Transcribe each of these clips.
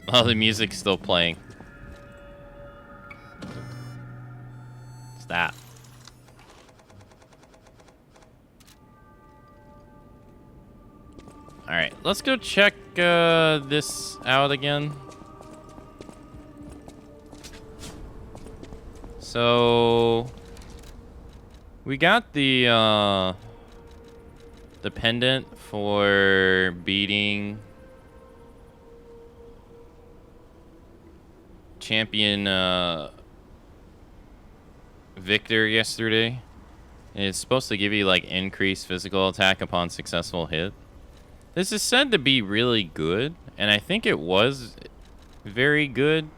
Oh, the music's still playing. What's that? Alright, let's go check this out again. So we got the pendant for beating champion Victor yesterday. And it's supposed to give you like increased physical attack upon successful hit. This is said to be really good, and I think it was very good.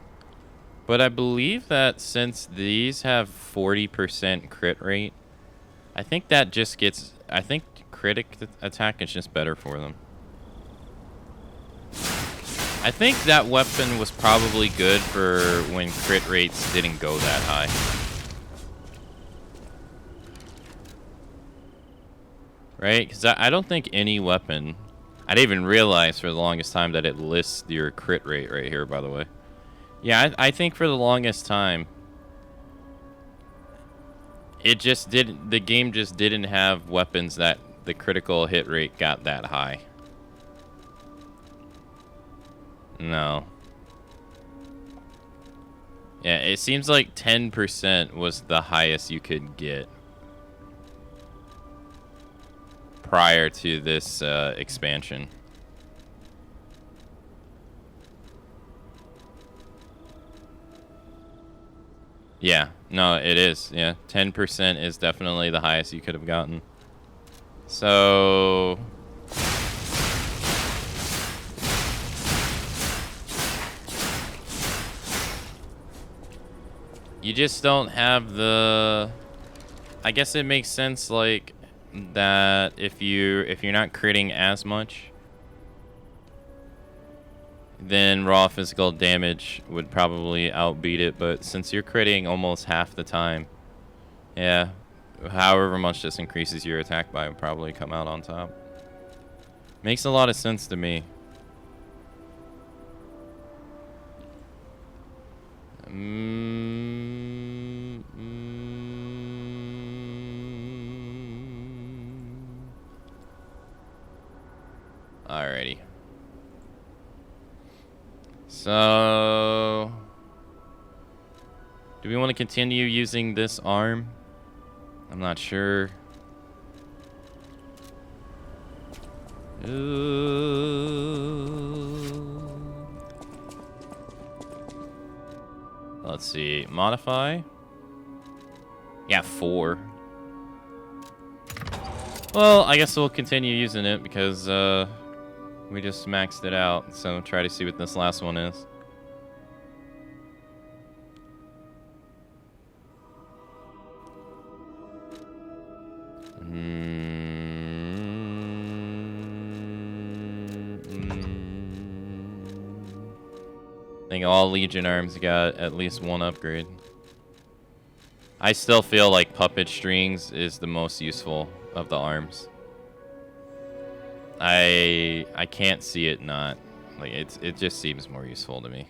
But I believe that since these have 40% crit rate, I think that just gets... I think critic attack is just better for them. I think that weapon was probably good for when crit rates didn't go that high. Right? Because I don't think any weapon... I didn't even realize for the longest time that it lists your crit rate right here, by the way. Yeah, I think for the longest time, it just didn't... The game just didn't have weapons that the critical hit rate got that high. No. Yeah, it seems like 10% was the highest you could get prior to this expansion. Yeah, no, it is. Yeah, 10% is definitely the highest you could have gotten. So... you just don't have the... I guess it makes sense, like, that if you're not critting as much, then raw physical damage would probably outbeat it. But since you're critting almost half the time, yeah, however much this increases your attack by would probably come out on top. Makes a lot of sense to me. Alrighty. So, do we want to continue using this arm? I'm not sure. Let's see. Modify. Yeah, 4. Well, I guess we'll continue using it because we just maxed it out. So try to see what this last one is. I think all Legion arms got at least one upgrade. I still feel like Puppet Strings is the most useful of the arms. I can't see it not. Like it just seems more useful to me.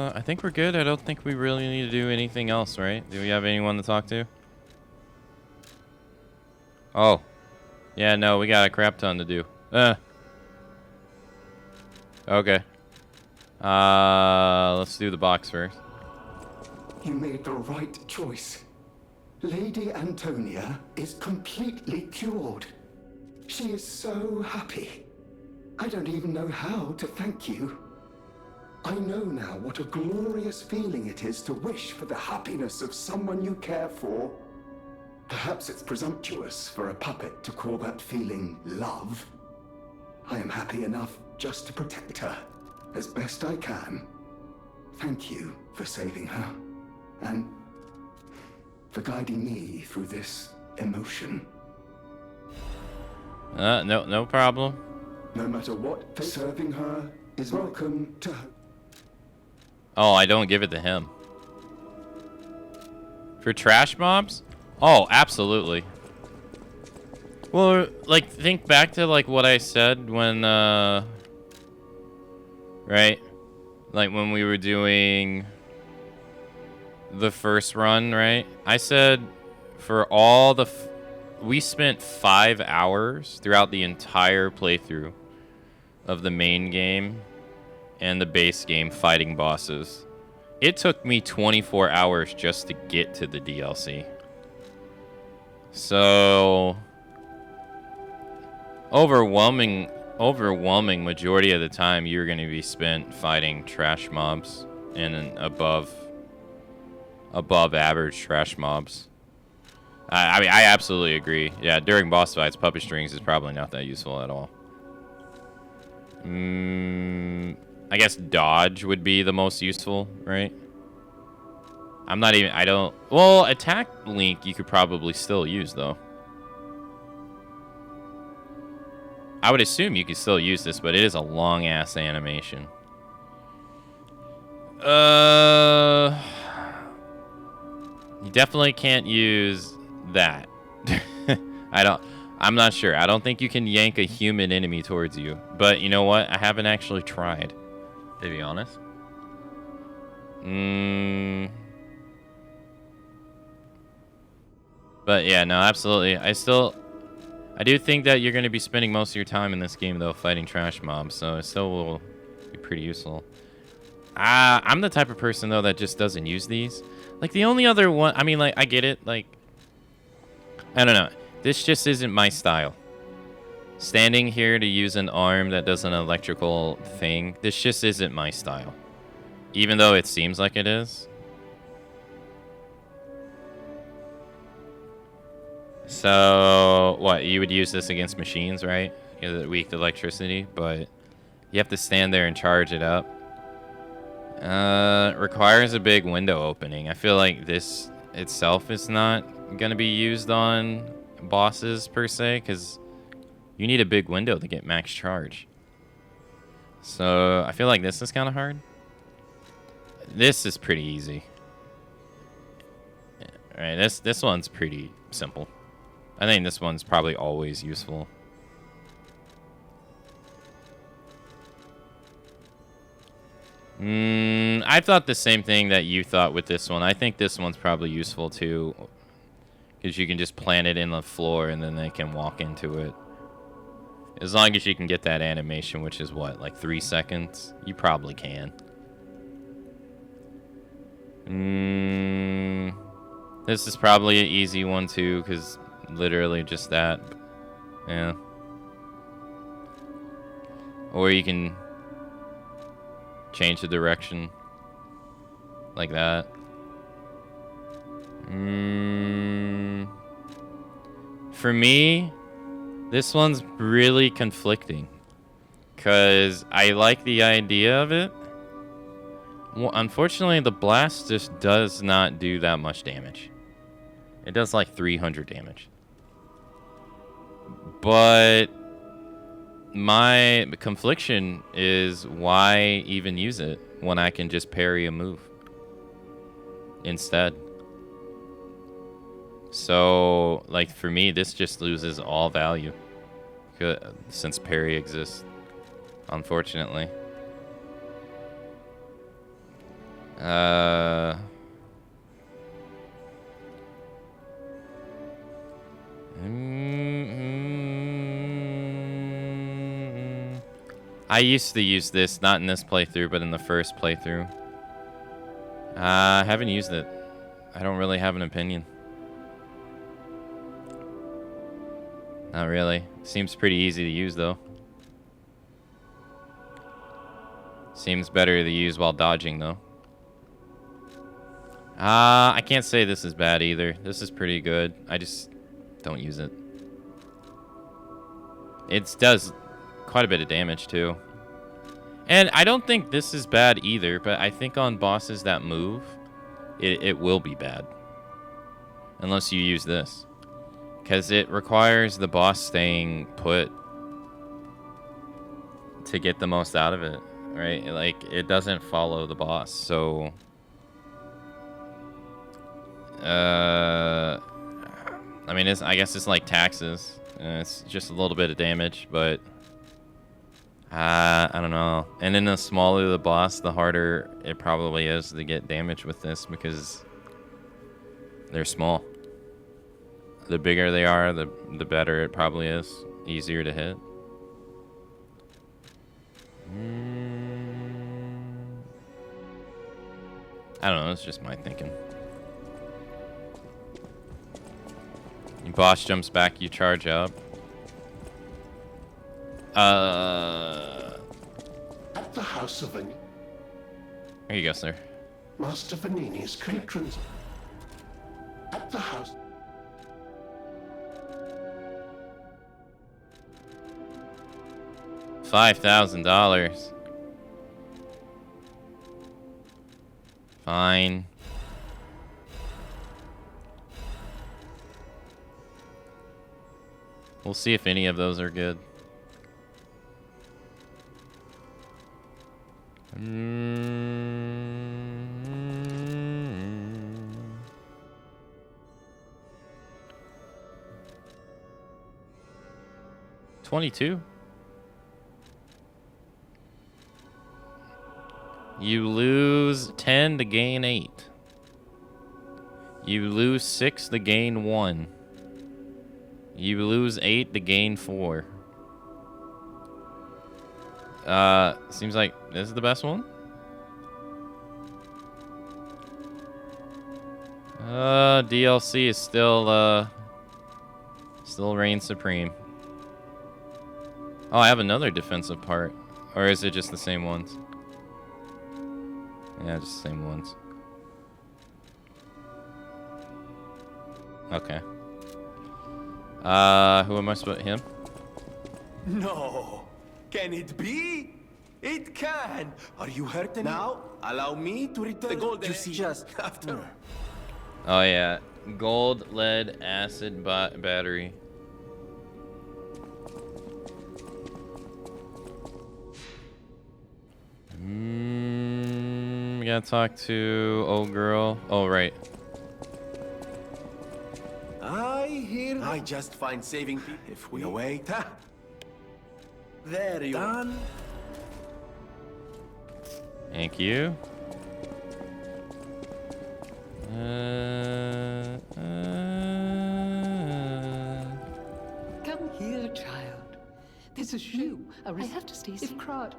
I think we're good. I don't think we really need to do anything else, right? Do we have anyone to talk to? Oh. Yeah, no, we got a crap ton to do. Okay. Let's do the box first. You made the right choice. Lady Antonia is completely cured. She is so happy. I don't even know how to thank you. I know now what a glorious feeling it is to wish for the happiness of someone you care for. Perhaps it's presumptuous for a puppet to call that feeling love. I am happy enough just to protect her as best I can. Thank you for saving her, and for guiding me through this emotion. No problem. No matter what, serving her is welcome to her. Oh, I don't give it to him. For trash mobs? Oh, absolutely. Well, like, think back to, like, what I said when, right? Like, when we were doing the first run, right? I said for all the... we spent 5 hours throughout the entire playthrough of the main game and the base game fighting bosses. It took me 24 hours just to get to the DLC. So... overwhelming majority of the time you're going to be spent fighting trash mobs and above average trash mobs. I mean, I absolutely agree. Yeah, during boss fights, puppet strings is probably not that useful at all. I guess dodge would be the most useful, right? Well, attack link you could probably still use, though. I would assume you could still use this, but it is a long-ass animation. You definitely can't use that. I'm not sure. I don't think you can yank a human enemy towards you. But you know what? I haven't actually tried, to be honest. But yeah, no, absolutely. I do think that you're going to be spending most of your time in this game, though, fighting trash mobs, so it still will be pretty useful. I'm the type of person, though, that just doesn't use these. Like, the only other one... I mean, like, I get it. Like, I don't know. This just isn't my style. Standing here to use an arm that does an electrical thing, this just isn't my style. Even though it seems like it is. So, what? You would use this against machines, right? Because it's weak to electricity, but you have to stand there and charge it up. Requires a big window opening. I feel like this itself is not going to be used on bosses, per se, because you need a big window to get max charge. So, I feel like this is kind of hard. This is pretty easy. Alright, this one's pretty simple. I think this one's probably always useful. I thought the same thing that you thought with this one. I think this one's probably useful too. Because you can just plant it in the floor and then they can walk into it. As long as you can get that animation, which is what, like 3 seconds? You probably can. This is probably an easy one too, because literally just that. Yeah. Or you can change the direction like that. For me, this one's really conflicting because I like the idea of it. Well, unfortunately, the blast just does not do that much damage. It does like 300 damage. But my confliction is why even use it when I can just parry a move instead. So, like, for me, this just loses all value since parry exists, unfortunately. I used to use this, not in this playthrough, but in the first playthrough. I haven't used it. I don't really have an opinion. Not really. Seems pretty easy to use, though. Seems better to use while dodging, though. I can't say this is bad either. This is pretty good. I just don't use it. It does quite a bit of damage too. And I don't think this is bad either, but I think on bosses that move, it will be bad. Unless you use this. Because it requires the boss staying put to get the most out of it, right? Like, it doesn't follow the boss, so... I mean, I guess it's like taxes. It's just a little bit of damage, but... I don't know. And then the smaller the boss, the harder it probably is to get damage with this, because they're small. The bigger they are, the better it probably is. Easier to hit. I don't know, it's just my thinking. Your boss jumps back, you charge up. At the house of an... Here you go, sir. Master Vanini's patrons. At the house... $5,000. Fine. We'll see if any of those are good. $22. You lose 10 to gain 8. You lose 6 to gain 1. You lose 8 to gain 4. Seems like this is the best one. DLC is still reigns supreme. Oh, I have another defensive part. Or is it just the same ones? Yeah, just the same ones. Okay. Who am I supposed to... Him? No! Can it be? It can! Are you hurting now? Allow me to return the gold you see just after. Oh yeah, gold, lead, acid, battery. We gotta talk to old girl. Oh right. I just find saving people if we wait. There you are. Thank you. Come here, child. There's a shoe. I have to stay. If Crod.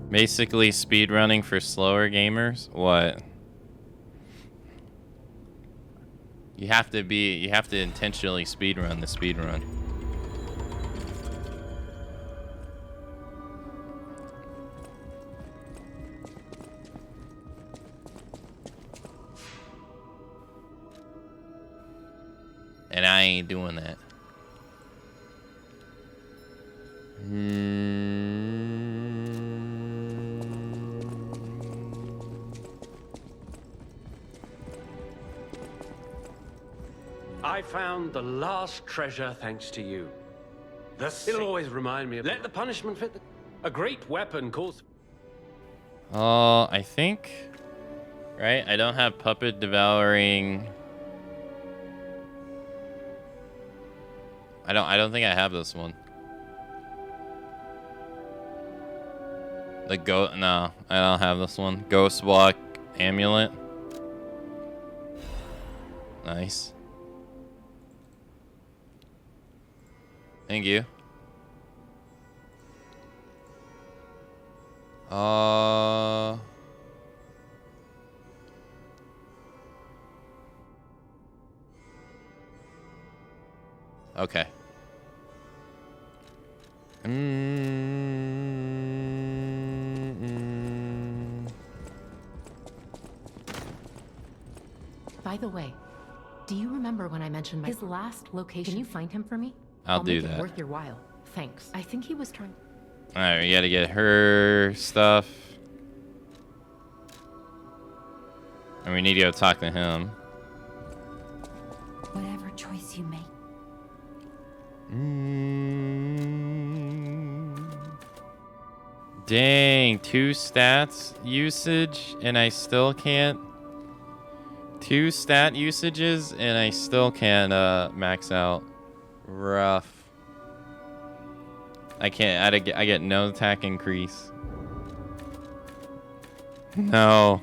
Basically speedrunning for slower gamers? What? You have to intentionally speedrun the speedrun. And I ain't doing that. I found the last treasure thanks to you. It'll always remind me of... Let the punishment fit the... A great weapon calls... I think... Right? I don't have puppet devouring... I don't think I have this one. No, I don't have this one. Ghost Walk Amulet. Nice. Thank you. Okay. By the way, do you remember when I mentioned his last location? Can you find him for me? I'll do make that. It worth your while. Thanks. I think he was trying. All right, we gotta get her stuff, and we need to go talk to him. Whatever choice you make. Dang, 2 stats usage, and I still can't. 2 stat usages, and I still can't max out. Rough. I can't. I get no attack increase. No.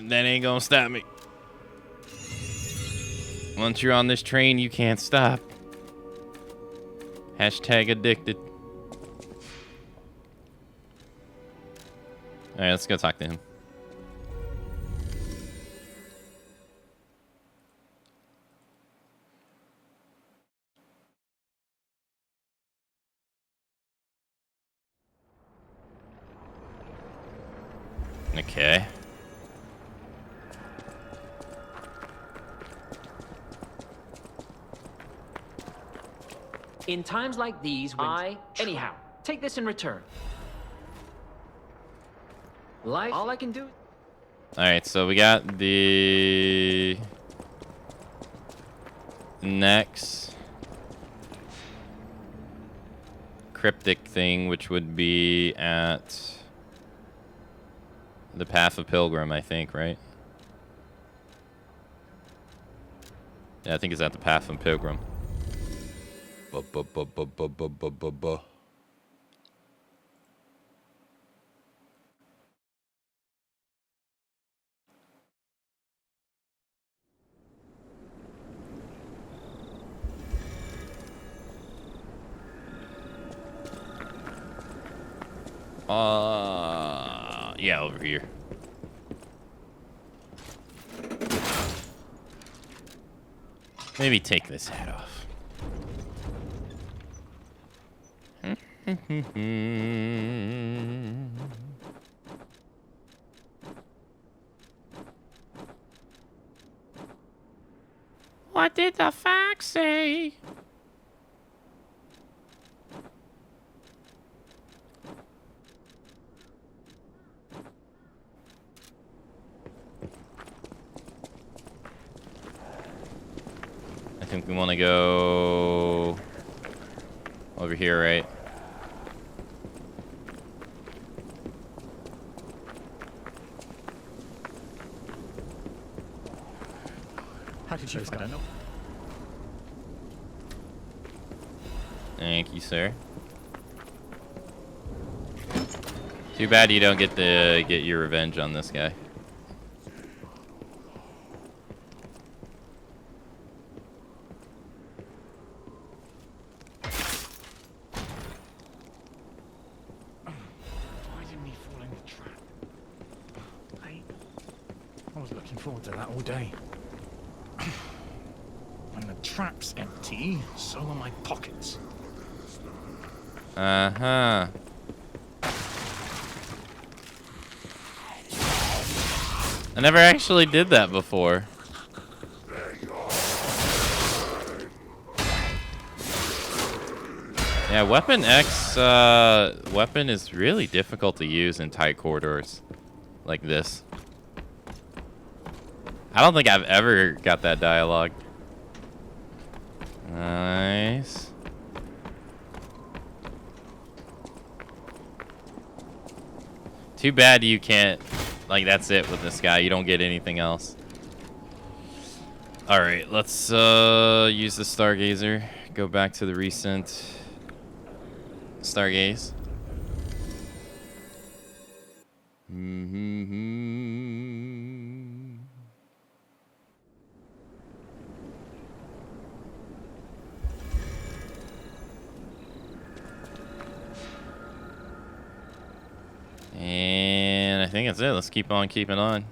That ain't gonna stop me. Once you're on this train, you can't stop. Hashtag addicted. Alright, let's go talk to him. Okay. In times like these, anyhow, take this in return. Life, all I can do. Alright, so we got the next cryptic thing, which would be at the Path of Pilgrim, I think, right? Yeah, I think it's at the Path of Pilgrim. Yeah, over here. Maybe take this hat off. What did the fox say? I think we want to go over here, right? How did you find out? Thank you, sir. Too bad you don't get to get your revenge on this guy. Why didn't he fall in the trap? I was looking forward to that all day. When the trap's empty, so are my pockets. Uh-huh. I never actually did that before. Yeah, Weapon X weapon is really difficult to use in tight corridors like this. I don't think I've ever got that dialogue. Nice. Too bad you can't, like, that's it with this guy. You don't get anything else. Alright, let's use the Stargazer. Go back to the recent Stargaze. And I think that's it. Let's keep on keeping on.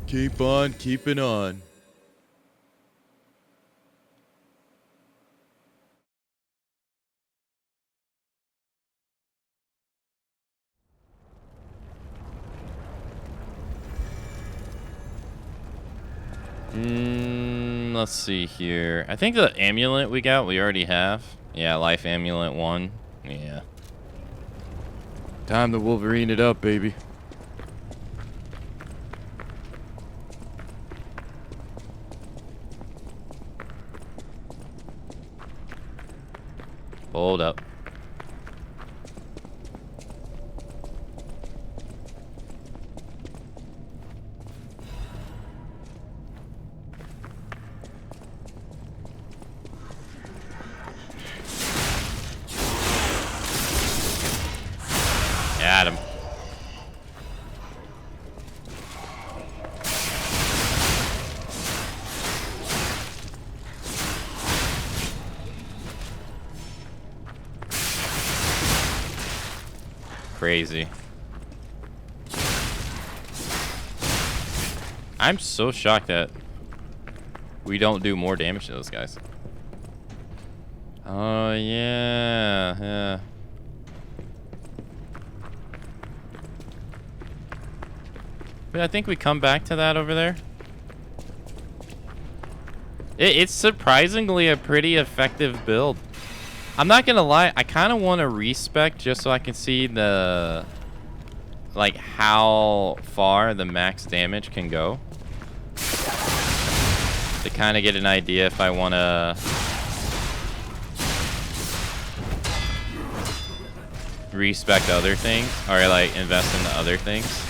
Keep on keeping on. Let's see here. I think the amulet we already have. Yeah, life amulet 1. Yeah. Time to Wolverine it up, baby. Hold up. Got him. Crazy. I'm so shocked that we don't do more damage to those guys. Oh, yeah. But I think we come back to that over there. It's surprisingly a pretty effective build. I'm not gonna lie, I kind of want to respec just so I can see the, like, how far the max damage can go. To kind of get an idea if I want to respec other things or like invest in other things.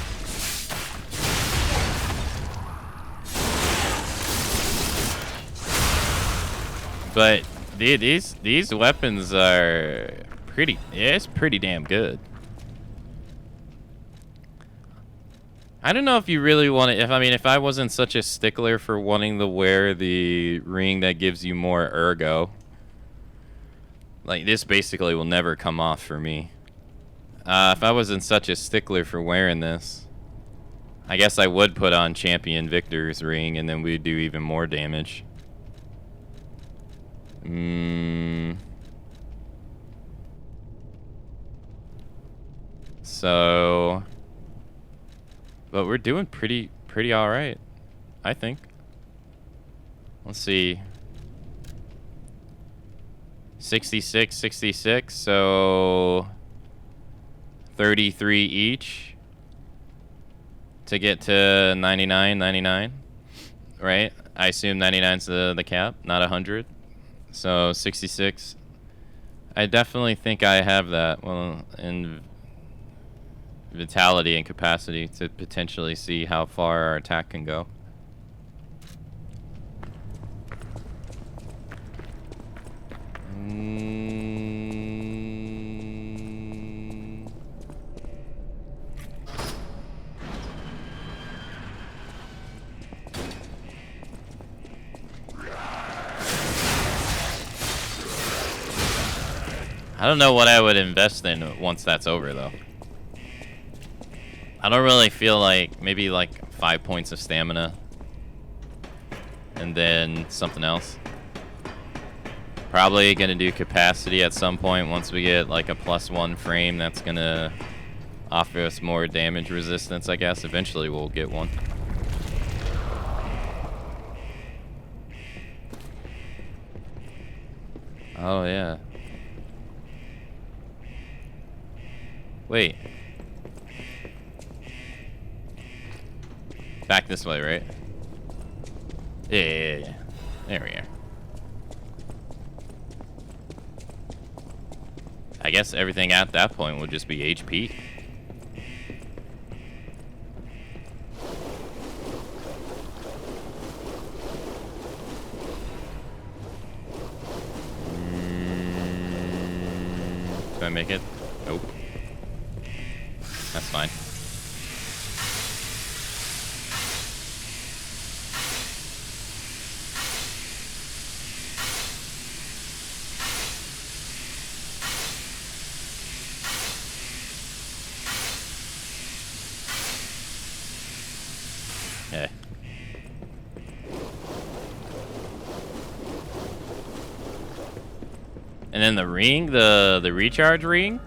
But dude, these weapons are pretty. Yeah, it's pretty damn good. I don't know if you really want to. If I wasn't such a stickler for wanting to wear the ring that gives you more ergo, like this basically will never come off for me. If I wasn't such a stickler for wearing this, I guess I would put on Champion Victor's ring, and then we'd do even more damage. So, but we're doing pretty all right, I think. Let's see. 66, 66, so 33 each to get to 99, 99, right? I assume 99's the cap, not 100. So 66. I definitely think I have that. Well, in vitality and capacity to potentially see how far our attack can go. I don't know what I would invest in once that's over, though. I don't really feel like maybe like 5 points of stamina and then something else. Probably gonna do capacity at some point once we get like a +1 frame. That's gonna offer us more damage resistance, I guess. Eventually we'll get one. Oh yeah. Wait. Back this way, right? Yeah. There we are. I guess everything at that point would just be HP. Do I make it? Nope. That's fine. Okay. And then the ring, the recharge ring.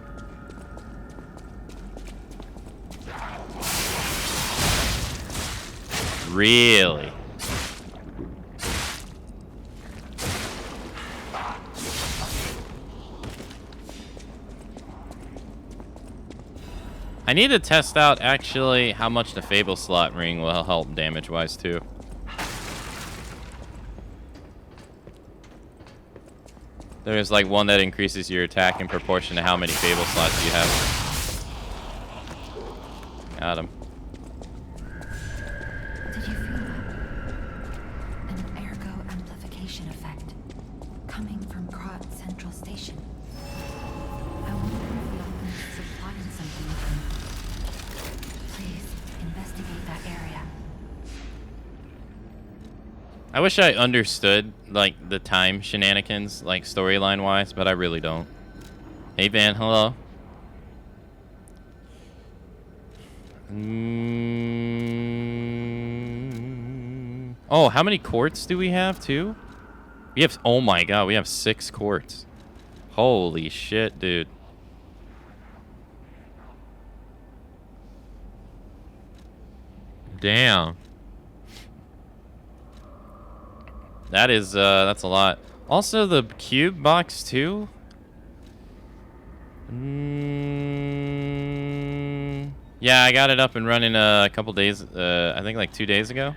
Really? I need to test out actually how much the Fable slot ring will help damage-wise too. There's like one that increases your attack in proportion to how many Fable slots you have. Got him. Did you feel that? An ergo amplification effect coming from Krat Central Station. I wonder if the weapon is supplying something with them. Please investigate that area. I wish I understood like the time shenanigans, like storyline wise, but I really don't. Hey Van, hello. Oh, how many quartz do we have too? We have, oh my god, we have 6 quartz. Holy shit, dude. Damn. That is, that's a lot. Also, the cube box, too? Yeah, I got it up and running a couple days, I think like 2 days ago.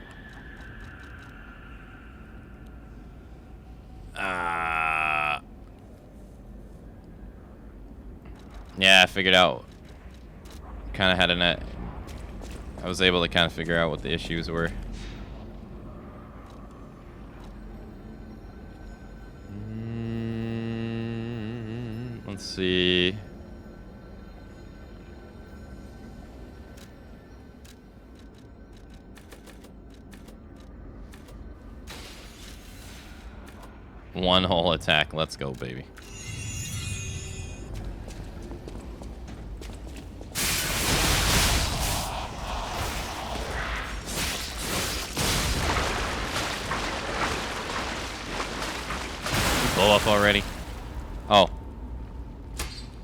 Yeah, I figured out, kind of had a net. I was able to kind of figure out what the issues were. Let's see. One whole attack. Let's go, baby. Blow up already? Oh.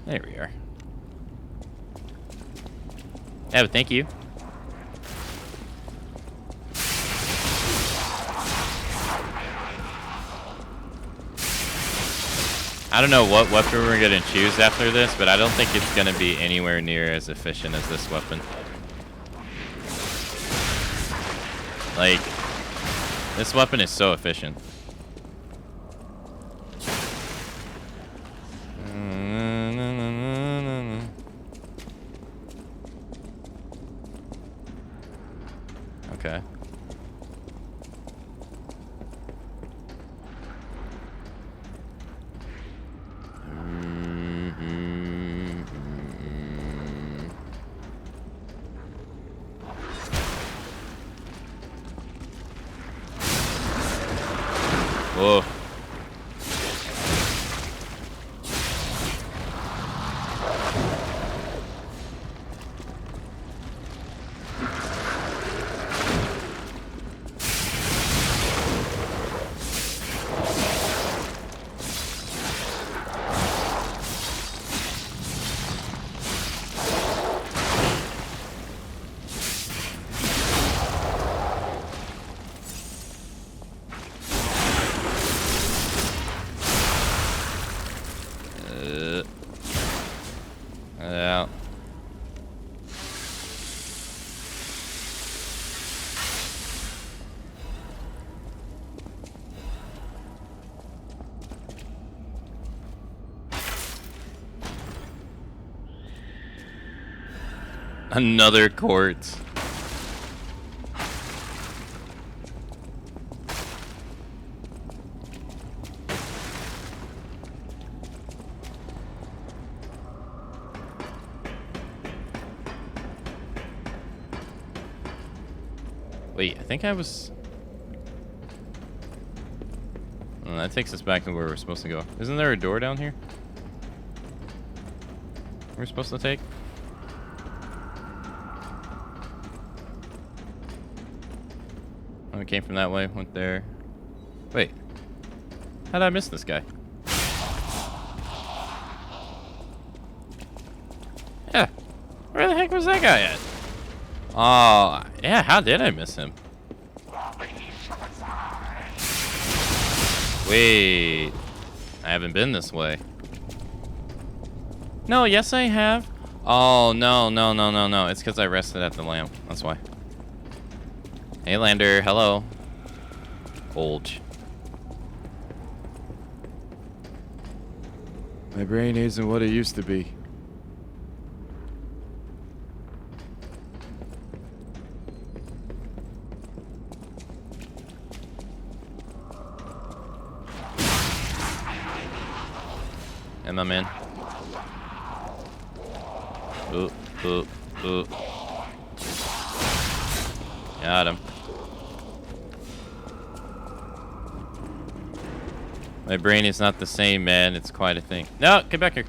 There we are. Yeah, but thank you. I don't know what weapon we're gonna choose after this, but I don't think it's gonna be anywhere near as efficient as this weapon. Like, this weapon is so efficient. Okay. Whoa. Yeah. Another quartz. Wait, I think I was... Oh, that takes us back to where we're supposed to go. Isn't there a door down here we're supposed to take? Oh, we came from that way, went there. Wait. How did I miss this guy? Yeah. Where the heck was that guy at? Oh, yeah, how did I miss him? Wait. I haven't been this way. No, yes I have. Oh, no. It's because I rested at the lamp. That's why. Hey, Lander. Hello. Olge. My brain isn't what it used to be. Am I in? Ooh. Got him. My brain is not the same, man. It's quite a thing. No, get back here.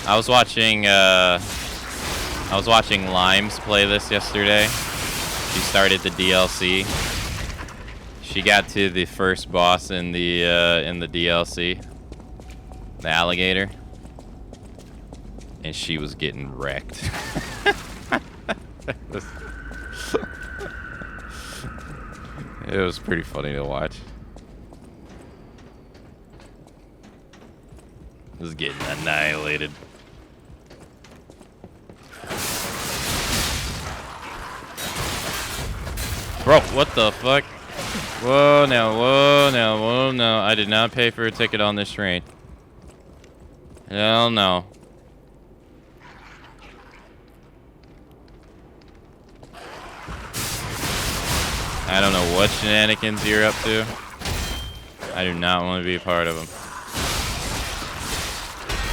I was watching Limes play this yesterday. She started the DLC. She got to the first boss in the DLC, the alligator, and she was getting wrecked. It was pretty funny to watch. It was getting annihilated. Bro, what the fuck? Whoa, no. I did not pay for a ticket on this train. Hell no. I don't know what shenanigans you're up to. I do not want to be a part of them.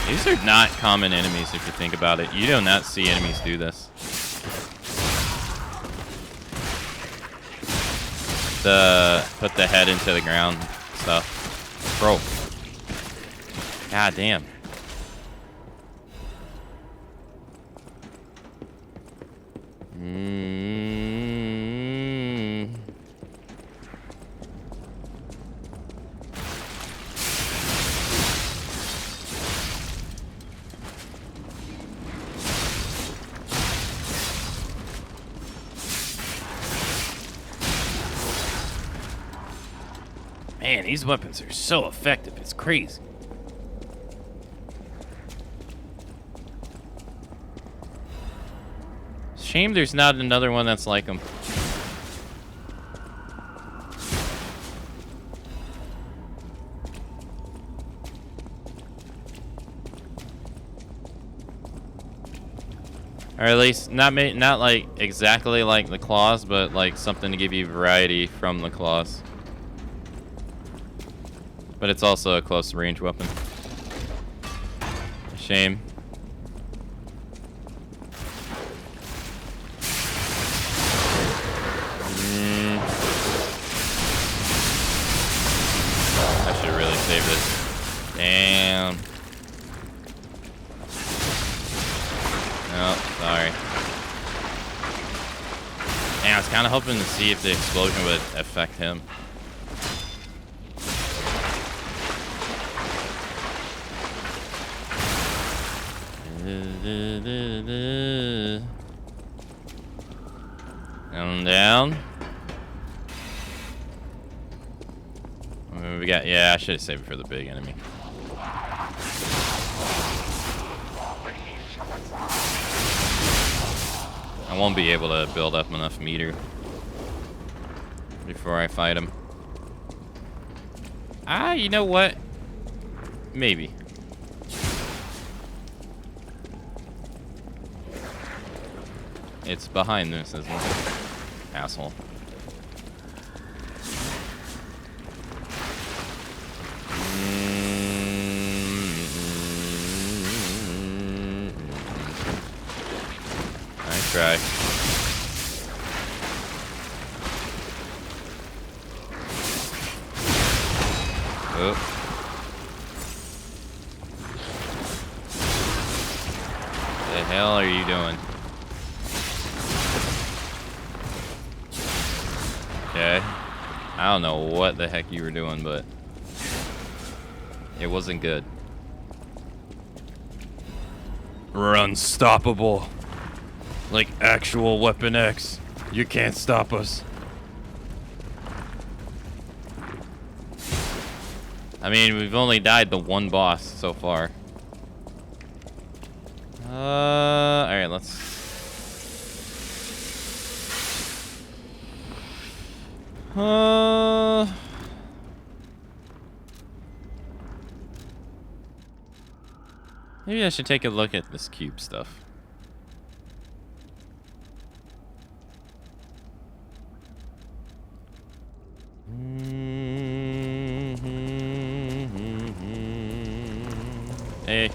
These are not common enemies if you think about it. You do not see enemies do this. Put the head into the ground stuff. Bro. God damn. Man, these weapons are so effective. It's crazy. Shame there's not another one that's like them. Or at least not like exactly like the claws, but like something to give you variety from the claws. But it's also a close range weapon. Shame. I should really save this. Damn. No, sorry. Yeah, I was kind of hoping to see if the explosion would affect him. And down. What do we got? Yeah, I should have saved it for the big enemy. I won't be able to build up enough meter before I fight him. Ah, you know what? Maybe. It's behind this, isn't it? Asshole. try. Oh. The hell are you doing? Okay. I don't know what the heck you were doing, but it wasn't good. We're unstoppable. Like actual Weapon X. You can't stop us. I mean, we've only died the one boss so far. Alright, let's... Maybe I should take a look at this cube stuff. Hey.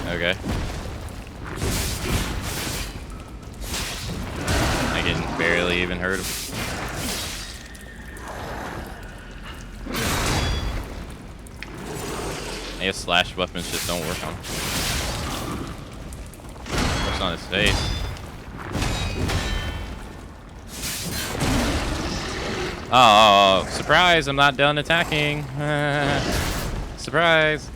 Okay. I can barely even hurt him. I guess slash weapons just don't work on him. Works on his face. Oh, surprise, I'm not done attacking. Surprise.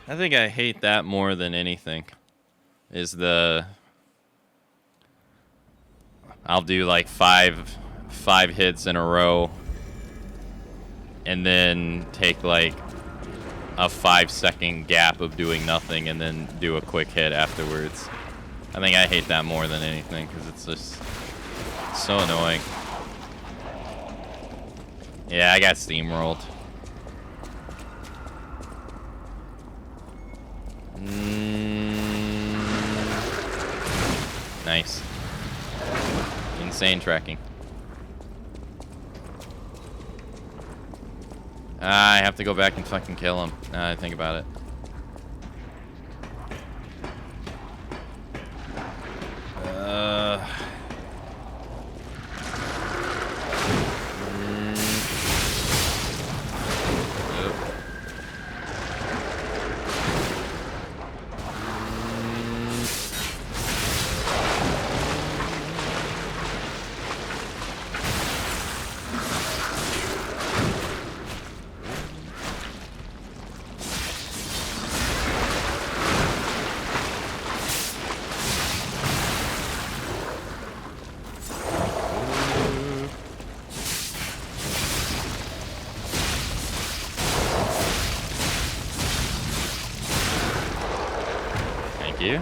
I think I hate that more than anything. Is the... I'll do like five hits in a row and then take like a 5-second gap of doing nothing and then do a quick hit afterwards. I think I hate that more than anything because it's just so annoying. Yeah, I got steamrolled. Nice. Insane tracking. I have to go back and fucking kill him. Now I think about it. You.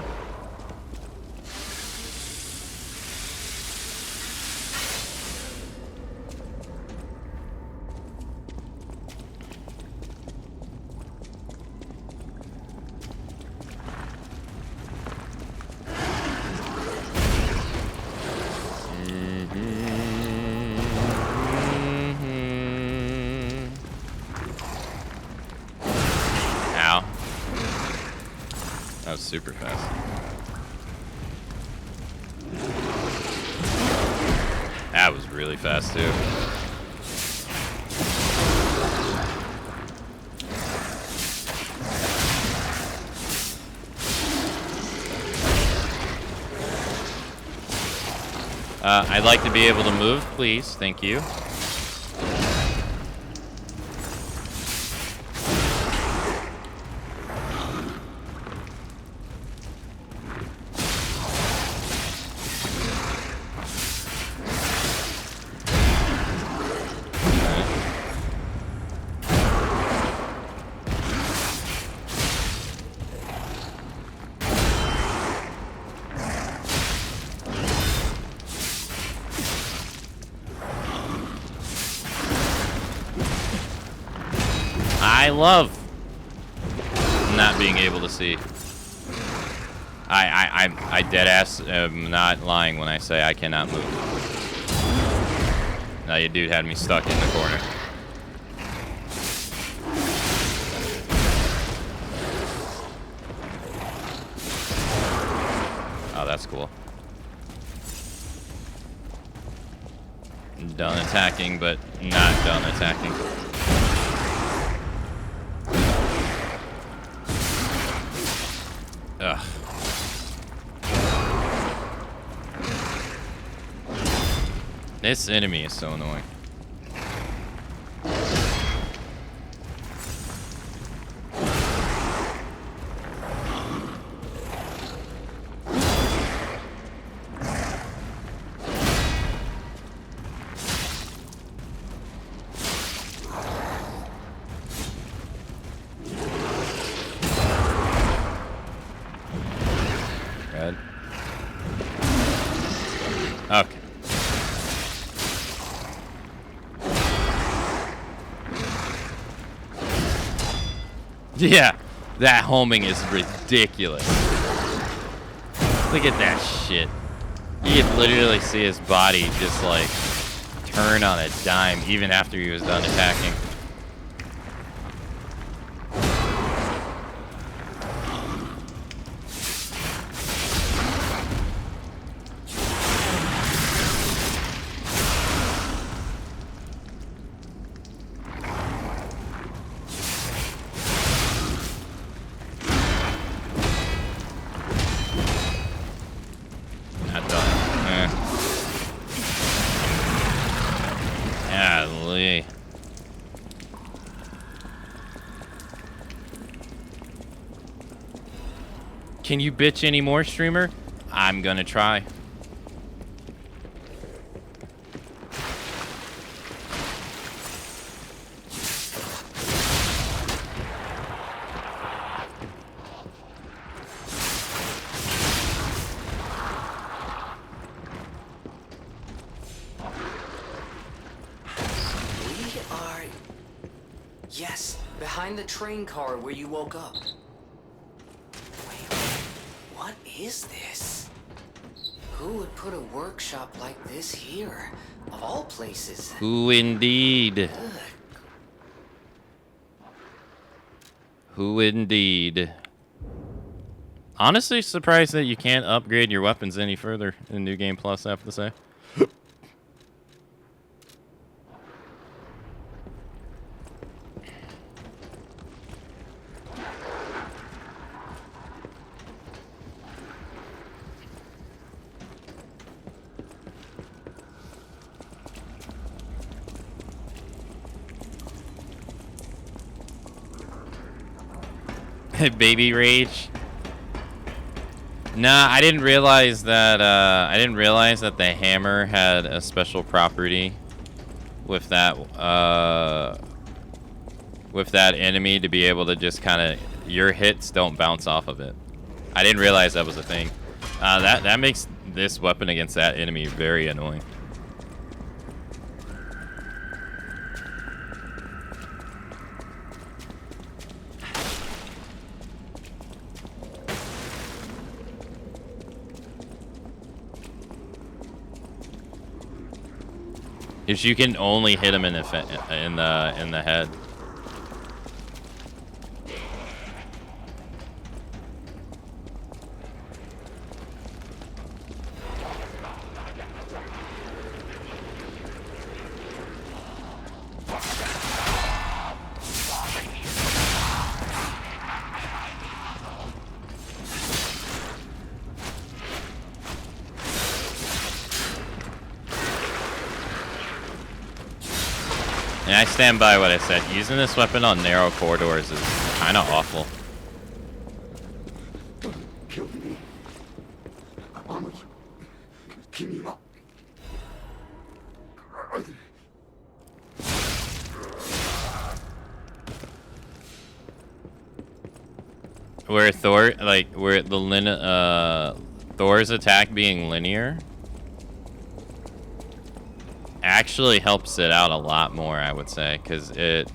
Ow. That was super fast. That was really fast too. I'd like to be able to move, please. Thank you. I love not being able to see. I dead ass am not lying when I say I cannot move. No, your dude had me stuck in the corner. Oh, that's cool. Done attacking, but not done attacking. Ugh. This enemy is so annoying. Red. Okay. Yeah, that homing is ridiculous. Look at that shit. You could literally see his body just like turn on a dime even after he was done attacking. Not done. Golly. Can you bitch any more, streamer? I'm gonna try. We are... Yes, behind the train car where you woke up. Wait, what is this? Who would put a workshop like this here? Of all places. Who indeed? Who indeed? Honestly, surprised that you can't upgrade your weapons any further in New Game Plus, I have to say. Baby rage. Nah, I didn't realize that. The hammer had a special property with that enemy to be able to just kind of your hits don't bounce off of it. I didn't realize that was a thing. That makes this weapon against that enemy very annoying. Is you can only hit him in the head. And I stand by what I said. Using this weapon on narrow corridors is kind of awful. Kill me. Akamatzu. Kill me. Where Thor's attack being linear actually helps it out a lot more, I would say, because it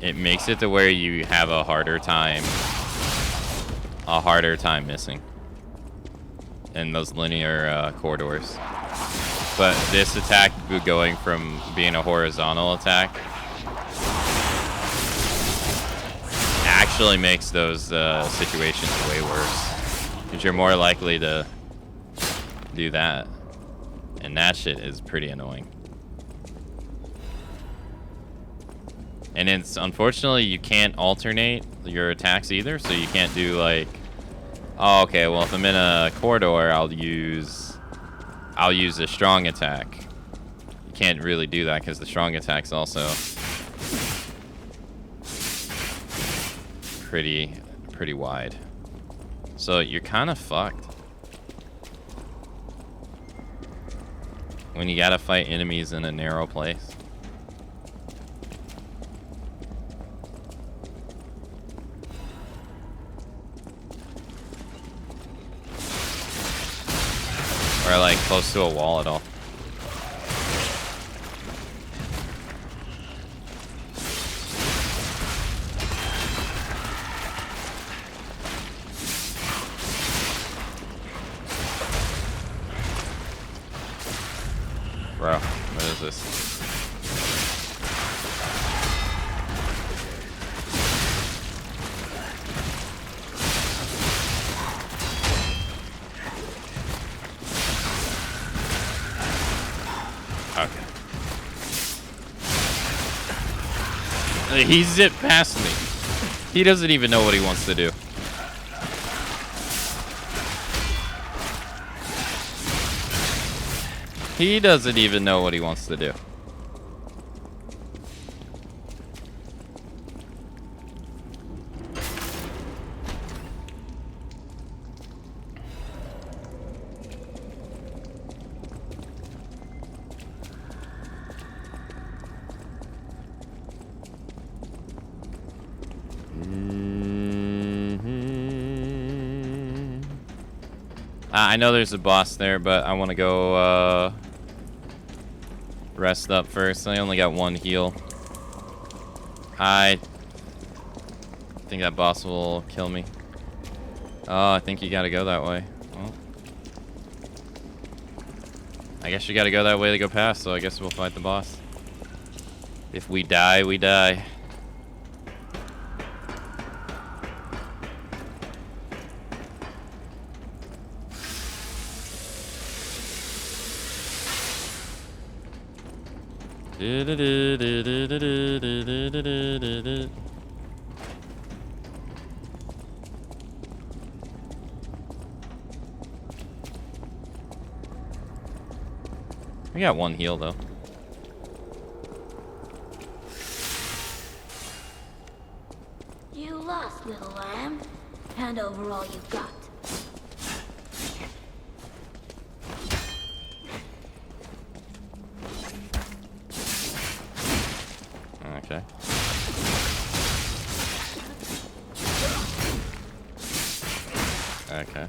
it makes it to where you have a harder time missing in those linear corridors. But this attack going from being a horizontal attack actually makes those situations way worse, because you're more likely to do that, and that shit is pretty annoying. And it's unfortunately you can't alternate your attacks either, so you can't do like, oh, okay, well if I'm in a corridor, I'll use a strong attack. You can't really do that because the strong attack's also pretty wide. So you're kind of fucked when you gotta fight enemies in a narrow place. Or like close to a wall at all. Bro, what is this? Okay. He zipped past me. He doesn't even know what he wants to do. He doesn't even know what he wants to do. I know there's a boss there, but I want to go rest up first. I only got one heal. I think that boss will kill me. Oh, I think you gotta go that way. Well, I guess you gotta go that way to go past, so I guess we'll fight the boss. If we die, we die. We got one heal though. You lost, little lamb. Hand over all you've got. Okay. Okay.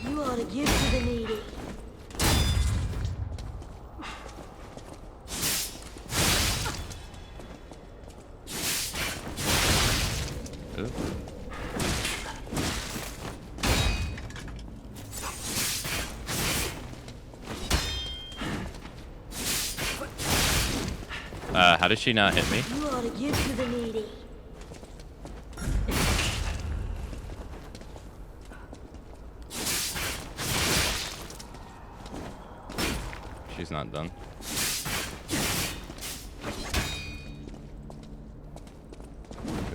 You ought to give to the needy. Ooh. How did she not hit me? You ought to give to the needy. She's not done.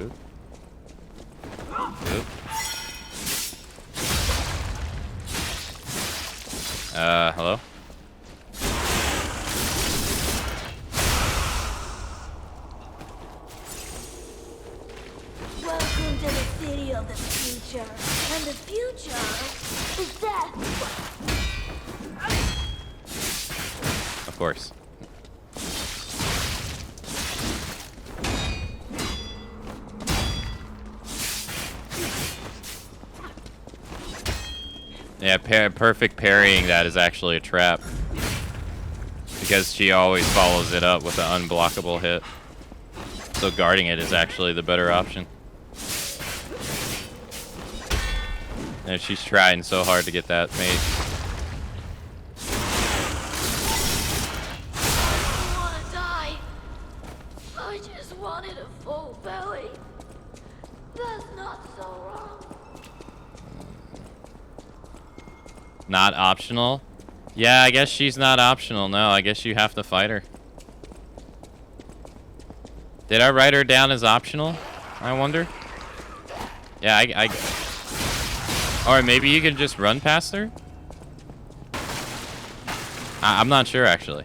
Oop. Oop. Hello? Welcome to the city of the future. And the future is death. Of course. Yeah, perfect parrying that is actually a trap. because she always follows it up with an unblockable hit. So guarding it is actually the better option. And she's trying so hard to get that mate. I want to die. I just wanted a full belly. That's not so wrong. Not optional? Yeah, I guess she's not optional. No, I guess you have to fight her. Did I write her down as optional? I wonder. Yeah, or maybe you can just run past her? I'm not sure actually.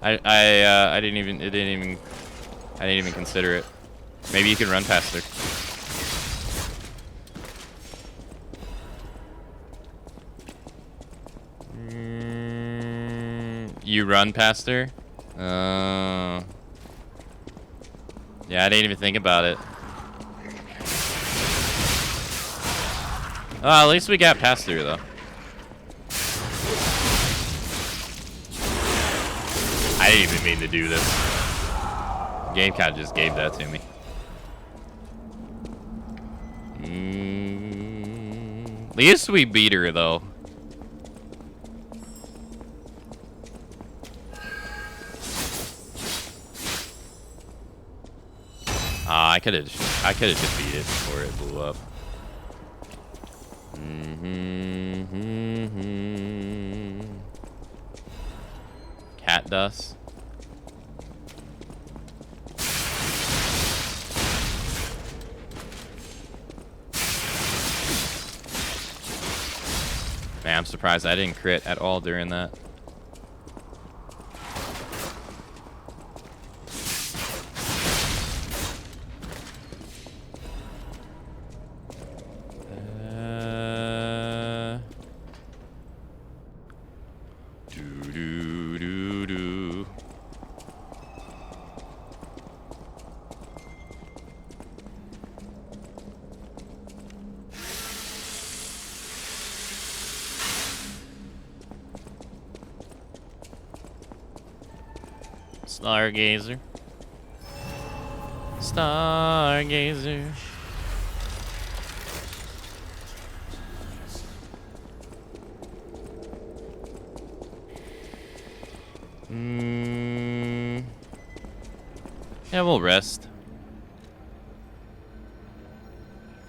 I didn't even consider it. Maybe you can run past her. You run past her? Yeah, I didn't even think about it. Oh, at least we got past through, though. I didn't even mean to do this. The game kind of just gave that to me. At least we beat her, though. I could have defeated it before it blew up. Cat dust. Man, I'm surprised I didn't crit at all during that. Stargazer. Stargazer. Yeah, we'll rest.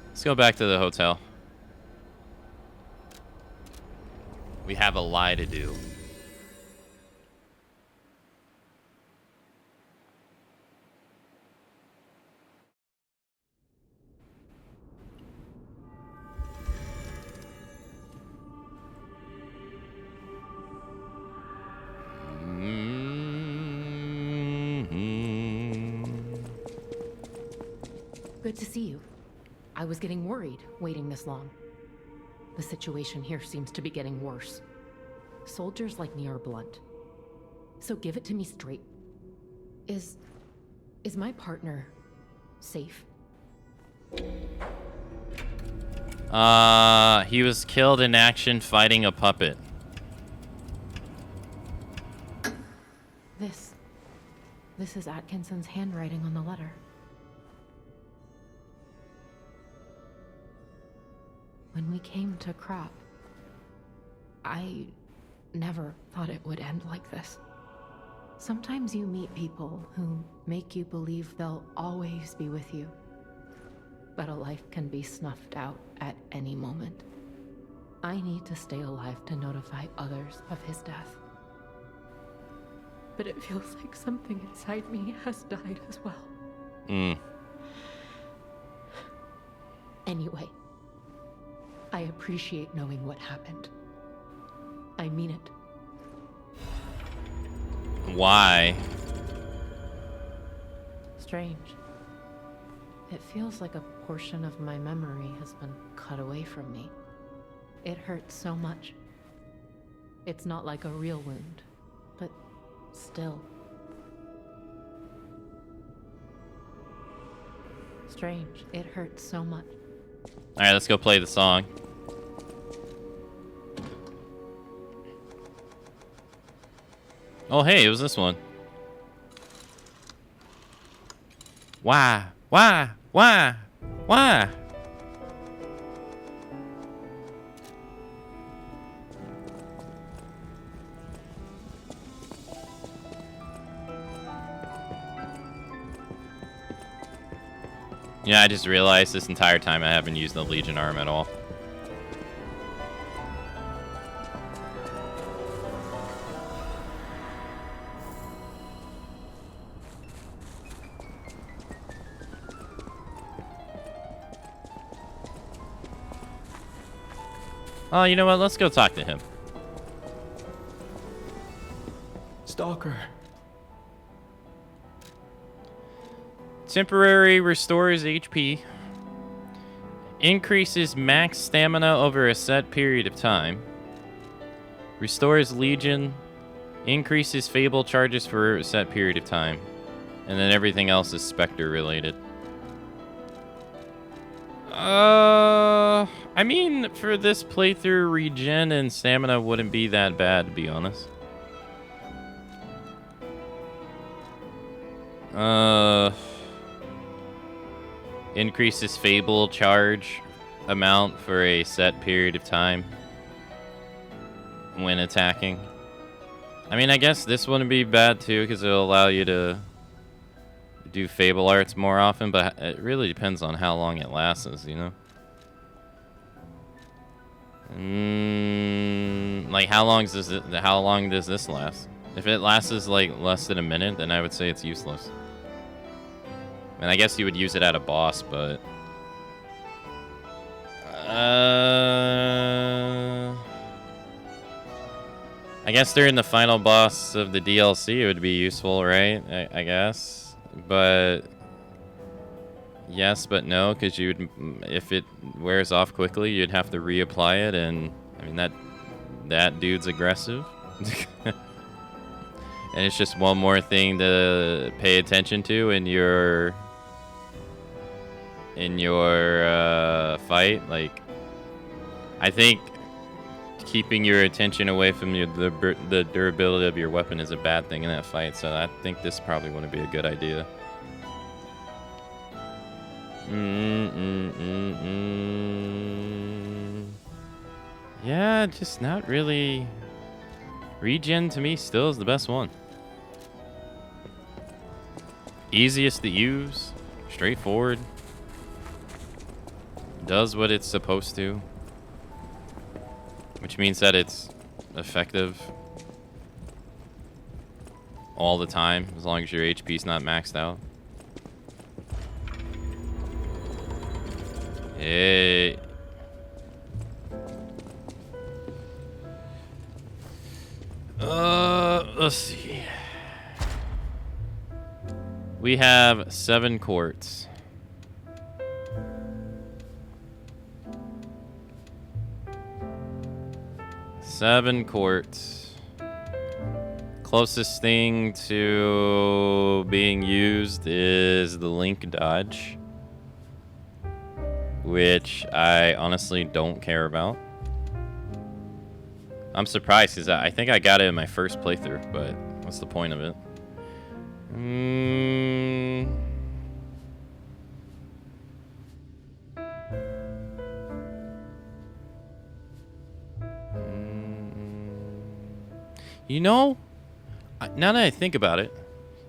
Let's go back to the hotel. We have a lie to do. Good to see you. I was getting worried waiting this long. The situation here seems to be getting worse. Soldiers like me are blunt. So give it to me straight. Is my partner safe? He was killed in action fighting a puppet. This is Atkinson's handwriting on the letter. When we came to Crop, I never thought it would end like this. Sometimes you meet people who make you believe they'll always be with you. But a life can be snuffed out at any moment. I need to stay alive to notify others of his death. But it feels like something inside me has died as well. Anyway, I appreciate knowing what happened. I mean it. Why? Strange. It feels like a portion of my memory has been cut away from me. It hurts so much. It's not like a real wound, but still. Strange. It hurts so much. Alright, let's go play the song. Oh, hey, it was this one. Why? Why? Why? Why? Yeah, I just realized this entire time I haven't used the Legion arm at all. Oh, you know what? Let's go talk to him. Stalker. Temporary restores HP. Increases max stamina over a set period of time. Restores Legion. Increases Fable charges for a set period of time. And then everything else is Spectre related. I mean, for this playthrough, regen and stamina wouldn't be that bad, to be honest. Increases Fable charge amount for a set period of time when attacking. I mean, I guess this wouldn't be bad too, because it'll allow you to do Fable arts more often, but it really depends on how long it lasts, you know? Like, how long does this last? If it lasts like less than a minute, then I would say it's useless. And I guess you would use it at a boss, but I guess during the final boss of the DLC it would be useful, right? I guess. But yes, but no, because you'd, if it wears off quickly, you'd have to reapply it, and I mean that dude's aggressive. And it's just one more thing to pay attention to in your fight. Like, I think keeping your attention away from the durability of your weapon is a bad thing in that fight, so I think this probably wouldn't be a good idea. Yeah, just not really. Regen to me still is the best one. Easiest to use, straightforward. Does what it's supposed to, which means that it's effective all the time, as long as your HP's not maxed out. Hey. Let's see. We have 7 quartz. Seven quartz. Closest thing to being used is the link dodge, which I honestly don't care about. I'm surprised because I think I got it in my first playthrough, but what's the point of it? You know, now that I think about it,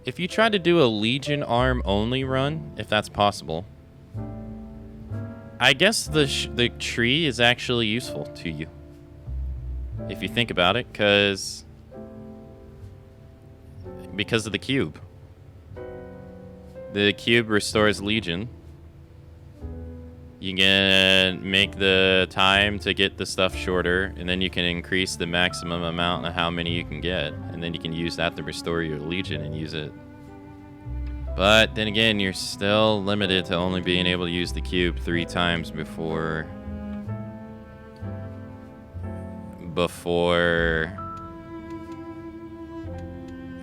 if you try to do a Legion arm only run, if that's possible, I guess the tree is actually useful to you. If you think about it, because of the cube. The cube restores Legion. You can make the time to get the stuff shorter, and then you can increase the maximum amount of how many you can get, and then you can use that to restore your Legion and use it. But then again, you're still limited to only being able to use the cube 3 times before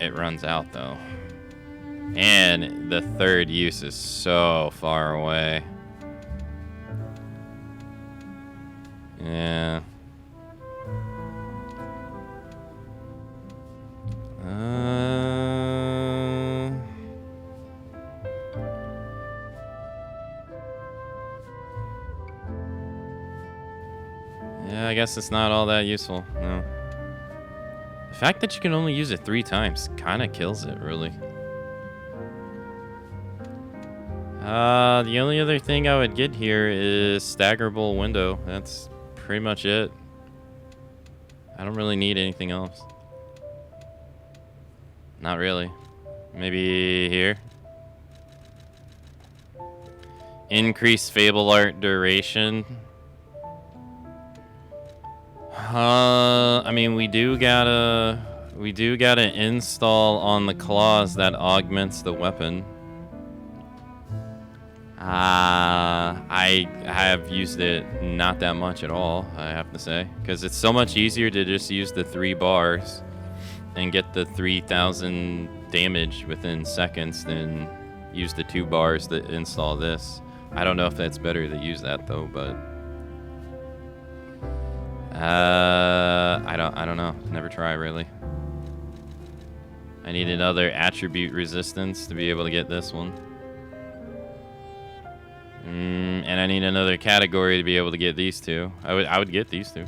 it runs out, though. And the third use is so far away. Yeah. Yeah, I guess it's not all that useful. No. The fact that you can only use it 3 times kind of kills it, really. The only other thing I would get here is staggerable window. That's pretty much it. I don't really need anything else. Not really. Maybe here. Increase Fable Art duration. I mean, we do gotta install on the claws that augments the weapon. I have used it not that much at all, I have to say, because it's so much easier to just use the 3 bars and get the 3,000 damage within seconds than use the 2 bars that install this. I don't know if that's better to use that though, but I don't know. Never try really. I need another attribute resistance to be able to get this one. And I need another category to be able to get these 2. I would get these 2.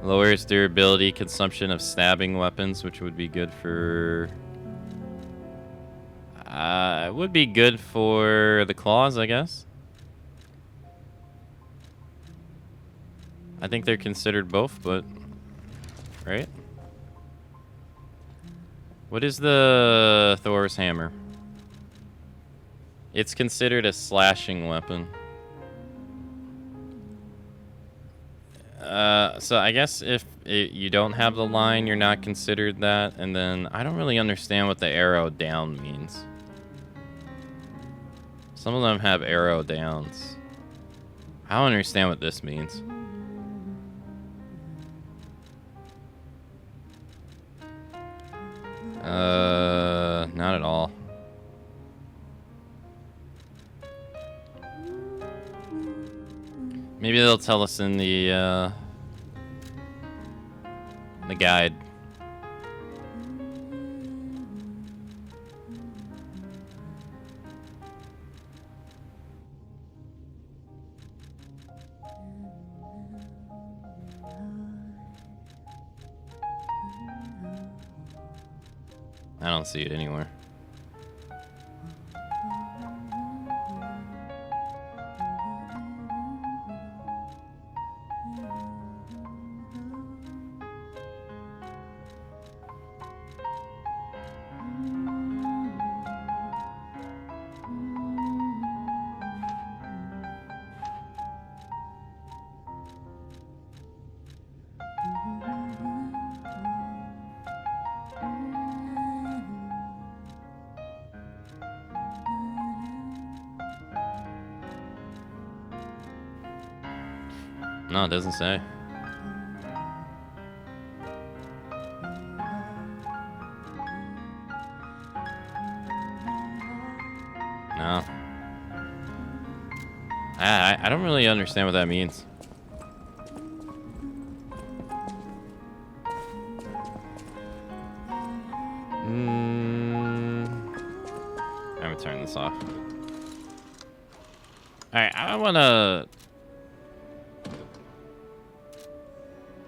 Lowers durability consumption of stabbing weapons, which would be good for... it would be good for the claws, I guess. I think they're considered both, but... Right? What is the Thor's hammer? It's considered a slashing weapon. So I guess if you don't have the line, you're not considered that. And then I don't really understand what the arrow down means. Some of them have arrow downs. I don't understand what this means. Not at all. Maybe they'll tell us in the guide. I don't see it anywhere. No, it doesn't say. No. I don't really understand what that means. I'm gonna turn this off. Alright, I wanna...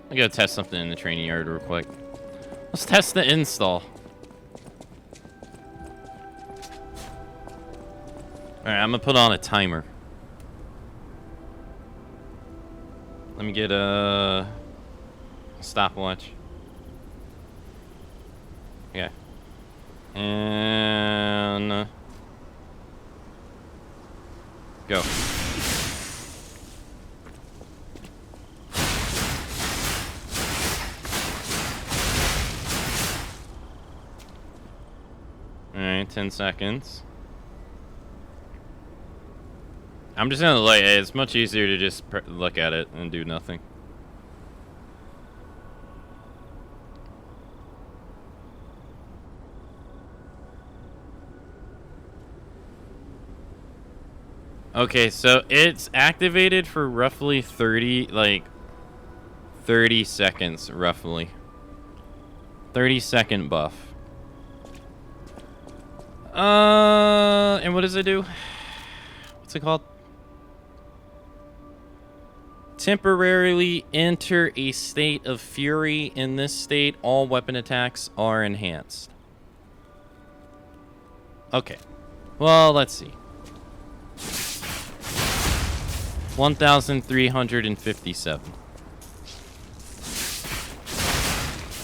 I'm gonna test something in the training yard real quick. Let's test the install. Alright, I'm gonna put on a timer. Let me get a stopwatch. Okay. And... go. Alright, 10 seconds. I'm just gonna like, it's much easier to just look at it and do nothing. Okay, so it's activated for roughly 30 seconds, roughly. 30-second buff. And what does it do? What's it called? Temporarily enter a state of fury. In this state, all weapon attacks are enhanced. Okay. Well, let's see. 1,357.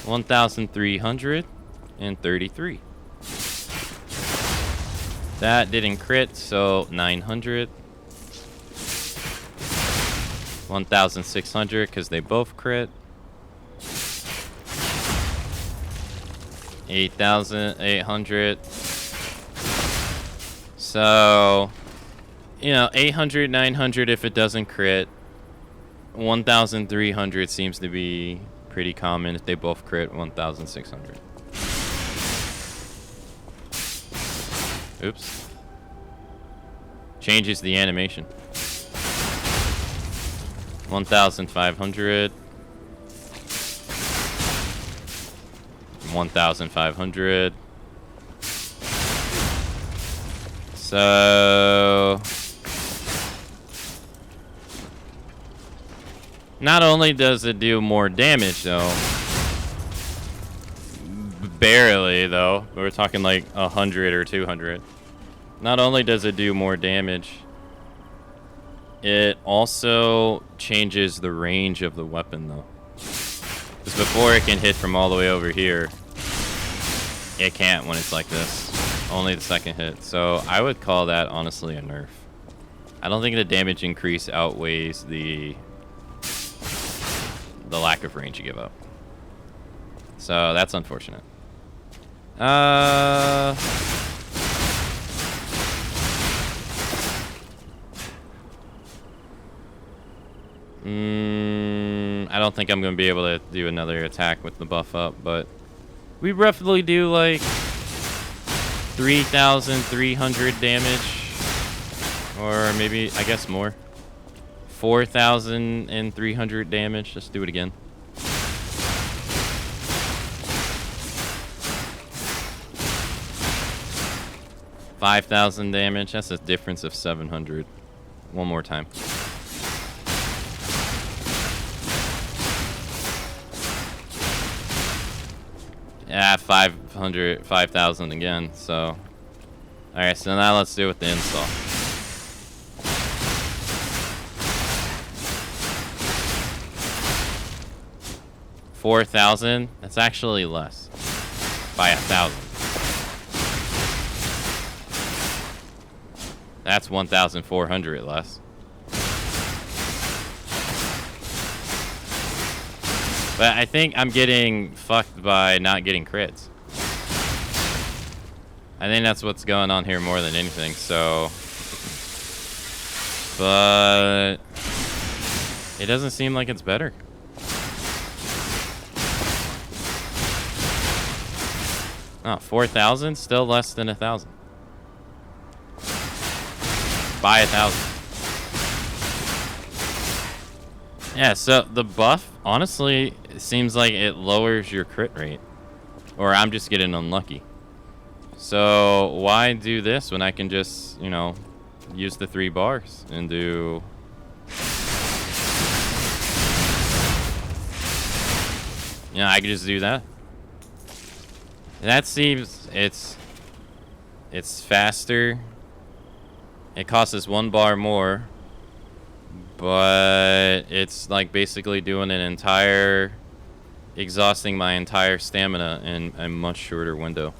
1,333. That didn't crit, so 900. 1,600 because they both crit. 8,800. So, you know, 800, 900 if it doesn't crit. 1,300 seems to be pretty common if they both crit. 1,600. Oops. Changes the animation. 1,500. 1,500. So not only does it do more damage though, barely though, we're talking like 100 or 200. Not only does it do more damage, it also changes the range of the weapon though. Because before it can hit from all the way over here, it can't when it's like this. Only the second hit. So I would call that honestly a nerf. I don't think the damage increase outweighs the lack of range you give up. So that's unfortunate. I don't think I'm going to be able to do another attack with the buff up, but we roughly do like 3,300 damage, or maybe, I guess more. 4,300 damage. Let's do it again. $5,000 damage. That's a difference of 700. One more time. Yeah, 5,000 again. So, all right. So now let's do it with the install. $4,000. That's actually less by 1,000. That's 1,400 less. But I think I'm getting fucked by not getting crits. I think that's what's going on here more than anything, so... But... it doesn't seem like it's better. Oh, 4,000? Still less than 1,000. By 1,000. Yeah, so the buff, honestly, it seems like it lowers your crit rate. Or I'm just getting unlucky. So why do this when I can just, you know, use the 3 bars and do... Yeah, I can just do that. That seems, it's faster. It costs us 1 bar more. But it's like basically doing an entire, exhausting my entire stamina in a much shorter window.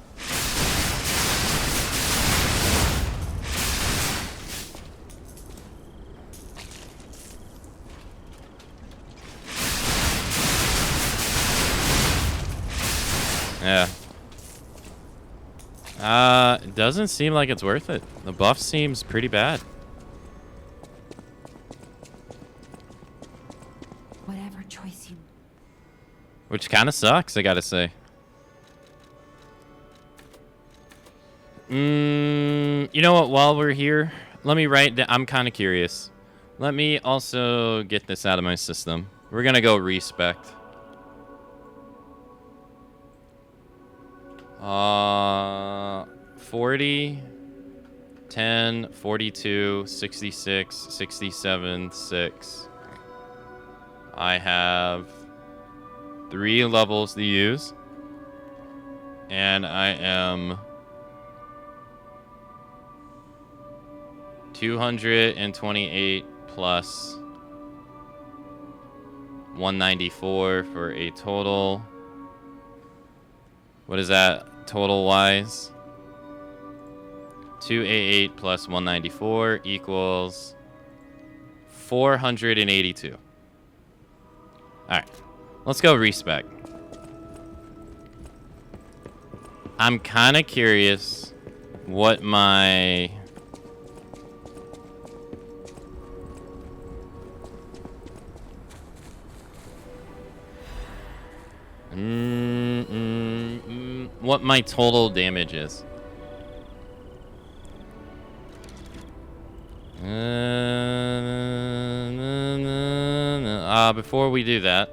Yeah. It doesn't seem like it's worth it. The buff seems pretty bad. Whatever choice you... Which kind of sucks, I gotta say. You know what? While we're here, let me write down. I'm kind of curious. Let me also get this out of my system. We're gonna go respect. 40, 10, 42, 66, 67, 6. I have 3 levels to use. And I am 228 plus 194 for a total. What is that total wise? 288 plus 194 equals 482. Alright. Let's go respec. I'm kind of curious what my... what my total damage is. Before we do that,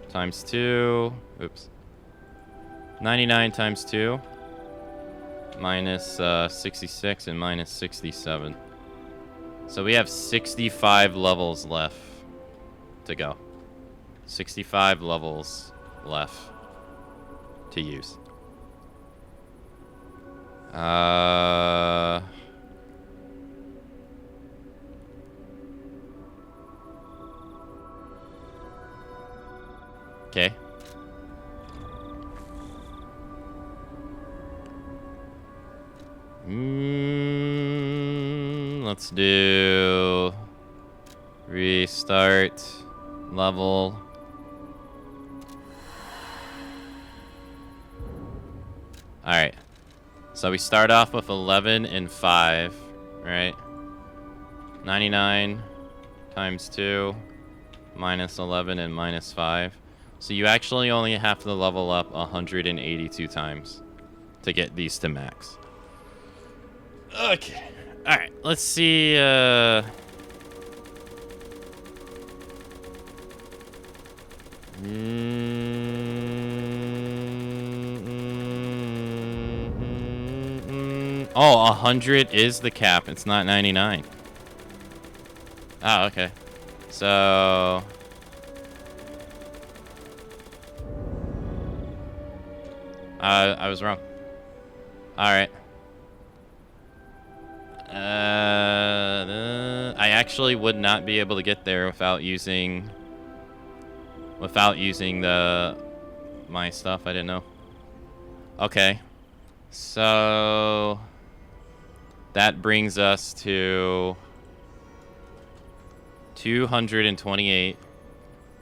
times 2, oops, 99 times 2, minus 66 and minus 67. So we have 65 levels left to go. 65 levels left to use. Okay. Let's do restart level. All right. So we start off with 11 and 5, right? 99 times 2 minus 11 and minus 5. So you actually only have to level up 182 times to get these to max. Okay. All right. Let's see. Oh, 100 is the cap. It's not 99. Oh, okay. So... I was wrong. Alright. I actually would not be able to get there without using my stuff. I didn't know. Okay. So that brings us to 228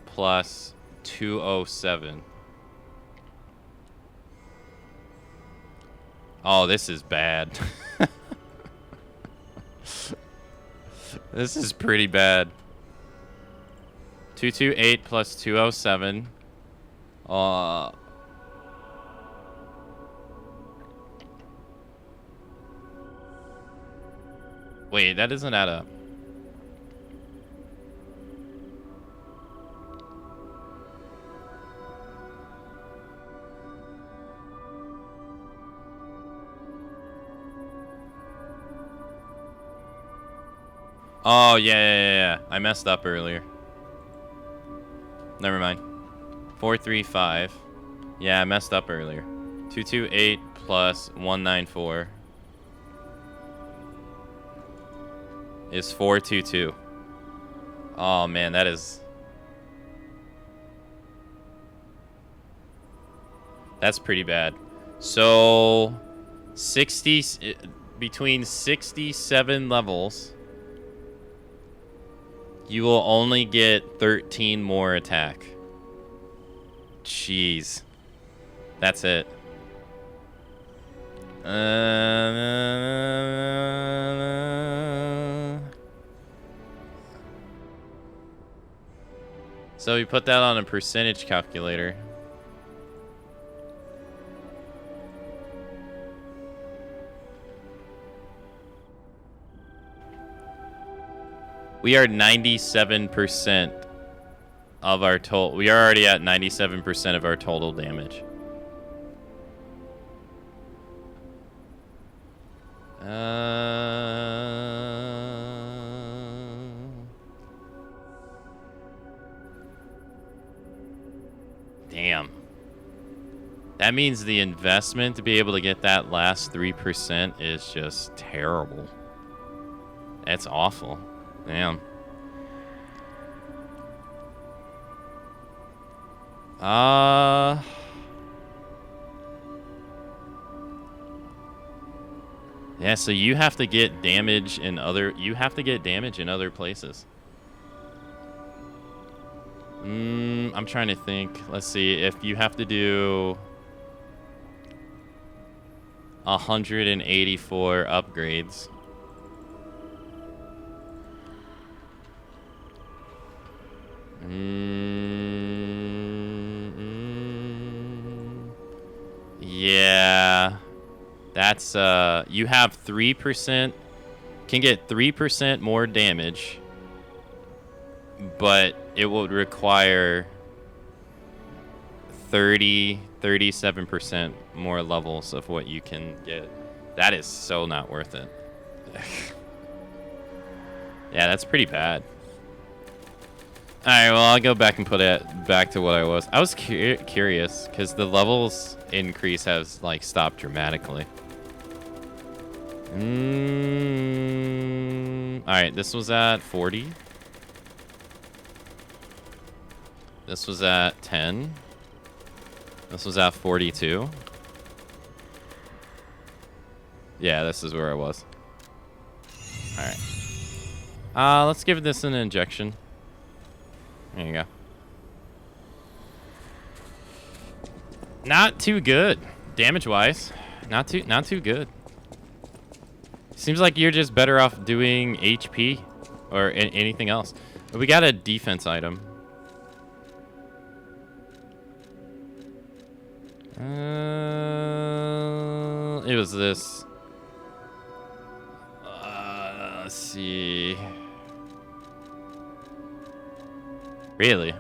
plus 207. Oh, this is bad. This is pretty bad. 228 plus 207. Wait, that doesn't add up. Oh, yeah. I messed up earlier. Never mind. 435. Yeah, I messed up earlier. 228 plus 194 is 422. Oh, man, that is... That's pretty bad. So, between 67 levels... You will only get 13 more attack. Jeez. That's it. So we put that on a percentage calculator. We are 97% of our total. We are already at 97% of our total damage. Damn. That means the investment to be able to get that last 3% is just terrible. That's awful. Damn. Yeah, so you have to get damage in other places. I'm trying to think. Let's see if you have to do 184 upgrades. Yeah. That's, you have 3%, can get 3% more damage, but it would require 37% more levels of what you can get. That is so not worth it. Yeah, that's pretty bad. Alright, well, I'll go back and put it back to what I was. I was curious, because the levels increase has, like, stopped dramatically. Alright, this was at 40. This was at 10. This was at 42. Yeah, this is where I was. Alright. Let's give this an injection. There you go. Not too good. Damage-wise. Not too good. Seems like you're just better off doing HP or anything else. But we got a defense item. It was this. Let's see. Really?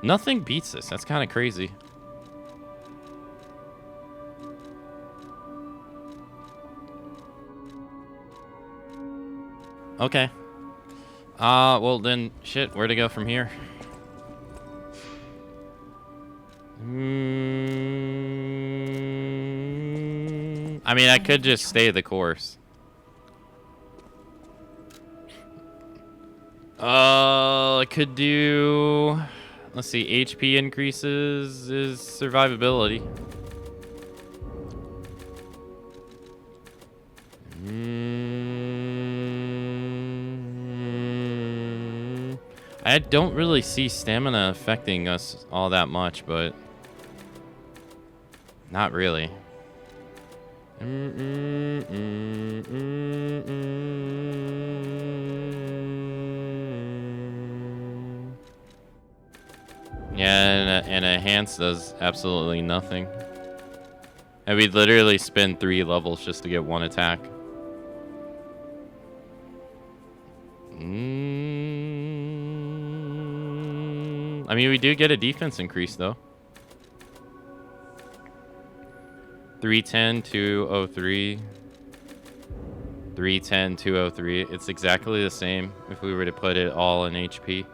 Nothing beats this. That's kind of crazy. Okay. Well then, shit, where to go from here? I mean, I could just stay the course. I could do... Let's see, HP increases is survivability. I don't really see stamina affecting us all that much, but not really. Yeah, and enhance does absolutely nothing. And we'd literally spend 3 levels just to get 1 attack. I mean, we do get a defense increase, though. 310, 203. 310, 203. It's exactly the same if we were to put it all in HP.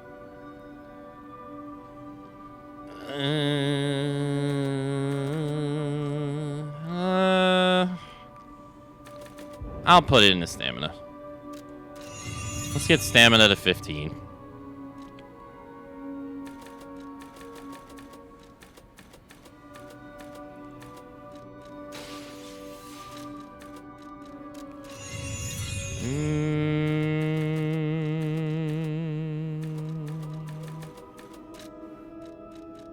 I'll put it in the stamina. Let's get stamina to 15.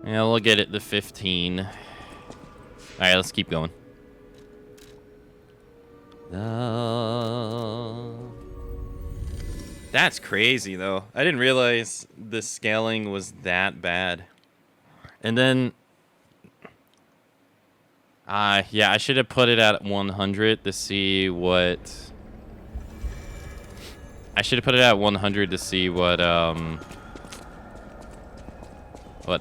Yeah, we'll get it to 15. All right, let's keep going. That's crazy, though. I didn't realize the scaling was that bad. And then... yeah, I should have put it at 100 to see what... I should have put it at 100 to see what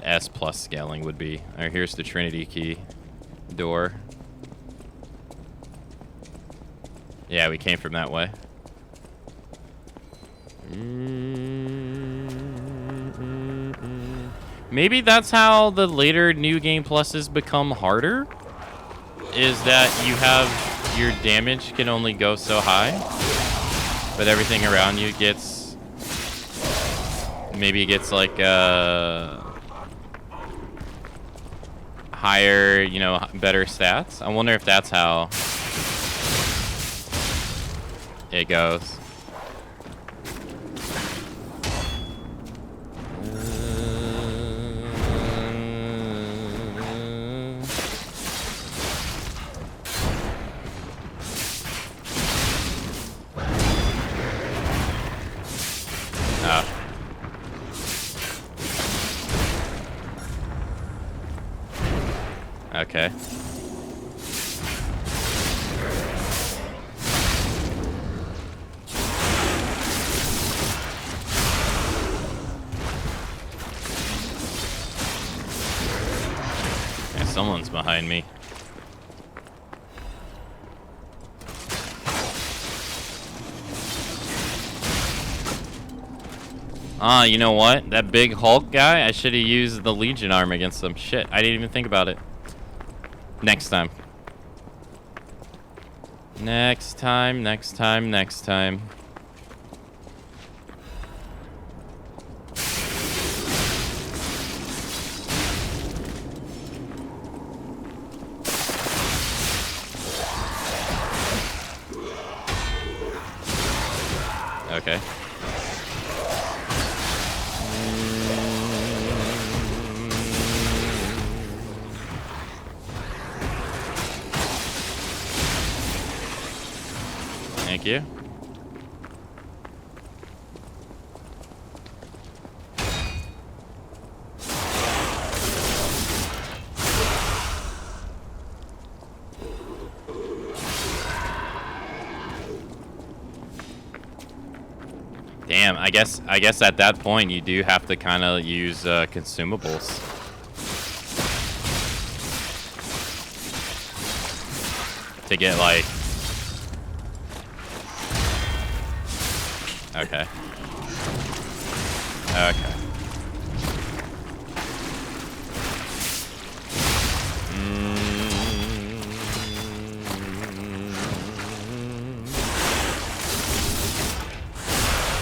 S plus scaling would be. All right, here's the Trinity key door. Yeah, we came from that way. Maybe that's how the later New Game Pluses become harder? Is that you have your damage can only go so high, but everything around you gets... Maybe it gets like higher, you know, better stats. I wonder if that's how it goes. Okay. Yeah, someone's behind me. Ah, you know what? That big Hulk guy, I should have used the Legion arm against him. Shit, I didn't even think about it. Next time. Next time, next time, next time. Okay. Thank you. Damn, I guess at that point you do have to kind of use consumables. To get like... Okay. Okay.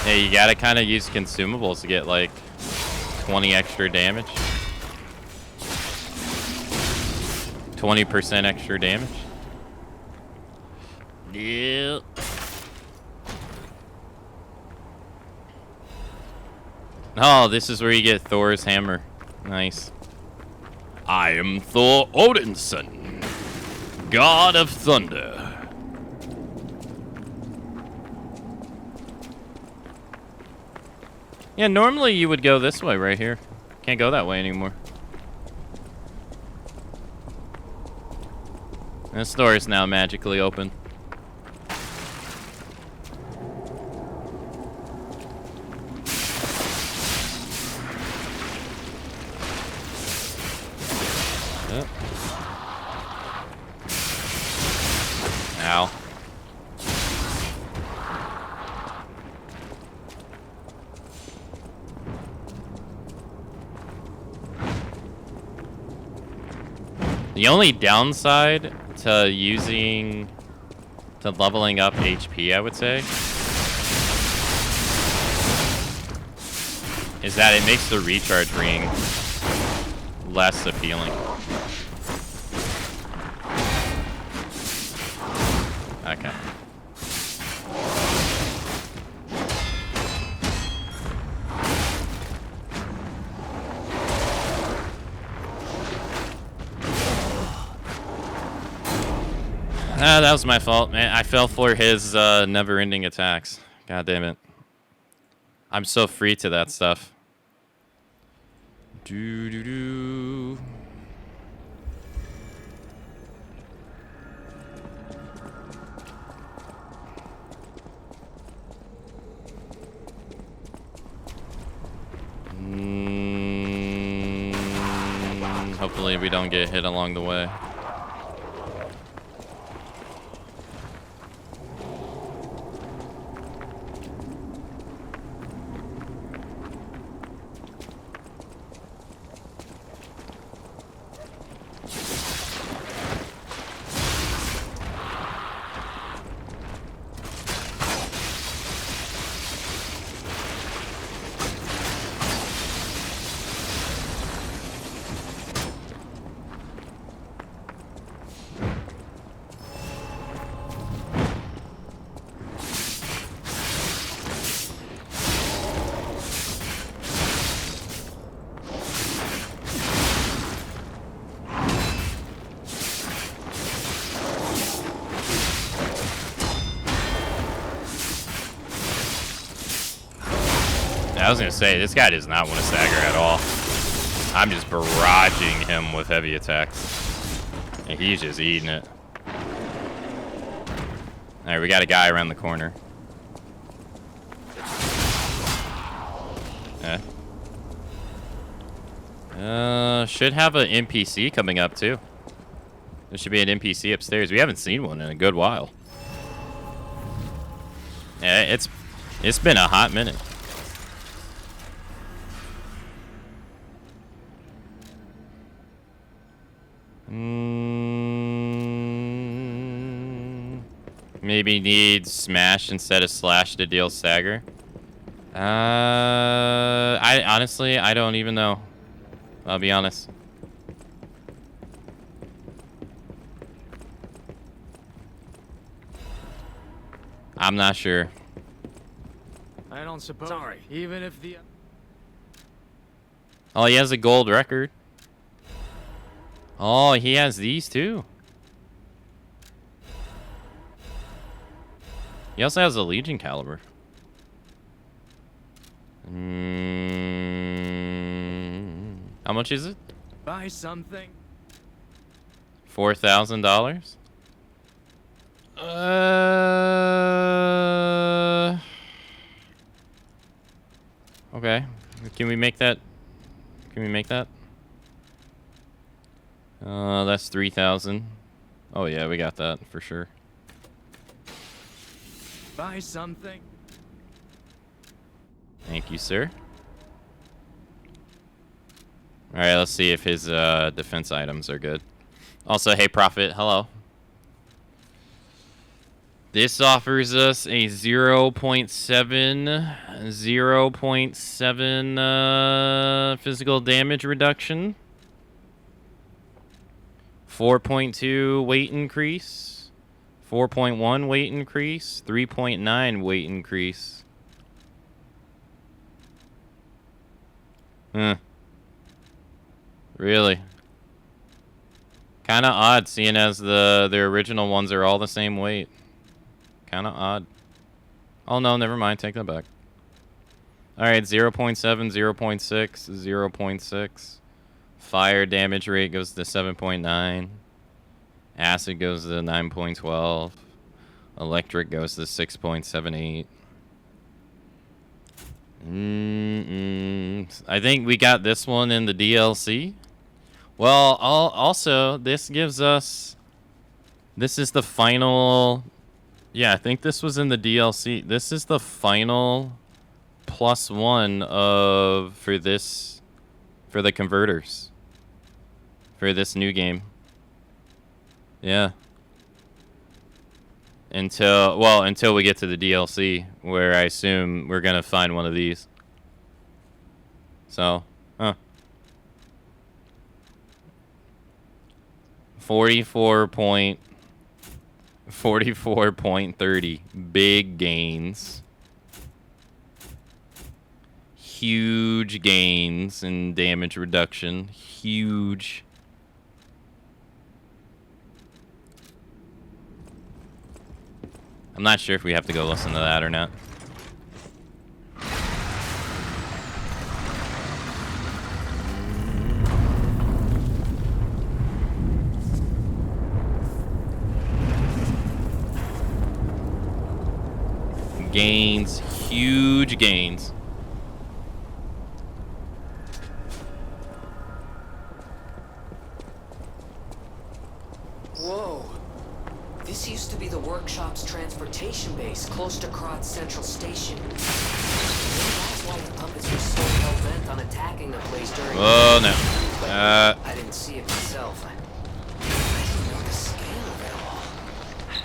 Yeah, you gotta kind of use consumables to get like 20 extra damage. 20% extra damage. Yep. Oh, this is where you get Thor's hammer. Nice. I am Thor Odinson, God of Thunder. Yeah, normally you would go this way right here. Can't go that way anymore. This door is now magically open. Yep. Ow. The only downside to leveling up HP, I would say, is that it makes the recharge ring less appealing. Okay. That was my fault, man. I fell for his never-ending attacks. God damn it. I'm so free to that stuff. Do-do-do. Hopefully we don't get hit along the way. was gonna say, this guy does not want to stagger at all. I'm just barraging him with heavy attacks. And he's just eating it. Alright, we got a guy around the corner. Should have an NPC coming up too. There should be an NPC upstairs. We haven't seen one in a good while. Yeah, it's been a hot minute. Maybe need smash instead of slash to deal stagger. I honestly, I don't even know. I'll be honest. I'm not sure. I don't suppose. Sorry. Even if the. Oh, he has a gold record. Oh, he has these too. He also has a Legion caliber. How much is it? Buy something. $4,000. Okay. Can we make that? Can we make that? That's 3,000. Oh yeah, we got that for sure. Buy something. Thank you, sir. All right, let's see if his defense items are good. Also, hey, Prophet, hello. This offers us a 0.7 physical damage reduction. 4.2 weight increase. 4.1 weight increase. 3.9 weight increase. Really? Kind of odd, seeing as the original ones are all the same weight. Kind of odd. Oh no, never mind. Take that back. All right, 0.7, 0.6, 0.6. Fire damage rate goes to 7.9. Acid goes to 9.12. Electric goes to 6.78. I think we got this one in the DLC. Well, also, this gives us... This is the final... Yeah, I think this was in the DLC. This is the final +1 of... For this... For the converters. For this new game. Yeah. Until we get to the DLC, where I assume we're gonna find one of these. So, 44.30 big gains. Huge gains in damage reduction. Huge. I'm not sure if we have to go listen to that or not. Gains, huge gains. Whoa. This used to be the workshop's transportation base, close to Krat's central station. Maybe that's why the puppets were so hell-bent on attacking the place during... Oh, no. I didn't see it myself. I didn't know the scale of it all.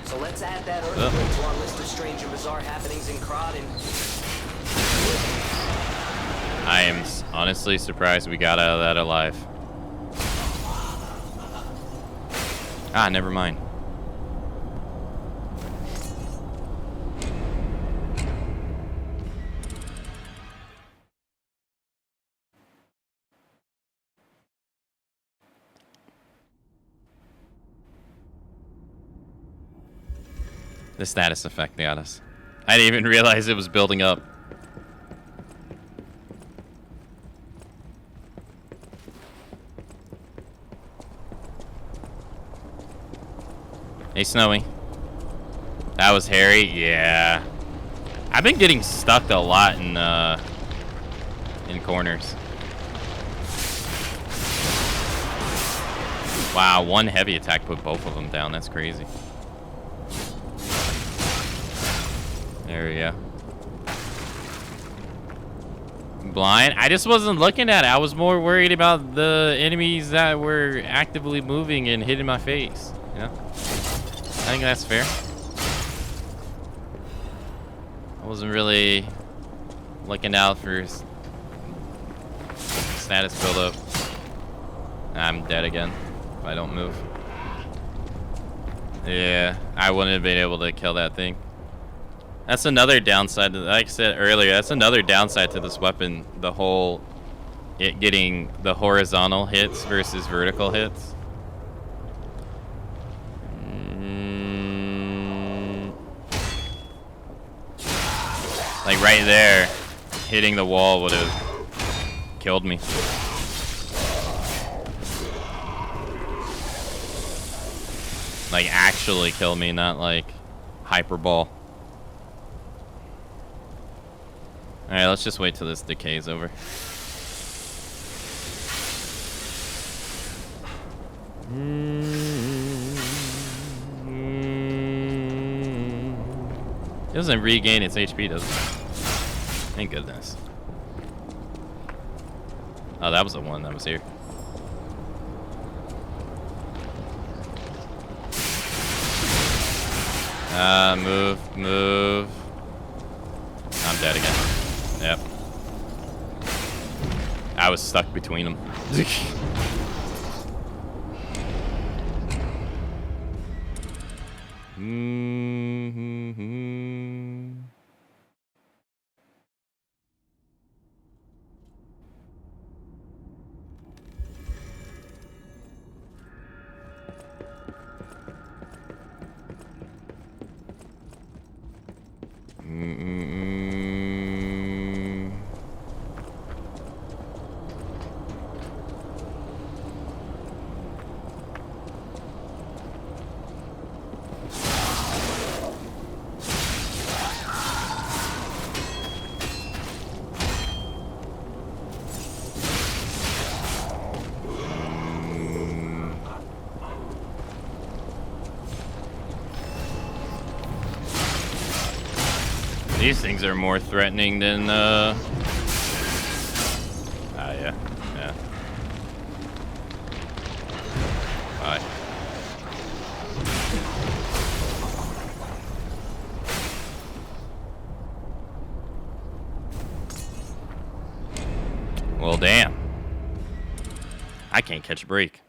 So let's add that earthquake to our list of strange and bizarre happenings in Krat and... I am honestly surprised we got out of that alive. Ah, never mind. The status effect got us. I didn't even realize it was building up. Hey, Snowy. That was hairy? Yeah. I've been getting stuck a lot in corners. Wow, one heavy attack put both of them down. That's crazy. There we go. Blind? I just wasn't looking at it. I was more worried about the enemies that were actively moving and hitting my face. You know? I think that's fair. I wasn't really looking out for status buildup. I'm dead again if I don't move. Yeah, I wouldn't have been able to kill that thing. That's another downside. Like I said earlier, that's another downside to this weapon. The whole it getting the horizontal hits versus vertical hits. Like right there, hitting the wall would have killed me. Like actually kill me, not like hyperball. Alright, let's just wait till this decays over. It doesn't regain its HP, does it? Thank goodness. Oh, that was the one that was here. Move. I'm dead again. Yep. I was stuck between them. These things are more threatening than, yeah. Bye. Well, damn. I can't catch a break.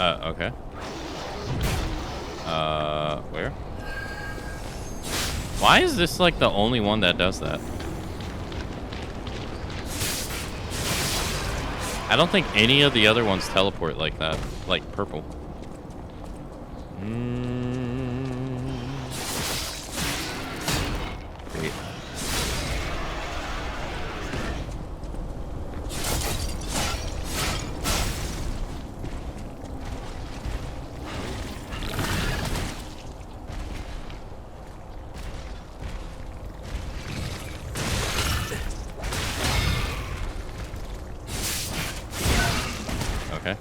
Okay. Where? Why is this like the only one that does that? I don't think any of the other ones teleport like that, like purple. Great. Okay.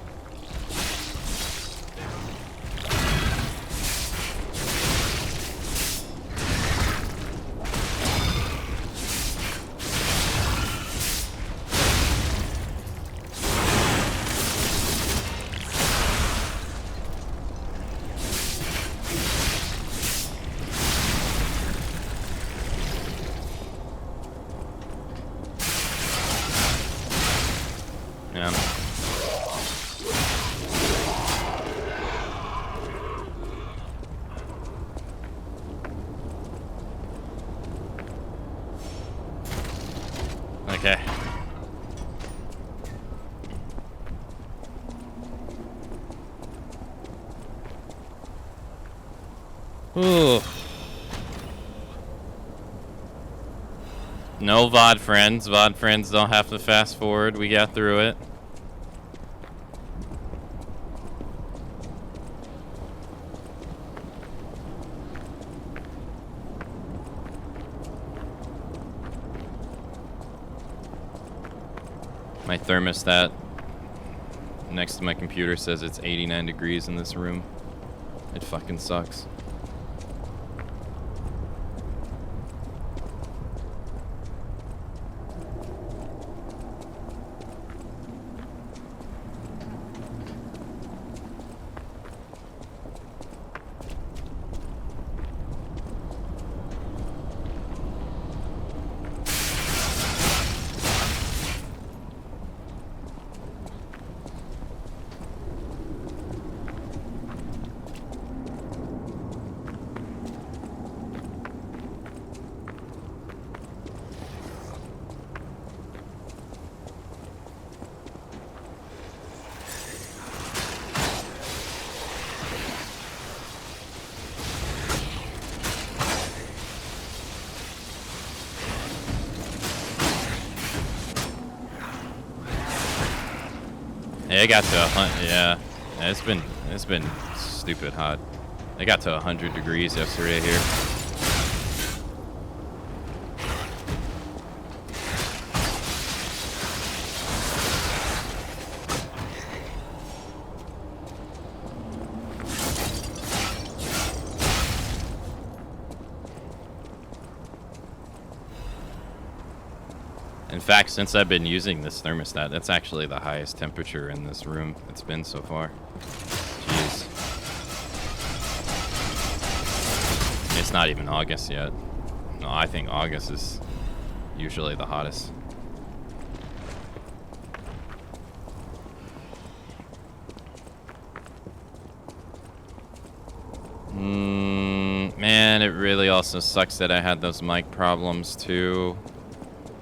Okay. Ooh. No VOD friends. VOD friends don't have to fast forward. We got through it. My thermostat next to my computer says it's 89 degrees in this room. It fucking sucks. Yeah, it got to 100. Yeah, it's been stupid hot. It got to 100 degrees yesterday here. In fact, since I've been using this thermostat, that's actually the highest temperature in this room it's been so far. Jeez. It's not even August yet. No, I think August is usually the hottest. Man, it really also sucks that I had those mic problems too.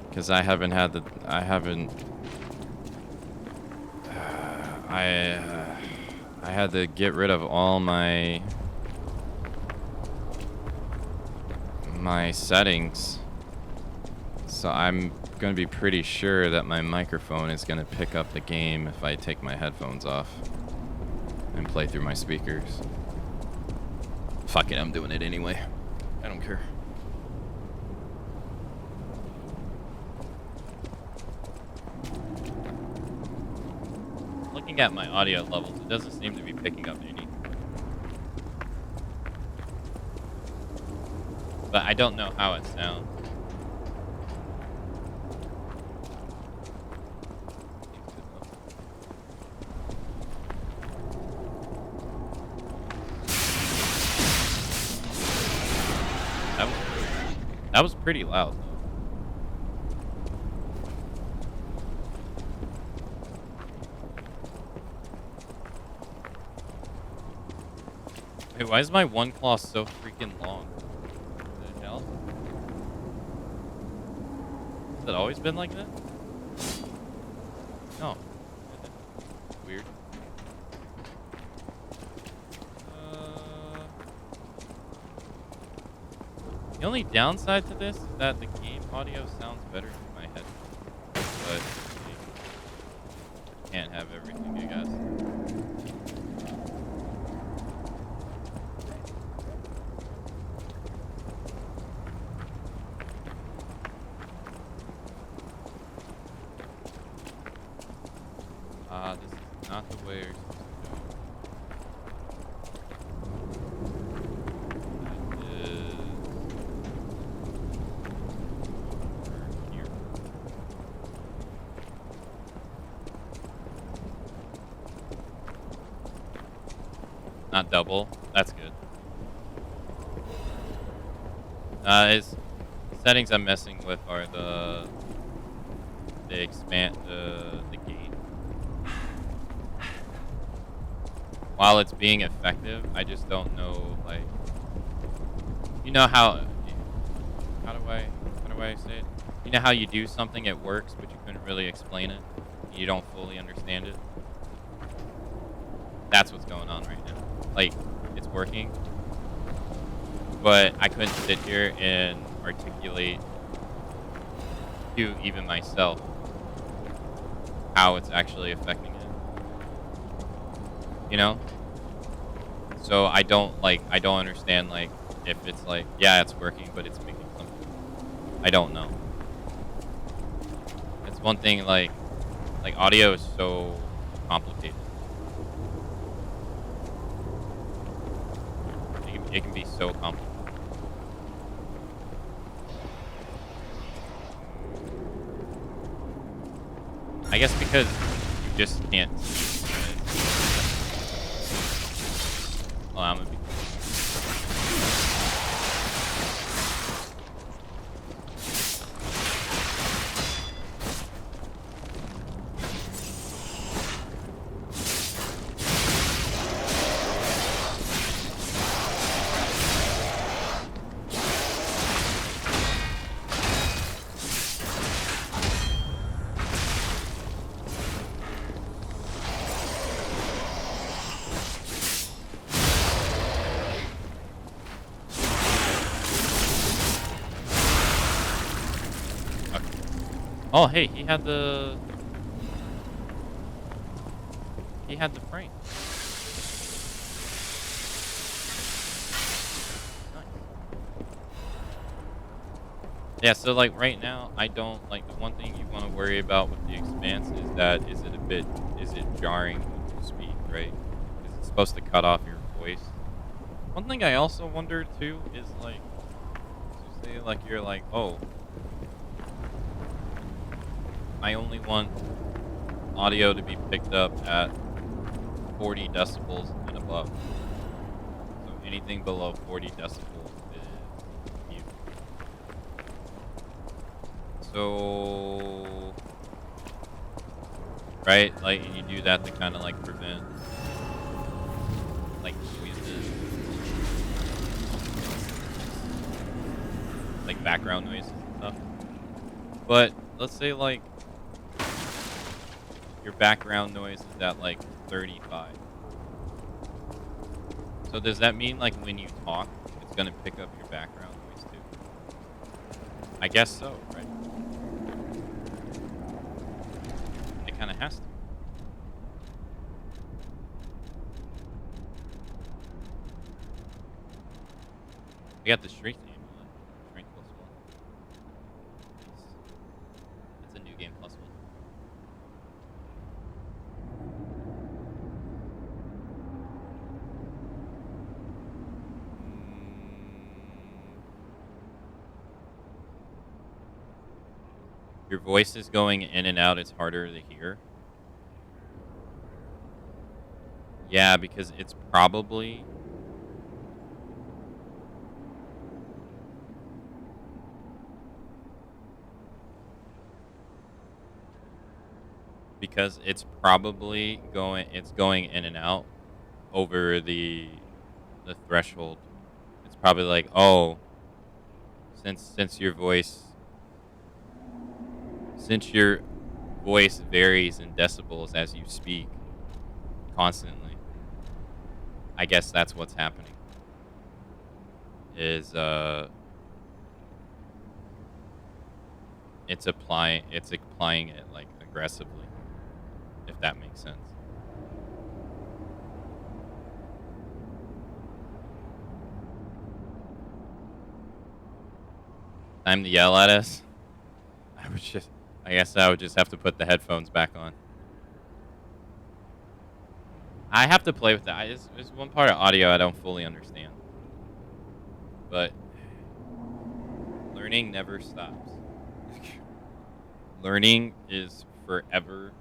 Because I haven't had the, I had to get rid of all my settings. So I'm going to be pretty sure that my microphone is going to pick up the game if I take my headphones off and play through my speakers. Fuck it, I'm doing it anyway. I don't care. Looking at my audio levels, it doesn't seem to be picking up any. But I don't know how it sounds. That was pretty loud. Wait, why is my one claw so freaking long? What the hell? Has it always been like that? No. Weird. The only downside to this is that the game audio sounds better in my head. But I can't have everything, I guess. This is not the way you're supposed to go. That is over here. Not double. That's good. It's settings I'm messing with are the expand the gate. while it's being effective, I just don't know, like, you know how do I say it? You know how you do something, it works, but you couldn't really explain it. You don't fully understand it. That's what's going on right now. Like, it's working, but I couldn't sit here and articulate to even myself how it's actually affecting it. You know? So I don't understand, like, if it's like, yeah, it's working, but it's making something. I don't know. It's one thing, like audio is so complicated. It can be so complicated. I guess because you just can't see. Oh, I'm gonna be. Oh, hey, he had the frame. Nice. Yeah, so like right now, I don't like the one thing you want to worry about with the Expanse is that is it jarring when you speak, right? Is it supposed to cut off your voice? One thing I also wonder too is like, so say like you're like, oh, I only want audio to be picked up at 40 decibels and above. So anything below 40 decibels is mute. So, right, like, and you do that to kind of like prevent like noises, like background noises and stuff. But let's say like your background noise is at like 35. So does that mean like when you talk, it's gonna pick up your background noise too? I guess so, right? It kind of has to. We got the strength amulet. Strength +1. That's a new game +1. Your voice is going in and out. It's harder to hear. Yeah, because it's probably... Because it's probably going in and out over the threshold. It's probably like, oh, since your voice varies in decibels as you speak constantly, I guess that's what's happening. Is it's applying it like aggressively, if that makes sense. Time to yell at us? I guess I would just have to put the headphones back on. I have to play with that. There's one part of audio I don't fully understand. But learning never stops. Learning is forever.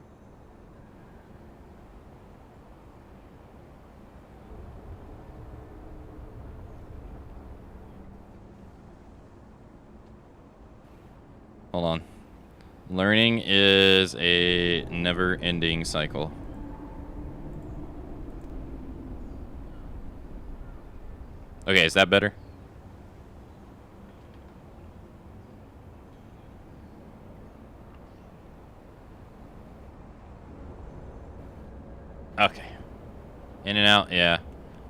Hold on. Learning is a never-ending cycle. Okay, is that better? Okay. In and out, yeah.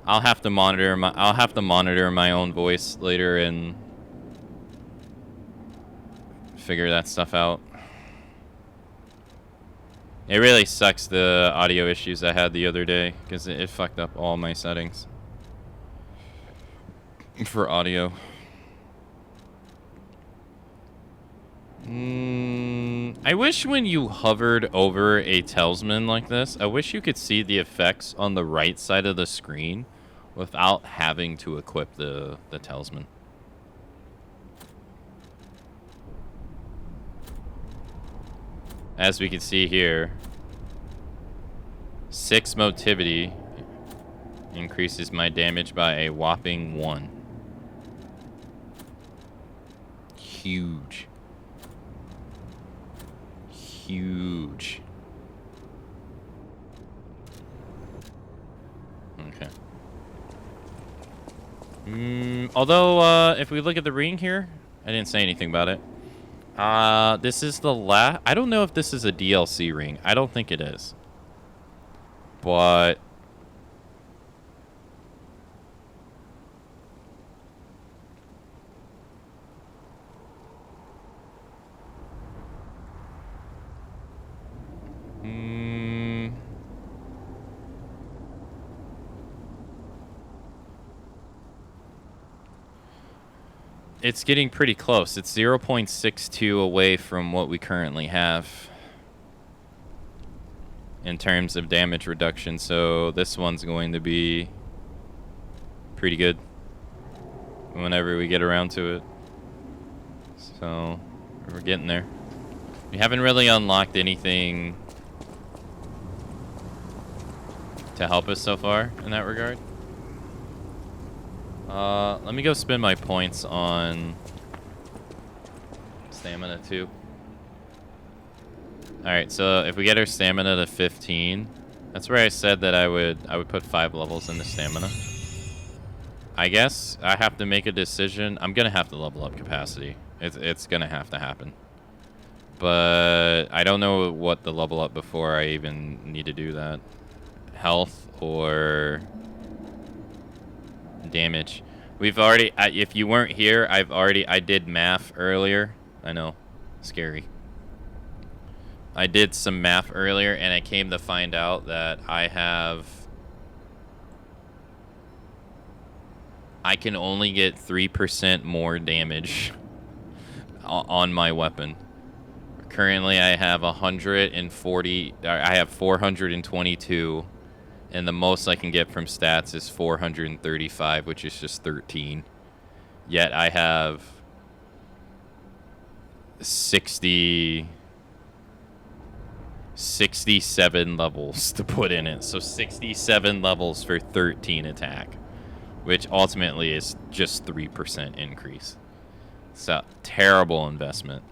I'll have to monitor my own voice later and figure that stuff out. It really sucks, the audio issues I had the other day, because it fucked up all my settings for audio. I wish when you hovered over a talisman like this, I wish you could see the effects on the right side of the screen without having to equip the talisman. As we can see here, 6 motivity increases my damage by a whopping 1. Huge. Huge. Okay. Although, if we look at the ring here, I didn't say anything about it. This is the last. I don't know if this is a DLC ring. I don't think it is. But it's getting pretty close. It's 0.62 away from what we currently have in terms of damage reduction. So this one's going to be pretty good whenever we get around to it. So we're getting there. We haven't really unlocked anything to help us so far in that regard. Let me go spend my points on stamina too. Alright, so if we get our stamina to 15, that's where I said that I would put 5 levels into stamina. I guess I have to make a decision. I'm gonna have to level up capacity. It's gonna have to happen. But I don't know what the level up before I even need to do that. Health or damage. We've already, if you weren't here, I did math earlier. I know, scary. I did some math earlier and I came to find out that I can only get 3% more damage on my weapon. Currently I have 140, I have 422. And the most I can get from stats is 435, which is just 13. Yet I have 67 levels to put in it. So 67 levels for 13 attack, which ultimately is just 3% increase. So terrible investment.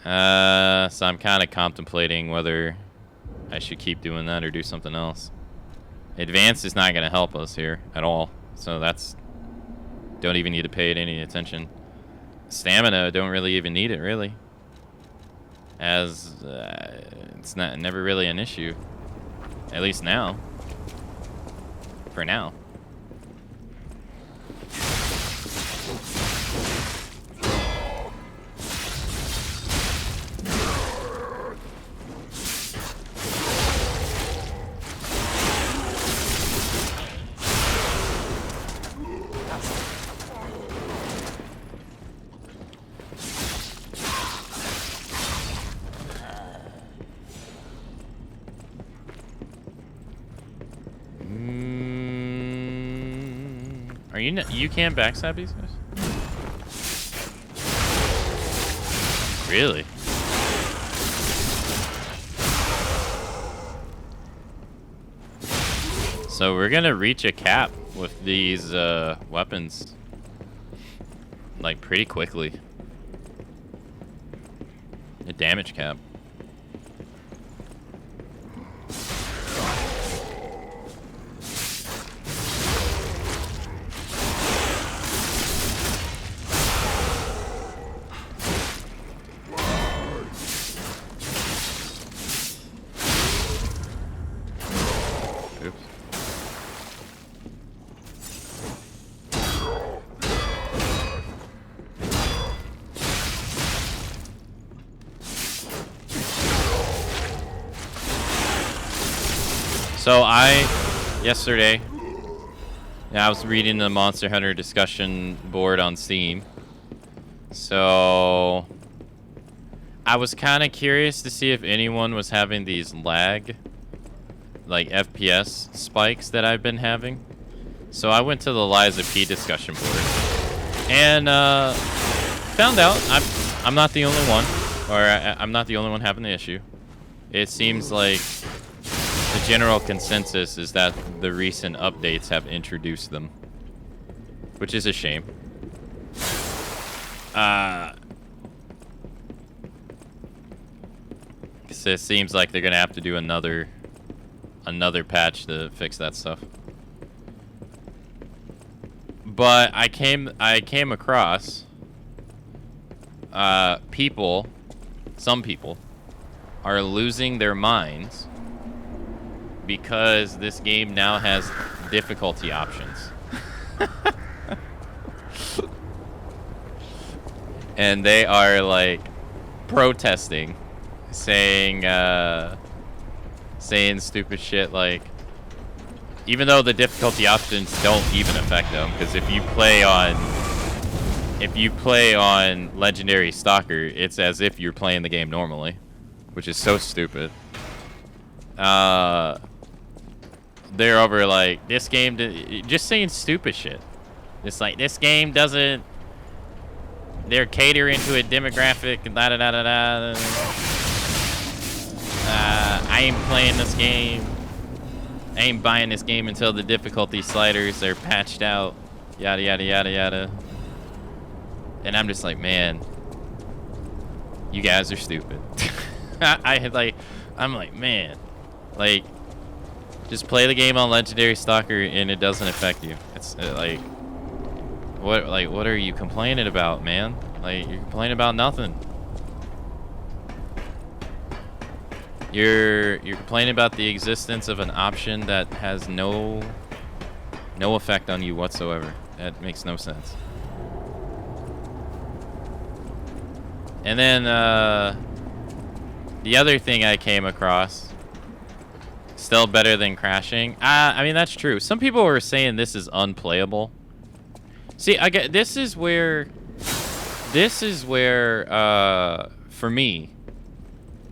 So I'm kind of contemplating whether I should keep doing that or do something else. Advance is not going to help us here at all. So don't even need to pay it any attention. Stamina, don't really even need it, really. As it's never really an issue. At least now. For now. You can't backstab these guys? Really? So we're gonna reach a cap with these weapons, like, pretty quickly. A damage cap. Oops. So yesterday, I was reading the Monster Hunter discussion board on Steam. So I was kind of curious to see if anyone was having these lag, like FPS spikes that I've been having. So I went to the Liza P discussion board and found out I'm not the only one, or I'm not the only one having the issue. It seems like the general consensus is that the recent updates have introduced them, which is a shame. Cause it seems like they're gonna have to do another patch to fix that stuff. But I came across some people are losing their minds because this game now has difficulty options. And they are like protesting, saying stupid shit like, even though the difficulty options don't even affect them, because if you play on Legendary Stalker, it's as if you're playing the game normally, which is so stupid. They're over like, this game, just saying stupid shit. It's like, this game doesn't, they're catering to a demographic, da da da da da. I ain't playing this game. I ain't buying this game until the difficulty sliders are patched out. Yada yada yada yada. And I'm just like, man, you guys are stupid. I'm like, man, like, just play the game on Legendary Stalker and it doesn't affect you. It's like, what are you complaining about, man? Like, you're complaining about nothing. You're complaining about the existence of an option that has no effect on you whatsoever. That makes no sense. And then the other thing I came across, still better than crashing. I mean, that's true. Some people were saying this is unplayable. See, this is where for me,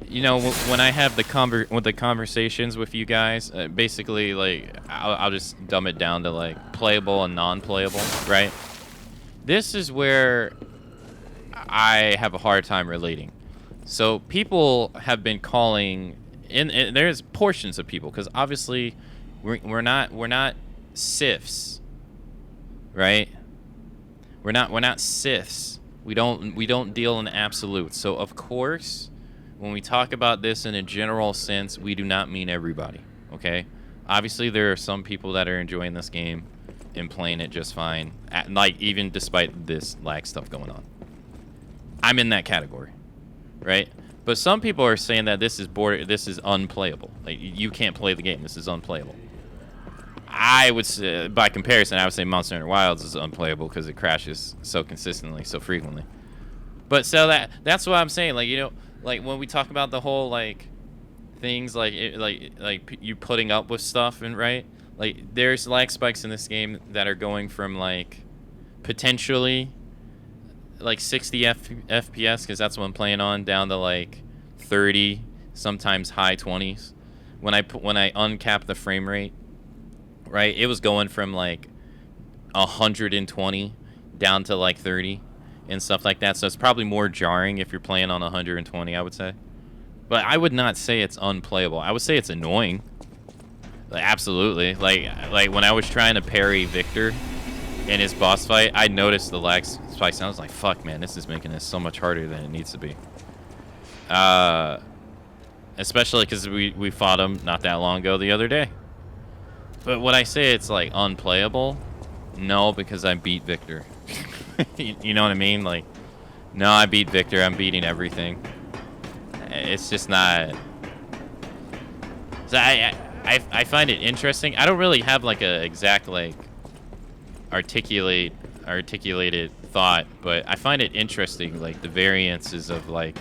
you know, when I have the conversations with you guys, basically, like, I'll just dumb it down to like playable and non-playable, right? This is where I have a hard time relating. So people have been calling, and there's portions of people, because obviously we're not sifs, right? We're not sifs. We don't deal in absolutes. So of course, when we talk about this in a general sense, we do not mean everybody, okay? Obviously, there are some people that are enjoying this game and playing it just fine, like, even despite this lag stuff going on. I'm in that category, right? But some people are saying that this is unplayable. Like, you can't play the game. This is unplayable. I would say, by comparison, I would say Monster Hunter Wilds is unplayable because it crashes so consistently, so frequently. But so that's what I'm saying. Like, you know, like when we talk about the whole like things like you putting up with stuff, and right, like there's lag spikes in this game that are going from like potentially like 60 FPS, because that's what I'm playing on, down to like 30, sometimes high 20s. When I uncap the frame rate, right, it was going from like 120 down to like 30 and stuff like that. So it's probably more jarring if you're playing on 120, I would say. But I would not say it's unplayable. I would say it's annoying. Like, absolutely. Like when I was trying to parry Victor in his boss fight, I noticed the lag spikes, and I was like, fuck, man, this is making this so much harder than it needs to be. Especially because we fought him not that long ago the other day. But when I say it's like unplayable, no, because I beat Victor. You know what I mean? Like, no, I beat Victor. I'm beating everything. It's just not. So I find it interesting. I don't really have like a exact like articulated thought, but I find it interesting, like the variances of like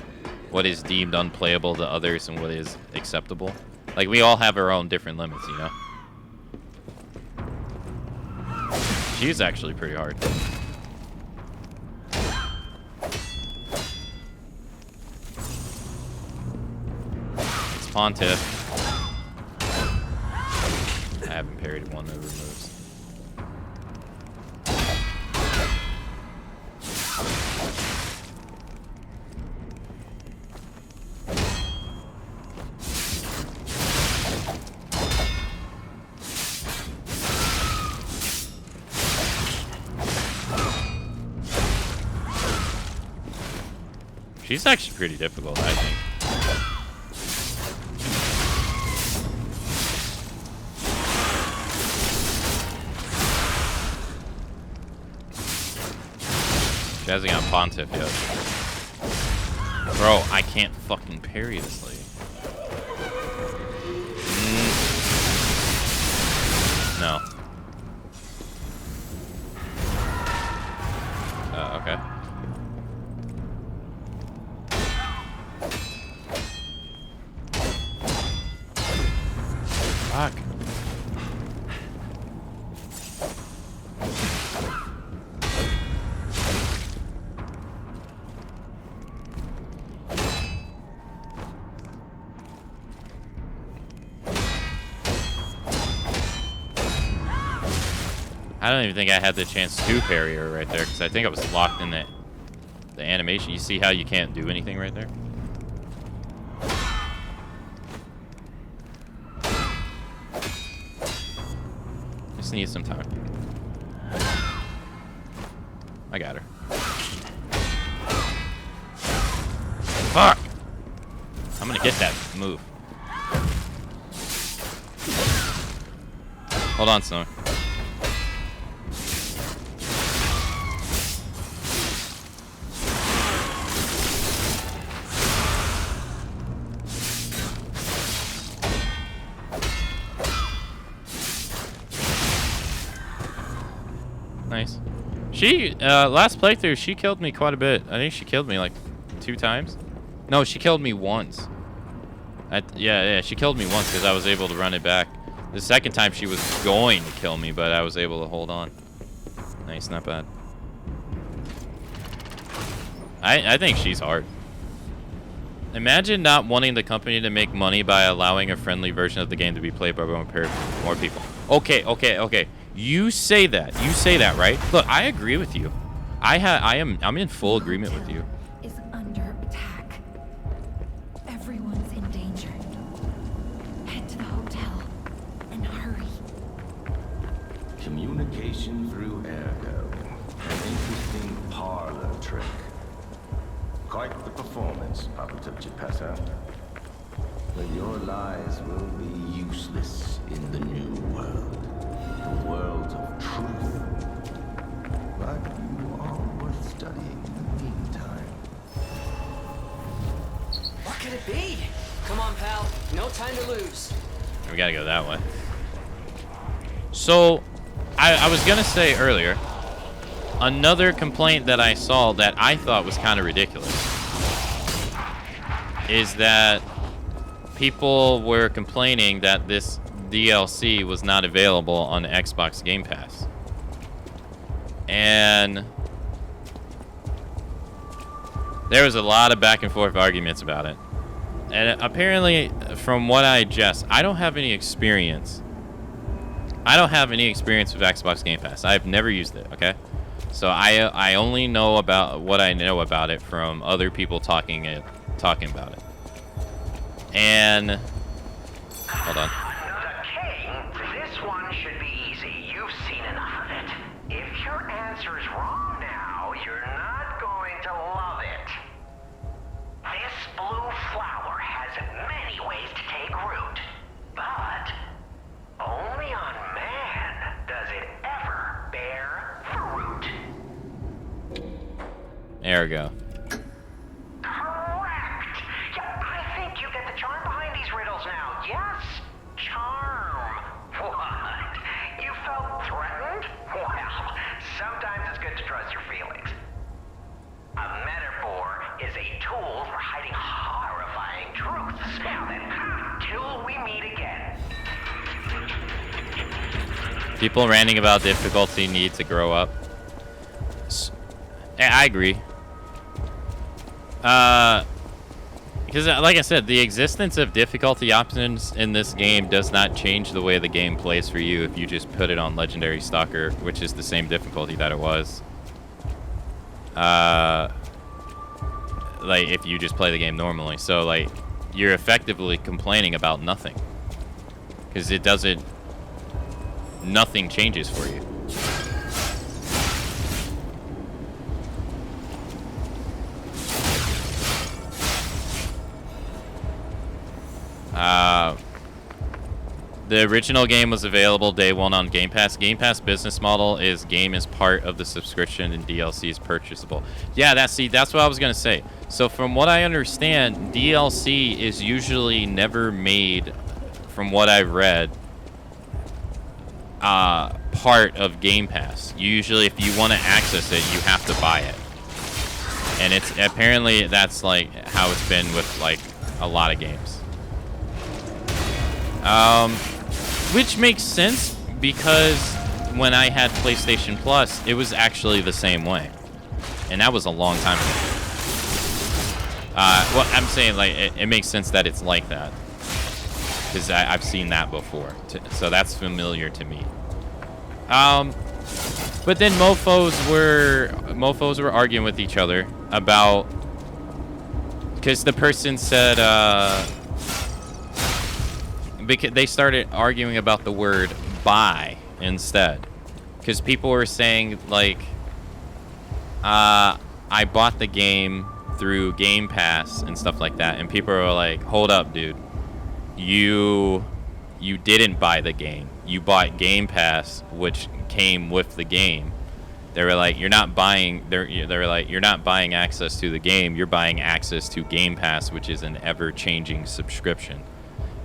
what is deemed unplayable to others and what is acceptable. Like we all have our own different limits, you know. She's actually pretty hard. It's Pontiff. I haven't parried one of her moves. She's actually pretty difficult, I think. She hasn't got Pontiff yet. Bro, I can't fucking parry this lady. No. Okay. Fuck. I don't even think I had the chance to parry her right there because I think I was locked in the animation. You see how you can't do anything right there? Just need some time. I got her. Fuck! I'm gonna get that move. Hold on, Snow. Nice. She, last playthrough, she killed me quite a bit. I think she killed me like 2 times. No, she killed me once. Yeah, she killed me once because I was able to run it back. The second time she was going to kill me, but I was able to hold on. Nice, not bad. I think she's hard. Imagine not wanting the company to make money by allowing a friendly version of the game to be played by more people. Okay. You say that, right? Look, I agree with you. I'm in full agreement with you. Is under attack. Everyone's in danger. Head to the hotel and hurry. Communication through Ergo. An interesting parlor trick. Quite the performance, Papa. But your lies will be useless in the new world. The world of truth. But you are worth studying in the meantime. What could it be? Come on, pal. No time to lose. We gotta go that way. So, I was gonna say earlier, another complaint that I saw that I thought was kind of ridiculous is that people were complaining that this DLC was not available on Xbox Game Pass. And there was a lot of back and forth arguments about it. And apparently, from what I don't have any experience. I don't have any experience with Xbox Game Pass. I've never used it, okay? So I only know about what I know about it from other people talking about it. And hold on. This one should be easy. You've seen enough of it. If your answer is wrong now, you're not going to love it. This blue flower has many ways to take root, but only on man does it ever bear fruit. There we go. Correct. Yeah, I think you get the charm behind these riddles now. Yes, charm. People ranting about difficulty need to grow up. I agree. Because, like I said, the existence of difficulty options in this game does not change the way the game plays for you if you just put it on Legendary Stalker, which is the same difficulty that it was. Like, if you just play the game normally. So, like, you're effectively complaining about nothing. Because it doesn't... Nothing changes for you. The original game was available day one on Game Pass. Game Pass business model is game is part of the subscription and DLC is purchasable. Yeah, that's what I was gonna say. So from what I understand, DLC is usually never made, from what I've read, part of Game Pass. Usually, if you want to access it, you have to buy it. And it's apparently that's like how it's been with like a lot of games. Which makes sense because when I had PlayStation Plus, it was actually the same way, and that was a long time ago. Well, I'm saying like it makes sense that it's like that because I've seen that before, so that's familiar to me. But then mofos were arguing with each other about, because the person said because they started arguing about the word buy instead, because people were saying like I bought the game through Game Pass and stuff like that, and people were like, hold up, dude, you didn't buy the game, you bought Game Pass, which came with the game. They were like, you're not buying, they were like, you're not buying access to the game, you're buying access to Game Pass, which is an ever-changing subscription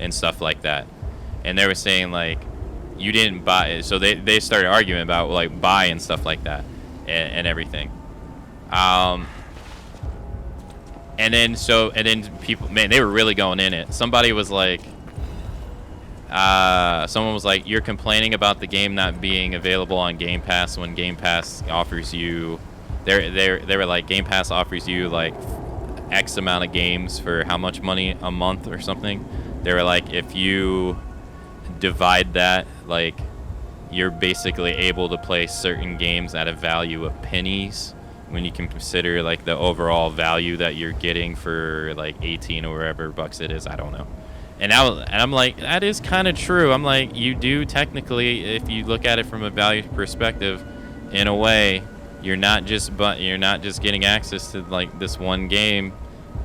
and stuff like that. And they were saying like, you didn't buy it. So they started arguing about like buy and stuff like that and everything. And then people, man, they were really going in it. Somebody was like, someone was like, you're complaining about the game not being available on Game Pass when Game Pass offers you, they were like, Game Pass offers you like X amount of games for how much money a month or something. They were like, if you divide that, like, you're basically able to play certain games at a value of pennies when you can consider like the overall value that you're getting for like 18 or whatever bucks it is. I don't know. And I'm like, that is kind of true. I'm like, you do technically, if you look at it from a value perspective, in a way, you're not just getting access to like this one game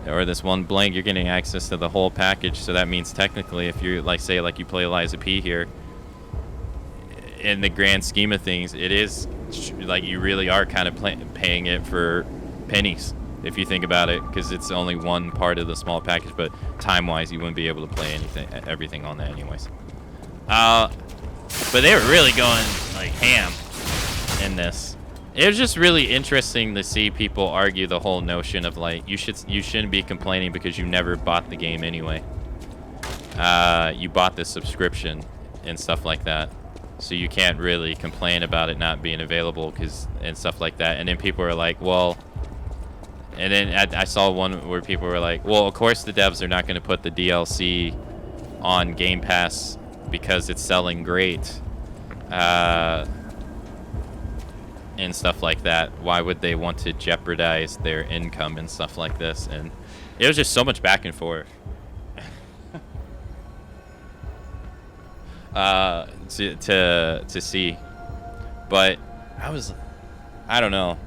or this one blank. You're getting access to the whole package. So that means technically, if you like say like you play Eliza P here, in the grand scheme of things, it is like you really are kind of paying it for pennies. If you think about it, because it's only one part of the small package, but time-wise, you wouldn't be able to play everything on that anyways. But they were really going like ham in this. It was just really interesting to see people argue the whole notion of like you shouldn't be complaining because you never bought the game anyway. You bought the subscription and stuff like that, so you can't really complain about it not being available and stuff like that. And then people are like, well. And then I saw one where people were like, well, of course the devs are not going to put the DLC on Game Pass because it's selling great. And stuff like that. Why would they want to jeopardize their income and stuff like this? And it was just so much back and forth. To see. But I don't know.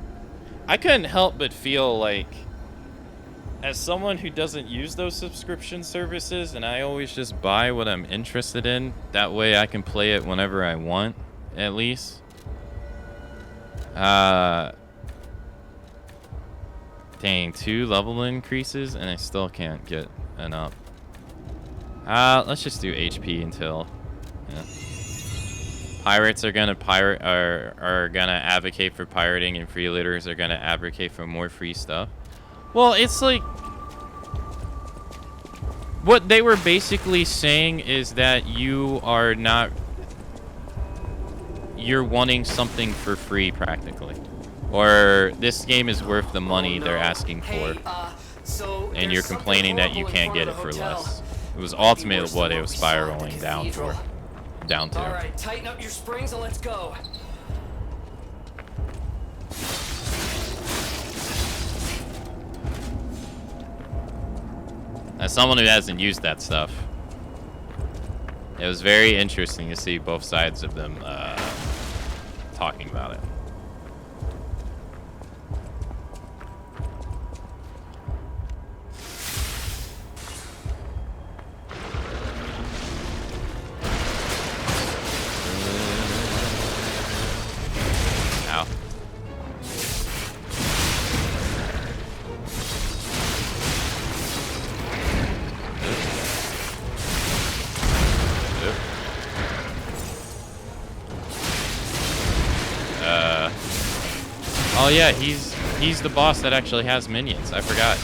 I couldn't help but feel like, as someone who doesn't use those subscription services, and I always just buy what I'm interested in, that way I can play it whenever I want, at least. Dang, 2 level increases, and I still can't get an up. Let's just do HP until, yeah. Pirates are gonna are gonna advocate for pirating, and freeloaders are gonna advocate for more free stuff. Well, it's like what they were basically saying is that you are not you're wanting something for free practically. Or this game is worth the money they're asking for. And you're complaining that you can't get it for less. It was ultimately what it was spiraling down to. All right, tighten up your springs and let's go. As someone who hasn't used that stuff, it was very interesting to see both sides of them talking about it. Ow. Oh yeah, he's the boss that actually has minions. I forgot.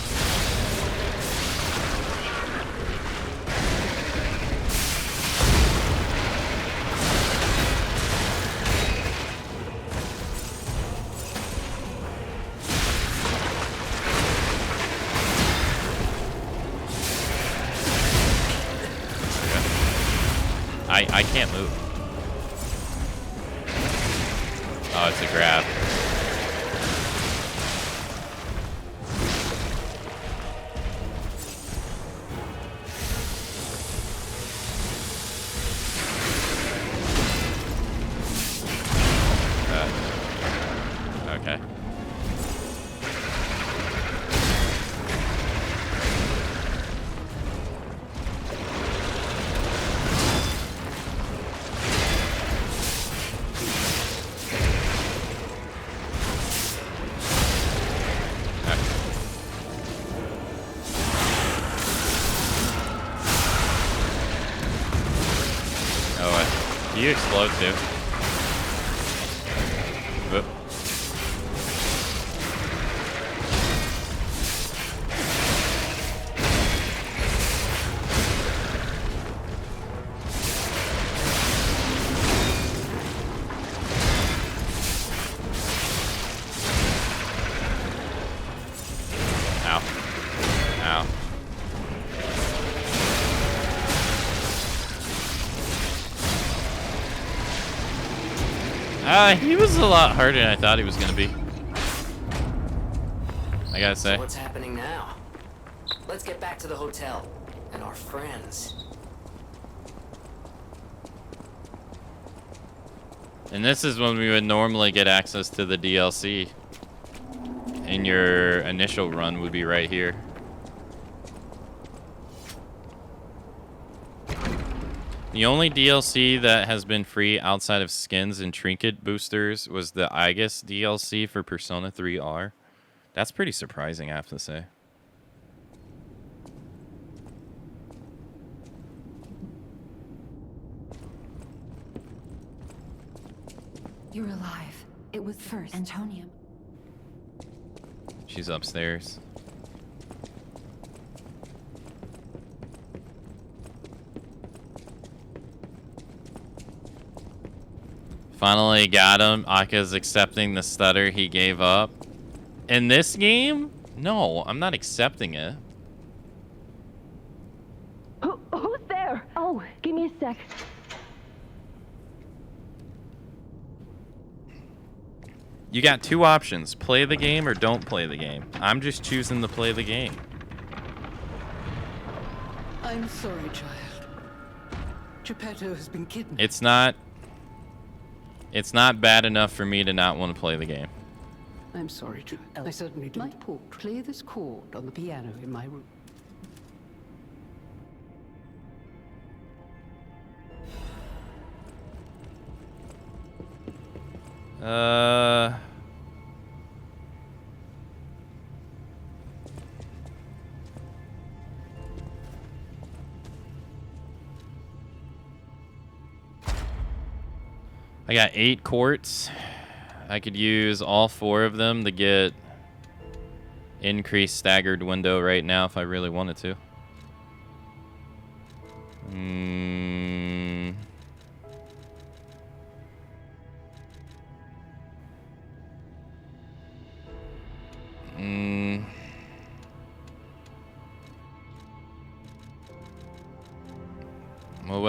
I can't move. Oh, it's a grab. Okay. You explode too. Whoop. Ow. Ow. He was a lot harder than I thought he was gonna be. I gotta say. So what's happening now? Let's get back to the hotel and our friends. And this is when we would normally get access to the DLC. And your initial run would be right here. The only DLC that has been free outside of skins and trinket boosters was the Aegis DLC for Persona 3R. That's pretty surprising, I have to say. You're alive. It was first Antonia. She's upstairs. Finally got him. Aka's accepting the stutter he gave up. In this game? No, I'm not accepting it. Who's there? Oh, give me a sec. You got two options. Play the game or don't play the game. I'm just choosing to play the game. I'm sorry, child. Geppetto has been kidnapped. It's not bad enough for me to not want to play the game. I'm sorry, Joe. I certainly do. My port. Play this chord on the piano in my room. I got 8 quartz. I could use all 4 of them to get increased staggered window right now if I really wanted to.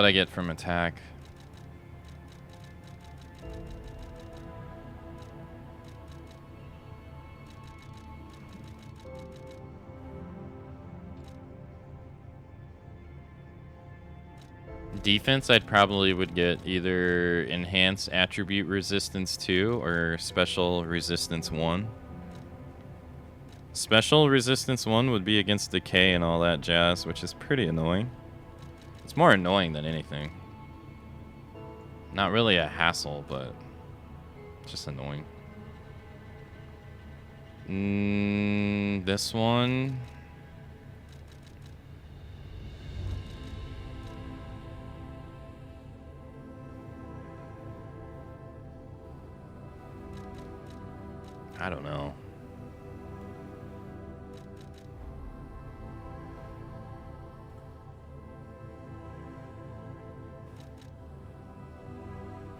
I get from attack? Defense, I'd probably would get either enhanced attribute resistance 2 or special resistance 1. Special resistance 1 would be against decay and all that jazz, which is pretty annoying. It's more annoying than anything. Not really a hassle, but just annoying. This one. I don't know.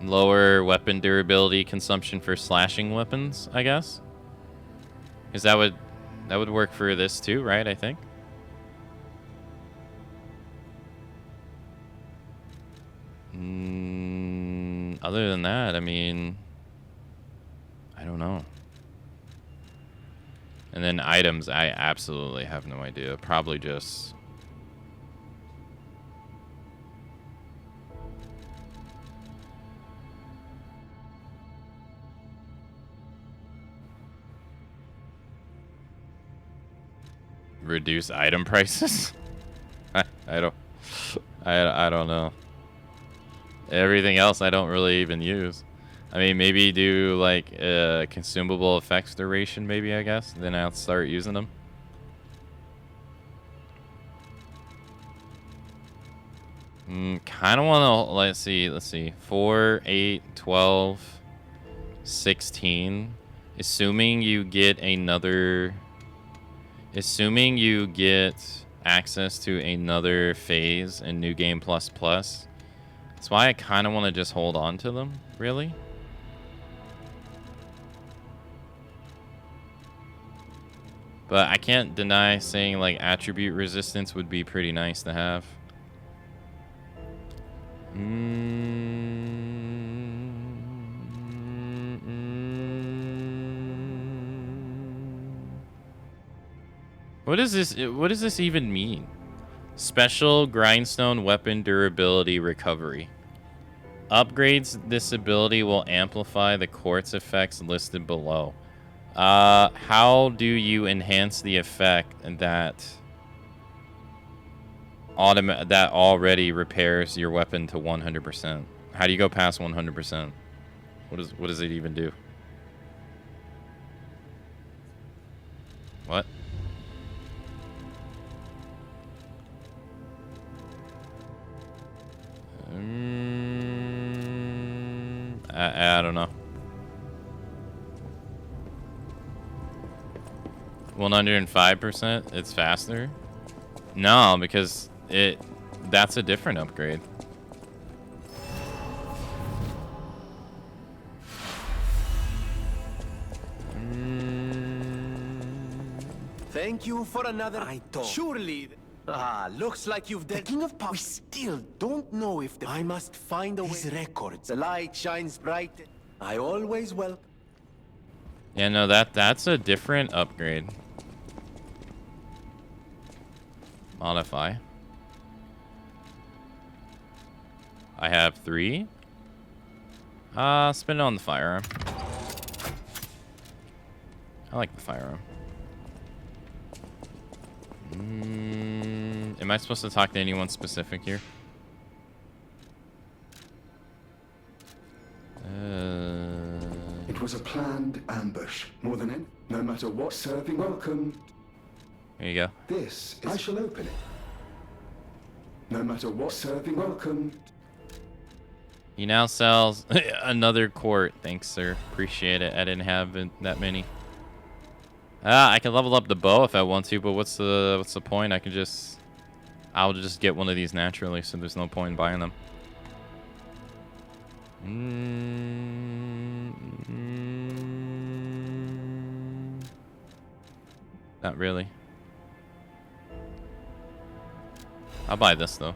Lower weapon durability consumption for slashing weapons, I guess. Because that would work for this too, right? I think. Other than that, I mean, I don't know. And then items, I absolutely have no idea. Probably just... reduce item prices? I don't know. Everything else I don't really even use. I mean, maybe do like consumable effects duration, maybe, I guess. Then I'll start using them. Kind of want to, let's see. 4, 8, 12, 16. Assuming you get access to another phase in New Game Plus Plus. That's why I kind of want to just hold on to them, really. But I can't deny saying like attribute resistance would be pretty nice to have. What does this even mean? Special grindstone weapon durability recovery. Upgrades this ability will amplify the quartz effects listed below. How do you enhance the effect that already repairs your weapon to 100%? How do you go past 100%? What does it even do? What? I don't know. 105%? It's faster? No, because that's a different upgrade. Thank you for another. I don't. Surely. Looks like you've dealt. The King of Pop. We still don't know if I must find a way. These records. The light shines bright. I always welcome. Yeah, no, that's a different upgrade. Modify. I have 3. Spin it on the firearm. I like the firearm. Am I supposed to talk to anyone specific here? It was a planned ambush, more than it. No matter what, serving welcome. Here you go. This is... I shall open it. No matter what, serving welcome. He now sells another quart. Thanks, sir. Appreciate it. I didn't have that many. I can level up the bow if I want to, but what's the point? I'll just get one of these naturally, so there's no point in buying them. Not really. I'll buy this though.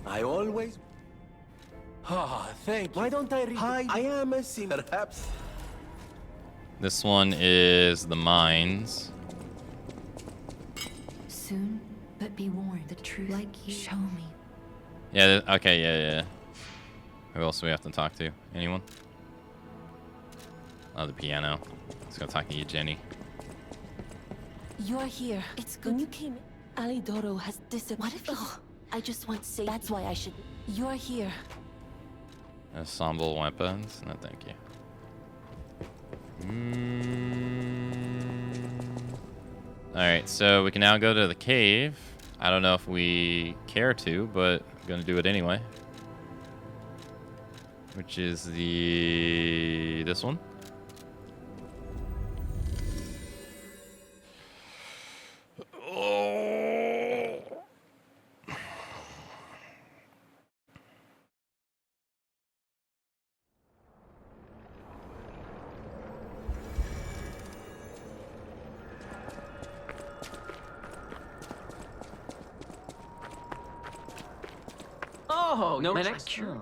I always... Ah, thank you. Why don't I read... I am a sim... Perhaps... This one is the mines. Soon, but be warned. The truth, like you, show me. Yeah, okay, yeah. Who else do we have to talk to? Anyone? Oh, the piano. Let's go talk to you, Jenny. You're here. It's good. When you came, Alidoro has disappeared. What if I just want safety. That's why I should. You're here. Ensemble weapons? No, thank you. Alright, so we can now go to the cave. I don't know if we care to, but I'm gonna do it anyway. Which is this one. Oh, no,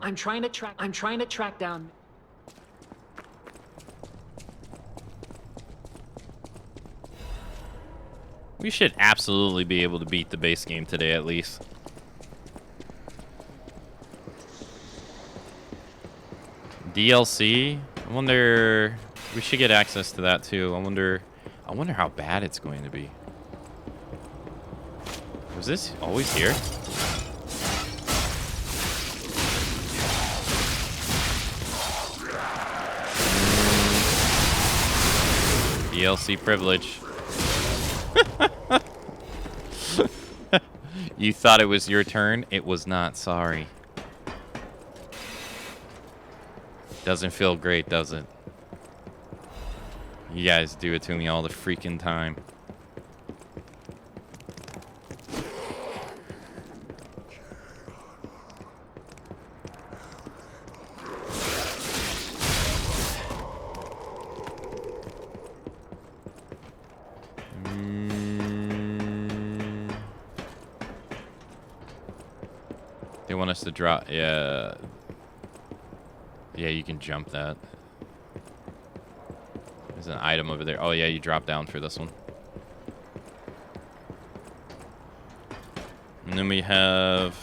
I'm trying to track down. We should absolutely be able to beat the base game today, at least. DLC? I wonder... We should get access to that, too. I wonder how bad it's going to be. Was this always here? DLC privilege. You thought it was your turn? It was not, sorry. Doesn't feel great, does it? You guys do it to me all the freaking time. They want us to drop, yeah. Yeah, you can jump that. There's an item over there. Oh yeah, you drop down for this one. And then we have...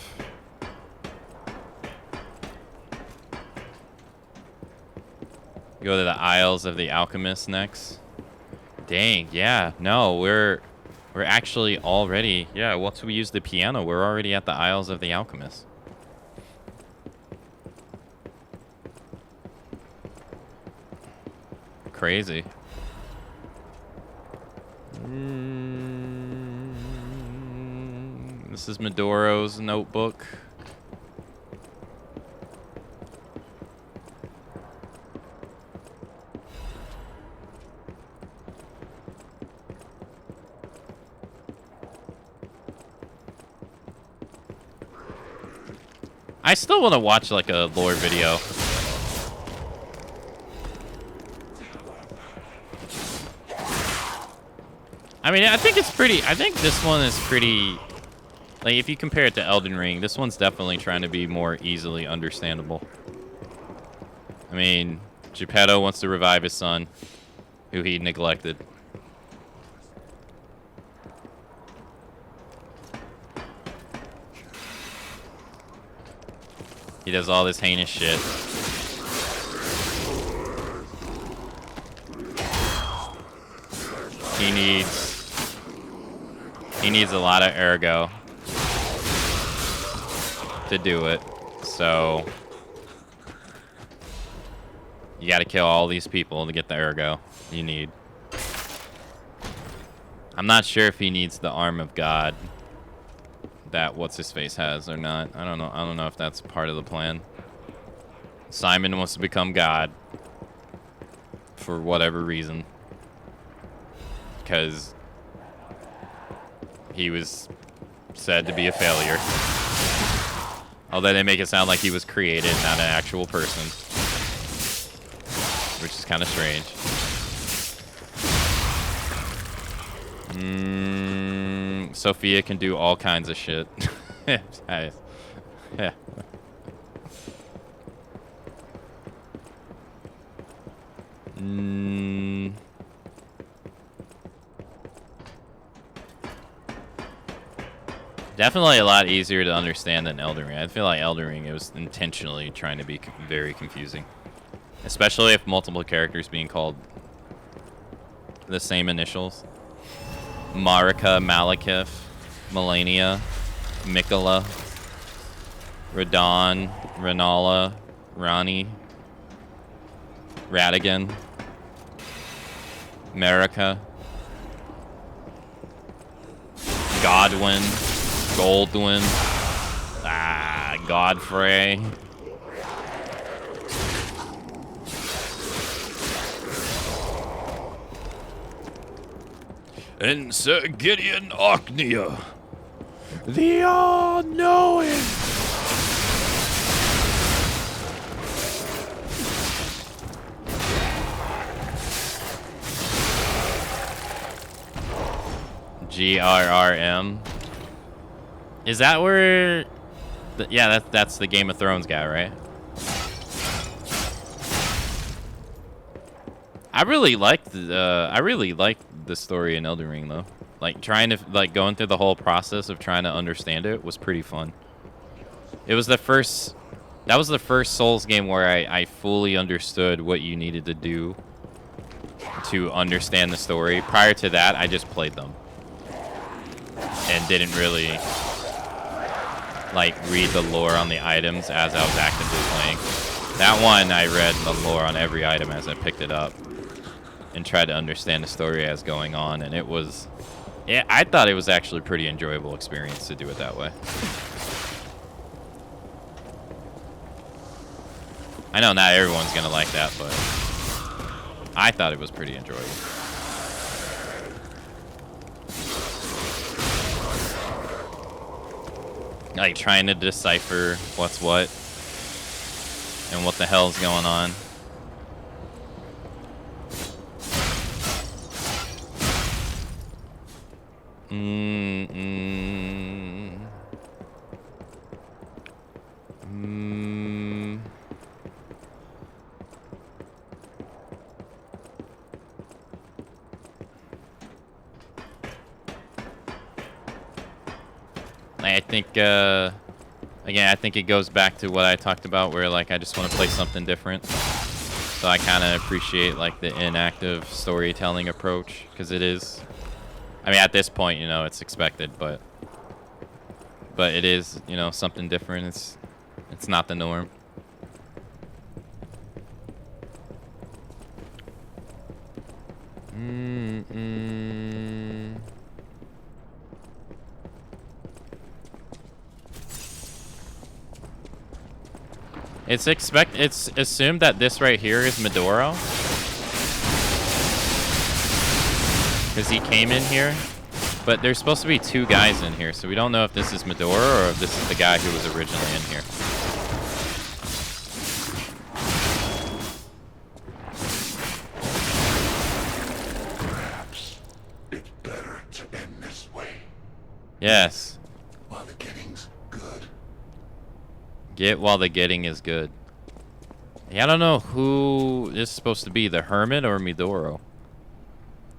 Go to the Isles of the Alchemist next. Dang, yeah. No, we're actually already... Yeah, once we use the piano, we're already at the Isles of the Alchemist. Crazy. This is Midoro's notebook. I still want to watch like a lore video. I mean, I think it's pretty... I think this one is pretty... Like, if you compare it to Elden Ring, this one's definitely trying to be more easily understandable. I mean, Geppetto wants to revive his son, who he neglected. He does all this heinous shit. He needs a lot of ergo to do it. So you got to kill all these people to get the ergo you need. I'm not sure if he needs the arm of God that what's-his-face has or not. I don't know. I don't know if that's part of the plan. Simon wants to become God for whatever reason. Because he was said to be a failure. Although they make it sound like he was created, not an actual person. Which is kind of strange. Sophia can do all kinds of shit. Yeah. Definitely a lot easier to understand than Elden Ring. I feel like Elden Ring, it was intentionally trying to be very confusing. Especially if multiple characters being called the same initials. Marika, Malekith, Melania, Mikola, Radon, Renala, Rani, Radigan, Marika, Godwin, Goldwyn, Godfrey. And Sir Gideon Ocnea, the all-knowing. GRRM. Is that where? Yeah, that's the Game of Thrones guy, right? I really liked the story in Elden Ring though. Like going through the whole process of trying to understand it was pretty fun. That was the first Souls game where I fully understood what you needed to do to understand the story. Prior to that, I just played them and didn't really like read the lore on the items as I was actively playing. That one, I read the lore on every item as I picked it up and tried to understand the story as going on, and I thought it was actually a pretty enjoyable experience to do it that way. I know not everyone's gonna like that, but I thought it was pretty enjoyable. Like trying to decipher what's what and what the hell's going on. I think, again, I think it goes back to what I talked about where, like, I just want to play something different. So I kind of appreciate, like, the inactive storytelling approach, because it is... I mean, at this point, you know, it's expected, but it is, you know, something different. It's not the norm. It's assumed that this right here is Midoro, because he came in here, but there's supposed to be two guys in here, so we don't know if this is Midoro or if this is the guy who was originally in here. Perhaps it's better to end this way. Yes. While the getting's good. Get while the getting is good. Yeah, I don't know who this is supposed to be, the hermit or Midoro.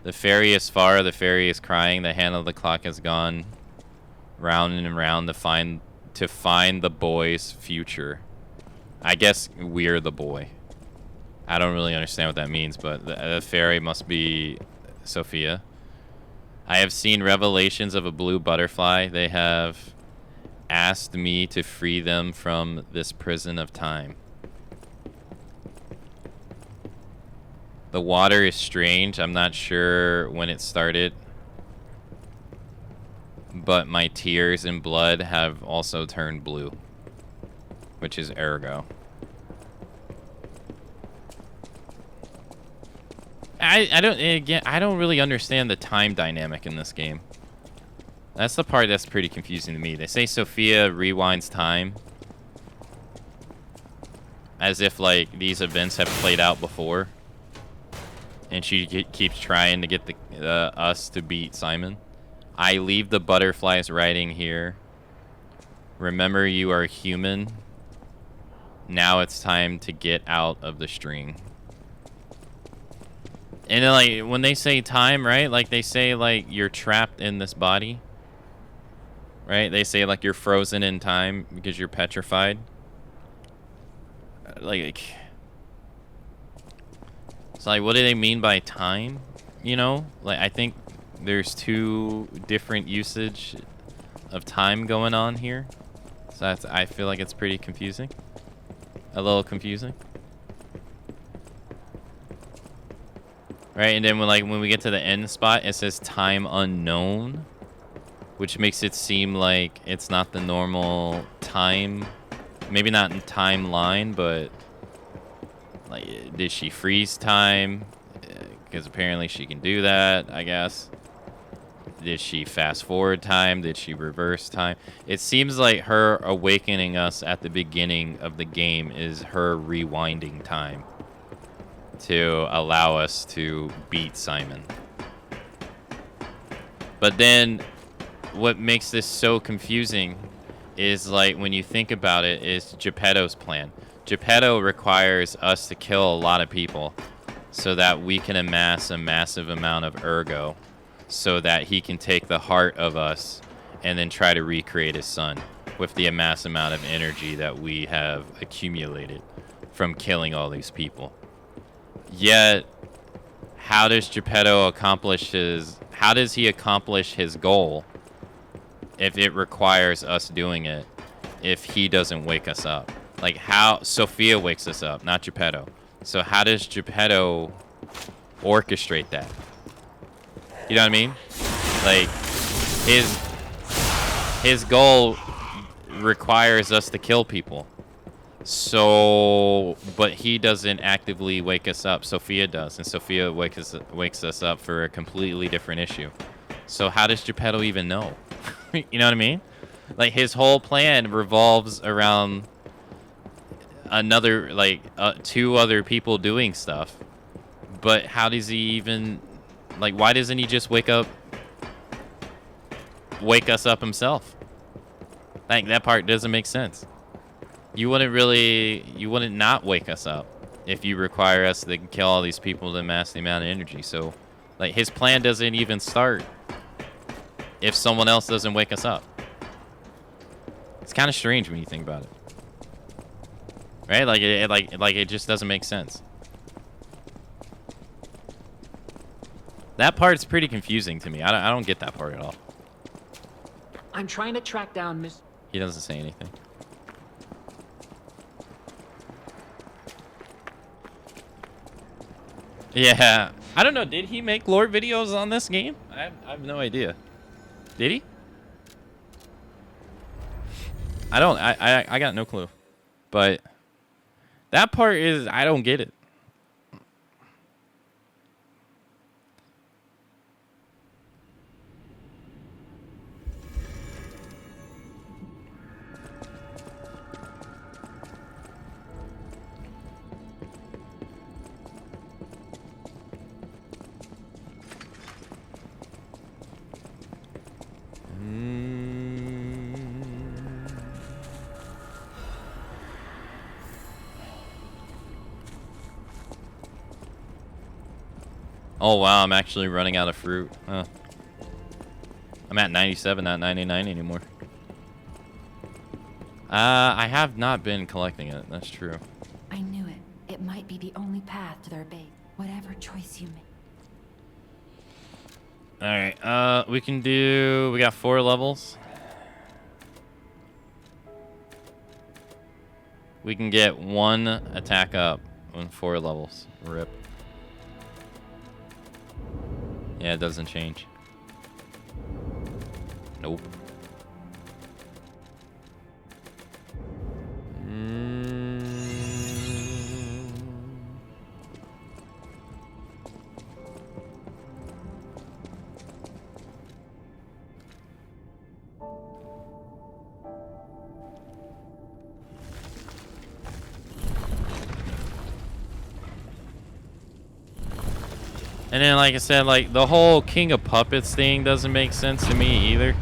The fairy is far, the fairy is crying, the hand of the clock has gone round and round to find the boy's future. I guess we're the boy. I don't really understand what that means, but the fairy must be Sophia. I have seen revelations of a blue butterfly. They have asked me to free them from this prison of time. The water is strange. I'm not sure when it started, but my tears and blood have also turned blue, which is ergo. I don't really understand the time dynamic in this game. That's the part that's pretty confusing to me. They say Sophia rewinds time as if like these events have played out before, and she keeps trying to get us to beat Simon. I leave the butterflies writing here. Remember, you are human. Now it's time to get out of the string. And then, like, when they say time, right? Like, they say, like, you're trapped in this body. Right? They say, like, you're frozen in time because you're petrified. Like, it's like, what do they mean by time? You know? Like, I think there's two different usage of time going on here. So that's, I feel like it's pretty confusing. A little confusing. Right, and then when we get to the end spot, it says time unknown, which makes it seem like it's not the normal time, maybe not in timeline, but like, did she freeze time? Because apparently she can do that, I guess. Did she fast forward time? Did she reverse time? It seems like her awakening us at the beginning of the game is her rewinding time to allow us to beat Simon. But then what makes this so confusing is, like, when you think about it, is Geppetto's plan. Geppetto requires us to kill a lot of people so that we can amass a massive amount of ergo, so that he can take the heart of us and then try to recreate his son with the amass amount of energy that we have accumulated from killing all these people. Yet, how does Geppetto accomplish how does he accomplish his goal if it requires us doing it, if he doesn't wake us up? Like, how Sophia wakes us up, not Geppetto. So how does Geppetto orchestrate that? You know what I mean? Like, his goal requires us to kill people. So, but he doesn't actively wake us up. Sophia does, and Sophia wakes us up for a completely different issue. So how does Geppetto even know? You know what I mean? Like, his whole plan revolves around another, like, two other people doing stuff. But how does he even, like, why doesn't he just wake us up himself? Like, that part doesn't make sense. You wouldn't not wake us up if you require us to kill all these people to amass the amount of energy. So, like, his plan doesn't even start if someone else doesn't wake us up. It's kind of strange when you think about it, right? Like, it just doesn't make sense. That part's pretty confusing to me. I don't get that part at all. I'm trying to track down Miss... He doesn't say anything. Yeah, I don't know. Did he make lore videos on this game? I have no idea. Did he? I got no clue. But that part is, I don't get it. Oh wow, I'm actually running out of fruit. Huh. I'm at 97, not 99 anymore. I have not been collecting it. That's true. I knew it. It might be the only path to their base. Whatever choice you make. All right. We got 4 levels. We can get 1 attack up on 4 levels. Rip. Yeah, it doesn't change. Nope. And then, like I said, like, the whole King of Puppets thing doesn't make sense to me either.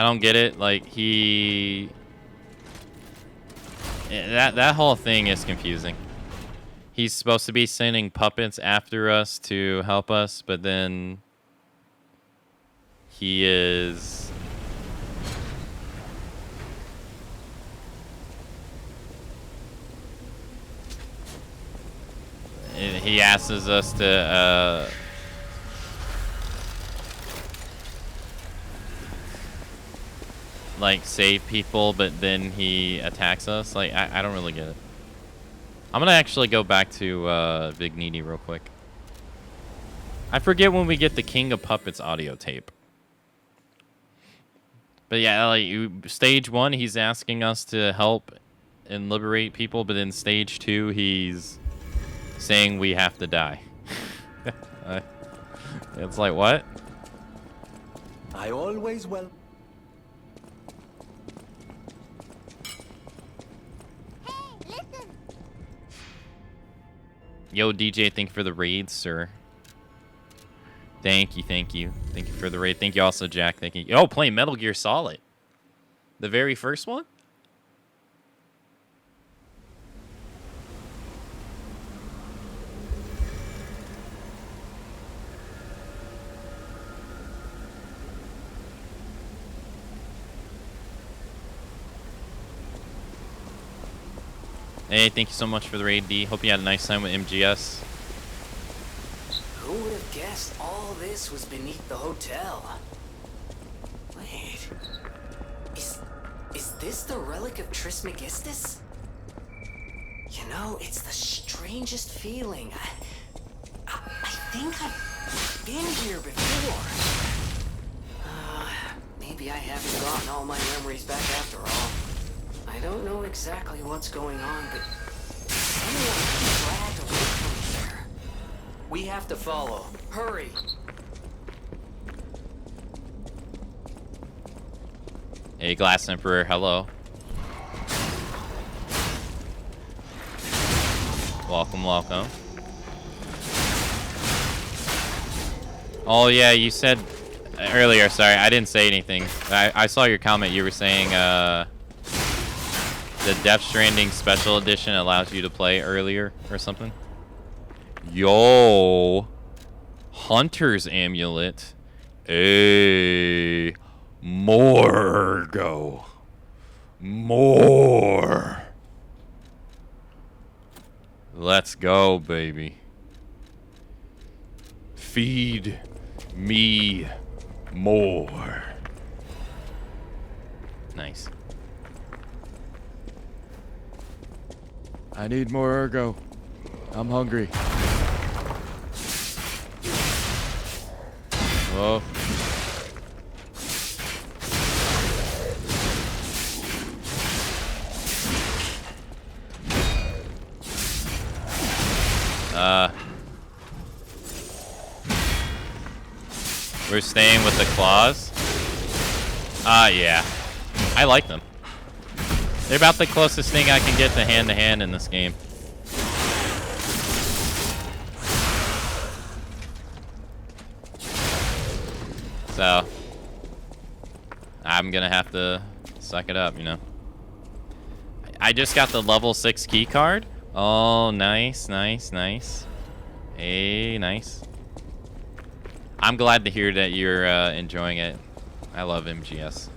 I don't get it. Like, that whole thing is confusing. He's supposed to be sending puppets after us to help us, but then he is... He asks us to, like, save people, but then he attacks us. Like, I don't really get it. I'm gonna actually go back to Big Needy real quick. I forget when we get the King of Puppets audio tape. But yeah, like, stage 1, he's asking us to help and liberate people, but in stage 2, he's saying we have to die. It's like, what? I always will. Yo, DJ, thank you for the raid, sir. Thank you, thank you. Thank you for the raid. Thank you also, Jack. Thank you. Oh, playing Metal Gear Solid. The very first one? Hey, thank you so much for the raid, D. Hope you had a nice time with MGS. Who would have guessed all this was beneath the hotel? Wait. Is this the relic of Trismegistus? You know, it's the strangest feeling. I think I've been here before. Maybe I haven't gotten all my memories back after all. I don't know exactly what's going on, but someone dragged away from here. We have to follow. Hurry! Hey, Glass Emperor, hello. Welcome, welcome. Oh yeah, you said earlier, sorry, I didn't say anything. I saw your comment, you were saying, the Death Stranding Special Edition allows you to play earlier or something. Yo, Hunter's Amulet. Hey, Morgo. More. Let's go, baby. Feed me more. Nice. I need more ergo. I'm hungry. Whoa. We're staying with the claws. Yeah. I like them. They're about the closest thing I can get to hand in this game. So, I'm gonna have to suck it up, you know. I just got the level 6 key card. Oh, nice, nice, nice. Hey, nice. I'm glad to hear that you're enjoying it. I love MGS.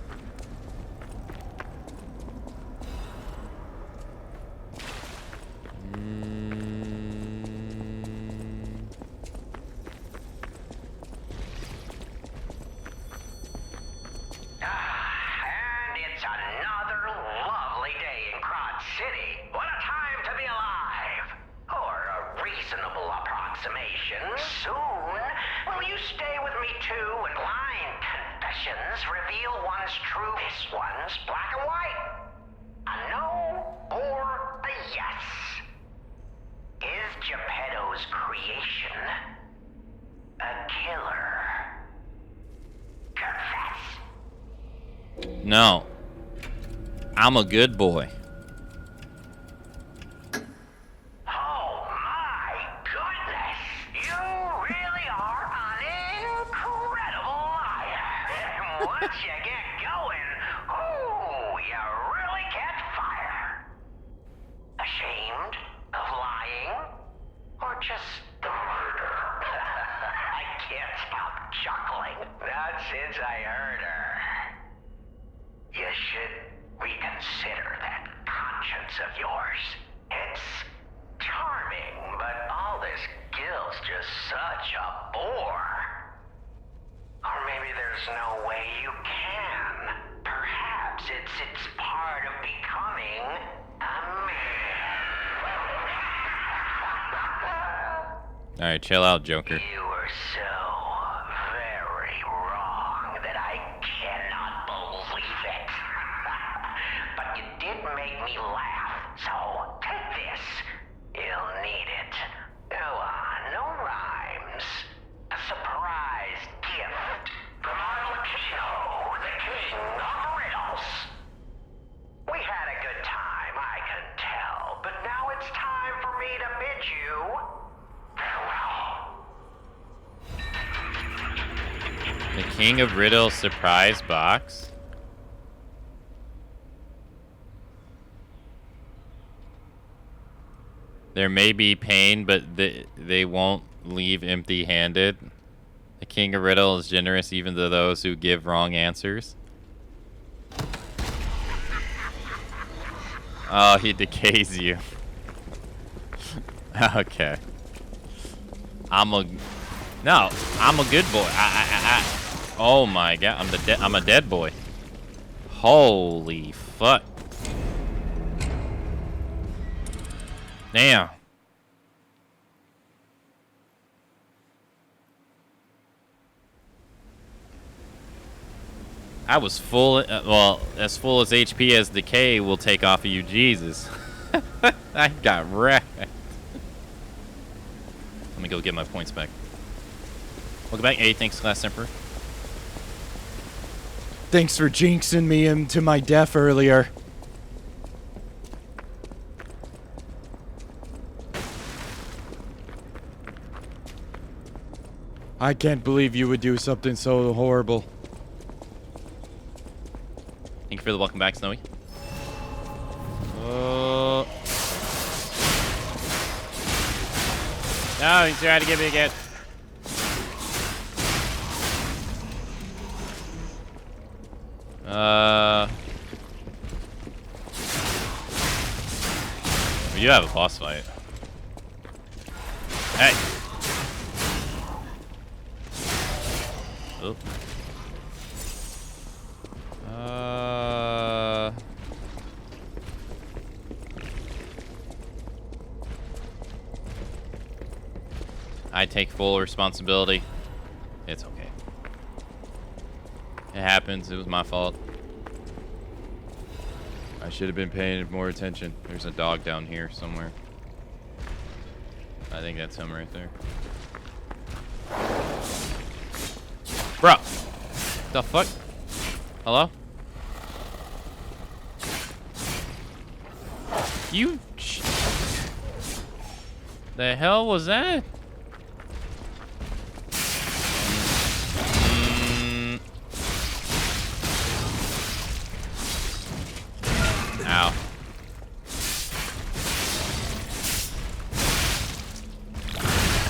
And it's another lovely day in Crot City. What a time to be alive! Or a reasonable approximation. Soon, will you stay with me too when blind confessions reveal one's true? This one's black and white. A no or a yes. Is Geppetto's creation a killer? Confess. No. I'm a good boy. Oh my goodness! You really are an incredible liar. And once you get going can't stop chuckling. Not since I heard her. You should reconsider that conscience of yours. It's charming, but all this guilt's just such a bore. Or maybe there's no way you can. Perhaps it's part of becoming a man. Alright, chill out, Joker. You were so very wrong that I cannot believe it. But you did make me laugh, so take this. You'll need it. Go on, no rhymes. A surprise gift from Arlecchino, the king of riddles. We had a good time, I can tell, but now it's time for me to bid you farewell. The King of Riddles surprise box. There may be pain, but they won't leave empty-handed. The King of Riddle is generous even to those who give wrong answers. Oh, he decays you. Okay. I'm a good boy. Oh my god, I'm a dead boy. Holy fuck. Damn. I was full, well, as full as HP as Decay will take off of you, Jesus. I got wrecked. Let me go get my points back. Welcome back. Hey, thanks, Glass Emperor. Thanks for jinxing me into my death earlier. I can't believe you would do something so horrible. Thank you for the welcome back, Snowy. No, he's trying to get me again. We do have a boss fight. Hey. Oh. I take full responsibility. It's okay. It happens. It was my fault. I should have been paying more attention. There's a dog down here somewhere. I think that's him right there. Bro. The fuck? Hello? You... The hell was that? Ow.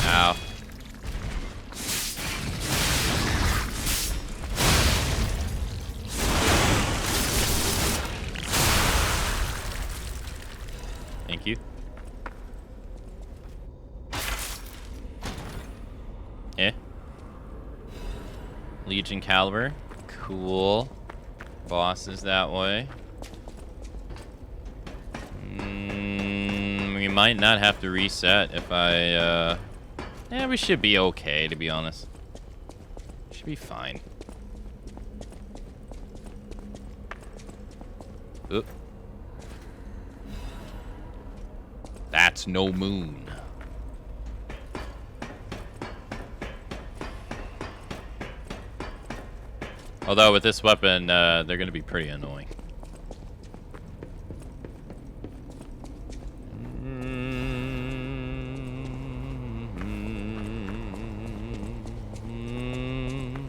Ow. Thank you. Yeah. Legion Caliber. Cool. Boss is that way. We might not have to reset if I, yeah, we should be okay, to be honest. Should be fine. Oop. That's no moon. Although with this weapon, they're going to be pretty annoying.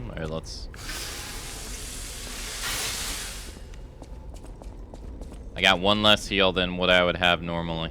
Alright, let's... I got one less heal than what I would have normally.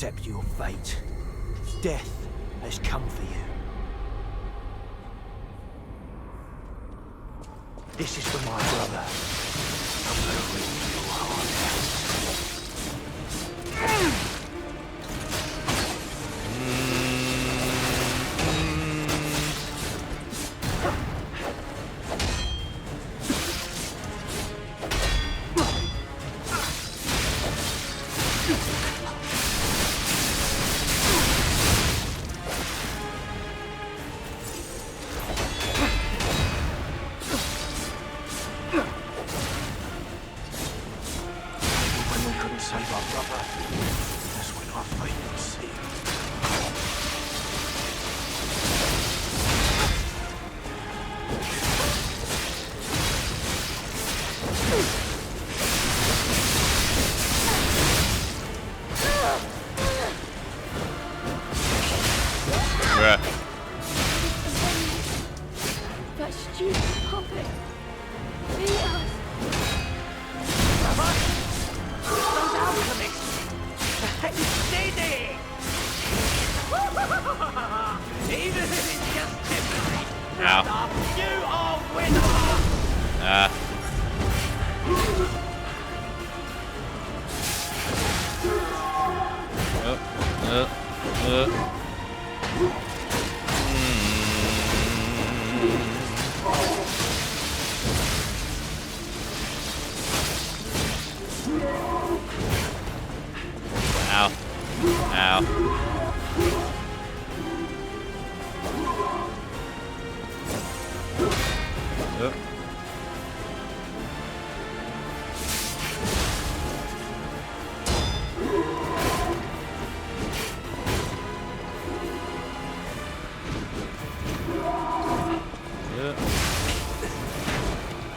accept your fate. Death has come for you. This is for my brother. I'm gonna rip your heart out. That stupid puppet. Beat us. Those alchemists! Stay there! Even if it's just temporary. Ow. You are winner! Ow. Ow.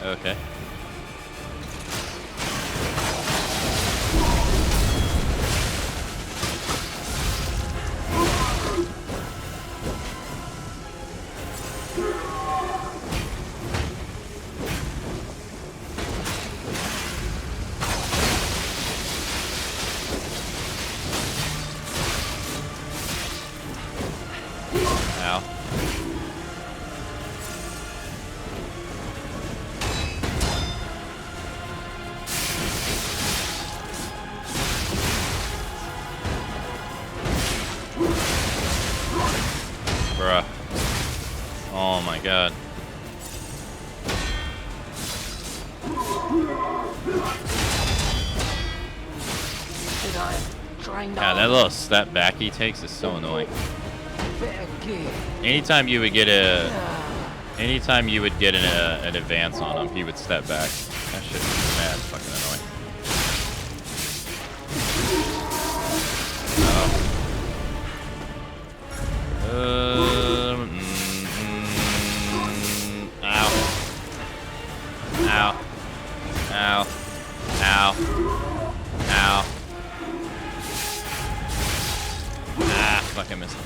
Okay. Ow. Bruh. Oh my god. Yeah, that little step back he takes is so annoying. Anytime you would get an advance on him, he would step back. That shit is mad fucking annoying. Ow. Ow. Ow. Ow. Ow. Ah, fuck, I missed him.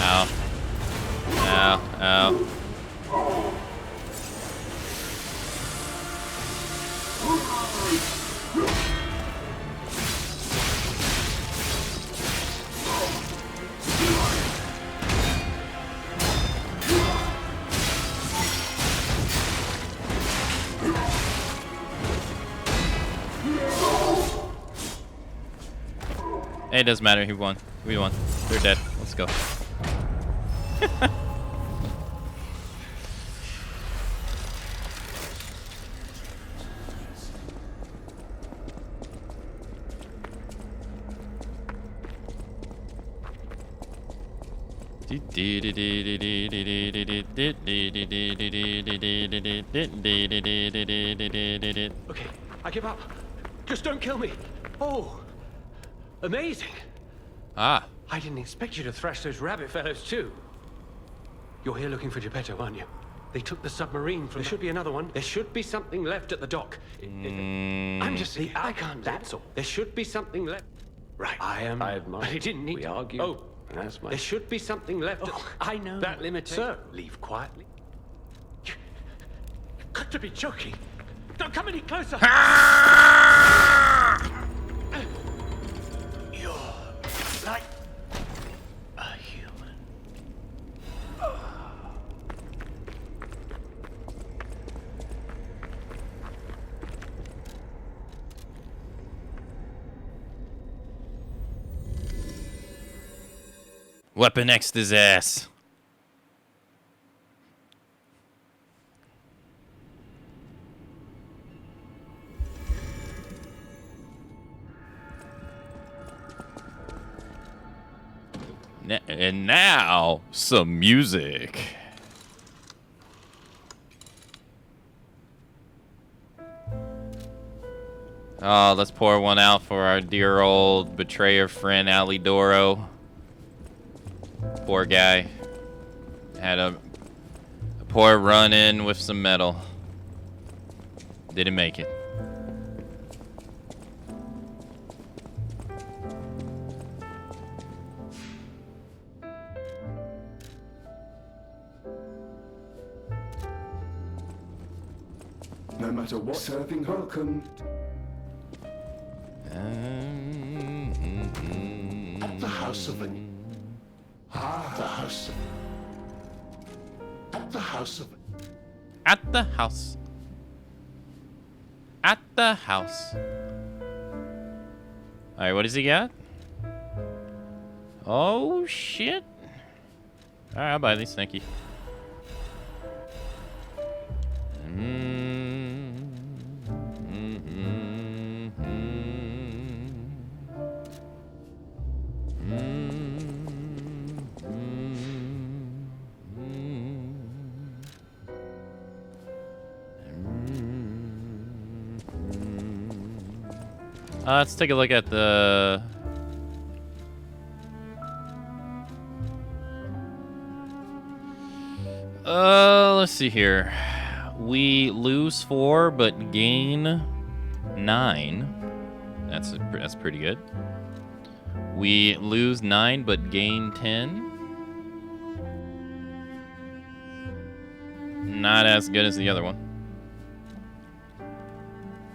Ow. Ow. Ow. Hey, it doesn't matter. He won. We won. They're dead. Let's go. Okay, I give up. Just don't kill me. Oh, amazing. Ah. I didn't expect you to thrash those rabbit fellows too. You're here looking for Geppetto, aren't you? They took the submarine from... There should be another one. There should be something left at the dock. I'm just... I can't... That's all. There should be something left. Right. I admire. But it didn't need... We argue. Oh, that's my... There should be something left at... I know. That limit... Sir, leave quietly. got to be joking. Don't come any closer. You're like a human. Weapon X his ass. And now, some music. Oh, let's pour one out for our dear old betrayer friend, Alidoro. Poor guy. Had a poor run-in with some metal. Didn't make it. No matter what, serving welcome. At the house of the house. At the house of. At the house. At the house. Alright, what does he got? Oh, shit. Alright, I'll buy these, thank you. Let's take a look at the... let's see here. We lose 4, but gain 9. That's pretty good. We lose 9, but gain 10. Not as good as the other one.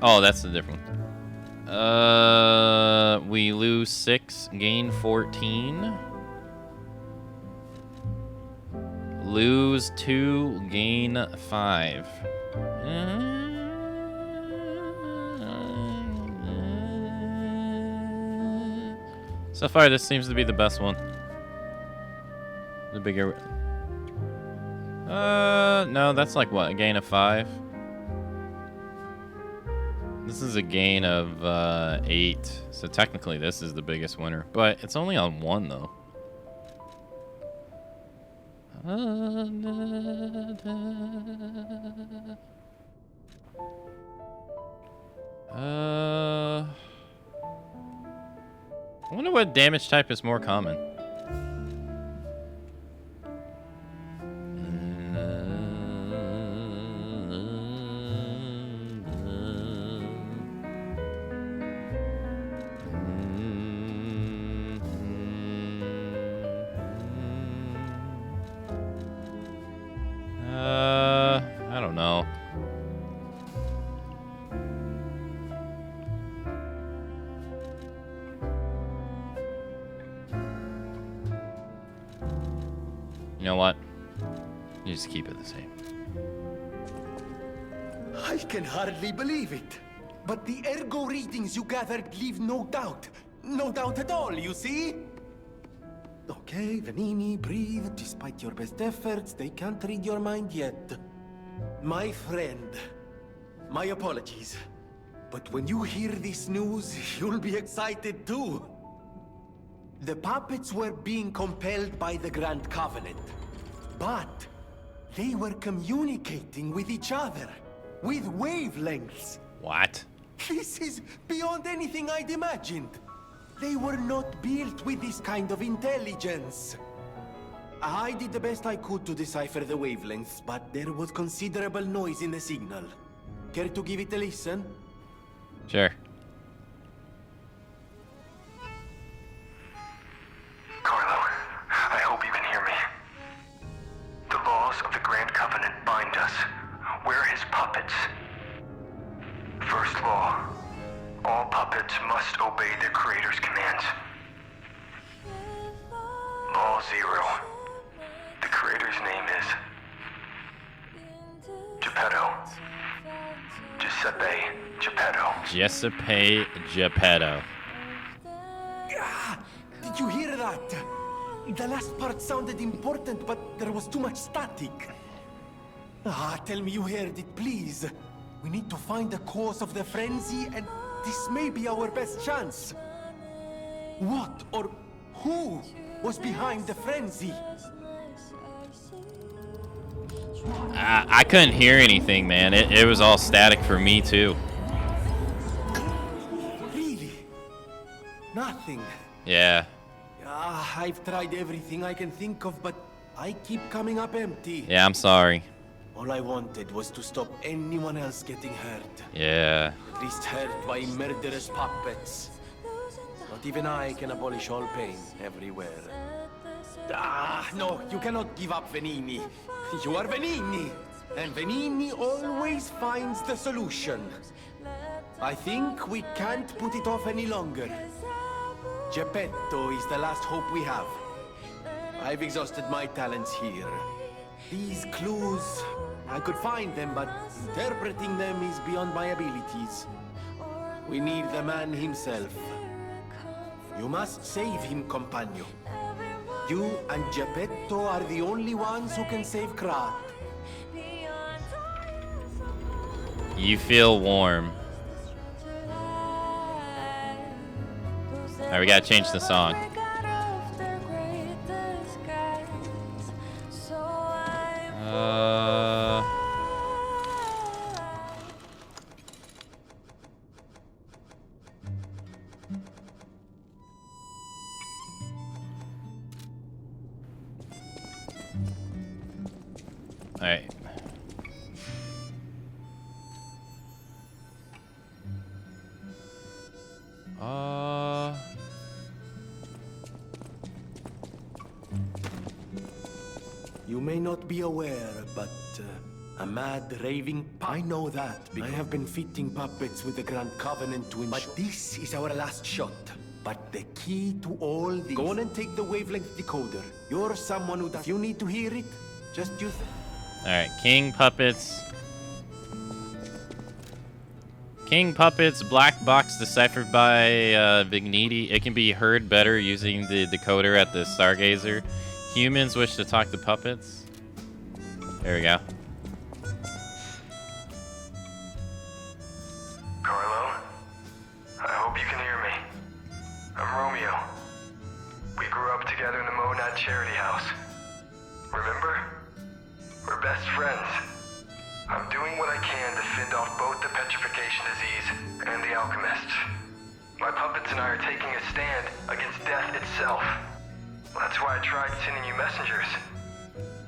Oh, that's the different one. We lose 6, gain 14. Lose 2, gain 5. So far, this seems to be the best one. The bigger... no, that's like what? A gain of 5? This is a gain of 8. So technically, this is the biggest winner. But it's only on 1, though. I wonder what damage type is more common. I don't know. You know what? You just keep it the same. I can hardly believe it. But the ergo readings you gathered leave no doubt. No doubt at all, you see? Okay, Vanini, breathe. Despite your best efforts, they can't read your mind yet. My friend, my apologies. But when you hear this news, you'll be excited too. The puppets were being compelled by the Grand Covenant. But they were communicating with each other. With wavelengths. What? This is beyond anything I'd imagined. They were not built with this kind of intelligence. I did the best I could to decipher the wavelengths, but there was considerable noise in the signal. Care to give it a listen? Sure. Carlo, I hope you can hear me. The laws of the Grand Covenant bind us. We're his puppets. first law. All puppets must obey their creator's commands. Law 0. The creator's name is Geppetto. Giuseppe Geppetto. Giuseppe Geppetto. Did you hear that? The last part sounded important, but there was too much static. Tell me you heard it, please. We need to find the cause of the frenzy, and this may be our best chance. What or who was behind the frenzy? I couldn't hear anything, man. It was all static for me, too. Really? Nothing. Yeah. I've tried everything I can think of, but I keep coming up empty. Yeah, I'm sorry. All I wanted was to stop anyone else getting hurt. Yeah. At least hurt by murderous puppets. Not even I can abolish all pain everywhere. No, you cannot give up Venini. You are Venini, and Venini always finds the solution. I think we can't put it off any longer. Geppetto is the last hope we have. I've exhausted my talents here. These clues, I could find them, but interpreting them is beyond my abilities. We need the man himself. You must save him, companion. You and Geppetto are the only ones who can save Krat. You feel warm. Alright, we gotta change the song. Alright. You may not be aware, but a mad, raving I know that. I have been fitting puppets with the Grand Covenant to ensure. But this is our last shot. But the key to all this. Go on and take the wavelength decoder. You're someone who does. If you need to hear it, just use it. Alright, King Puppets. King Puppets, black box deciphered by Vigniti. It can be heard better using the decoder at the Stargazer. Humans wish to talk to puppets. There we go. Carlo, I hope you can hear me. I'm Romeo. We grew up together in the Monad Charity House. Remember? We're best friends. I'm doing what I can to fend off both the petrification disease and the alchemists. My puppets and I are taking a stand against death itself. That's why I tried sending you messengers.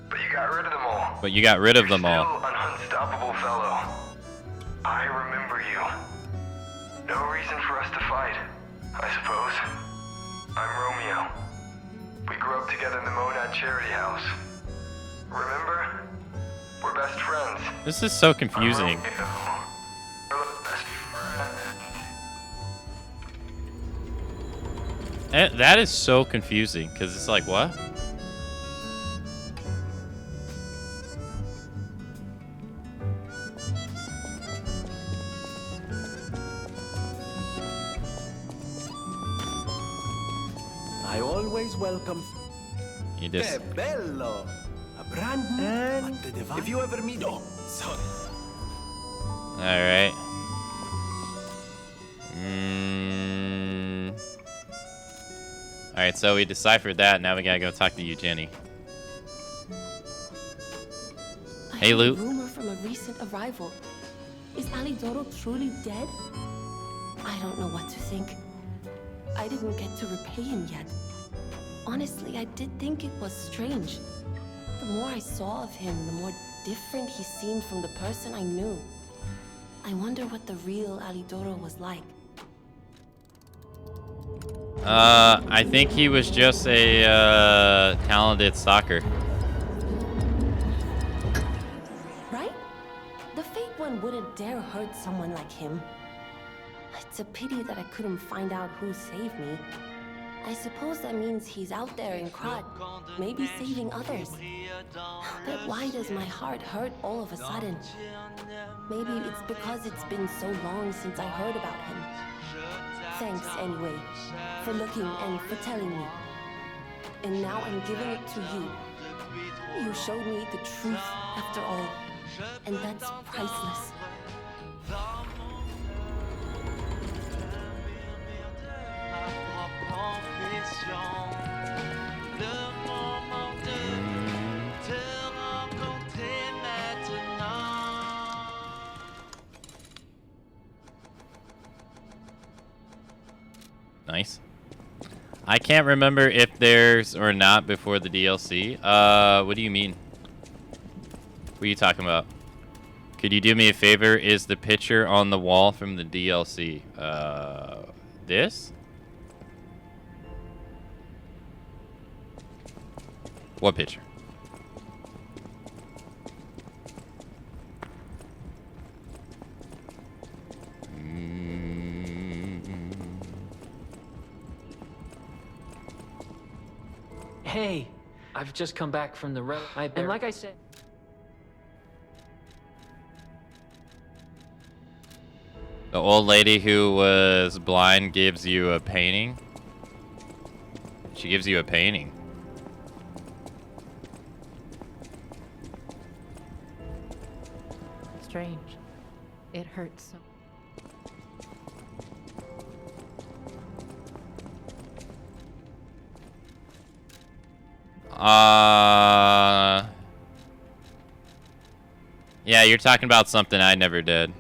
But you got rid of them all. But you got rid of them You're all. still an unstoppable fellow. I remember you. No reason for us to fight, I suppose. I'm Romeo. We grew up together in the Monad Charity House. Remember? We're best friends. This is so confusing. We're best friends. That is so confusing, because it's like, what? I always welcome. You just... Che bello! A brand new... If you ever meet... Oh, sorry. Alright. Alright, so we deciphered that. Now we gotta go talk to Eugenie. Hey, I heard Lou. a rumor from a recent arrival. Is Alidoro truly dead? I don't know what to think. I didn't get to repay him yet. Honestly, I did think it was strange. The more I saw of him, the more different he seemed from the person I knew. I wonder what the real Alidoro was like. I think he was just a talented stalker. Right? The fake one wouldn't dare hurt someone like him. It's a pity that I couldn't find out who saved me. I suppose that means he's out there in Krat, maybe saving others. But why does my heart hurt all of a sudden? Maybe it's because it's been so long since I heard about him. Thanks anyway, for looking and for telling me. And now I'm giving it to you. You showed me the truth after all, and that's priceless. Nice. I can't remember if there's or not before the DLC. What do you mean? What are you talking about? Could you do me a favor? Is the picture on the wall from the DLC? This? What picture? Hey, I've just come back from the road. And like I said... The old lady who was blind gives you a painting? She gives you a painting. Strange. It hurts so. Yeah, you're talking about something I never did.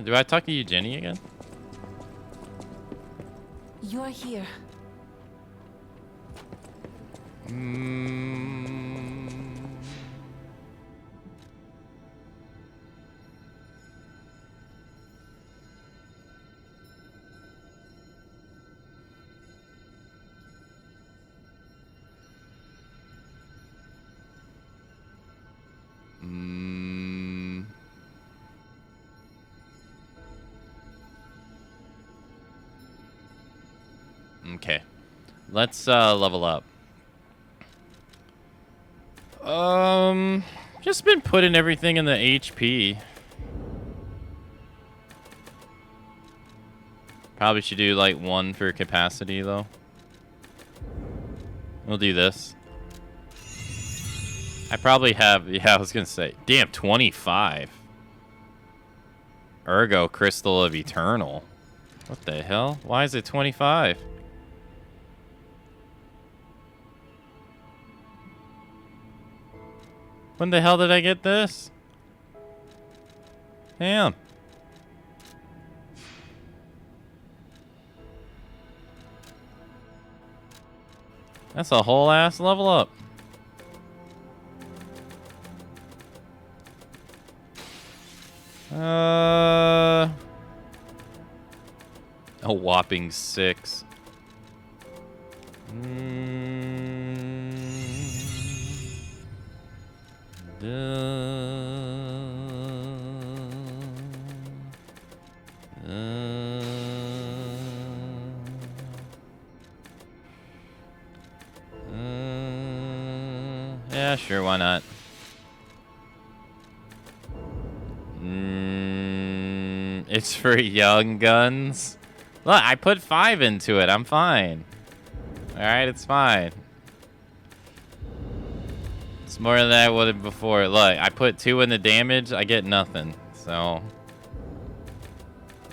Do I talk to you, Jenny, again? You're here. Okay. Let's level up. Just been putting everything in the HP. Probably should do like 1 for capacity though. We'll do this. I probably have, yeah, I was gonna say, damn, 25. Ergo Crystal of Eternal. What the hell? Why is it 25? When the hell did I get this? Damn. That's a whole ass level up. A whopping 6. Yeah, sure, why not? It's for young guns. Look, I put 5 into it. I'm fine. Alright, it's fine. It's more than I would have before. Look, I put 2 in the damage, I get nothing. So...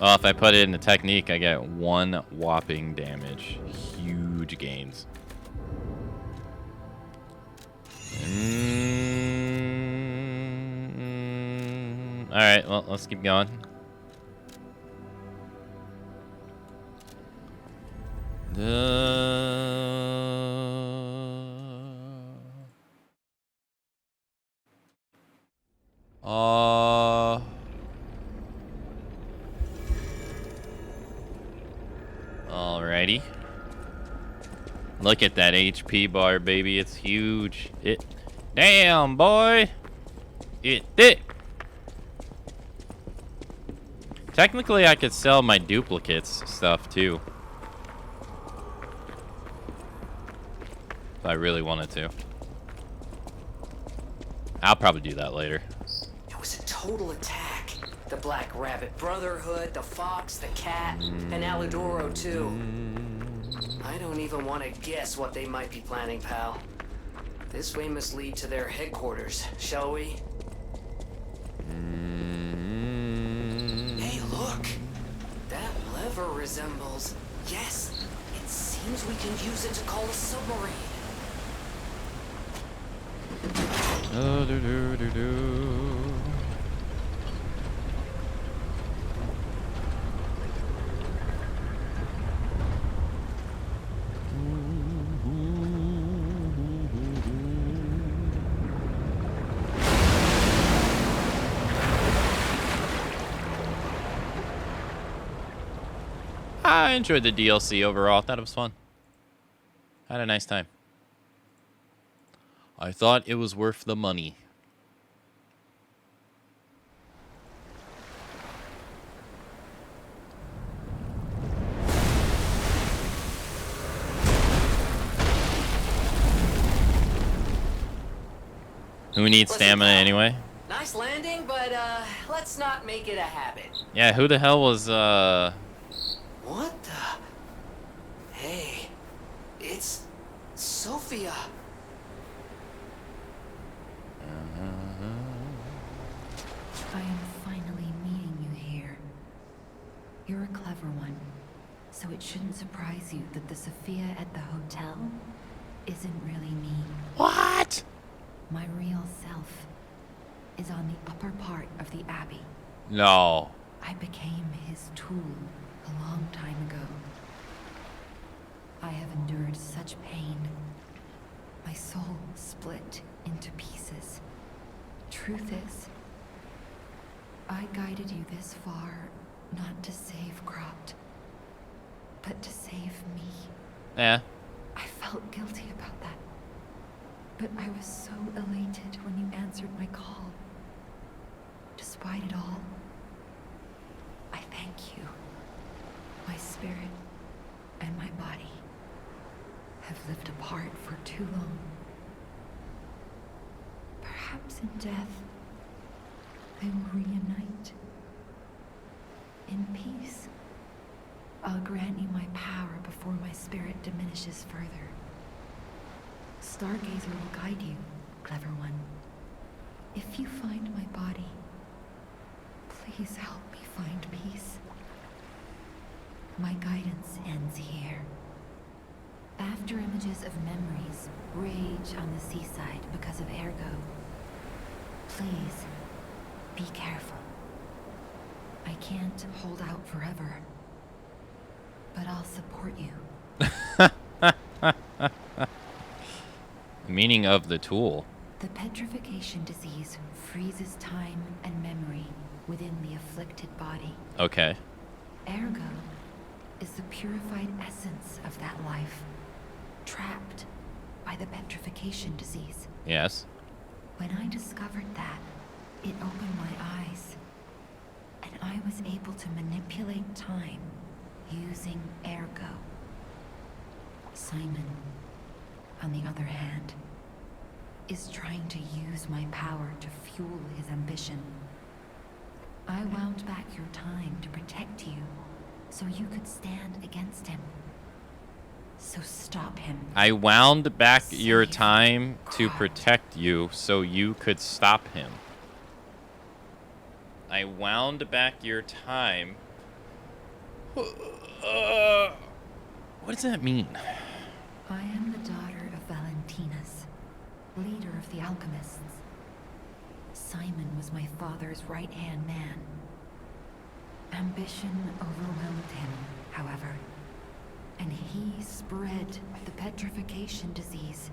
Well, if I put it in the technique, I get 1 whopping damage. Huge. huge gains. All right, well, let's keep going. Alrighty. Look at that HP bar, baby. It's huge. Damn, boy. It thick. Technically, I could sell my duplicates stuff too. If I really wanted to. I'll probably do that later. It was a total attack. The Black Rabbit Brotherhood, the Fox, the Cat, and Alidoro too. I don't even want to guess what they might be planning, pal. This way must lead to their headquarters, shall we? Hey, look! That lever resembles... Yes! It seems we can use it to call a submarine. Oh, do do do do. I enjoyed the DLC overall. I thought it was fun. Had a nice time. I thought it was worth the money. Who needs stamina anyway? Nice landing, but let's not make it a habit. Yeah, who the hell was What the? Hey, it's Sophia. I am finally meeting you here. You're a clever one, so it shouldn't surprise you that the Sophia at the hotel isn't really me. What? My real self is on the upper part of the Abbey. No. I became his tool a long time ago. I have endured such pain. My soul split into pieces. Truth is, I guided you this far not to save Cropt, but to save me. Yeah. I felt guilty about that. But I was so elated when you answered my call. Despite it all, I thank you. My spirit and my body have lived apart for too long. Perhaps in death, they will reunite. In peace, I'll grant you my power before my spirit diminishes further. Stargazer will guide you, clever one. If you find my body, please help me find peace. My guidance ends here. After images of memories rage on the seaside because of Ergo, please be careful. I can't hold out forever, but I'll support you. The meaning of the tool. The petrification disease freezes time and memory within the afflicted body. Okay. Ergo is the purified essence of that life, trapped by the petrification disease. Yes. When I discovered that, it opened my eyes, and I was able to manipulate time using Ergo. Simon, on the other hand, is trying to use my power to fuel his ambition. I wound back your time to protect you, so you could stand against him. So stop him. I wound back your time to protect you so you could stop him. I wound back your time. What does that mean? I am the daughter of Valentinus, leader of the alchemists. Simon was my father's right-hand man. Ambition overwhelmed him, however, and he spread the petrification disease,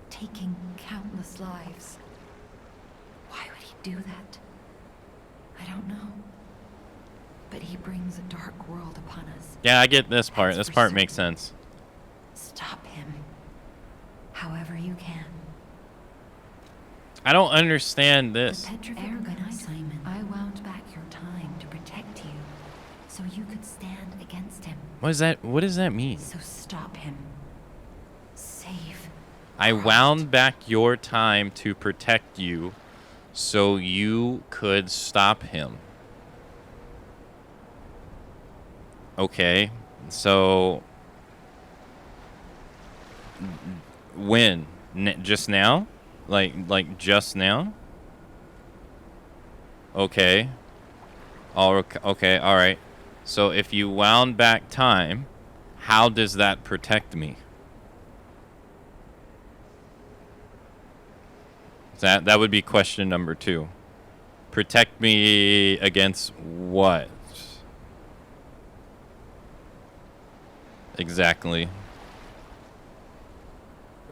taking countless lives. Why would he do that? I don't know. But he brings a dark world upon us. Yeah, I get this part. This part makes sense. Stop him, however you can. I don't understand this. Ergo, Simon, I wound back your time to protect you, so you could stand against him. What is that? What does that mean? So stop him. Save. I wound back your time to protect you, so you could stop him. Okay, so when? Just now? Like just now? Okay. Okay, all right. So if you wound back time, how does that protect me? That would be question number 2. Protect me against what? Exactly.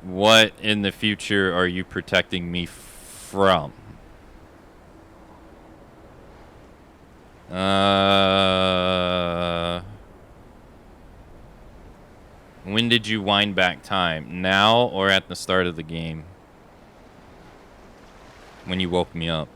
What in the future are you protecting me from? When did you wind back time? Now or at the start of the game? When you woke me up?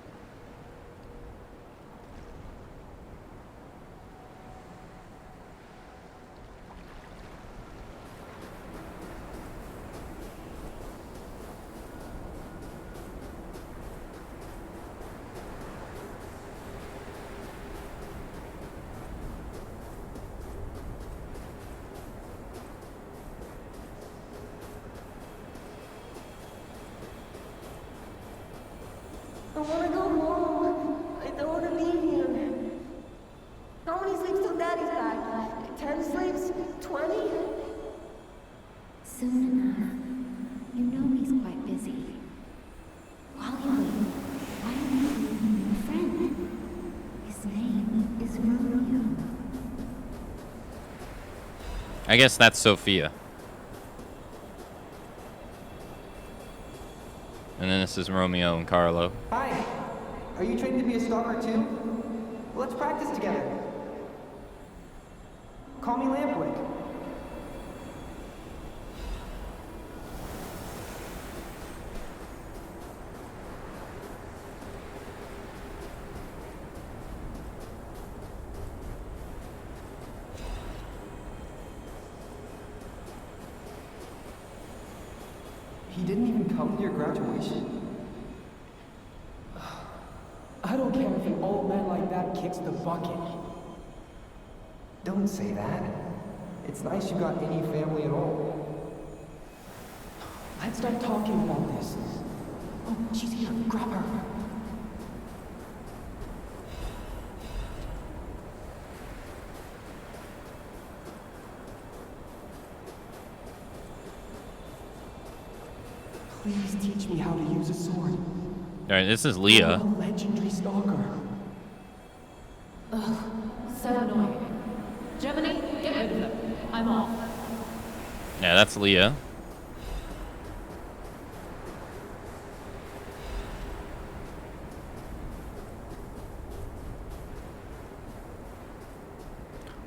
I want to go home. I don't want to be here. How many sleeps till Daddy's back? 10 sleeps? 20? Soon enough. You know he's quite busy. While you wait, why don't you meet a new friend? His name is Romeo. I guess that's Sophia. And then this is Romeo and Carlo. Hi. Are you trained to be a stalker too? Let's practice together. Call me Lampwick. He didn't even come to your graduation? I don't care if an old man like that kicks the bucket. Don't say that. It's nice you got any family at all. Let's start talking about this. Oh, she's here. Grab her. Please teach me how to use a sword. Alright, this is Leah. I'm a legendary stalker. Ugh, so annoying. Gemini, get rid of them. I'm off. Yeah, that's Leah.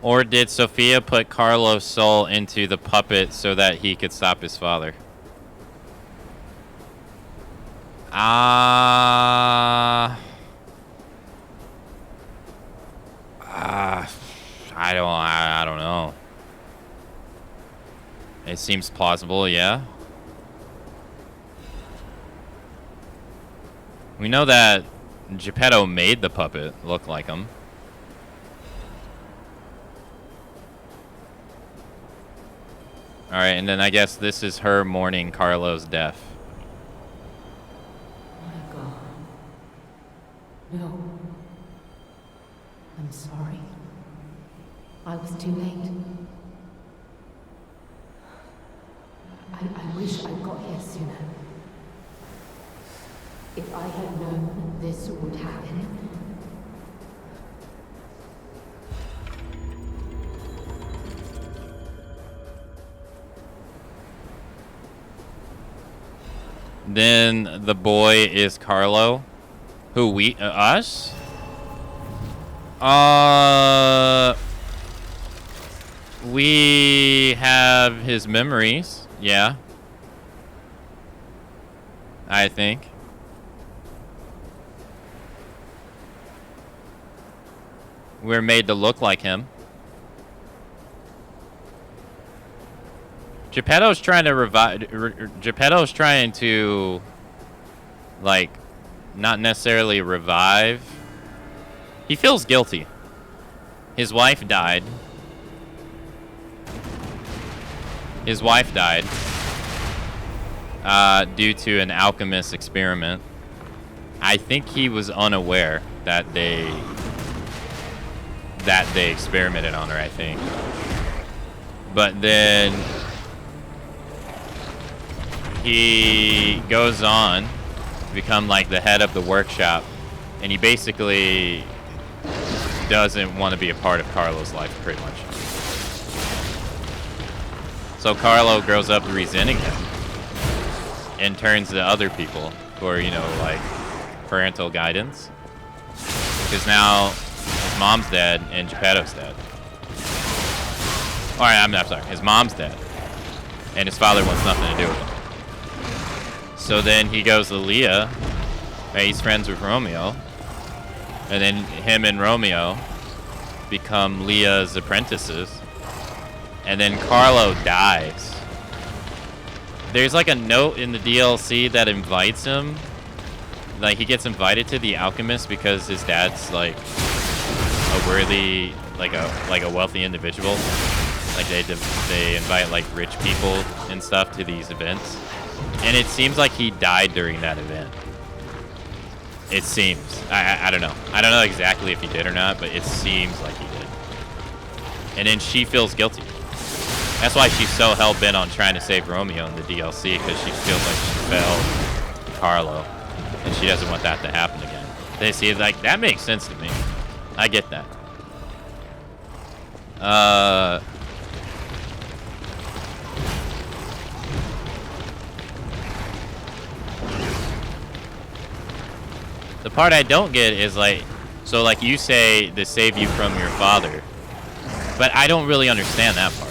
Or did Sophia put Carlo's soul into the puppet so that he could stop his father? I don't know. It seems plausible, yeah. We know that Geppetto made the puppet look like him. Alright, and then I guess this is her mourning Carlo's death. No. I'm sorry. I was too late. I wish I got here sooner. If I had known this would happen. Then the boy is Carlo. Who we, us? We have his memories, yeah. I think. We're made to look like him. Geppetto's trying to revive. Geppetto's trying to, like, not necessarily revive. He feels guilty. His wife died. His wife died due to an alchemist experiment. I think he was unaware that they experimented on her, I think. But then he goes on to become like the head of the workshop, and he basically doesn't want to be a part of Carlo's life, pretty much. So Carlo grows up resenting him and turns to other people for, you know, like, parental guidance. Because now his mom's dead and Geppetto's dead. Alright, I'm sorry. His mom's dead. And his father wants nothing to do with him. So then he goes to Leah. Right, he's friends with Romeo. And then him and Romeo become Leah's apprentices. And then Carlo dies. There's like a note in the DLC that invites him. Like, he gets invited to the alchemist because his dad's like a worthy, like a wealthy individual. Like they invite like rich people and stuff to these events. And it seems like he died during that event. It seems. I don't know. I don't know exactly if he did or not, but it seems like he did. And then she feels guilty. That's why she's so hell-bent on trying to save Romeo in the DLC, because she feels like she failed Carlo. And she doesn't want that to happen again. They see, like, that makes sense to me. I get that. The part I don't get is, like, so, like, you say to save you from your father. But I don't really understand that part.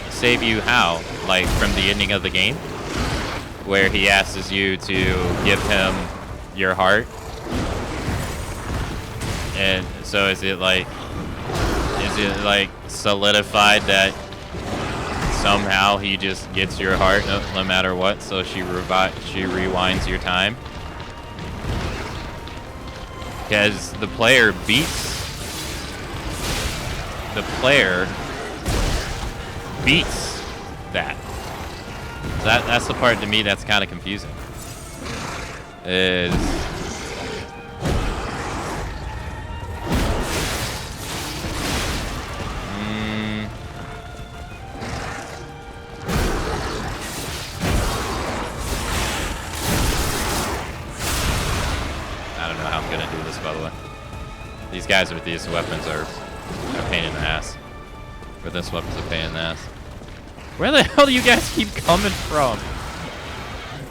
Save you how? Like, from the ending of the game? Where he asks you to give him your heart? And so is it like solidified that somehow he just gets your heart no matter what, so she rewinds your time? Because the player beats that. That's the part to me that's kind of confusing. Is I don't know how I'm gonna do this, by the way. These guys with these weapons are a pain in the ass. But this weapon's a pain in the ass. Where the hell do you guys keep coming from?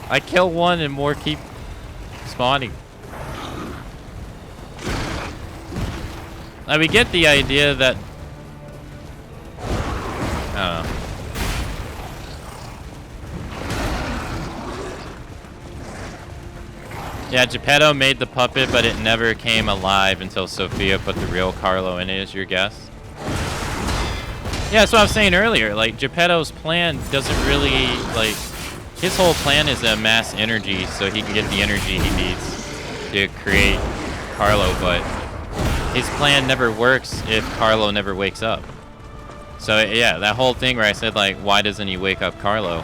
I kill one and more keep spawning. Now we get the idea that... I don't know. Yeah, Geppetto made the puppet, but it never came alive until Sophia put the real Carlo in it, is your guess? Yeah, that's what I was saying earlier. Like, Geppetto's plan doesn't really, like... His whole plan is to amass energy so he can get the energy he needs to create Carlo, but his plan never works if Carlo never wakes up. So, yeah, that whole thing where I said, like, why doesn't he wake up Carlo?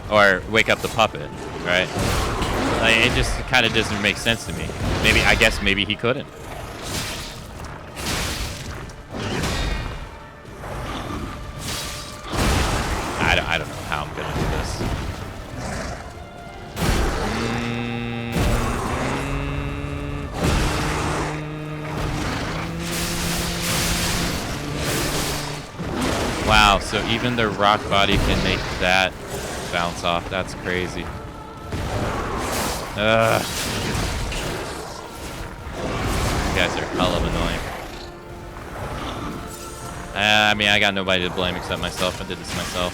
Or wake up the puppet, right? Like, it just kind of doesn't make sense to me. I guess maybe he couldn't. so even the rock body can make that bounce off. That's crazy. Ugh. You guys are hell of annoying. I mean, I got nobody to blame except myself. I did this myself.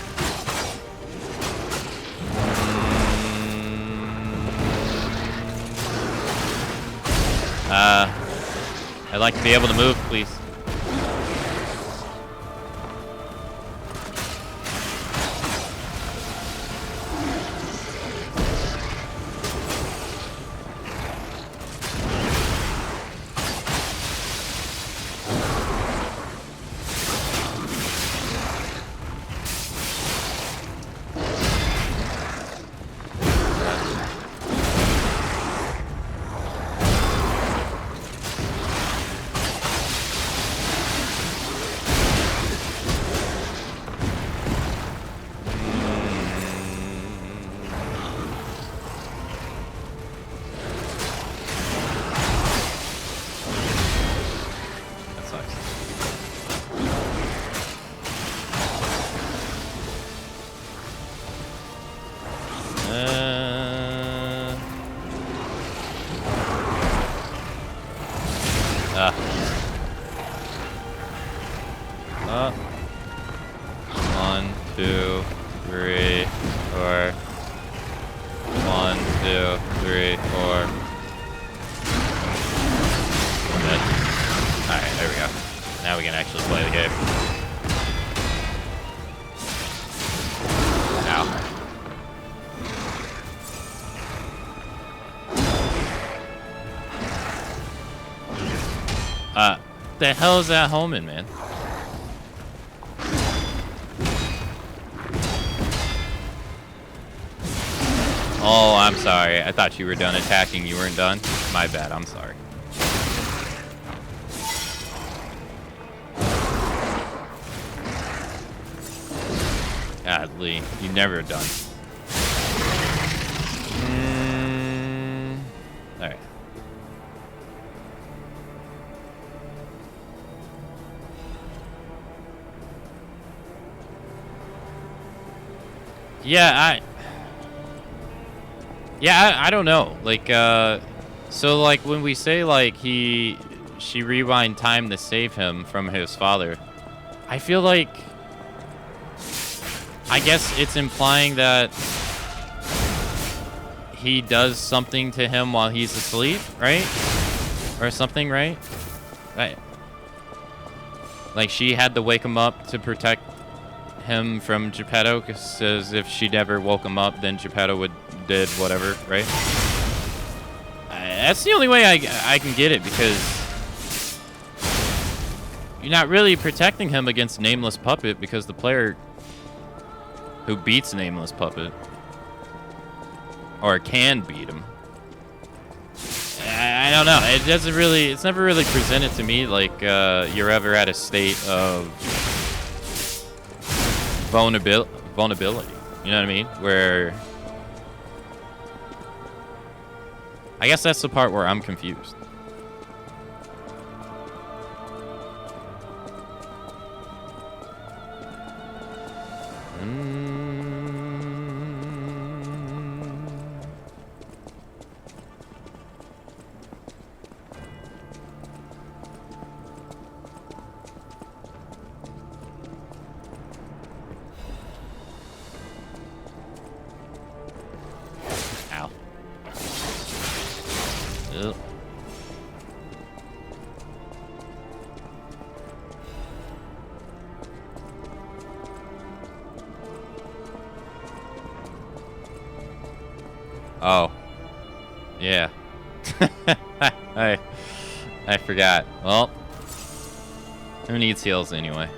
I'd like to be able to move, please. One, two, three, four. 1, 2, 3, 4. Alright, there we go. Now we can actually play the game. Ow. The hell is that homing, man? Oh, I'm sorry. I thought you were done attacking. You weren't done? My bad. I'm sorry. Godly. You're never done. Alright. Yeah, I don't know. Like, so like when we say like she rewind time to save him from his father, I feel like, I guess it's implying that he does something to him while he's asleep, right? Or something, right? Right. Like she had to wake him up to protect him from Geppetto, because if she never woke him up, then Geppetto did whatever, right? That's the only way I can get it, because you're not really protecting him against Nameless Puppet, because the player who beats Nameless Puppet, or can beat him, I don't know. It doesn't really. It's never really presented to me like you're ever at a state of vulnerability. You know what I mean? Where I guess that's the part where I'm confused. Oh, yeah. I forgot. Well, who needs heals anyway?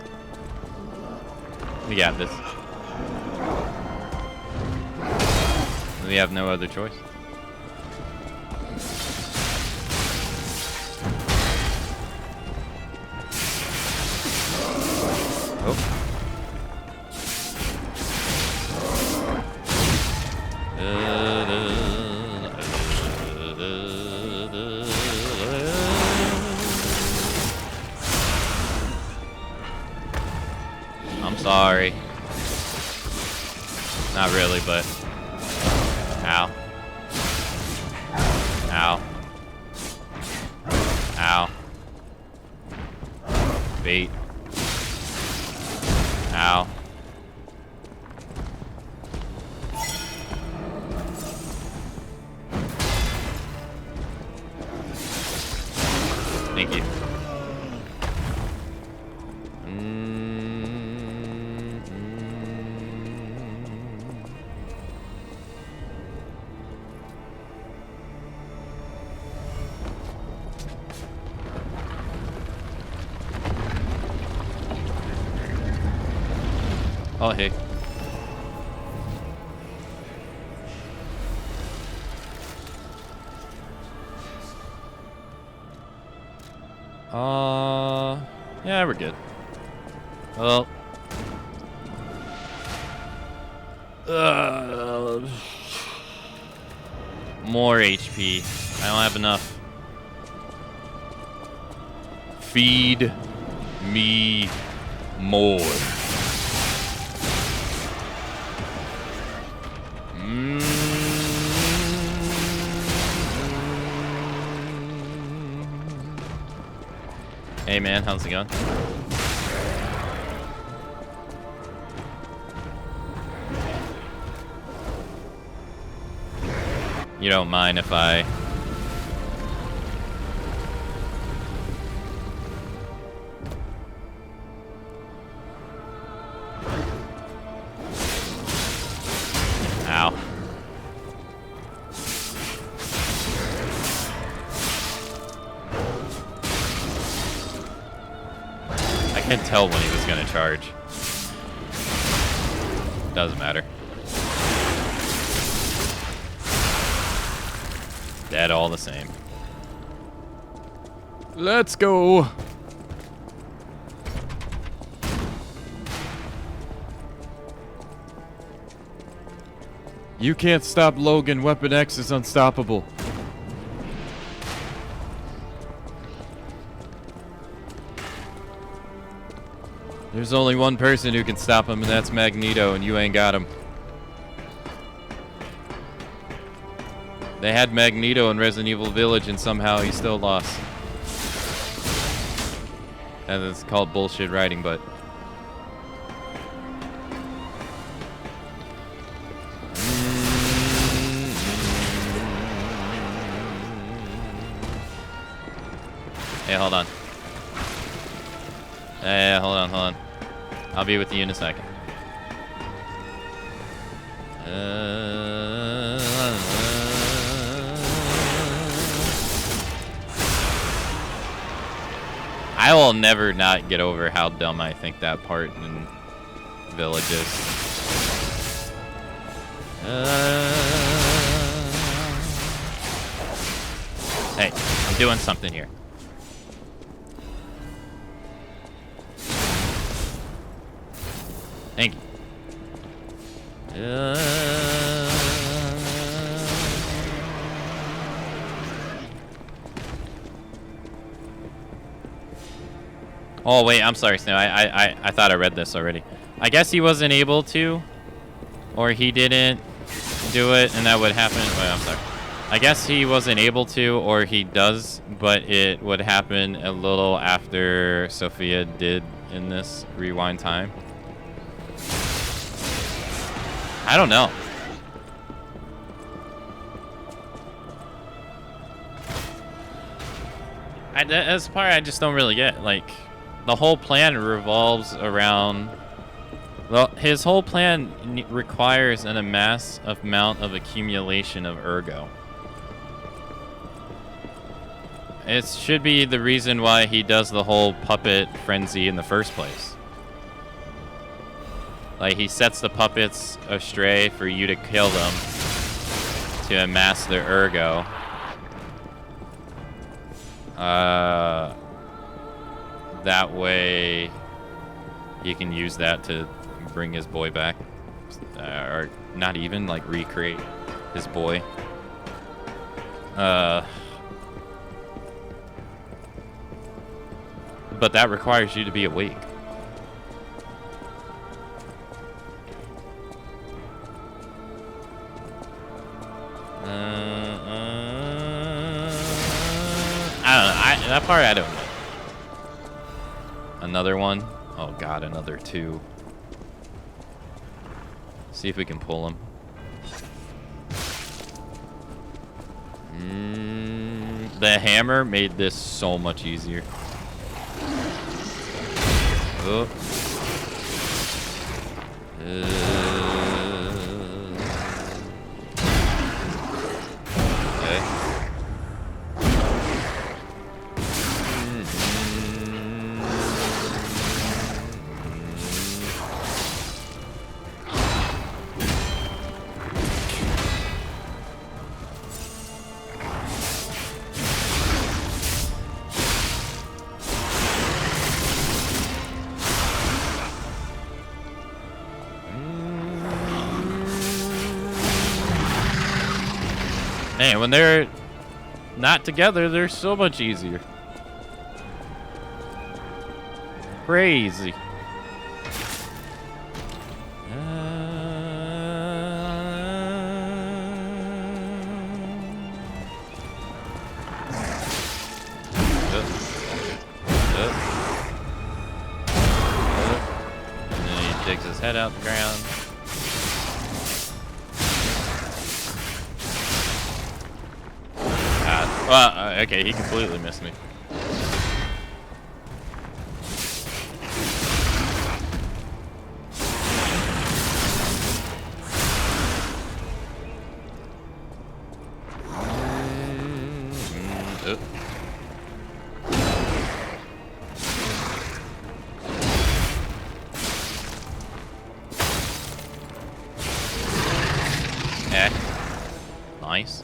We got this. We have no other choice. Oh. sorry. Not really, but... Ow. Ow. Ow. Bait. Ow. Thank you. Oh, hey. Yeah, we're good. Well. More HP. I don't have enough. Feed me more. Hey man, how's it going? You don't mind if I... Ow. I can't tell when he was gonna charge. Doesn't matter. Dead all the same. Let's go. You can't stop Logan. Weapon X is unstoppable. There's only one person who can stop him, and that's Magneto, and you ain't got him. They had Magneto in Resident Evil Village, and somehow he still lost. And it's called bullshit writing, but... Hey, hold on. Hey, hold on. I'll be with you in a second. I will never not get over how dumb I think that part in Village is. Hey, I'm doing something here. Thank you. Oh wait, I'm sorry, Snow. I thought I read this already. I guess he wasn't able to, or he didn't do it, and that would happen. Wait, I'm sorry. I guess he wasn't able to, or he does, but it would happen a little after Sophia did in this rewind time. I don't know. That's the part I just don't really get. Like, the whole plan revolves around... Well, his whole plan requires an massive amount of accumulation of ergo. It should be the reason why he does the whole puppet frenzy in the first place. Like, he sets the puppets astray for you to kill them to amass their ergo. That way he can use that to bring his boy back. Or not even, like, recreate his boy. But that requires you to be awake. I don't know. That part I don't know. Another one. Oh god, another two. See if we can pull him. The hammer made this so much easier. Oh. Okay. Man, when they're not together, they're so much easier. Crazy. And then he digs his head out the ground. Well, okay, he completely missed me. Nice.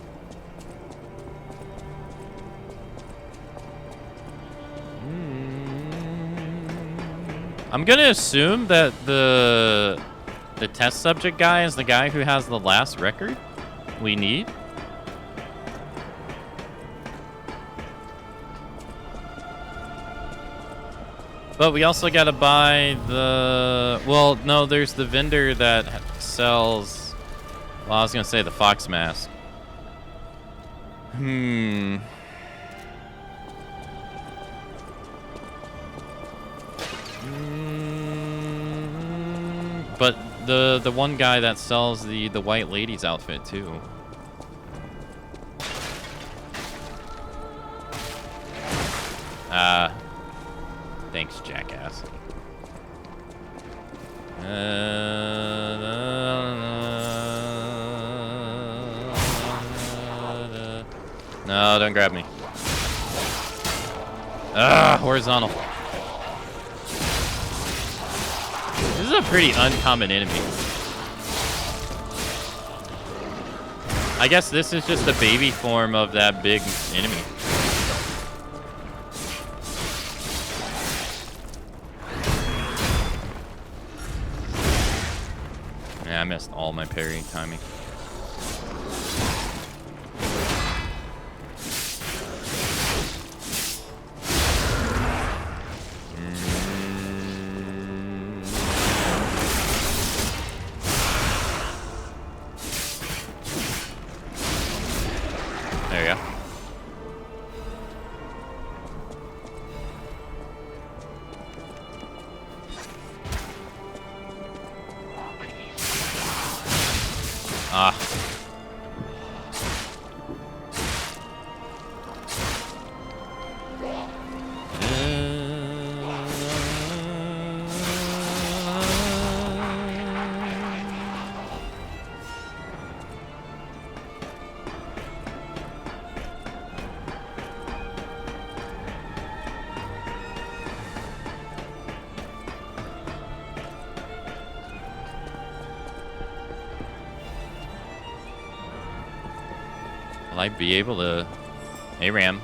I'm gonna assume that the test subject guy is the guy who has the last record we need. But we also gotta buy the... Well, no, there's the vendor that sells... Well, I was gonna say the fox mask. But the one guy that sells the white lady's outfit too. Thanks, jackass. No, don't grab me. Horizontal. This is a pretty uncommon enemy. I guess this is just the baby form of that big enemy. Yeah, I missed all my parry timing. There you go. Will I be able to... Hey, Ram.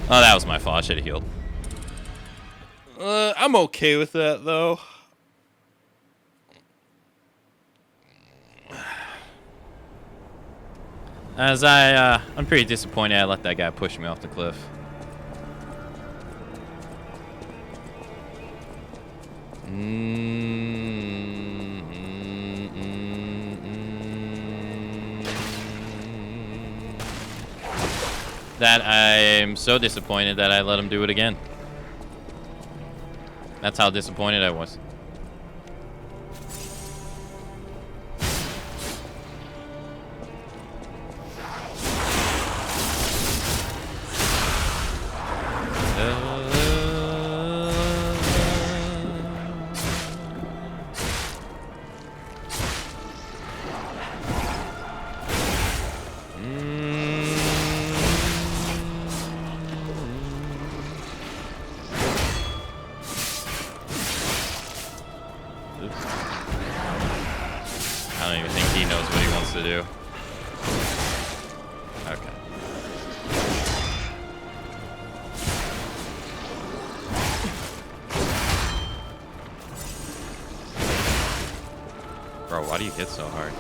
Oh, that was my fault. I should have healed. I'm okay with that, though. As I'm pretty disappointed I let that guy push me off the cliff. That I'm so disappointed that I let him do it again. That's how disappointed I was. I don't even think he knows what he wants to do. Okay. Bro, why do you hit so hard?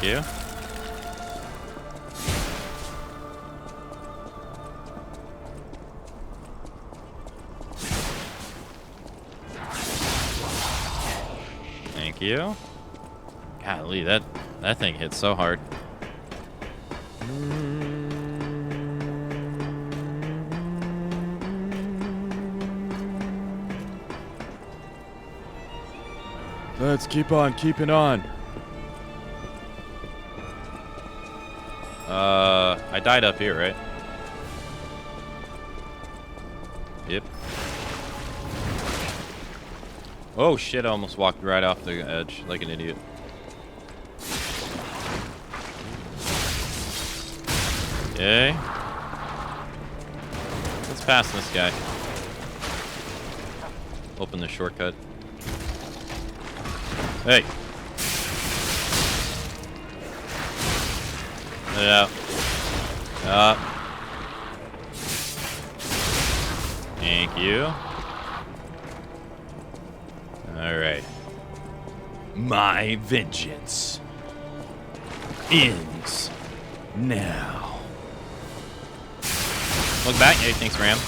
You. Thank you. Golly, that thing hits so hard. Let's keep on keeping on. I died up here, right? Yep. Oh shit, I almost walked right off the edge like an idiot. Okay. Let's pass this guy. Open the shortcut. Hey. Yeah. Thank you. Alright. My vengeance ends now. Look back. Hey, thanks, Ram.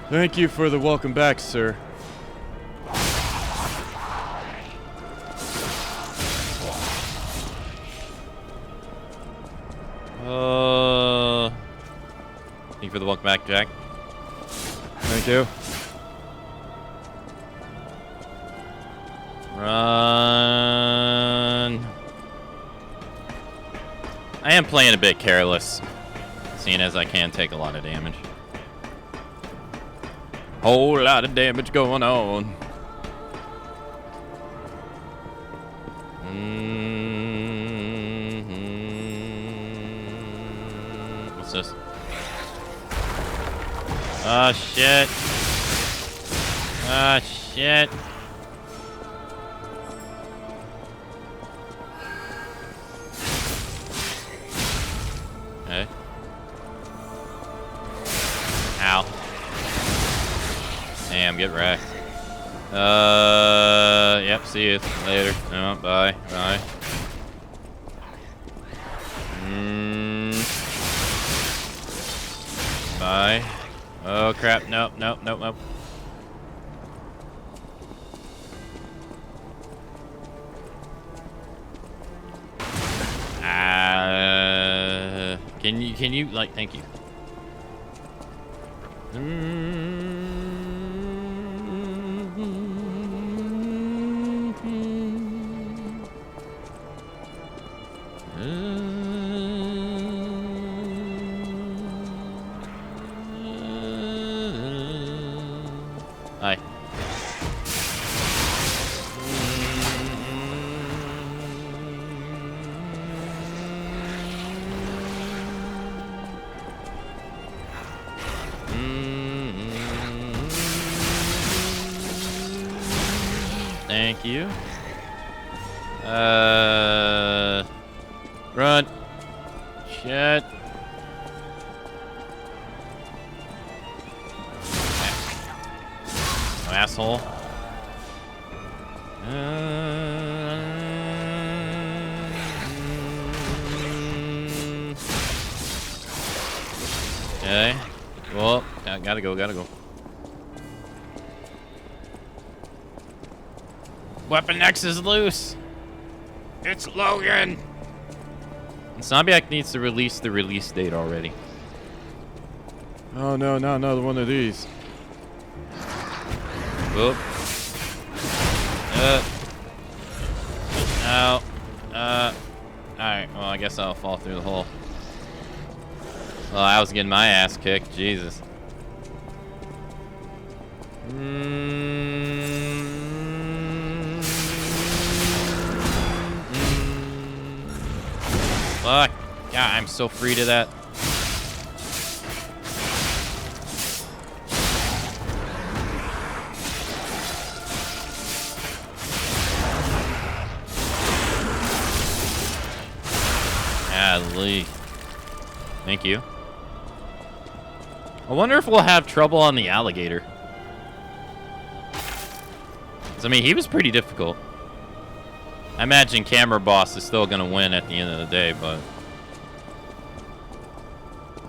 Thank you for the welcome back, sir. Thank you for the welcome back, Jack. Thank you. Run. I am playing a bit careless, seeing as I can take a lot of damage. Whole lot of damage going on. What's this? Oh shit. Ah shit. Okay. Ow. Damn, get wrecked. Yep, see you later. No, bye. Bye. Bye. Oh crap, nope, nope, nope, nope. Can you, like, thank you. Hi. Thank you. Run. Shit. Oh, asshole. Okay. Well, gotta go. Weapon X is loose. It's Logan. And Zombiac needs to release the release date already. Oh no, not another one of these. Whoop. No. Alright, well, I guess I'll fall through the hole. Well, I was getting my ass kicked. Jesus. Fuck. God, I'm so free to that. Golly. Thank you. I wonder if we'll have trouble on the alligator. 'Cause, I mean, he was pretty difficult. I imagine Camera Boss is still going to win at the end of the day, but...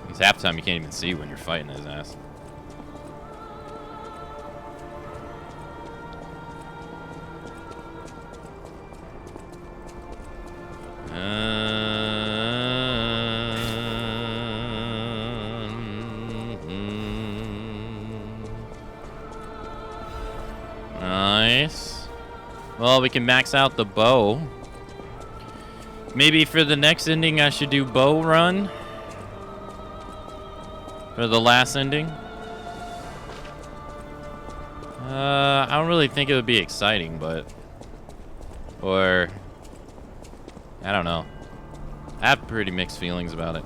Because half the time you can't even see when you're fighting his ass. Nice. Well, we can max out the bow. Maybe for the next ending, I should do bow run. For the last ending. I don't really think it would be exciting, but... Or... I don't know. I have pretty mixed feelings about it.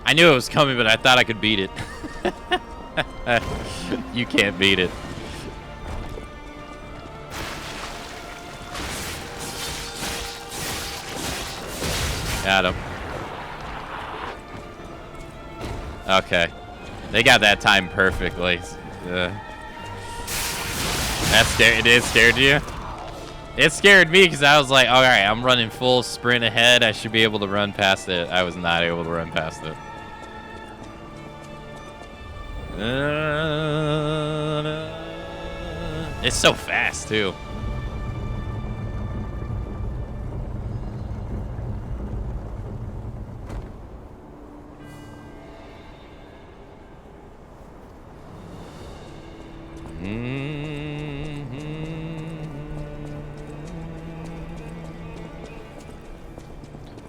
I knew it was coming, but I thought I could beat it. You can't beat it. Got him. Okay. They got that time perfectly. It scared you? It scared me because I was like, all right, I'm running full sprint ahead. I should be able to run past it. I was not able to run past it. It's so fast, too.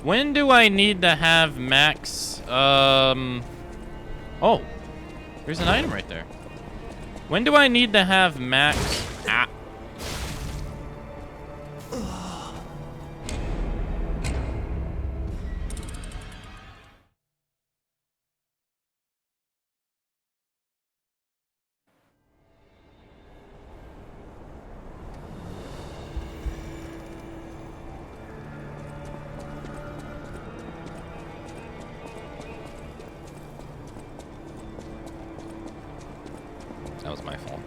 When do I need to have max, oh, there's an item right there. When do I need to have max, That was my fault.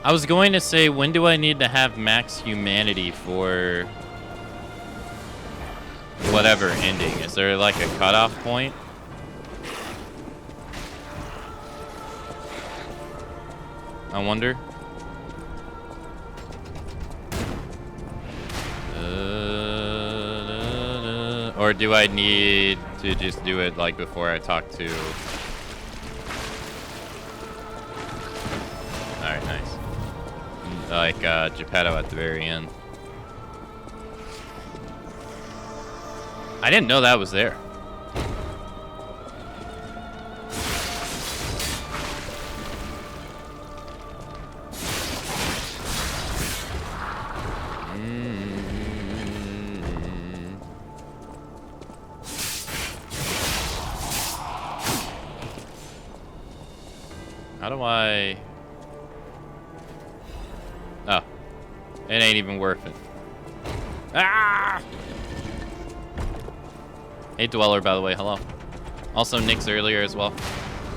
I was going to say, when do I need to have max humanity for whatever ending? Is there like a cutoff point? I wonder. Or do I need to just do it like before I talk to... Alright, nice. Like Geppetto at the very end. I didn't know that was there. How do I... Oh. It ain't even worth it. Ah! Hey, Dweller, by the way. Hello. Also, Nick's earlier as well.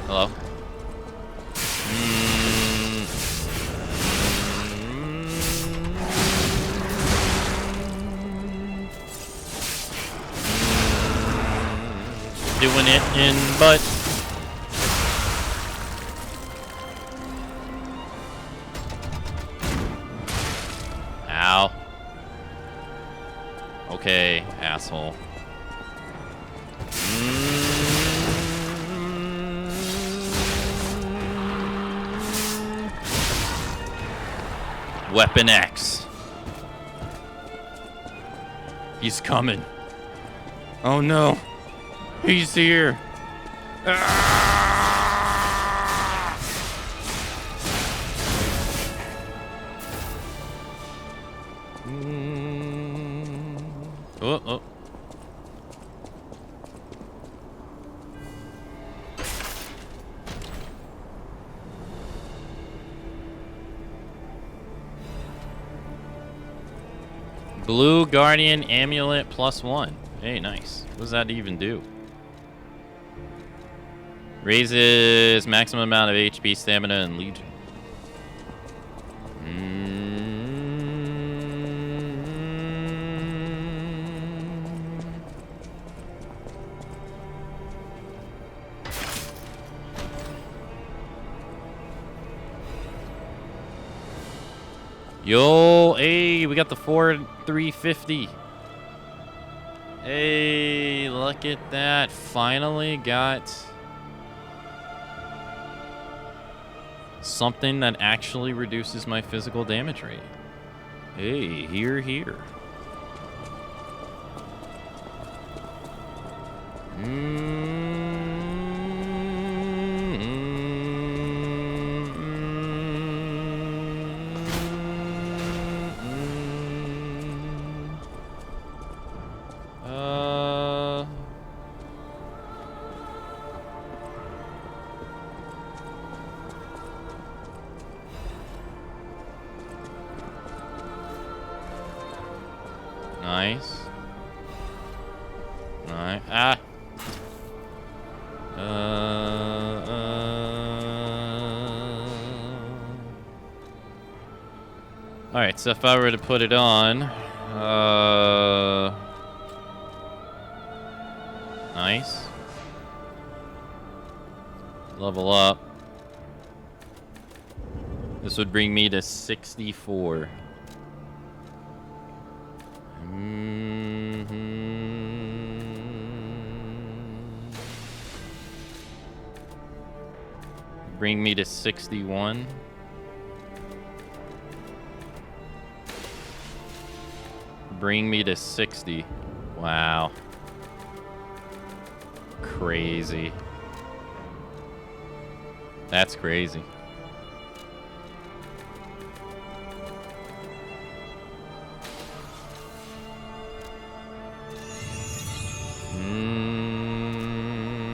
Hello. Doing it in butt. Ow. Okay, asshole. Weapon X. He's coming. Oh no. He's here. Oh. Blue Guardian Amulet +1. Hey, nice. What does that even do? Raises maximum amount of HP, stamina, and legion. Yo, hey, we got the 350. Hey, look at that. Finally got something that actually reduces my physical damage rate. Hey, here. Nice. Alright. Alright, so if I were to put it on, nice. Level up. This would bring me to 64. Bring me to 61. Bring me to 60. Wow. Crazy. That's crazy.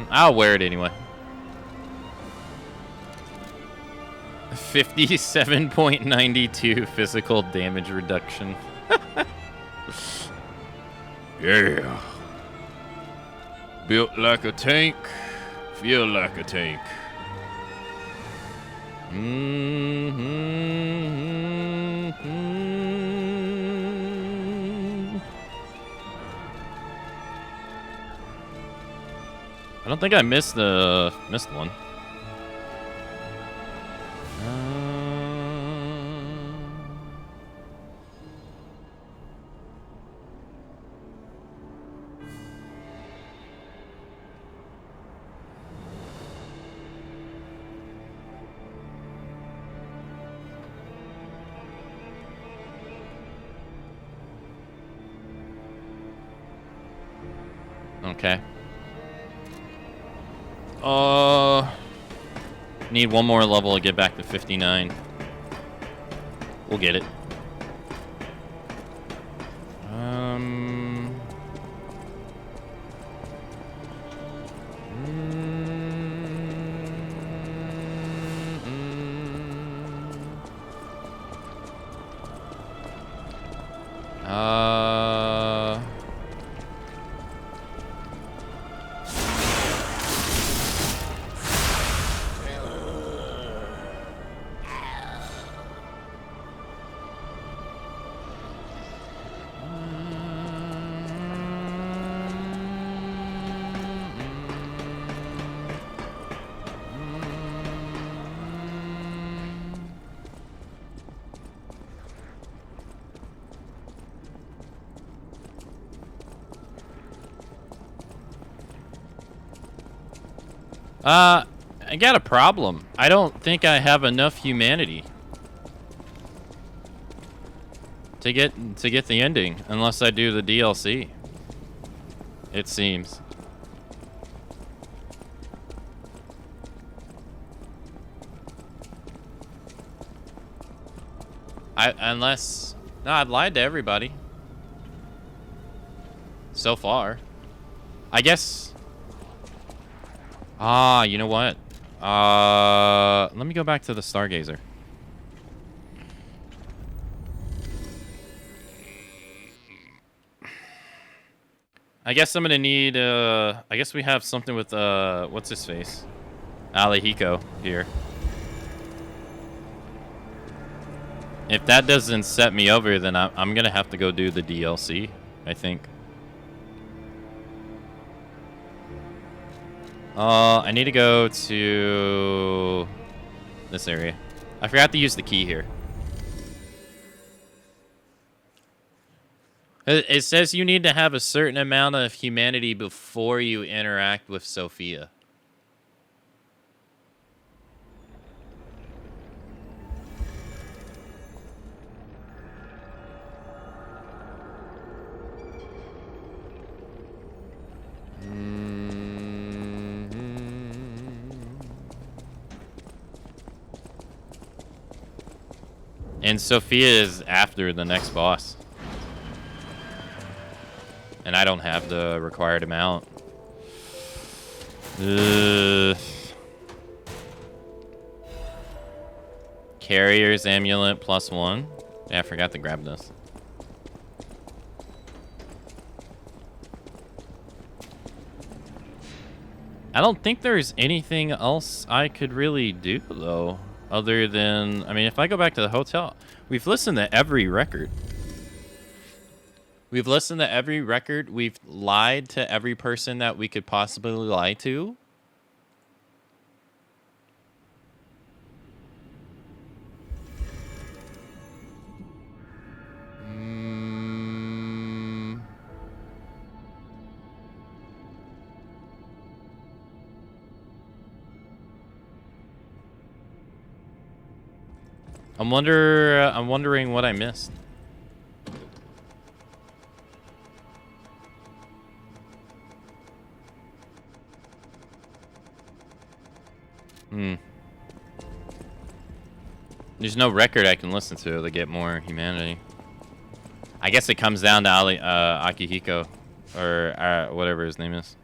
I'll wear it anyway. 57.92 physical damage reduction. Yeah. Built like a tank, feel like a tank. I don't think I missed one. Okay. Need one more level to get back to 59. We'll get it. I got a problem. I don't think I have enough humanity to get the ending unless I do the DLC. It seems. I've lied to everybody so far. I guess. You know what? Let me go back to the Stargazer. I guess I'm gonna need, I guess we have something with, what's his face? Alihiko here. If that doesn't set me over, then I'm gonna have to go do the DLC, I think. I need to go to this area. I forgot to use the key here. It says you need to have a certain amount of humanity before you interact with Sophia. And Sophia is after the next boss. And I don't have the required amount. Carrier's amulet +1. Yeah, I forgot to grab this. I don't think there's anything else I could really do, though. Other than, I mean, if I go back to the hotel, we've listened to every record. We've listened to every record. We've lied to every person that we could possibly lie to. I'm wondering what I missed. There's no record I can listen to get more humanity. I guess it comes down to Akihiko, or whatever his name is.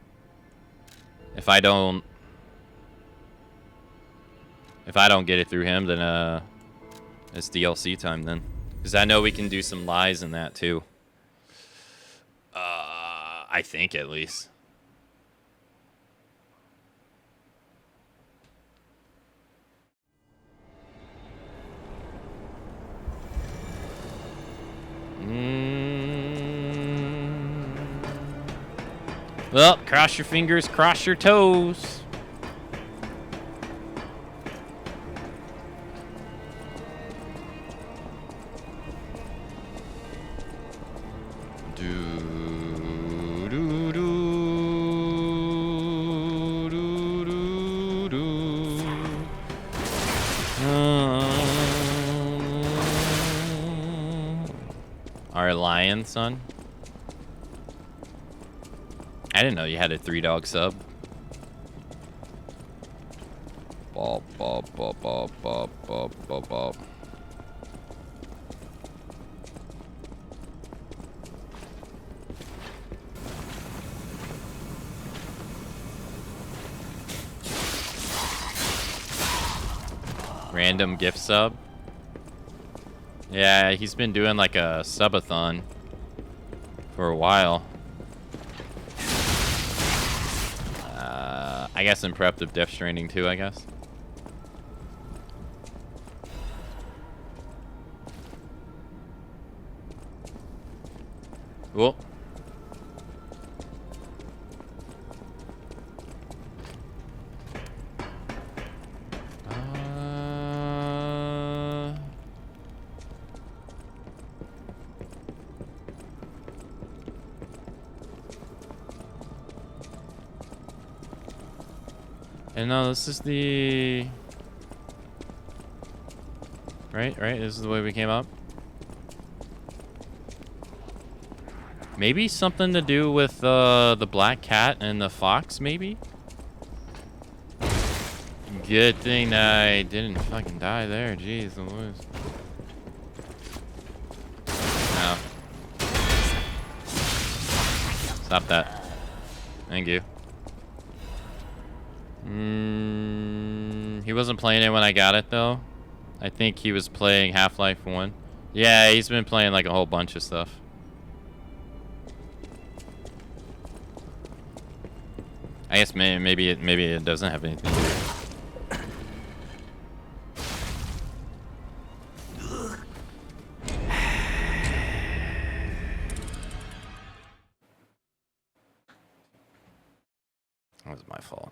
If I don't get it through him, then it's DLC time then. Because I know we can do some lies in that too. I think at least. Well, cross your fingers, cross your toes. Our lion, son. I didn't know you had a 3-dog sub. Bop, bop, bop, bop, bop, bop, bop, bop. Random gift sub. Yeah, he's been doing like a subathon for a while. I guess in prep of Death Stranding 2, I guess. Cool. And no, this is the... Right? This is the way we came up. Maybe something to do with the black cat and the fox, maybe? Good thing that I didn't fucking die there. Jeez, the Louise. No. Stop that. Thank you. He wasn't playing it when I got it, though. I think he was playing Half-Life 1. Yeah, he's been playing like a whole bunch of stuff. I guess maybe it doesn't have anything to do with it. That was my fault.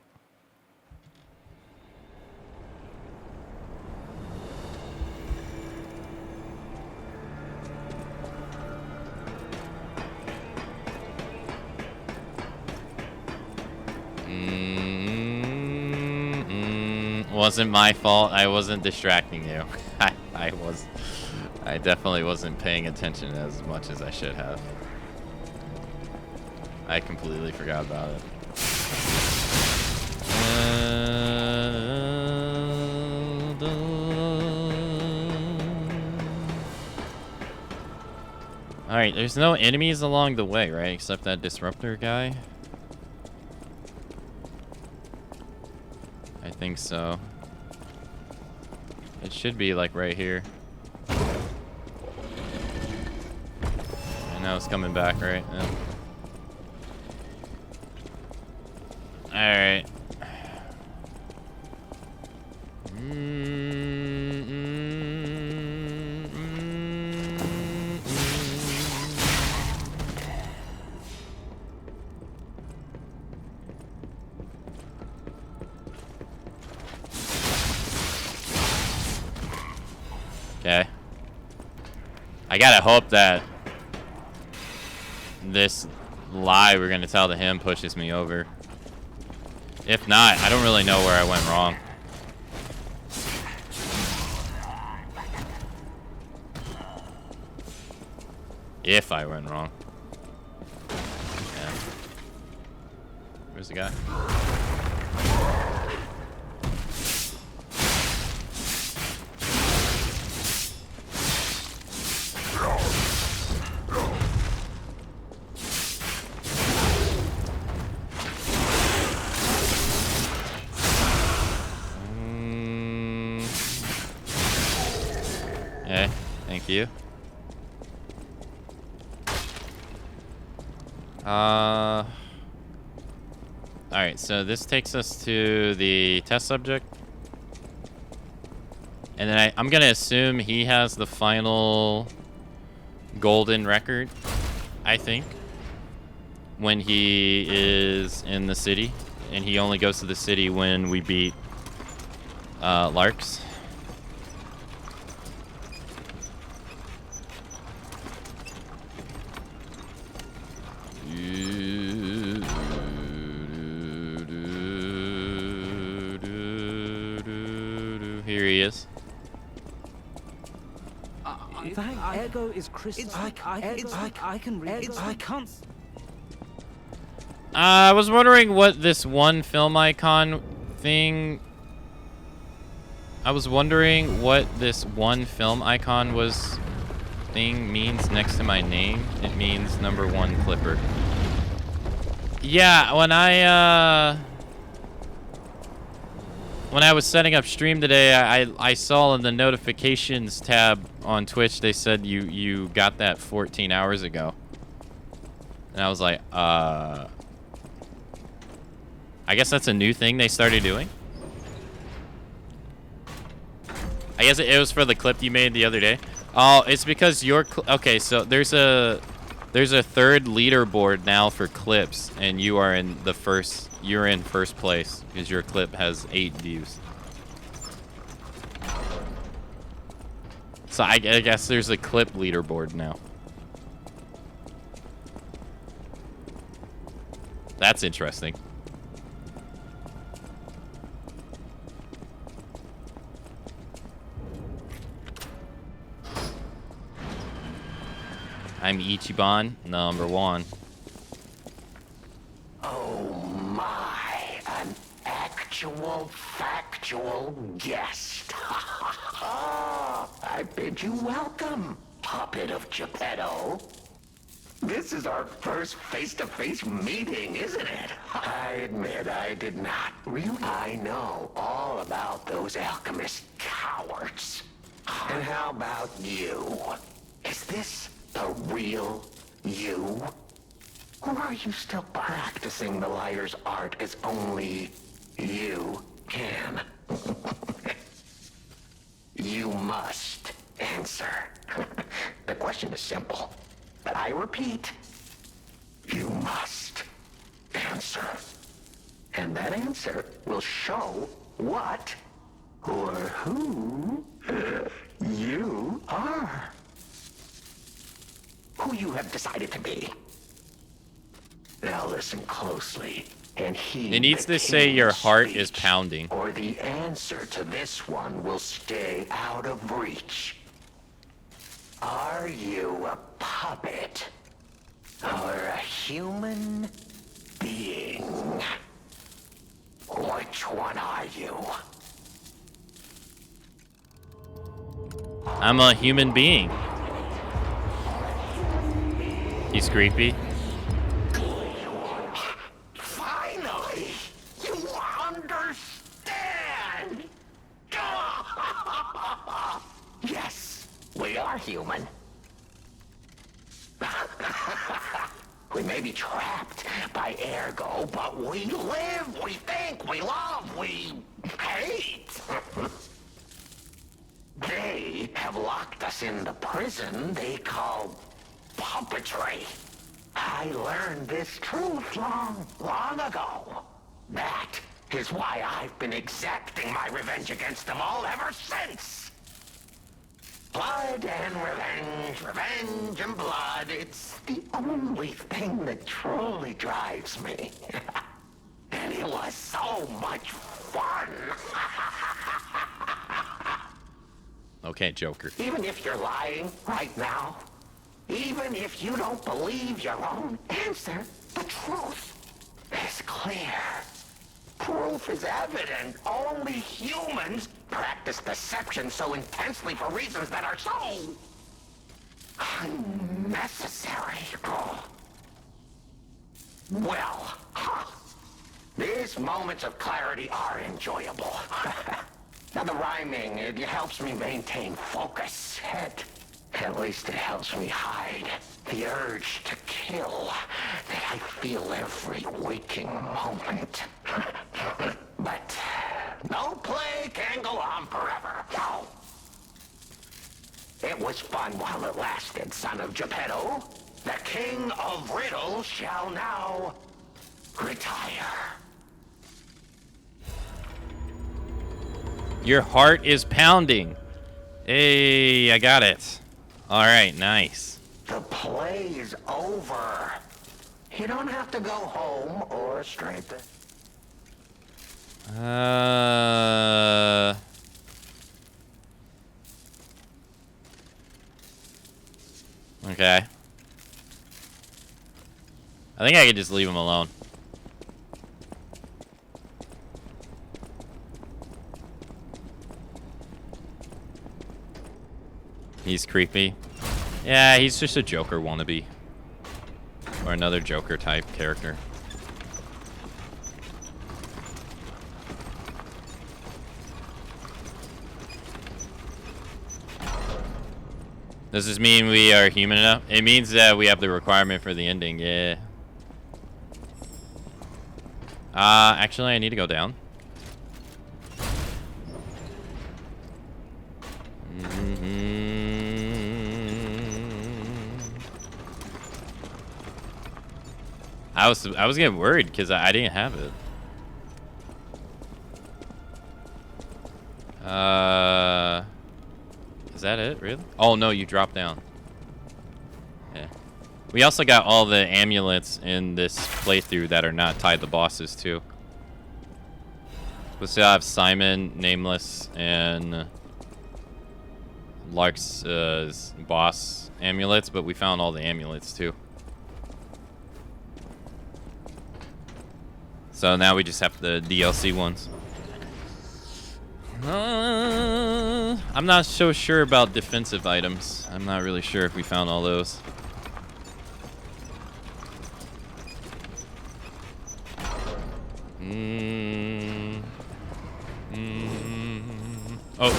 Wasn't my fault. I wasn't distracting you. I definitely wasn't paying attention as much as I should have. I completely forgot about it. Alright, there's no enemies along the way, right? Except that disruptor guy. I think so. It should be like right here. And now it's coming back, right? Yeah. Alright. Okay. I gotta hope that this lie we're gonna tell to him pushes me over. If not, I don't really know where I went wrong. If I went wrong. Yeah. Where's the guy? Thank you. Alright, so this takes us to the test subject. And then I'm gonna assume he has the final golden record, I think. when he is in the city, and he only goes to the city when we beat Larks. Here he is. Ergo is crystal. I can read it. I can't. I was wondering what this one film icon thing. I was wondering what this one film icon was thing means next to my name. It means #1 Clipper. Yeah, when I was setting up stream today, I saw in the notifications tab on Twitch they said you got that 14 hours ago. And I was like, I guess that's a new thing they started doing. I guess it was for the clip you made the other day. Oh, it's because your okay, so there's a third leaderboard now for clips, and you are in the first. You're in first place because your clip has 8 views. So I guess there's a clip leaderboard now. That's interesting. I'm Ichiban, #1. Oh my, an actual factual guest. I bid you welcome, puppet of Geppetto. This is our first face-to-face meeting, isn't it? I admit I did not really. I know all about those alchemist cowards. And how about you? Is this the real you? Or are you still practicing the liar's art as only you can? You must answer. The question is simple, but I repeat, you must answer. And that answer will show what or who you are. Who you have decided to be. Now listen closely, and heed. It needs to say your heart is pounding. Or the answer to this one will stay out of reach. Are you a puppet? Or a human being? Which one are you? I'm a human being. He's creepy. Finally, you understand. Yes, we are human. We may be trapped by Ergo, but we live, we think, we love, we hate. They have locked us in the prison they call puppetry. I learned this truth long ago. That is why I've been exacting my revenge against them all ever since. Blood and revenge, revenge and blood. It's the only thing that truly drives me. And it was so much fun. Okay, Joker. Even if you're lying right now, even if you don't believe your own answer, the truth is clear. Proof is evident. Only humans practice deception so intensely for reasons that are so unnecessary. Well, these moments of clarity are enjoyable. Now the rhyming, it helps me maintain focus. At least it helps me hide the urge to kill that I feel every waking moment. But no play can go on forever. No. It was fun while it lasted, son of Geppetto. The King of Riddles shall now retire. Your heart is pounding. Hey, I got it. All right, nice. The play's over. You don't have to go home or strengthen. Okay. I think I could just leave him alone. He's creepy. Yeah, he's just a Joker wannabe. Or another Joker type character. Does this mean we are human enough? It means that we have the requirement for the ending, yeah. Actually, I need to go down. I was getting worried because I didn't have it. Is that it, really? Oh no, you dropped down. Yeah. We also got all the amulets in this playthrough that are not tied to bosses too. We still have Simon, Nameless, and Lark's boss amulets, but we found all the amulets too. So now we just have the DLC ones. I'm not so sure about defensive items. I'm not really sure if we found all those. Oh.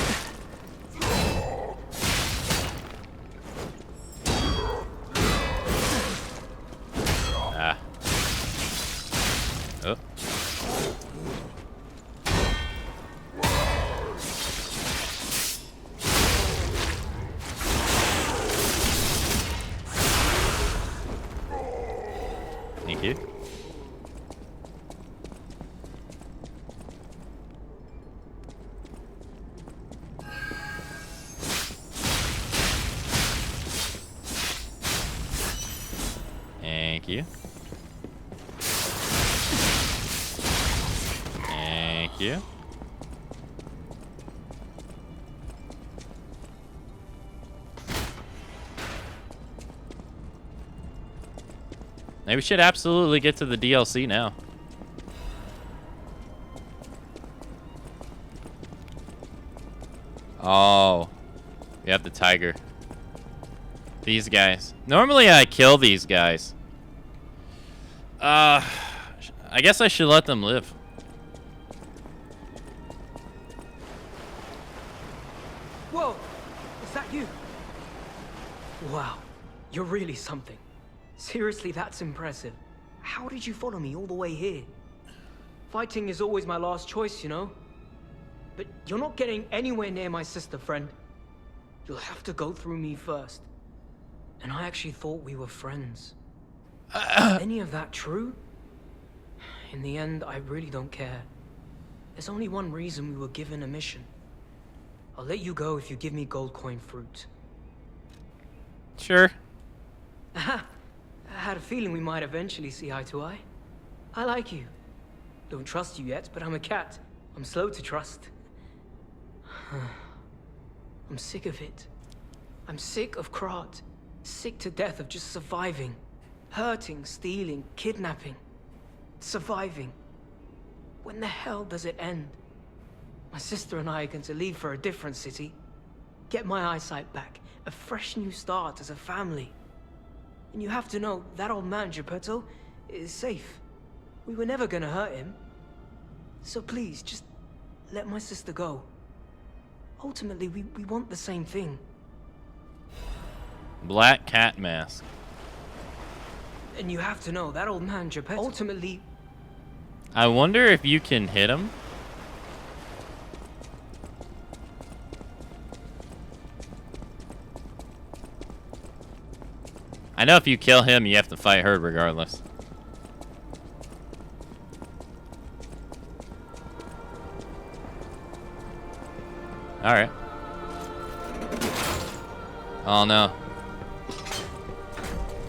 Ah. Oh. Thank you. Thank you. Thank you. Maybe we should absolutely get to the DLC now. Oh, we have the tiger. These guys. Normally I kill these guys. I guess I should let them live. Whoa! Is that you? Wow, you're really something. Seriously, that's impressive. How did you follow me all the way here? Fighting is always my last choice, you know? But you're not getting anywhere near my sister, friend. You'll have to go through me first. And I actually thought we were friends. Is any of that true? In the end, I really don't care. There's only one reason we were given a mission. I'll let you go if you give me gold coin fruit. Sure. Aha! I had a feeling we might eventually see eye to eye. I like you. Don't trust you yet, but I'm a cat. I'm slow to trust. I'm sick of it. I'm sick of Krat. Sick to death of just surviving. Hurting, stealing, kidnapping. Surviving. When the hell does it end? My sister and I are going to leave for a different city. Get my eyesight back. A fresh new start as a family. And you have to know, that old man, Geppetto, is safe. We were never gonna hurt him. So please, just let my sister go. Ultimately, we want the same thing. Black cat mask. And you have to know, that old man, Geppetto, ultimately... I wonder if you can hit him. I know if you kill him, you have to fight her regardless. Alright. Oh no.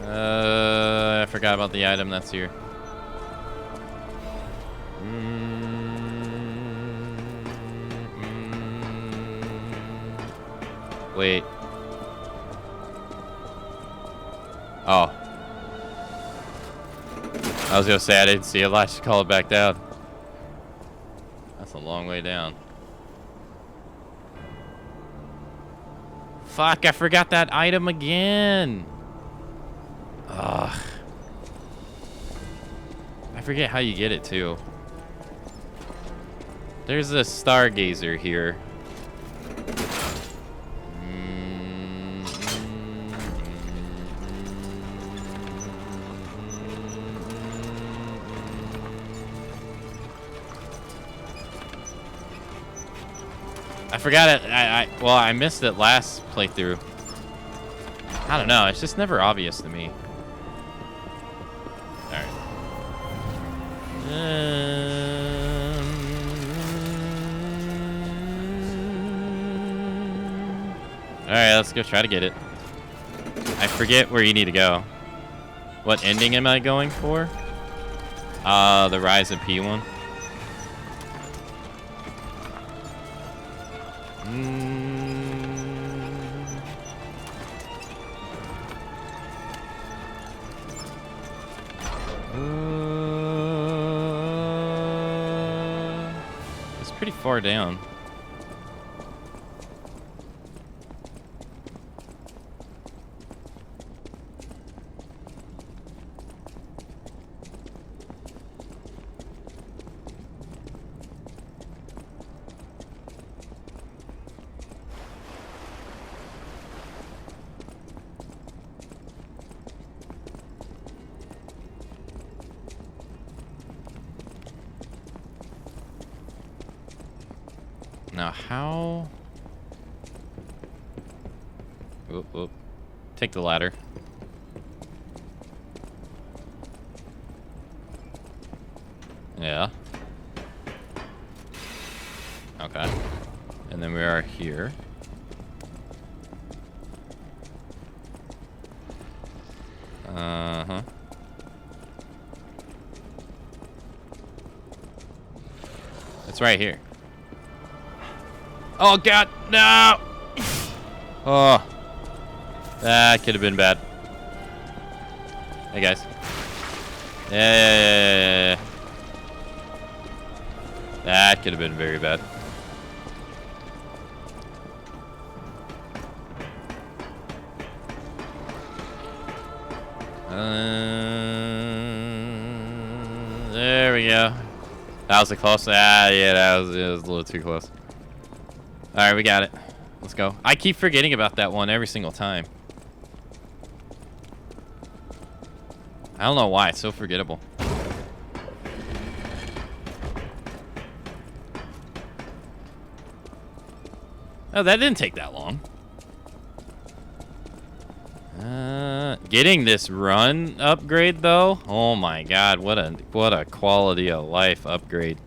I forgot about the item that's here. Wait. Oh. I was gonna say I didn't see it. I should call it back down. That's a long way down. Fuck, I forgot that item again. Ugh. I forget how you get it too. There's a stargazer here. I forgot it. Well, I missed it last playthrough. I don't know. It's just never obvious to me. All right. All right, let's go try to get it. I forget where you need to go. What ending am I going for? The Rise of P one. It's pretty far down. Now how? Oop, oop. Take the ladder. Yeah. Okay. And then we are here. Uh-huh. It's right here. Oh god, no! Oh, that could have been bad. Hey guys. Yeah. That could have been very bad. There we go. That was a close. Yeah, it was a little too close. All right, we got it. Let's go. I keep forgetting about that one every single time. I don't know why. It's so forgettable. Oh, that didn't take that long. Getting this run upgrade though. Oh my god, what a quality of life upgrade.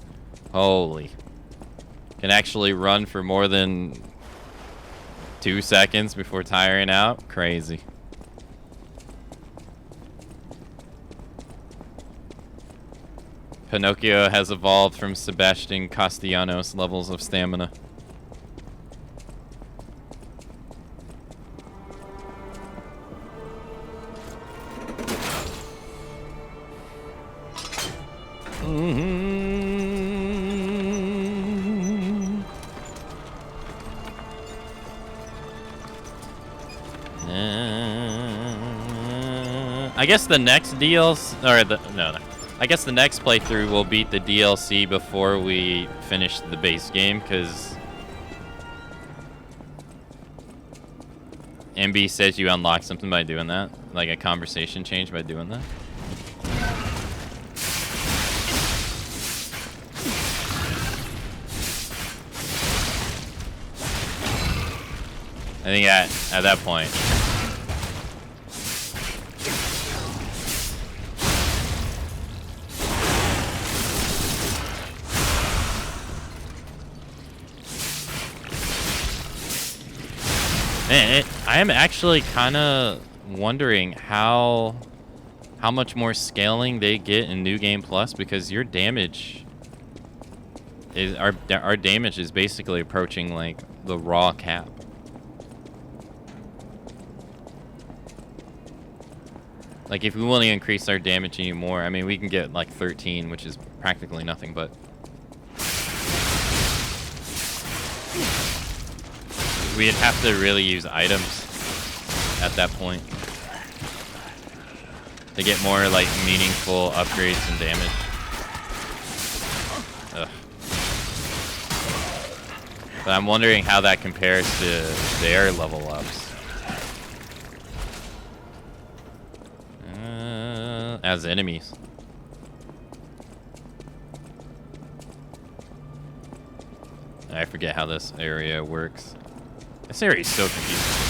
Holy. Can actually run for more than 2 seconds before tiring out. Crazy. Pinocchio has evolved from Sebastian Castellanos levels of stamina. I guess the next DLC, or no. I guess the next playthrough will beat the DLC before we finish the base game, because MB says you unlock something by doing that, like a conversation change by doing that. I think at that point, Man, I am actually kind of wondering how much more scaling they get in New Game Plus, because your damage is our damage is basically approaching like the raw cap. Like if we want to increase our damage anymore, I mean we can get like 13, which is practically nothing, but we'd have to really use items at that point to get more like meaningful upgrades and damage. Ugh. But I'm wondering how that compares to their level ups. As enemies. I forget how this area works. This area is so confusing.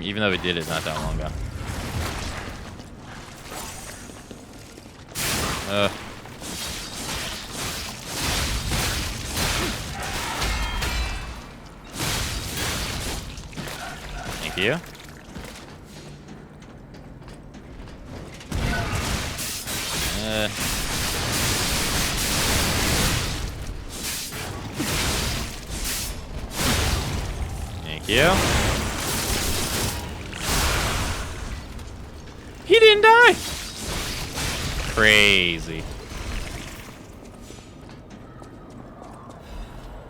Even though we did it not that long ago. Thank you. Thank you. He didn't die. Crazy.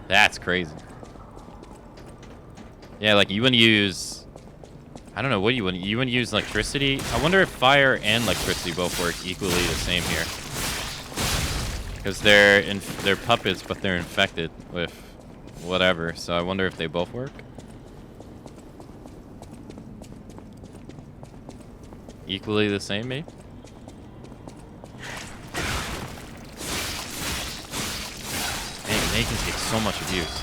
That's crazy. Yeah, like you wouldn't use, I don't know, what you wouldn't use electricity. I wonder if fire and electricity both work equally the same here. Because they're puppets, but they're infected with whatever. So I wonder if they both work. Equally the same, maybe? Man, they can take so much abuse.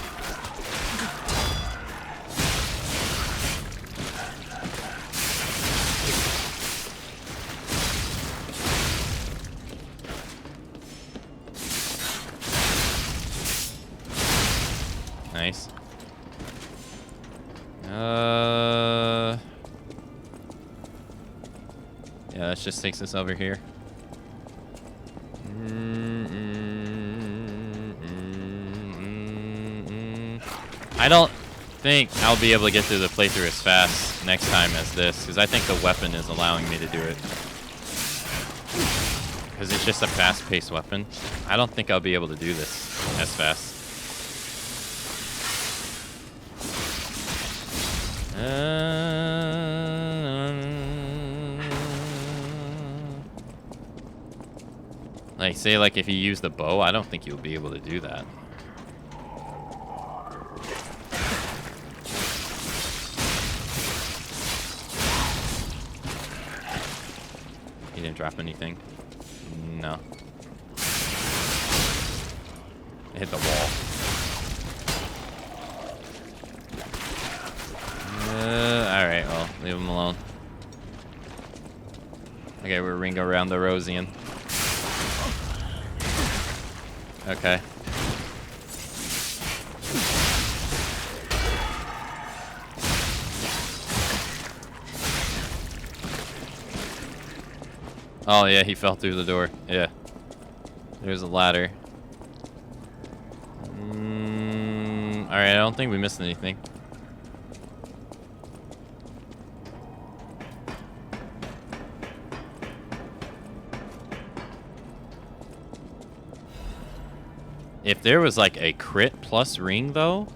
Nice. Yeah, that just takes us over here. I don't think I'll be able to get through the playthrough as fast next time as this, because I think the weapon is allowing me to do it. Because it's just a fast-paced weapon. I don't think I'll be able to do this as fast. Like, say, like, if you use the bow, I don't think you'll be able to do that. He didn't drop anything. No. It hit the wall. Alright, well, leave him alone. Okay, we're ring around the Rosian. Okay. Oh, yeah, he fell through the door. Yeah. There's a ladder. Alright, I don't think we missed anything. If there was like a crit plus ring though,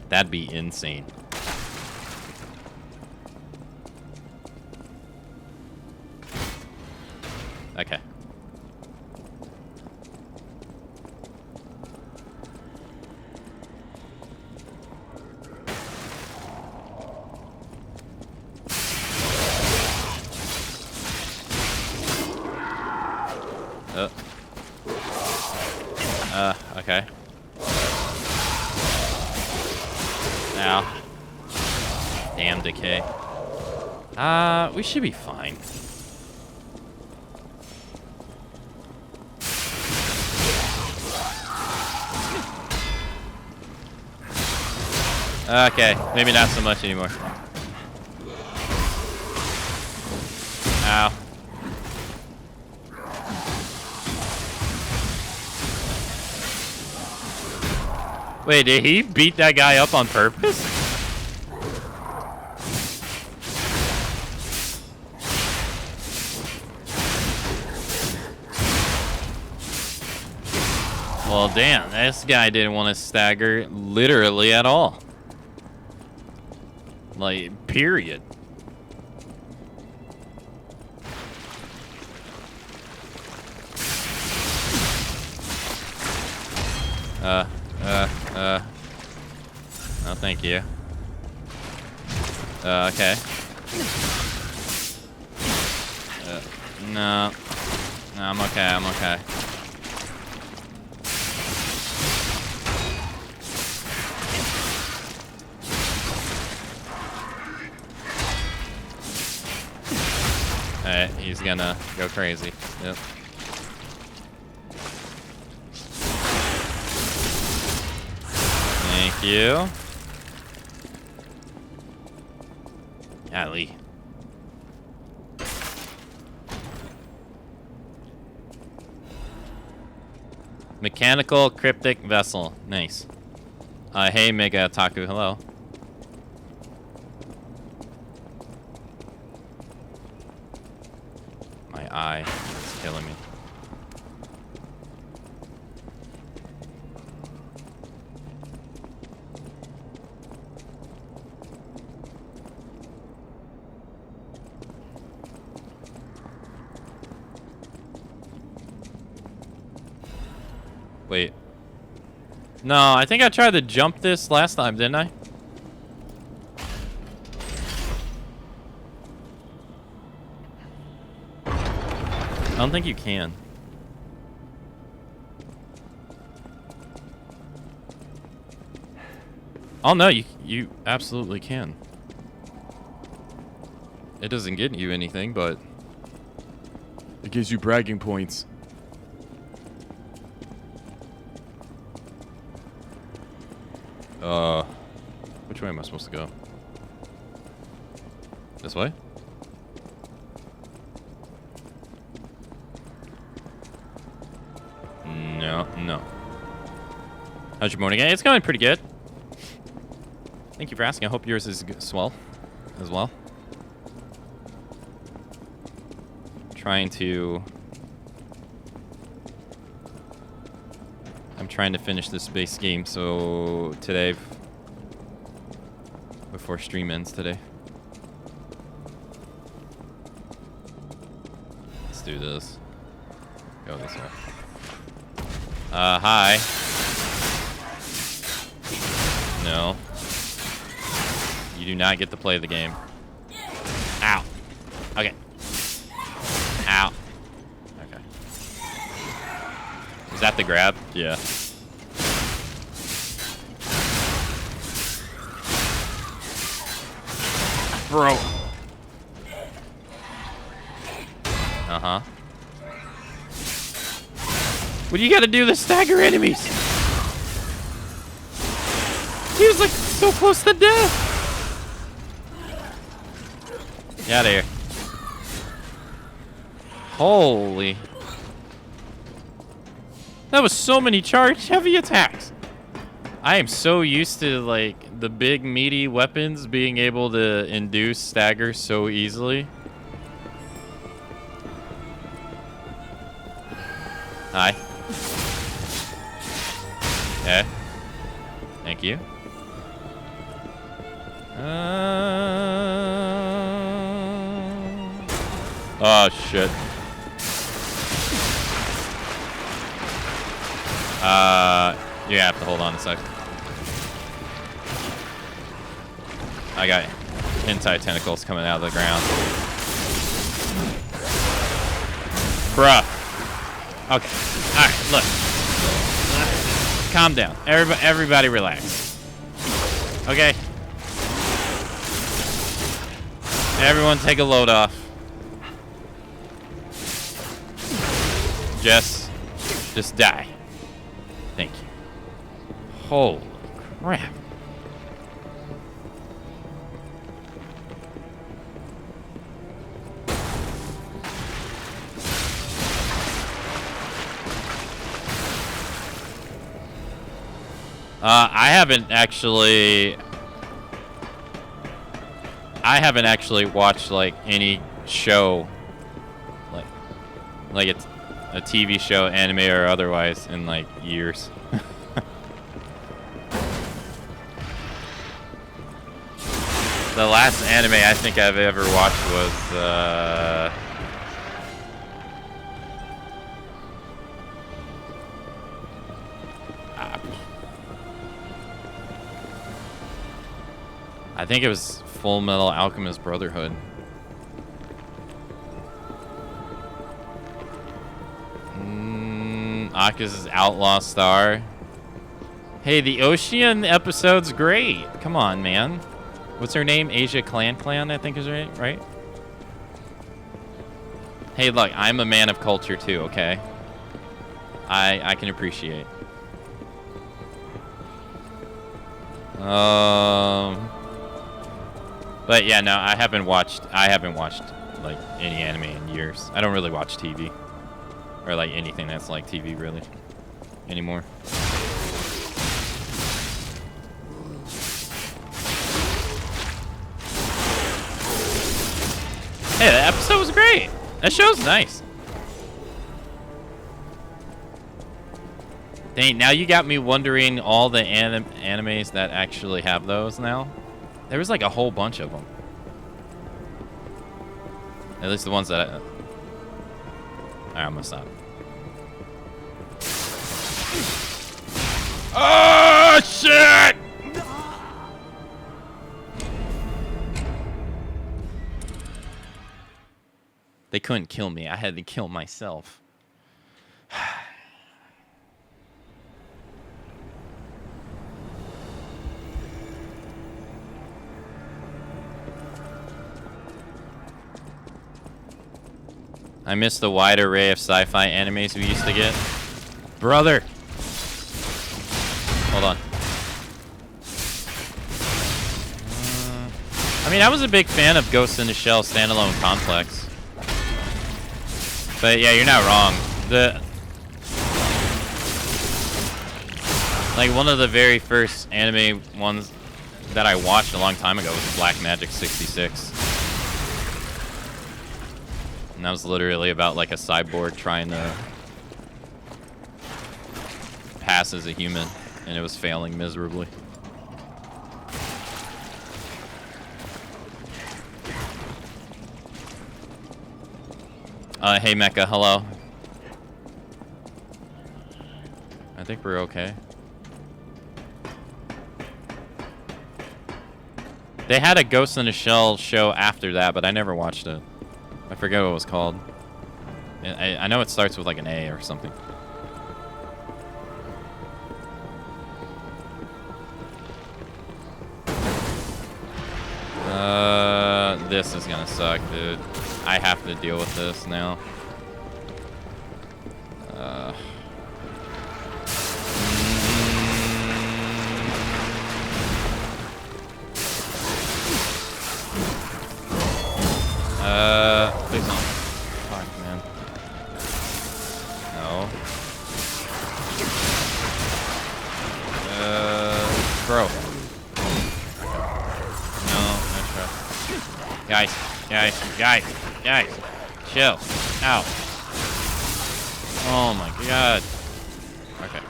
that'd be insane. Okay. Okay. Ow. Damn decay. We should be fine. Okay, maybe not so much anymore. Ow. Wait, did he beat that guy up on purpose? Well, damn, this guy didn't want to stagger literally at all. Like, period. Oh, thank you. Okay. No. No, I'm okay, I'm okay. Alright, he's gonna go crazy. Yep. Thank you. Golly. Mechanical cryptic vessel. Nice. Hey, Mega Taku. Hello. My eye is killing me. Wait. No, I think I tried to jump this last time, didn't I? I don't think you can. Oh no, you absolutely can. It doesn't get you anything, but it gives you bragging points. Which way am I supposed to go? This way? No. How's your morning? It's going pretty good. Thank you for asking. I hope yours is swell as well. I'm trying to finish this base game, so today, before stream ends today. Let's do this. Go this way. Hi. No. You do not get to play the game. Ow. Okay. Ow. Okay. Is that the grab? Yeah. Bro. Uh-huh. What do you gotta do to stagger enemies? He was like so close to death. Get out of here. Holy. That was so many charge heavy attacks. I am so used to like the big meaty weapons being able to induce staggers so easily. Hi. Okay. Thank you. Oh shit. You have to hold on a sec. I got hentai tentacles coming out of the ground. Bruh. Okay. Alright, look. Calm down. Everybody relax. Okay? Everyone take a load off. Just die. Thank you. Holy crap. I haven't actually watched like any show, like it's a TV show, anime or otherwise, in like years. The last anime I think I've ever watched was I think it was Full Metal Alchemist Brotherhood. Aka's Outlaw Star. Hey, the Ocean episode's great. Come on, man. What's her name? Asia Clan, I think is right? Hey, look, I'm a man of culture too, okay? I can appreciate. But yeah, no, I haven't watched like any anime in years. I don't really watch TV. Or like anything that's like TV really anymore. Hey, that episode was great. That show's nice. Dang, now you got me wondering all the animes that actually have those now. There was like a whole bunch of them. At least the ones that Alright, I'm gonna stop. Oh, shit! They couldn't kill me. I had to kill myself. I miss the wide array of sci-fi animes we used to get. Brother! Hold on. I mean, I was a big fan of Ghost in the Shell Standalone Complex. But yeah, you're not wrong. Like, one of the very first anime ones that I watched a long time ago was Black Magic 66. And that was literally about like a cyborg trying to pass as a human, and it was failing miserably. Hey Mecha, hello. I think we're okay. They had a Ghost in the Shell show after that, but I never watched it. I forget what it was called. I know it starts with like an A or something. This is gonna suck, dude. I have to deal with this now. Please don't. Fuck, man. No. Bro. No, nice try. Guys. Chill. Ow. Oh my god. Okay.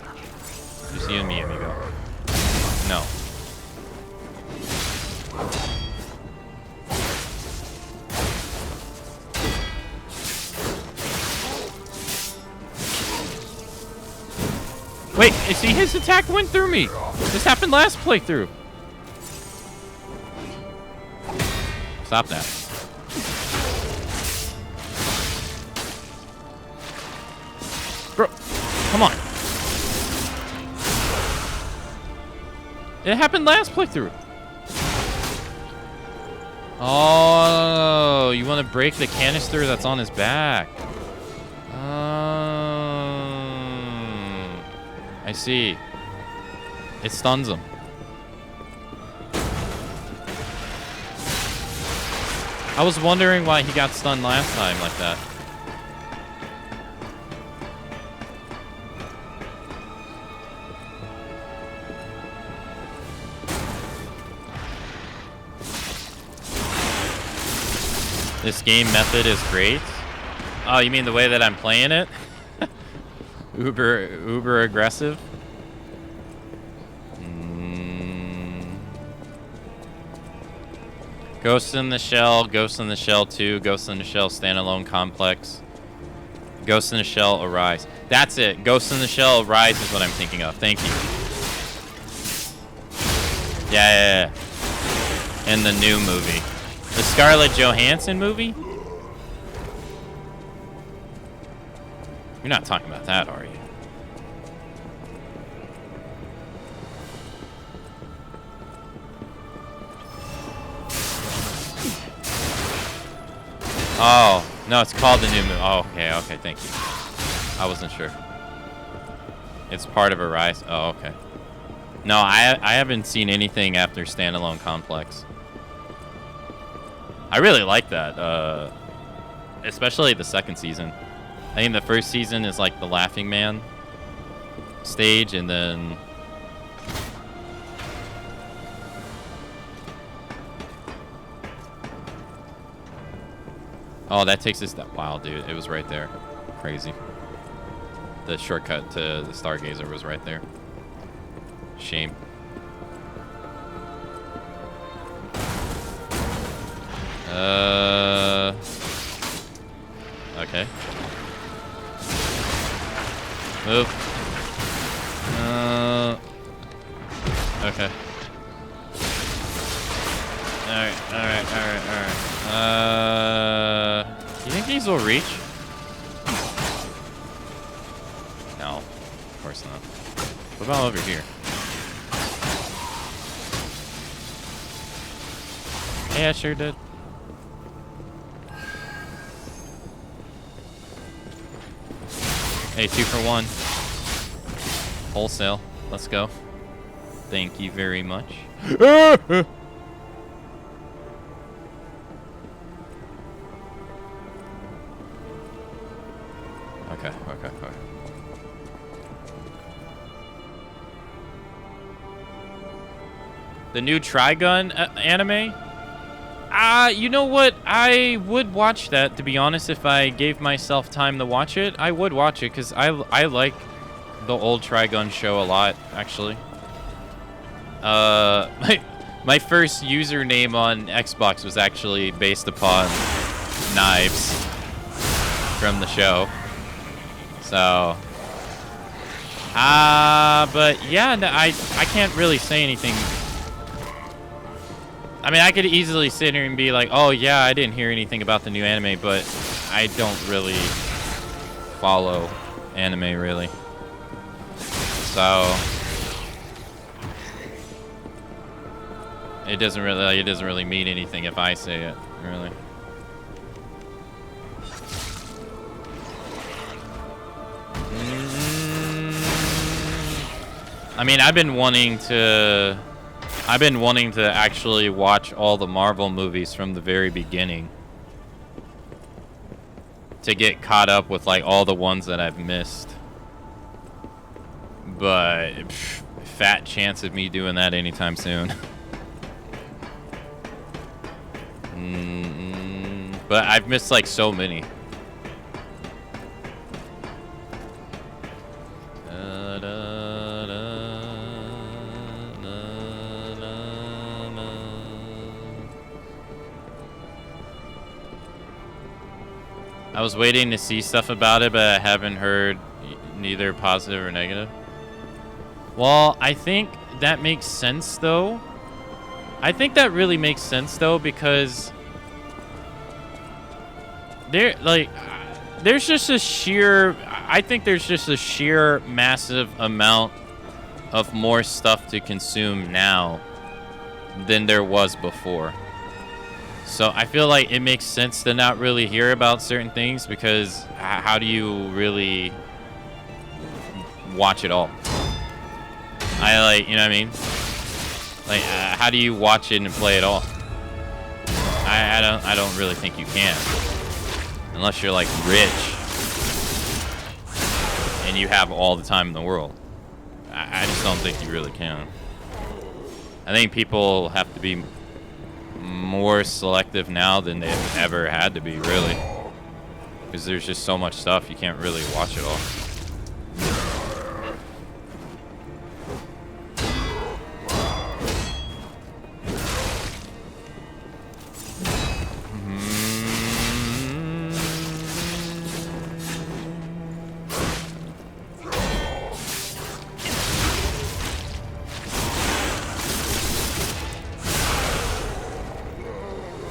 Just you and me, amigo. No. Wait, see, his attack went through me. This happened last playthrough. Stop that. Bro, come on. It happened last playthrough. Oh, you want to break the canister that's on his back. I see. It stuns him. I was wondering why he got stunned last time like that. This game method is great. Oh, you mean the way that I'm playing it? Uber aggressive. Ghost in the Shell, Ghost in the Shell 2, Ghost in the Shell Standalone Complex, Ghost in the Shell Arise. That's it. Ghost in the Shell Arise is what I'm thinking of. Thank you. Yeah. And the new movie. The Scarlett Johansson movie? You're not talking about that, are you? Oh, no, it's called the new movie. Oh, okay, thank you. I wasn't sure. It's part of Arise. Oh, okay. No, I haven't seen anything after Standalone Complex. I really like that, especially the second season. I think the first season is like the Laughing Man stage, and then oh, that takes us that. Wow, dude, it was right there. Crazy. The shortcut to the Stargazer was right there. Shame. Okay. Move. Okay. Alright. You think these will reach? No, of course not. What about over here? Yeah, I sure did. Hey, 2 for 1. Wholesale. Let's go. Thank you very much. Okay. The new Trigun anime? You know what? I would watch that, to be honest. If I gave myself time to watch it, I would watch it, because I like the old Trigun show a lot, actually. My first username on Xbox was actually based upon knives from the show. So, but yeah, no, I can't really say anything. I mean, I could easily sit here and be like, oh yeah, I didn't hear anything about the new anime, but I don't really follow anime, really. So it doesn't really mean anything if I say it, really. I mean, I've been wanting to actually watch all the Marvel movies from the very beginning to get caught up with like all the ones that I've missed. But fat chance of me doing that anytime soon. But I've missed like so many. I was waiting to see stuff about it, but I haven't heard neither positive or negative. Well, I think that makes sense, though. I think that really makes sense, though, because there's just a sheer... I think there's just a sheer massive amount of more stuff to consume now than there was before. So I feel like it makes sense to not really hear about certain things, because how do you really watch it all? You know what I mean? Like, how do you watch it and play it all? I don't really think you can, unless you're like rich and you have all the time in the world. I just don't think you really can. I think people have to be more selective now than they've ever had to be, really. Because there's just so much stuff, you can't really watch it all.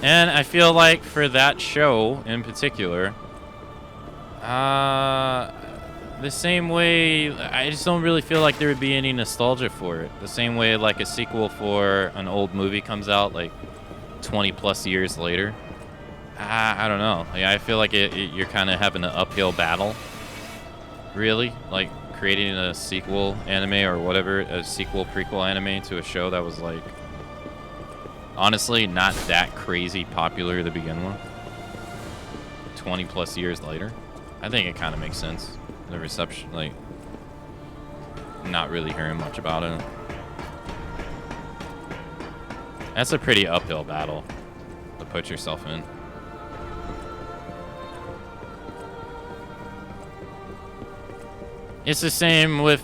And I feel like for that show in particular, the same way, I just don't really feel like there would be any nostalgia for it. The same way like a sequel for an old movie comes out like 20 plus years later. I don't know. Like, I feel like you're kind of having an uphill battle, really. Like creating a sequel anime or whatever, a sequel prequel anime to a show that was like, honestly, not that crazy popular to begin with. 20 plus years later. I think it kind of makes sense. The reception, like, not really hearing much about it. That's a pretty uphill battle to put yourself in. It's the same with,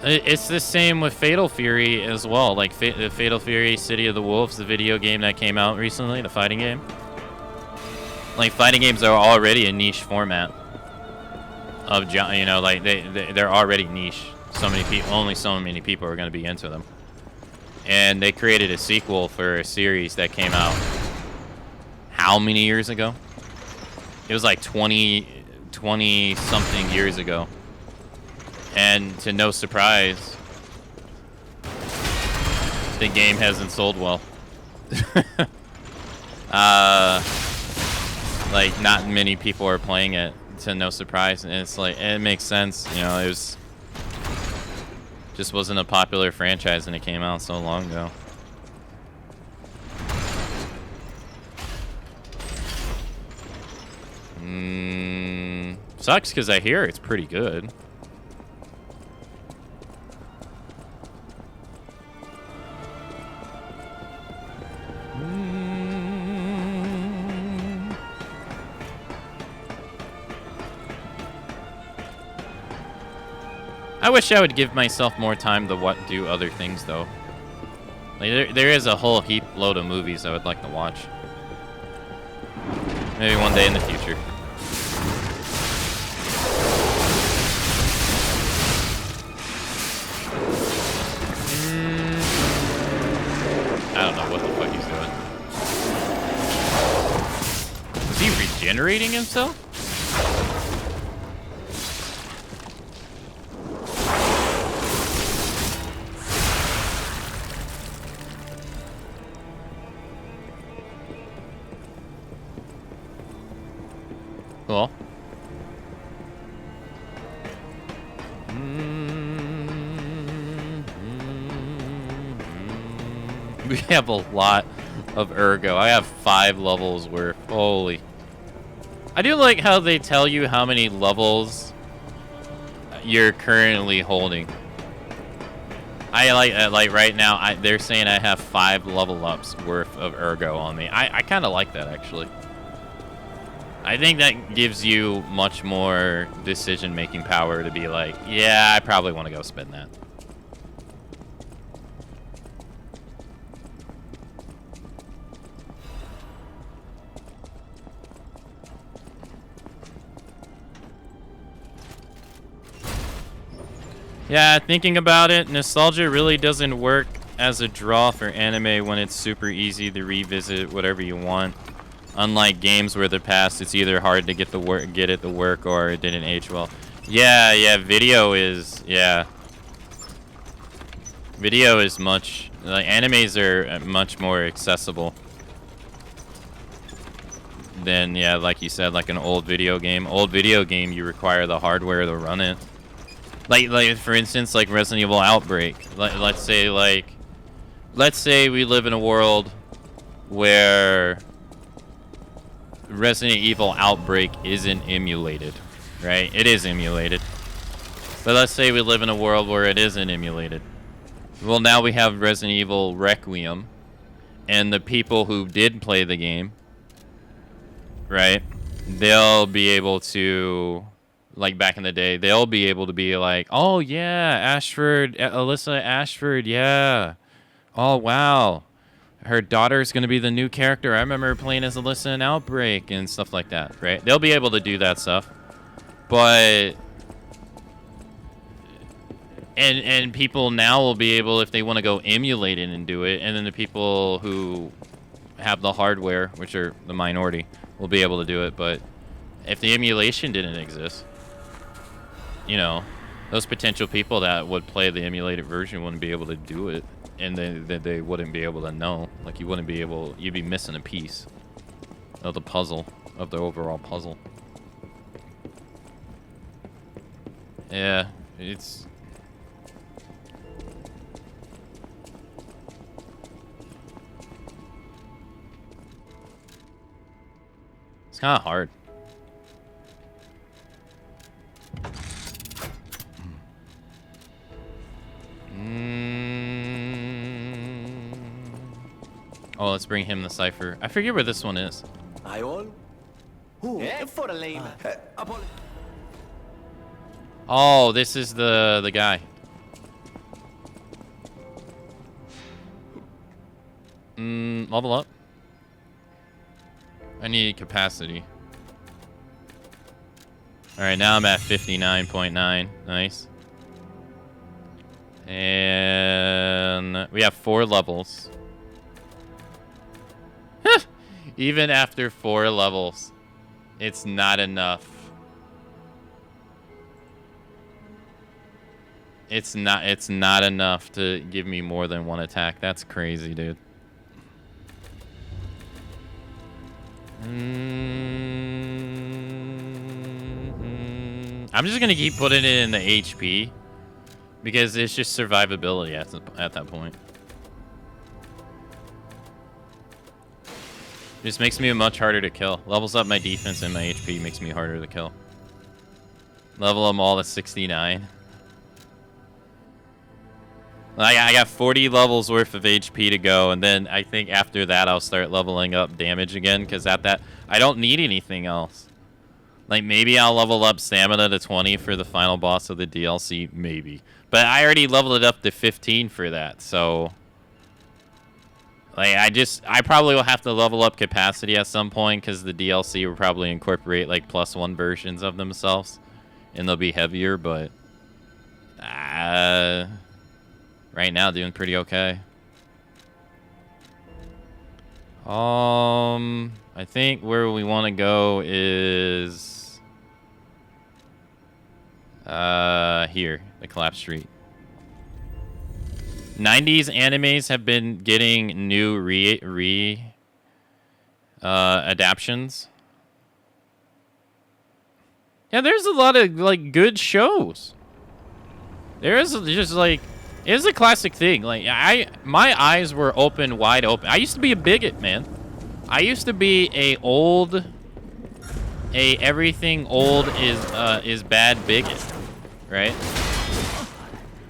it's the same with Fatal Fury as well. Like Fatal Fury City of the Wolves, the video game that came out recently, the fighting game. Like fighting games are already a niche format of, you know, like they're already niche. So many people, only so many people are going to be into them. And they created a sequel for a series that came out how many years ago? It was like 20 something years ago. And to no surprise, the game hasn't sold well. Like, not many people are playing it, to no surprise. And it's like, it makes sense, you know, it was just wasn't a popular franchise and it came out so long ago. Sucks because I hear it's pretty good. I wish I would give myself more time to do other things, though. Like, there is a whole heap load of movies I would like to watch. Maybe one day in the future. I don't know what the fuck he's doing. Is he regenerating himself? Cool. We have a lot of ergo. I have 5 levels worth. Holy. I do like how they tell you how many levels you're currently holding. I like right now, they're saying I have 5 level ups worth of ergo on me. I kind of like that, actually. I think that gives you much more decision-making power to be like, yeah, I probably want to go spend that. Yeah, thinking about it, nostalgia really doesn't work as a draw for anime when it's super easy to revisit whatever you want. Unlike games where the past, it's either hard to get it to work or it didn't age well. Yeah, video is, yeah. Video is much, like, animes are much more accessible than, yeah, like you said, like an old video game. Old video game, you require the hardware to run it. Like for instance, like Resident Evil Outbreak. Let's say we live in a world where Resident Evil Outbreak isn't emulated, right? It is emulated. But let's say we live in a world where it isn't emulated. Well, now we have Resident Evil Requiem, and the people who did play the game, right? They'll be able to, like back in the day, they'll be able to be like, oh yeah, Ashford, Alyssa Ashford, yeah. Oh wow, her daughter's gonna be the new character. I remember her playing as Alyssa in Outbreak and stuff like that, right? They'll be able to do that stuff, but and people now will be able, if they want to go emulate it and do it, and then the people who have the hardware, which are the minority, will be able to do it. But if the emulation didn't exist, you know, those potential people that would play the emulated version wouldn't be able to do it, and they wouldn't be able to know. Like, you wouldn't be able, you'd be missing a piece of the puzzle, of the overall puzzle. Yeah, it's kind of hard. Oh, let's bring him the cipher. I forget where this one is. I all? Who? For a lame. Oh, this is the guy. Level up. I need capacity. Alright, now I'm at 59.9. Nice. And we have 4 levels. Even after 4 levels, it's not enough. It's not enough to give me more than 1 attack. That's crazy, dude. I'm just gonna keep putting it in the HP because it's just survivability at that point. Just makes me much harder to kill. Levels up my defense and my HP, makes me harder to kill. Level them all to 69. I got 40 levels worth of HP to go, and then I think after that I'll start leveling up damage again, because at that I don't need anything else. Like, maybe I'll level up stamina to 20 for the final boss of the DLC, maybe. But I already leveled it up to 15 for that, so like I probably will have to level up capacity at some point, because the DLC will probably incorporate like +1 versions of themselves, and they'll be heavier, but right now, doing pretty okay. I think where we want to go is here, the Collapse Street. 90s animes have been getting new adaptions. Yeah, there's a lot of like good shows. There is just like, it's a classic thing. Like, my eyes were open, wide open. I used to be a bigot, man. I used to be everything old is bad bigot, right?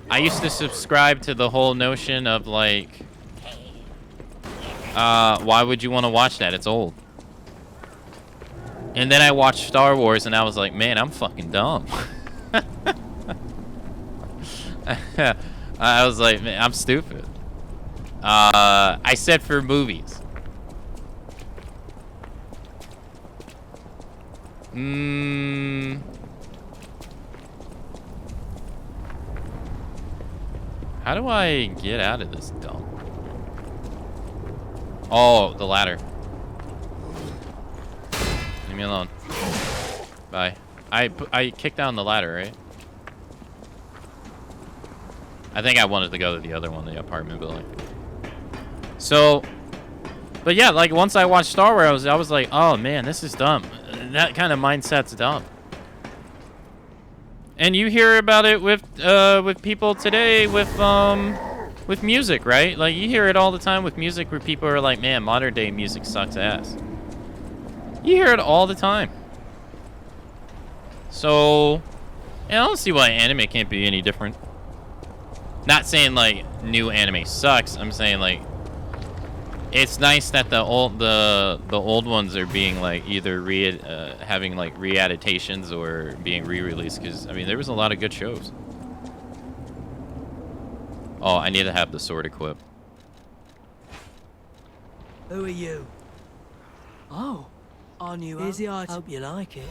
I used to subscribe to the whole notion of like, why would you want to watch that? It's old. And then I watched Star Wars, and I was like, man, I'm fucking dumb. I was like, man, I'm stupid. I said for movies. How do I get out of this dump? Oh, the ladder. Leave me alone. Bye. I kicked down the ladder, right? I think I wanted to go to the other one, the apartment building. So, but yeah, like once I watched Star Wars, I was like, oh man, this is dumb. That kind of mindset's dumb. And you hear about it with people today with music, right? Like you hear it all the time with music where people are like, man, modern day music sucks ass. You hear it all the time. So, yeah, I don't see why anime can't be any different. Not saying like new anime sucks. I'm saying like it's nice that the old ones are being like either having like re-adaptations or being re-released, because I mean there was a lot of good shows. Oh, I need to have the sword equipped. Who are you? Oh, our new. Here's the item. Hope you like it.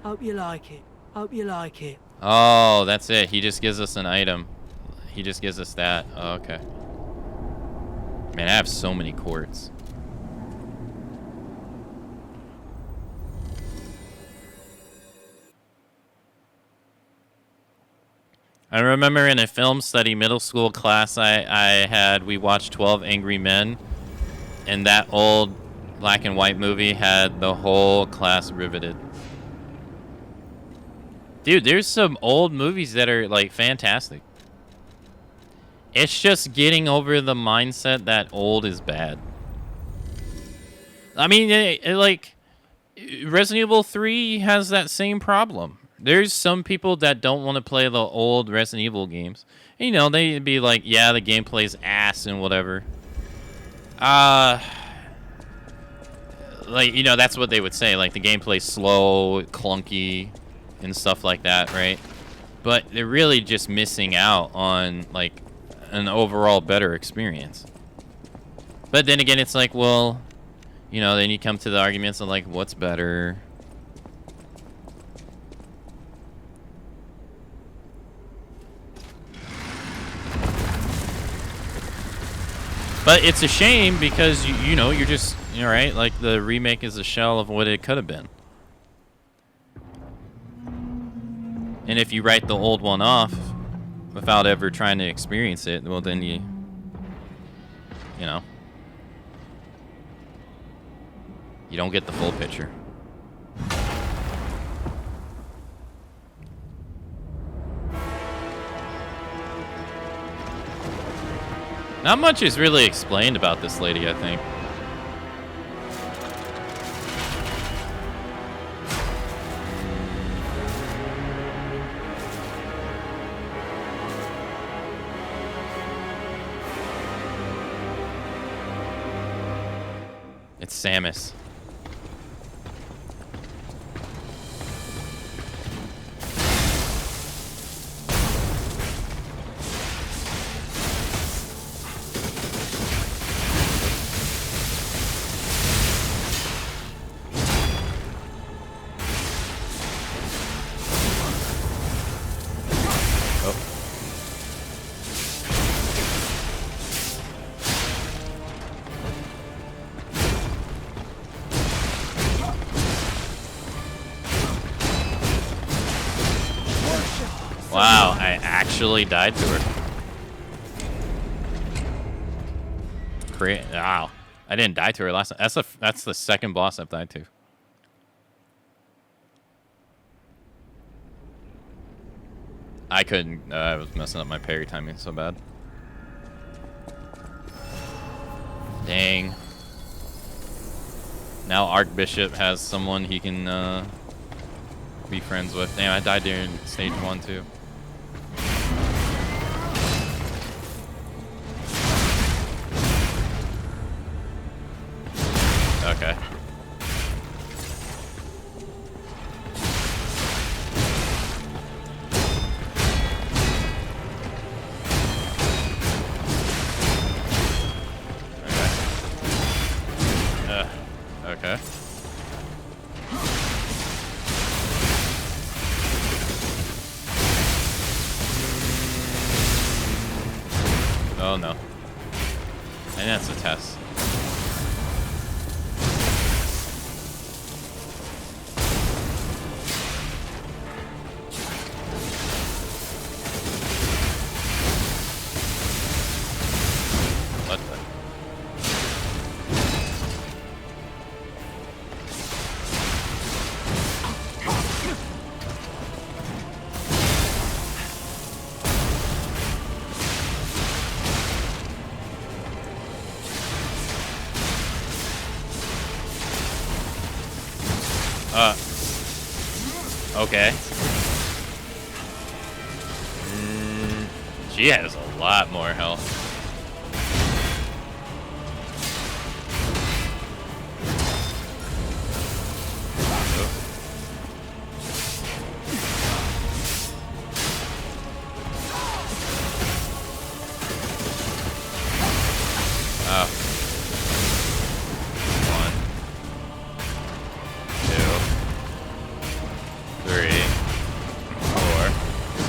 Hope you like it. Hope you like it. Oh, that's it. He just gives us an item. He just gives us that. Oh, okay. Man, I have so many quartz. I remember in a film study middle school class we watched 12 Angry Men, and that old black and white movie had the whole class riveted. Dude, there's some old movies that are like fantastic. It's just getting over the mindset that old is bad. I mean, like Resident Evil 3 has that same problem. There's some people that don't want to play the old Resident Evil games. You know, they'd be like, yeah, the gameplay's ass and whatever. Like, you know, that's what they would say. Like, the gameplay's slow, clunky, and stuff like that, right? But they're really just missing out on, like, an overall better experience. But then again, it's like, well, you know, then you come to the arguments of, like, what's better? But it's a shame because, you know, you're just, you know, right? Like, the remake is a shell of what it could have been. And if you write the old one off without ever trying to experience it, well, then you know, you don't get the full picture. Not much is really explained about this lady, I think. It's Samus. Wow, I actually died to her. Great. Wow. I didn't die to her last time. That's the second boss I've died to. I couldn't. I was messing up my parry timing so bad. Dang. Now Archbishop has someone he can be friends with. Damn, I died during stage 1 too. Okay. Okay. Oh no. And that's a test. What the? Okay. She has a lot more health. Oh. 1, 2, 3, 4,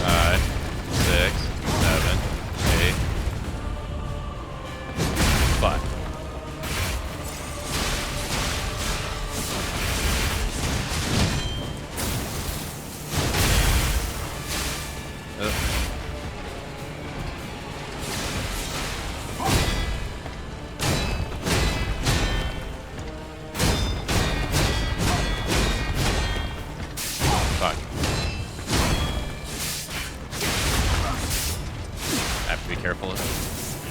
5, 6, 7, 8, 5. Fuck. I have to be careful.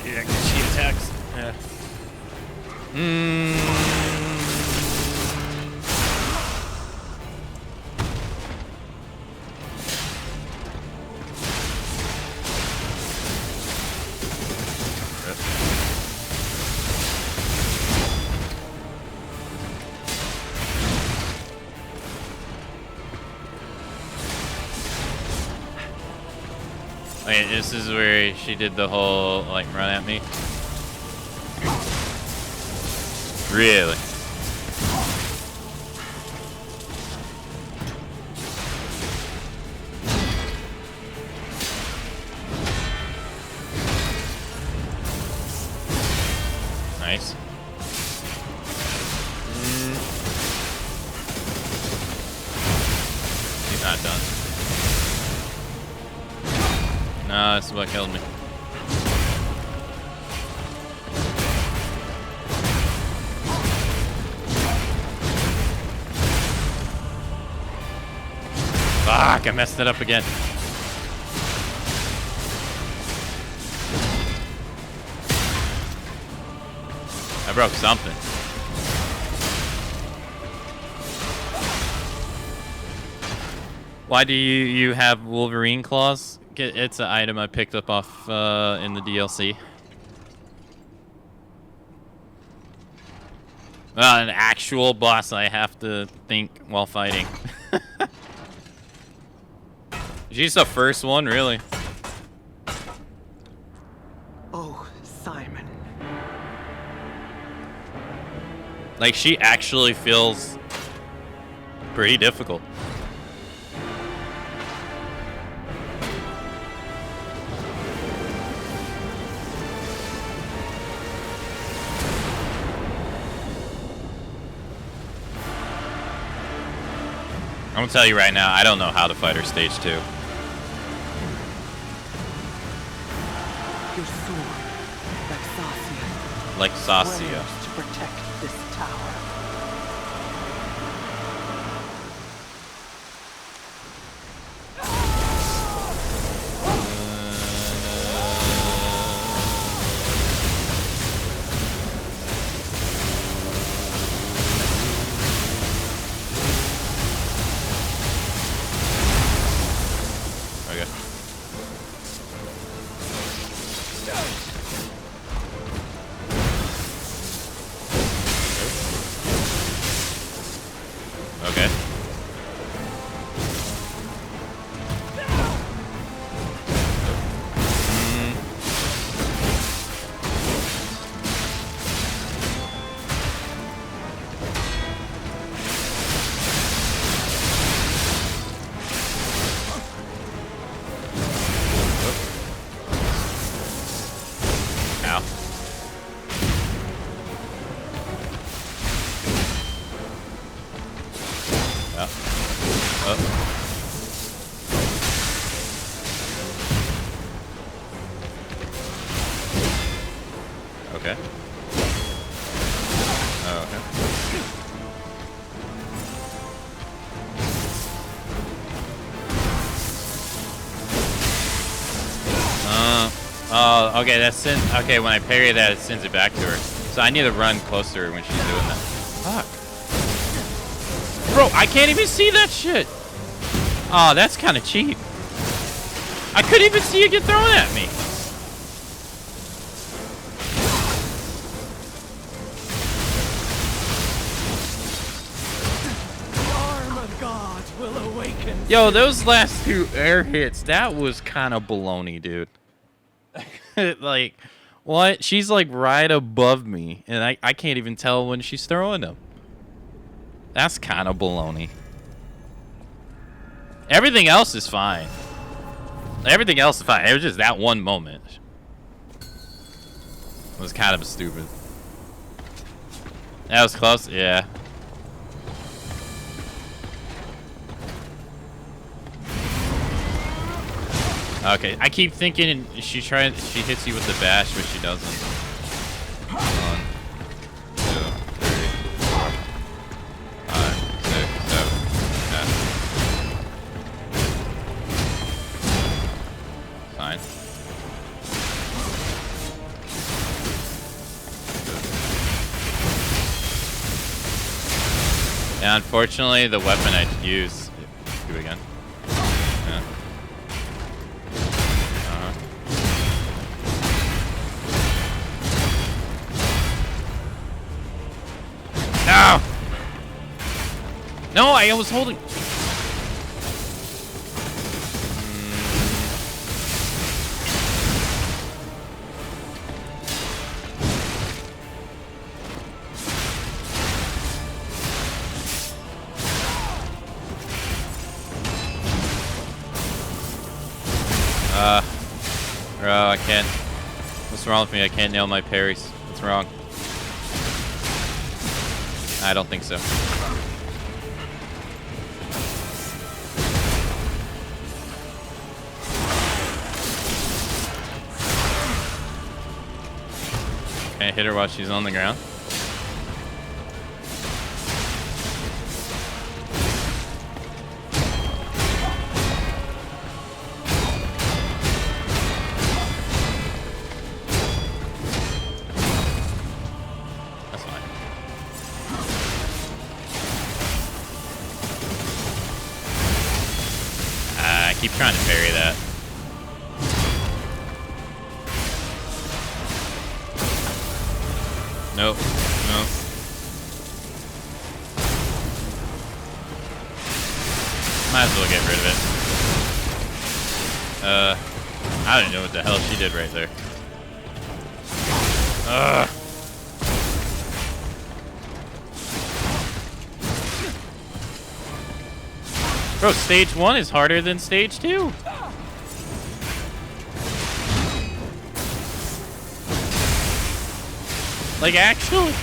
Yeah, because she attacks. Yeah. Wait, this is where she did the whole, like, run at me? Really? Nice. He's not done. No, this is what killed me. Fuck, I messed it up again. I broke something. Why do you have Wolverine claws? It's an item I picked up off in the DLC. An actual boss I have to think while fighting. She's the first one, really. Oh, Simon. Like, she actually feels pretty difficult. I'm gonna tell you right now, I don't know how to fight her stage 2. Your sword, Like Sasia. swears to protect this tower. Okay. Ow. Okay. Oh, okay. Oh, okay, that's okay, when I parry that, it sends it back to her. So I need to run closer when she's doing that. Fuck. Bro, I can't even see that shit. Oh, that's kind of cheap. I couldn't even see it get thrown at me. Yo, those last two air hits, that was kind of baloney, dude. Like, what? She's like right above me, and I can't even tell when she's throwing them. That's kind of baloney. Everything else is fine. Everything else is fine. It was just that one moment. It was kind of stupid. That was close? Yeah. Okay, I keep thinking she hits you with the bash, but she doesn't. 1, 2, 3, 4, 5, 6, 7, 8. Fine. Yeah, unfortunately, the weapon I use. Do it again. Yeah. No! No, I was holding. Bro, I can't. What's wrong with me? I can't nail my parries. What's wrong? I don't think so. Can I hit her while she's on the ground? Keep trying to parry that. Nope. Nope. Might as well get rid of it. I don't know what the hell she did right there. Bro, stage 1 is harder than stage 2. Like, actually.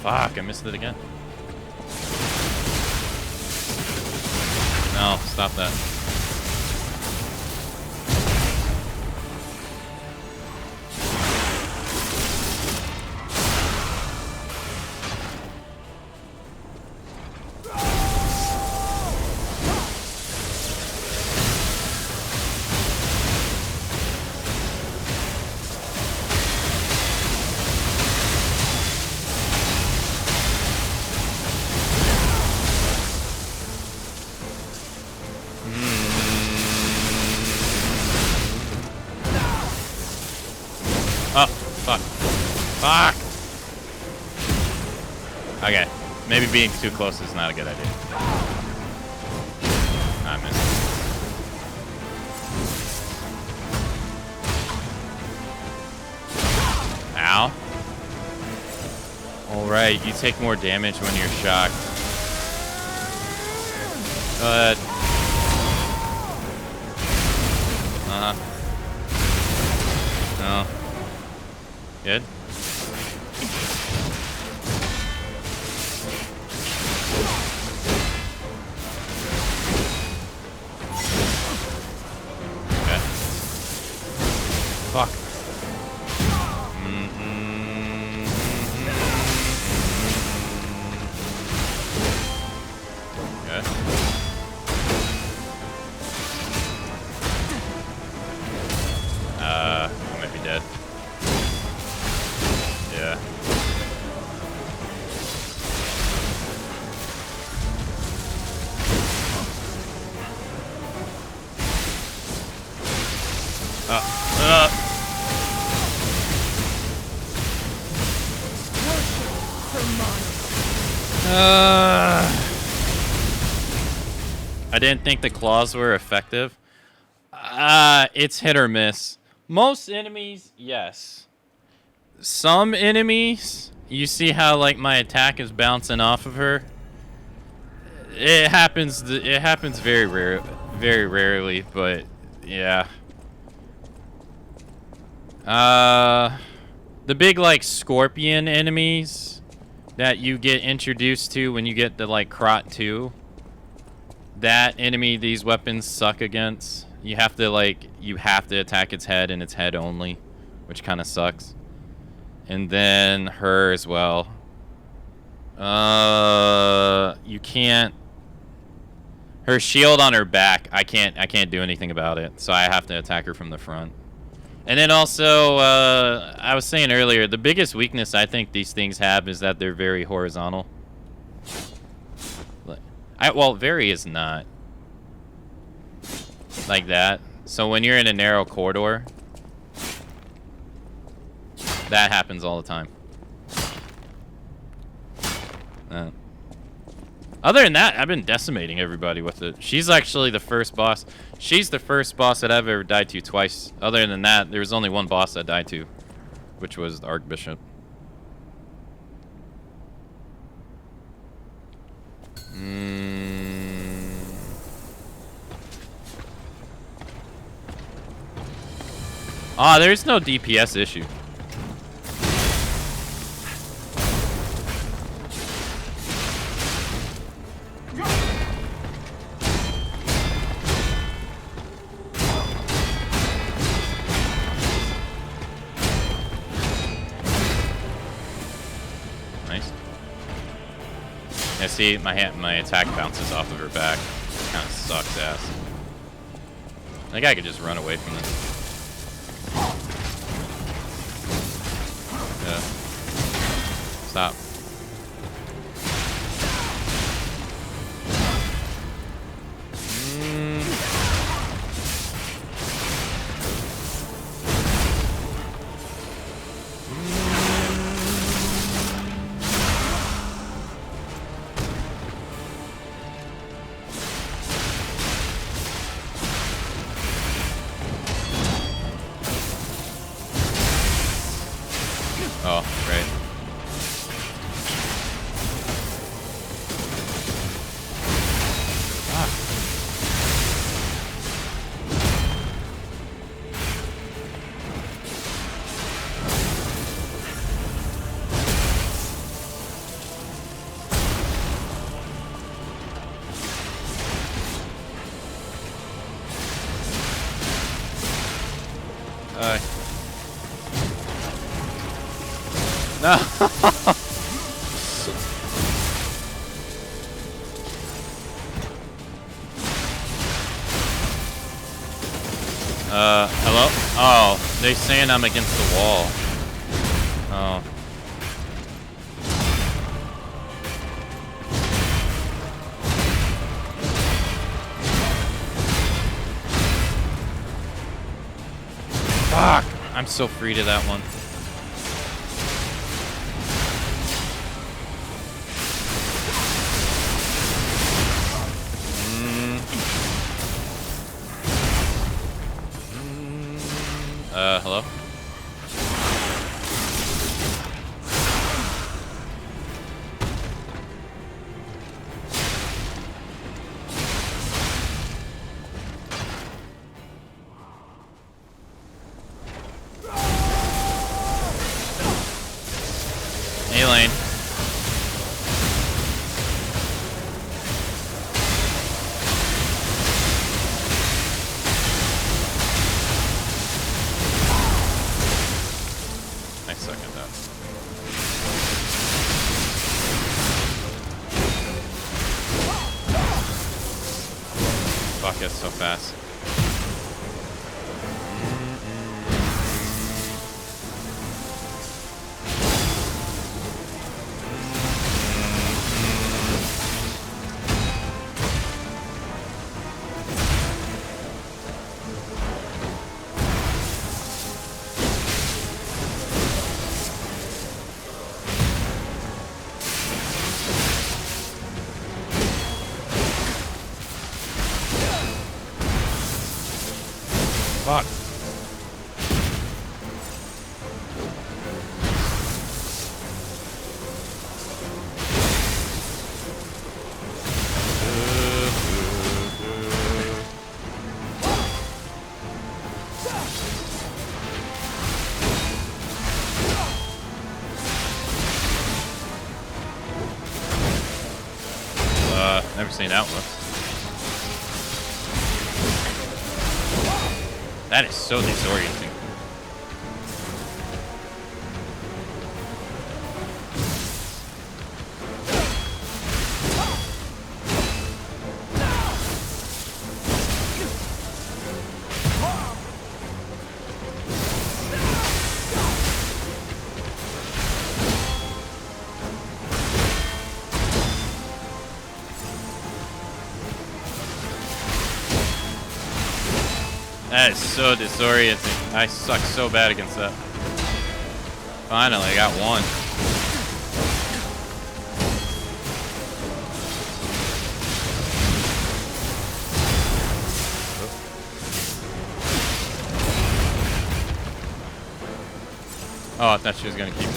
Fuck, I missed it again. No, stop that. Oh, fuck. Fuck! Okay. Maybe being too close is not a good idea. I missed. Ow. Alright, you take more damage when you're shocked. Go ahead. No. Good. Okay. Fuck. Okay. I might be dead. Yeah. I didn't think the claws were effective. It's hit or miss. Most enemies, yes. Some enemies, you see how like my attack is bouncing off of her. It happens. It happens very rarely, but yeah. The big like scorpion enemies that you get introduced to when you get the like Krot 2. That enemy, these weapons suck against. You have to attack its head and its head only, which kind of sucks. And then her as well. You can't. Her shield on her back, I can't do anything about it, so I have to attack her from the front. And then also, I was saying earlier, the biggest weakness I think these things have is that they're very horizontal. Well, very is not like that. So when you're in a narrow corridor, that happens all the time. Other than that, I've been decimating everybody with it. She's actually the first boss. She's the first boss that I've ever died to twice. Other than that, there was only one boss I died to, which was the Archbishop. There's no DPS issue. Nice. Yeah, see, my attack bounces off of her back. Kind of sucks ass. I think I could just run away from this. Yeah. Stop. Oh, great. No. Hello? Oh, they're saying I'm against the wall. Oh. Fuck! I'm so free to that one. Hello? Hey, Lane. I suck at that. Fuck, it's so fast. Fuck. Never seen that one. That is so disorienting. That is so disorienting. I suck so bad against that. Finally, I got one. Oh, I thought she was gonna keep doing it.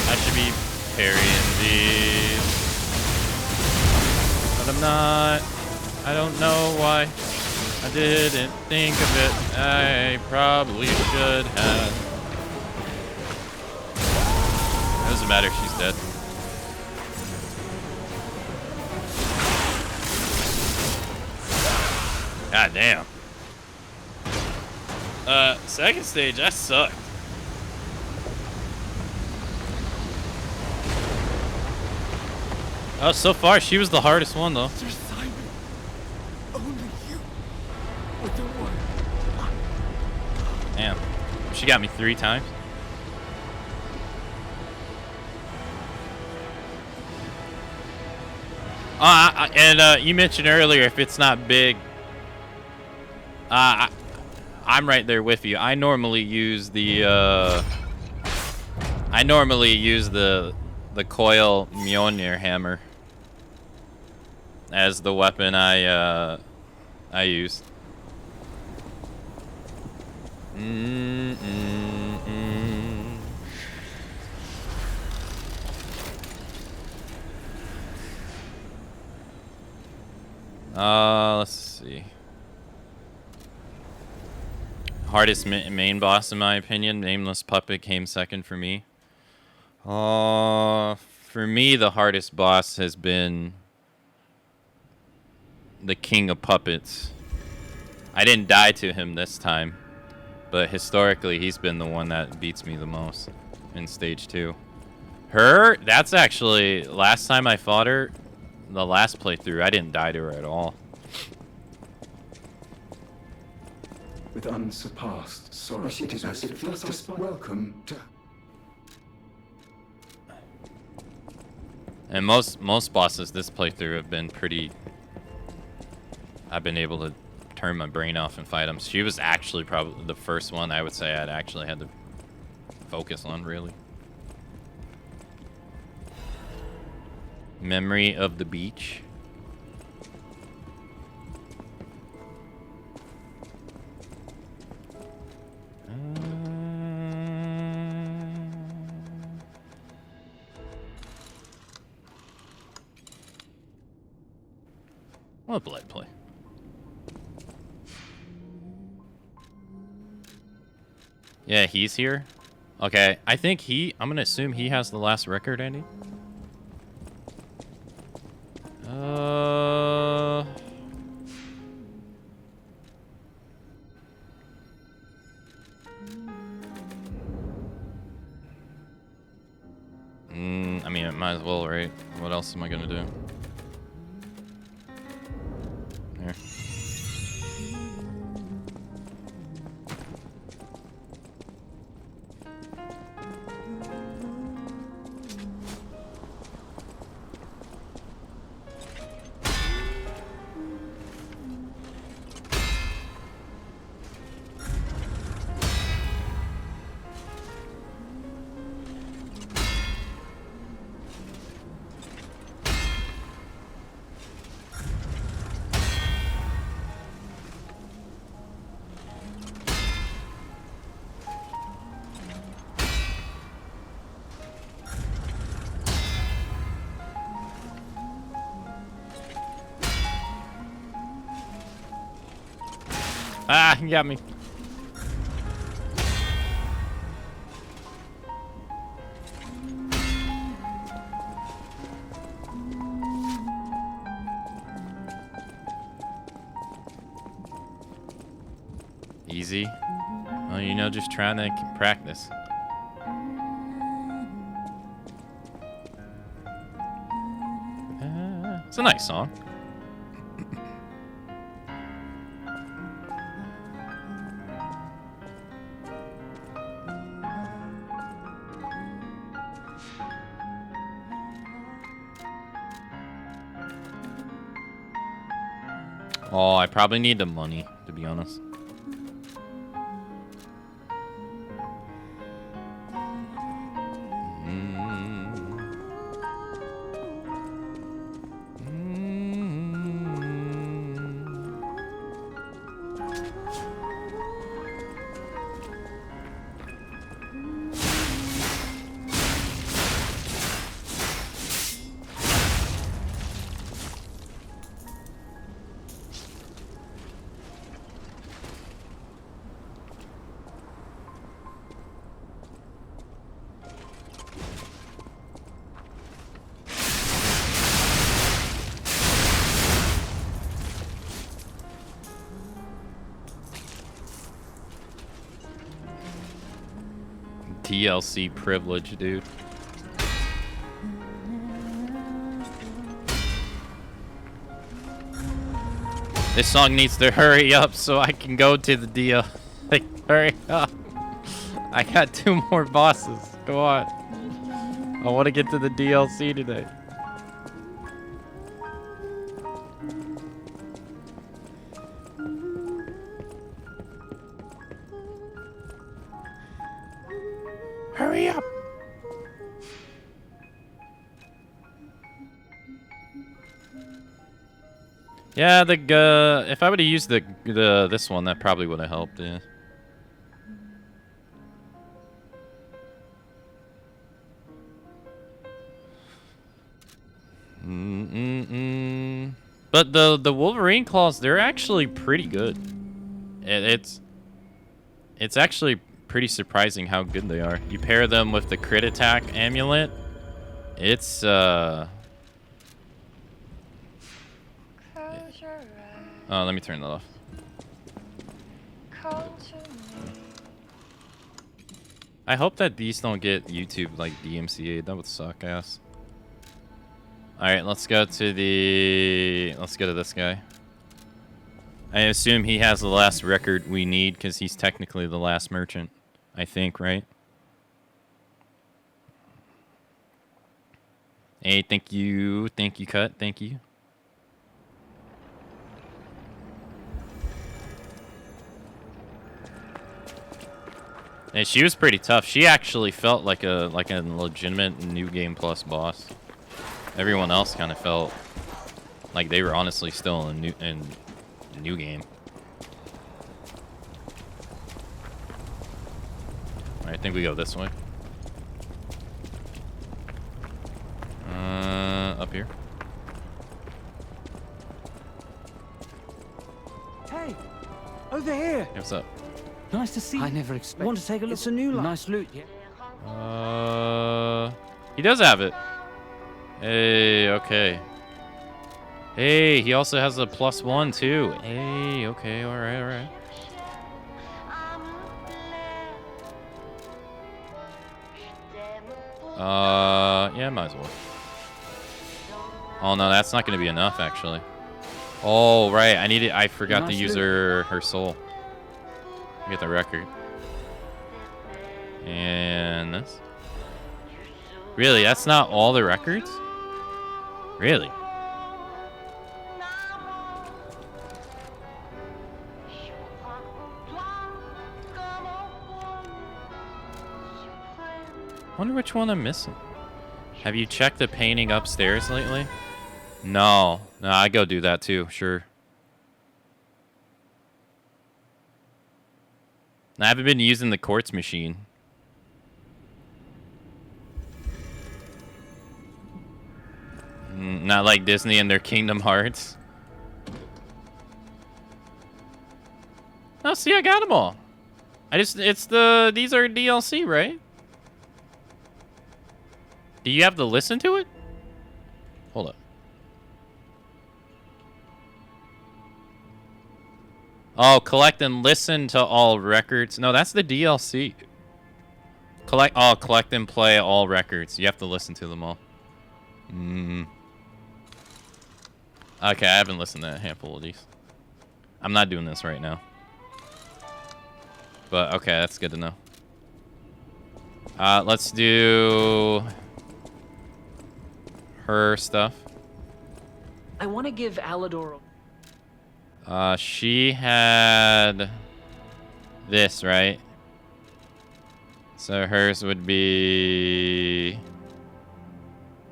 I should be parrying these, but I'm not. I don't know why. I didn't think of it. I probably should have. It doesn't matter, she's dead. God damn. Second stage, I sucked. Oh, so far she was the hardest one though. Damn. She got me 3 times. You mentioned earlier if it's not big. I'm right there with you. I normally use the coil Mjolnir hammer as the weapon I use. Let's see. Hardest main boss in my opinion. Nameless Puppet came second for me. For me, the hardest boss has been the King of Puppets. I didn't die to him this time, but historically, he's been the one that beats me the most in stage 2. Her, that's actually, last time I fought her, the last playthrough, I didn't die to her at all. With unsurpassed sorrow, it is as if let us welcome to... And most bosses this playthrough have been pretty... I've been able to turn my brain off and fight them. She was actually probably the first one I would say I'd actually had to focus on, really. Memory of the Beach. What blood play? Yeah, he's here. Okay, I think I'm gonna assume he has the last record, Andy. I mean, it might as well, right? What else am I gonna do? Here. Ah, he got me. Easy. Well, you know, just trying to practice. It's a nice song. Oh, I probably need the money, to be honest. DLC privilege, dude. This song needs to hurry up so I can go to the deal. Like, hurry up. I got 2 more bosses. Go on. I want to get to the DLC today. Hurry up. Yeah, if I would have used this one, that probably would have helped. Yeah. But the Wolverine claws, they're actually pretty good. It's actually pretty surprising how good they are. You pair them with the crit attack amulet. It's oh, let me turn that off. I hope that these don't get YouTube like DMCA'd. That would suck ass. Alright, let's go to this guy. I assume he has the last record we need because he's technically the last merchant. I think, right? Hey, thank you, Cut, thank you. And she was pretty tough. She actually felt like a legitimate New Game Plus boss. Everyone else kind of felt like they were honestly still in new game. I think we go this way. Up here. Hey, over here. Hey, what's up? Nice to see you. I never expected. Want to take a look? It's a new light. Nice loot, yeah. He does have it. Hey, okay. Hey, he also has a +1 too. Hey, okay, all right. Yeah, might as well. Oh no, that's not gonna be enough actually. Oh right, I forgot to use her soul. Get the record. And this. Really, that's not all the records? Really? Wonder which one I'm missing. Have you checked the painting upstairs lately? No, I go do that too, sure. I haven't been using the quartz machine. Not like Disney and their Kingdom Hearts. Oh, see, I got them all. These are DLC, right? Do you have to listen to it? Hold up. Oh, collect and listen to all records. No, that's the DLC. Collect and play all records. You have to listen to them all. Okay, I haven't listened to a handful of these. I'm not doing this right now. But okay, that's good to know. Let's do her stuff. I want to give Alidor. She had this, right? So hers would be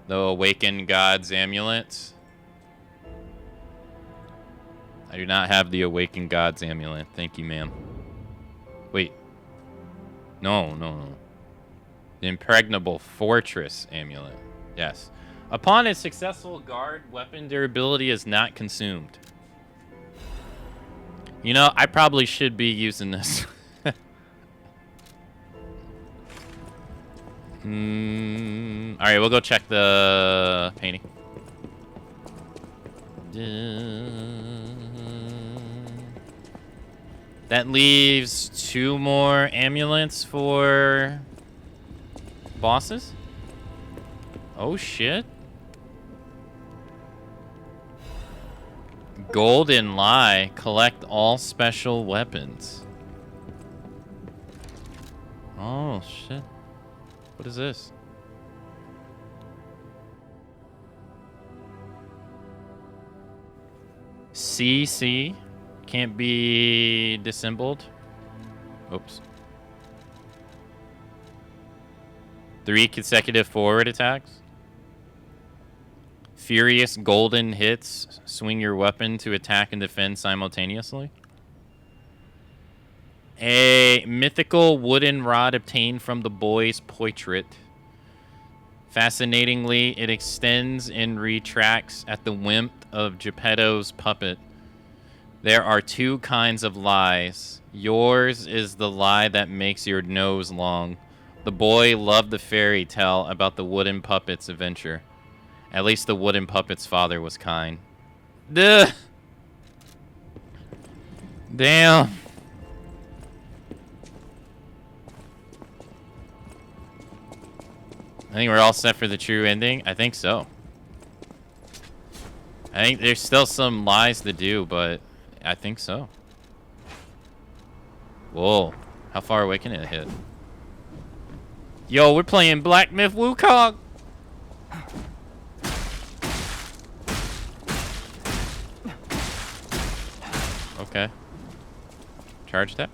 the Awakened God's Amulet. I do not have the Awakened God's Amulet. Thank you, ma'am. Wait. No. The Impregnable Fortress Amulet. Yes. Upon its successful guard, weapon durability is not consumed. You know, I probably should be using this. Alright, we'll go check the painting. That leaves 2 more amulets for bosses. Oh, shit. Golden Lie. Collect all special weapons. Oh, shit. What is this? CC. Can't be dissembled. Oops. 3 consecutive forward attacks. Furious golden hits. Swing your weapon to attack and defend simultaneously. A mythical wooden rod obtained from the boy's portrait. Fascinatingly, it extends and retracts at the whim of Geppetto's puppet. There are 2 kinds of lies. Yours is the lie that makes your nose long. The boy loved the fairy tale about the wooden puppet's adventure. At least the wooden puppet's father was kind. Duh. Damn. I think we're all set for the true ending. I think so. I think there's still some lies to do, but I think so. Whoa. How far away can it hit? Yo, we're playing Black Myth Wukong. Okay. Charge that.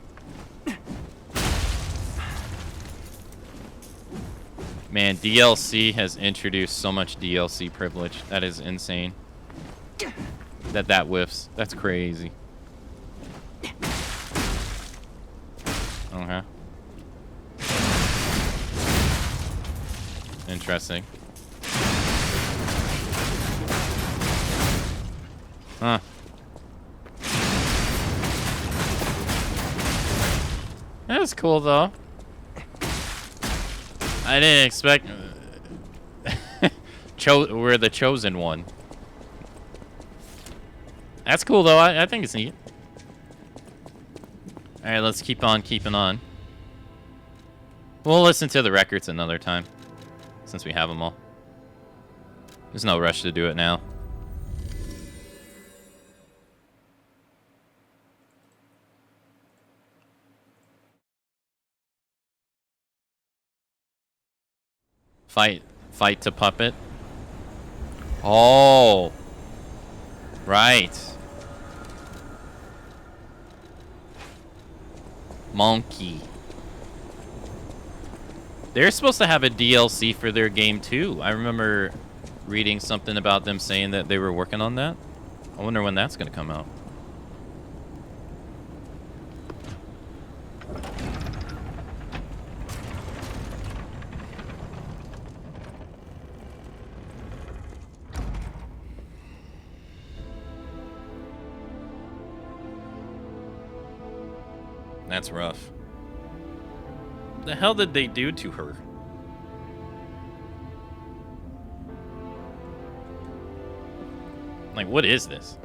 Man, DLC has introduced so much DLC privilege. That is insane. That whiffs. That's crazy. Okay. Interesting. Huh. That's cool, though. I didn't expect... we're the chosen one. That's cool, though. I think it's neat. Alright, let's keep on keeping on. We'll listen to the records another time, since we have them all. There's no rush to do it now. Fight to puppet. Oh. Right. Monkey. They're supposed to have a DLC for their game too. I remember reading something about them saying that they were working on that. I wonder when that's going to come out. That's rough. The hell did they do to her? Like, what is this?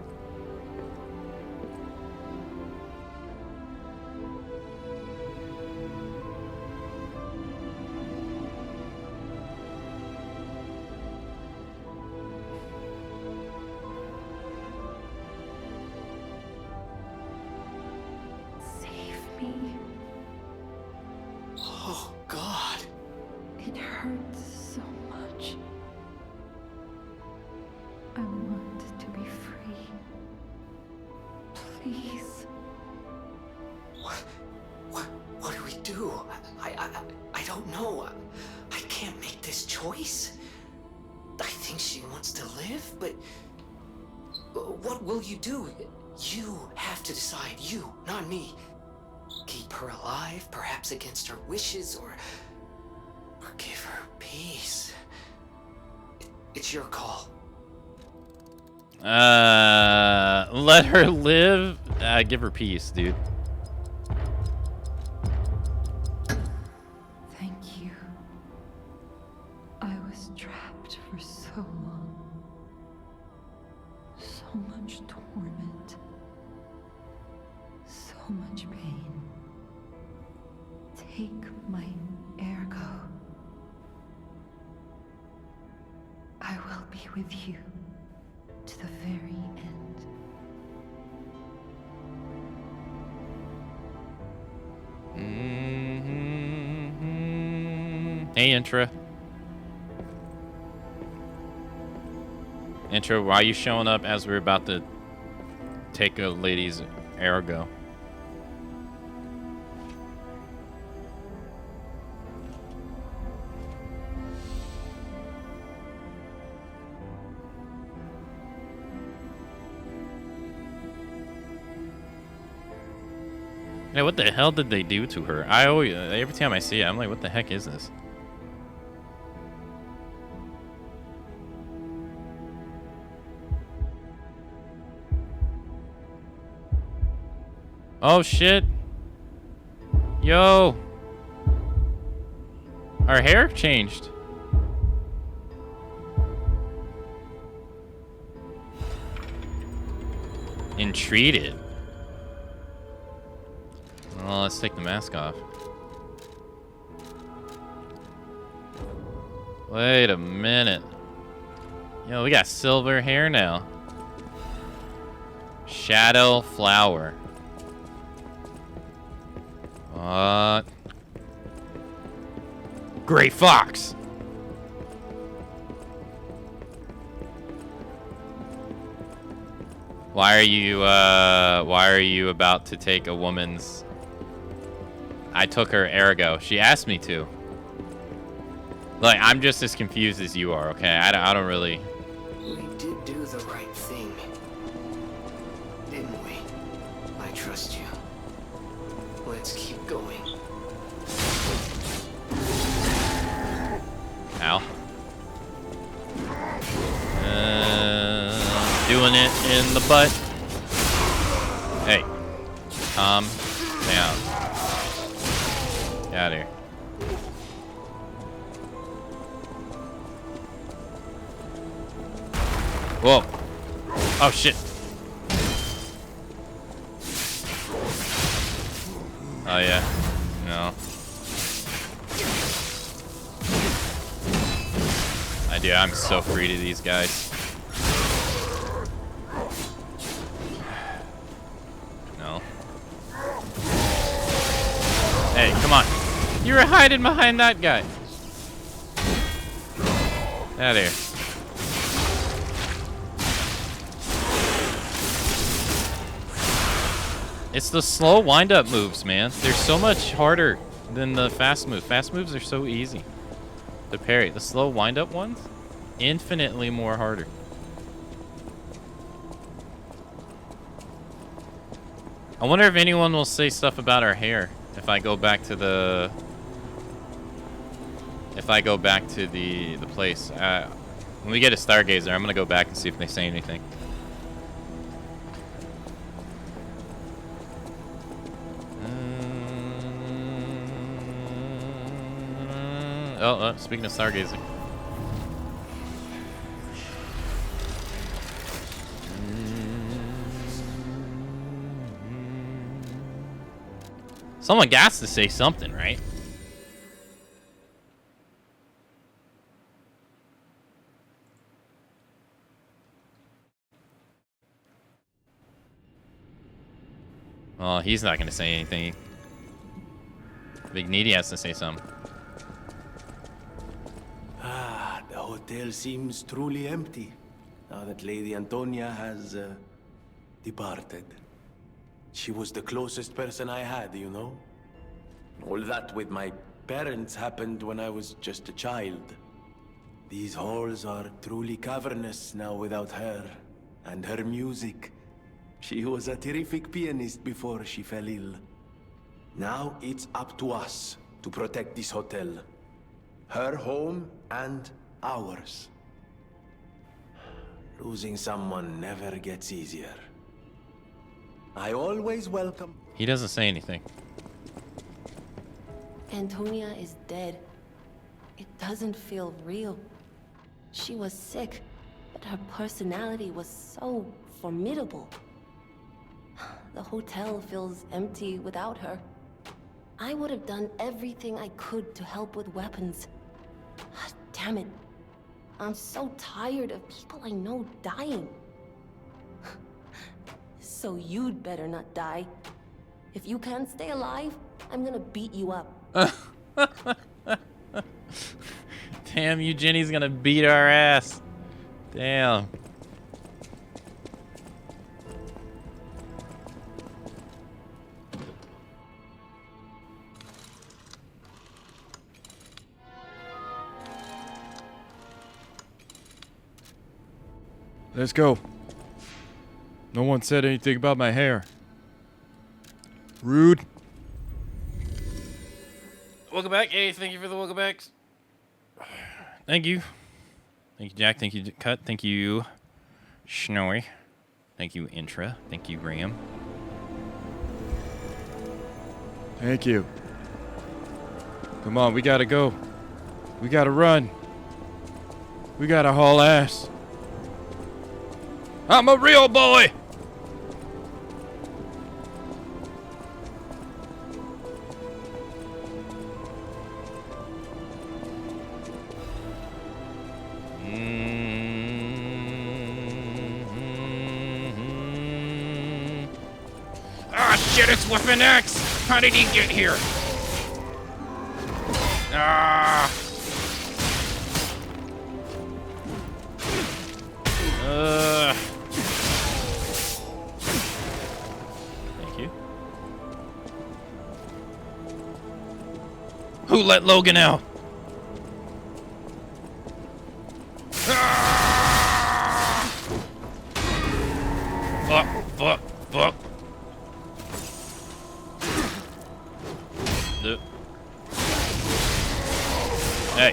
Save me. Oh, God. It hurts so much. I want to be free. Please. What do we do? I don't know. I can't make this choice. I think she wants to live, but what will you do? You have to decide. You, not me. Keep her alive, perhaps against her wishes, or give her peace. It's your call. Let her live. Give her peace, dude. Thank you. I was trapped for so long. So much torment. So much pain. Take my ergo. I will be with you to the very end. Hey, Intra. Intra, why are you showing up as we're about to take a lady's ergo? Yeah, what the hell did they do to her? I always, every time I see it, I'm like, what the heck is this? Oh shit. Yo. Our hair changed. Entreated. Well, let's take the mask off. Wait a minute. Yo, we got silver hair now. Shadow flower. What? Gray fox. Why are you about to take a woman's... I took her ergo. She asked me to. Like, I'm just as confused as you are, okay? I don't really... We did do the right thing, didn't we? I trust you. Let's keep going. Ow. Doing it in the butt. Hey. Calm down. Get out of here. Whoa. Oh, shit. Oh, yeah. No. I'm so free to these guys. No. Hey, come on. You were hiding behind that guy. Out of here. It's the slow wind-up moves, man. They're so much harder than the fast moves. Fast moves are so easy to parry. The slow wind-up ones, infinitely more harder. I wonder if anyone will say stuff about our hair if I go back to the... the place. When we get a Stargazer, I'm gonna go back and see if they say anything. speaking of stargazing. Someone got to say something, right? Oh, he's not going to say anything. Big Needy has to say something. Ah, the hotel seems truly empty now that Lady Antonia has departed. She was the closest person I had, you know? All that with my parents happened when I was just a child. These halls are truly cavernous now without her, and her music. She was a terrific pianist before she fell ill. Now it's up to us to protect this hotel. Her home and ours. Losing someone never gets easier. I always welcome... He doesn't say anything. Antonia is dead. It doesn't feel real. She was sick, but her personality was so formidable. The hotel feels empty without her. I would have done everything I could to help with weapons. Damn it. I'm so tired of people I know dying. So you'd better not die. If you can't stay alive, I'm gonna beat you up. Damn, you Jenny's gonna beat our ass. Damn. Let's go. No one said anything about my hair. Rude. Welcome back. Hey, thank you for the welcome backs. Thank you. Thank you, Jack. Thank you, Cut. Thank you, Snowy. Thank you, Intra. Thank you, Graham. Thank you. Come on, we gotta go. We gotta run. We gotta haul ass. I'm a real boy! Ah, shit, it's Weapon X! How did he get here? Ah! Thank you. Who let Logan out? Fuck. Hey.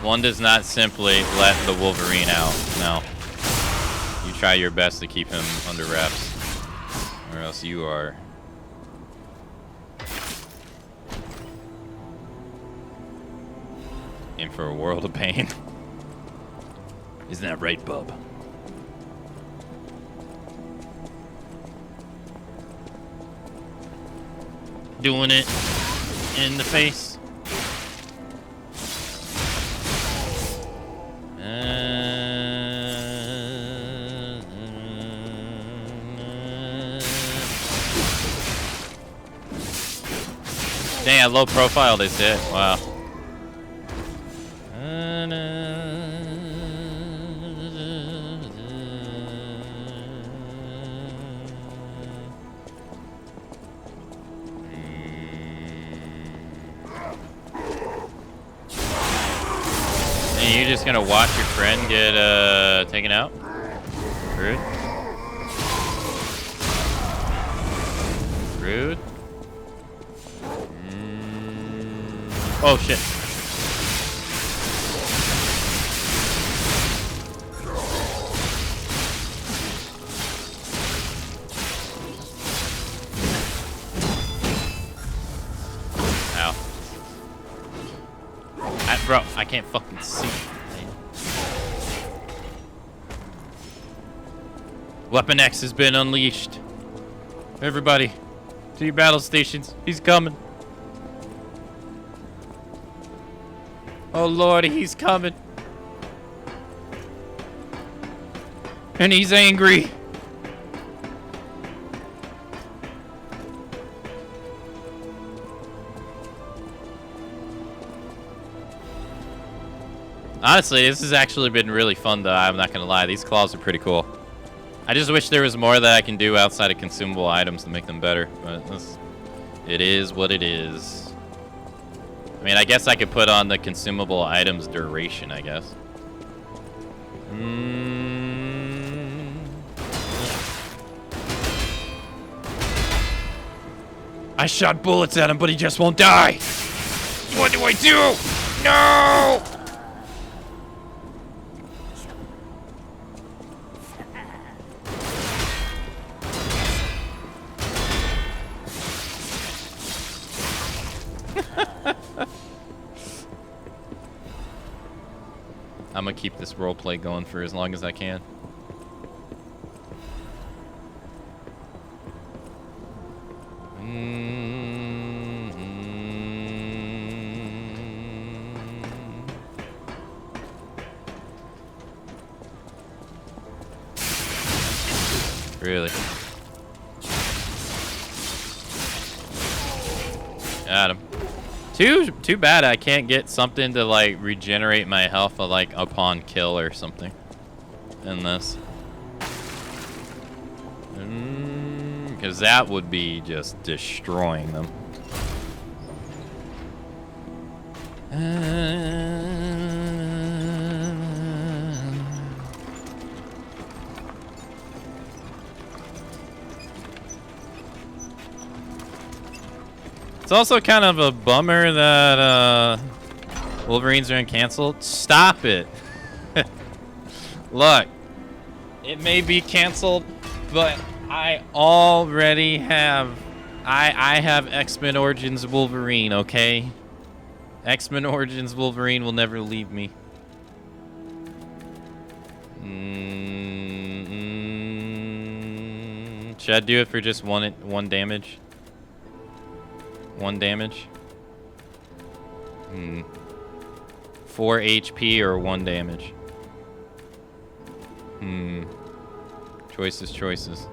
One does not simply let the Wolverine out. No. You try your best to keep him under wraps, or else you are in for a world of pain. Isn't that right, bub? Doing it in the face. Damn, low profile this hit. Wow. And you're just gonna watch your friend get taken out? Rude. Rude. Oh shit. Ow. Bro, I can't fucking see. Weapon X has been unleashed. Everybody, to your battle stations. He's coming. Oh Lord, he's coming. And he's angry. Honestly, this has actually been really fun though, I'm not gonna lie. These claws are pretty cool. I just wish there was more that I can do outside of consumable items to make them better, but it is what it is. I mean, I guess I could put on the consumable items duration, I guess. I shot bullets at him, but he just won't die. What do I do? No! I'm gonna keep this roleplay going for as long as I can. Really? Got him. Too bad I can't get something to like regenerate my health like upon kill or something in this. Because that would be just destroying them. It's also kind of a bummer that Wolverines are canceled. Stop it. Look, it may be canceled, but I already have I have X-Men Origins Wolverine, okay? X-Men Origins Wolverine will never leave me. Should I do it for just one damage? 1 damage? 4 HP or 1 damage? Choices.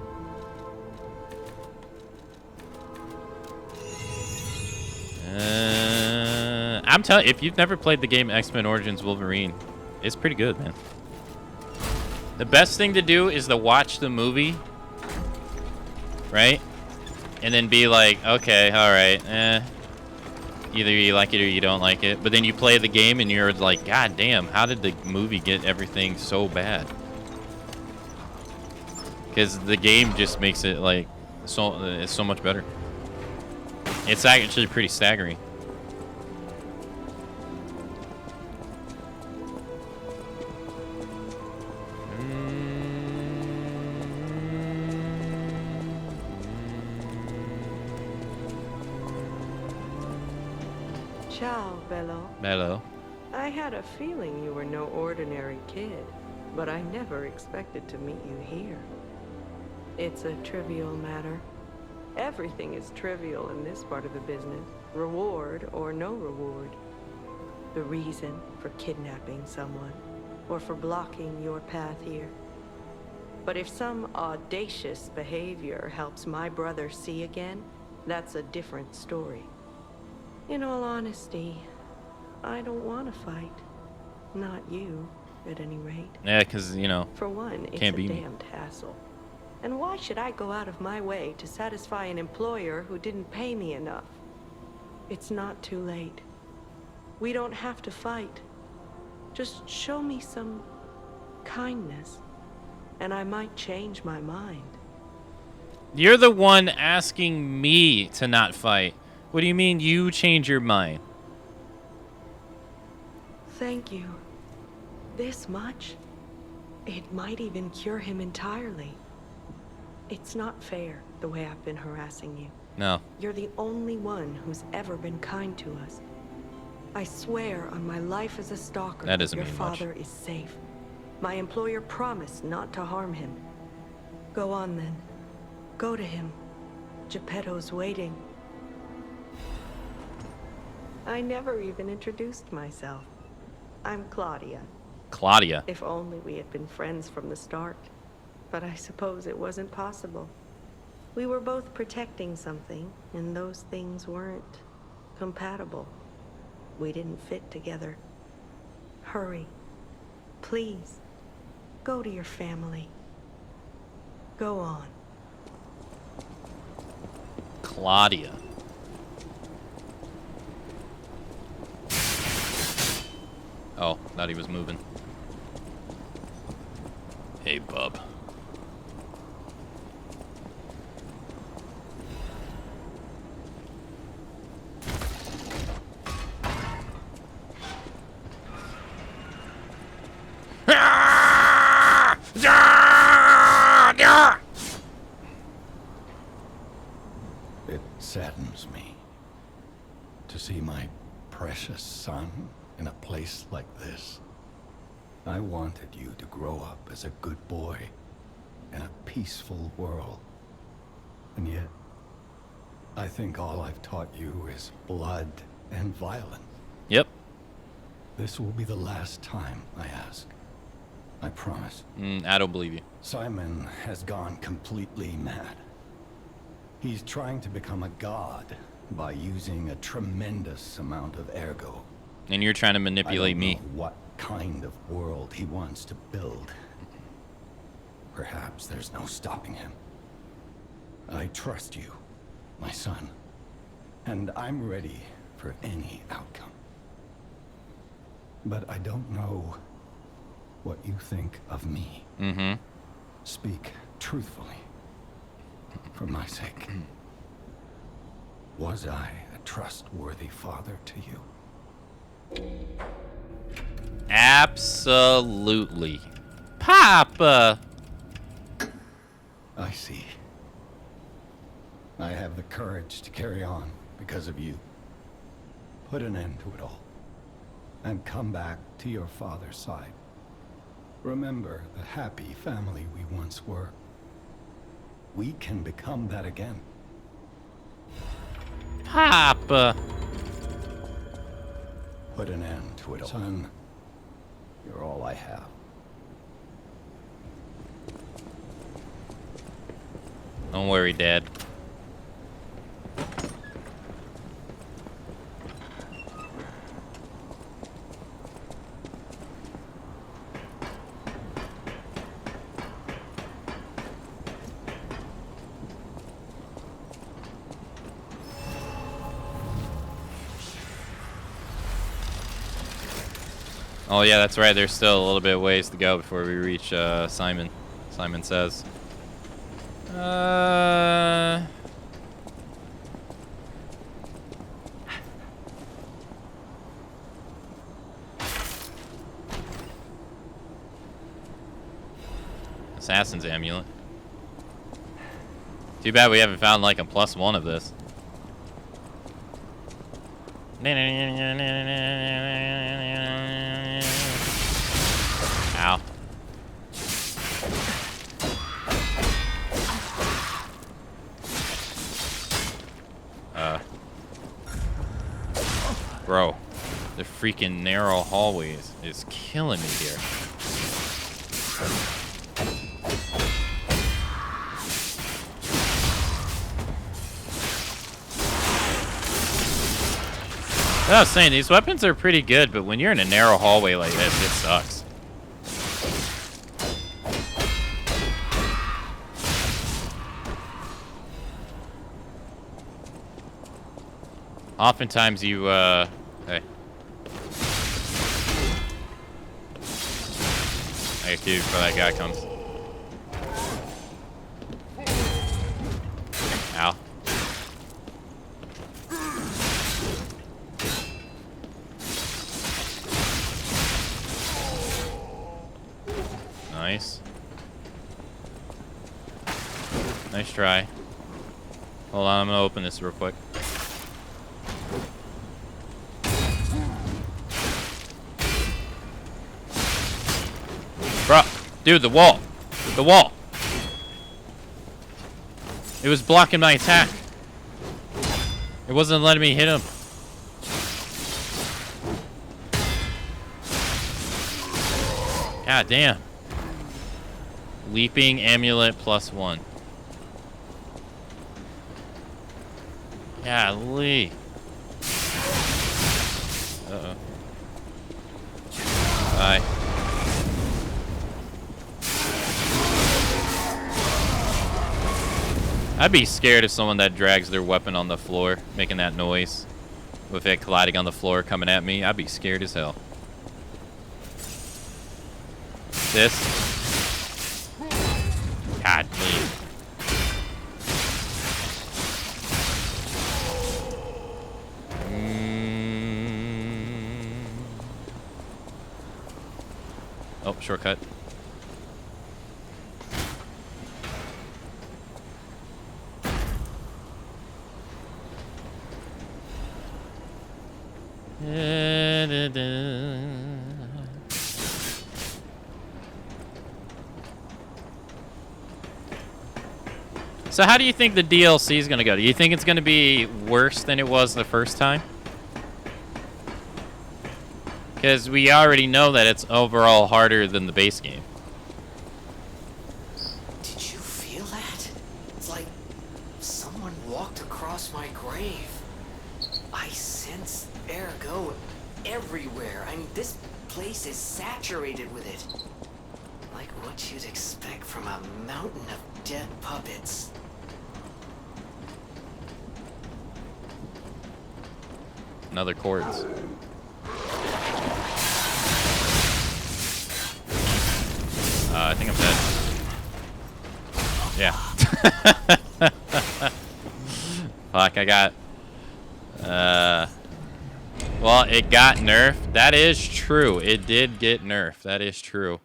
I'm telling you, if you've never played the game X-Men Origins Wolverine, it's pretty good, man. The best thing to do is to watch the movie, right? And then be like, okay, alright, either you like it or you don't like it. But then you play the game and you're like, god damn, how did the movie get everything so bad? Because the game just makes it like, it's so much better. It's actually pretty staggering. Ciao, Bello. Bello. I had a feeling you were no ordinary kid, but I never expected to meet you here. It's a trivial matter. Everything is trivial in this part of the business, reward or no reward. The reason for kidnapping someone, or for blocking your path here. But if some audacious behavior helps my brother see again, that's a different story. In all honesty, I don't want to fight. Not you, at any rate. Yeah, because, you know, for one, it's can't a beat damned hassle. And why should I go out of my way to satisfy an employer who didn't pay me enough? It's not too late. We don't have to fight. Just show me some kindness, and I might change my mind. You're the one asking me to not fight. What do you mean you change your mind? Thank you. This much? It might even cure him entirely. It's not fair, the way I've been harassing you. No. You're the only one who's ever been kind to us. I swear on my life as a stalker That doesn't your mean father is safe. My employer promised not to harm him. Go on then. Go to him. Geppetto's waiting. I never even introduced myself. I'm Claudia. Claudia. If only we had been friends from the start. But I suppose it wasn't possible. We were both protecting something, and those things weren't compatible. We didn't fit together. Hurry. Please. Go to your family. Go on. Claudia. Oh, thought he was moving. Hey, bub. It saddens me to see my precious son in a place like this. I wanted you to grow up as a good boy in a peaceful world. And yet, I think all I've taught you is blood and violence. Yep. This will be the last time I ask. I promise. I don't believe you. Simon has gone completely mad. He's trying to become a god by using a tremendous amount of ergo. And you're trying to manipulate me. I don't know what kind of world he wants to build. Perhaps there's no stopping him. I trust you, my son, and I'm ready for any outcome. But I don't know what you think of me. Mm-hmm. Speak truthfully, for my sake. Was I a trustworthy father to you? Absolutely. Papa! I see. I have the courage to carry on because of you. Put an end to it all. And come back to your father's side. Remember the happy family we once were. We can become that again. Papa! Put an end to it all. Son, you're all I have. Don't worry, Dad. Oh yeah, that's right. There's still a little bit of ways to go before we reach Simon. Simon says. Assassin's amulet. Too bad we haven't found like a +1 of this. Ow. Bro, the freaking narrow hallways is killing me here. I was saying, these weapons are pretty good, but when you're in a narrow hallway like this, it sucks. Oftentimes you, hey. I get queued before that guy comes. Nice. Nice try. Hold on, I'm gonna open this real quick. Bro, dude, the wall. The wall. It was blocking my attack. It wasn't letting me hit him. God damn. Leaping amulet +1. Golly. Uh-oh. Bye. I'd be scared of someone that drags their weapon on the floor, making that noise. With it colliding on the floor, coming at me. I'd be scared as hell. This. God damn. Oh, shortcut. So how do you think the DLC is going to go? Do you think it's going to be worse than it was the first time? Because we already know that it's overall harder than the base game. Did you feel that? It's like someone walked across my grave. I sense ergo everywhere. I mean, this place is saturated with it. Like what you'd expect from a mountain of dead puppets. Another chords. I think I'm dead. Yeah. Fuck, I got... well, it got nerfed. That is true. It did get nerfed. That is true.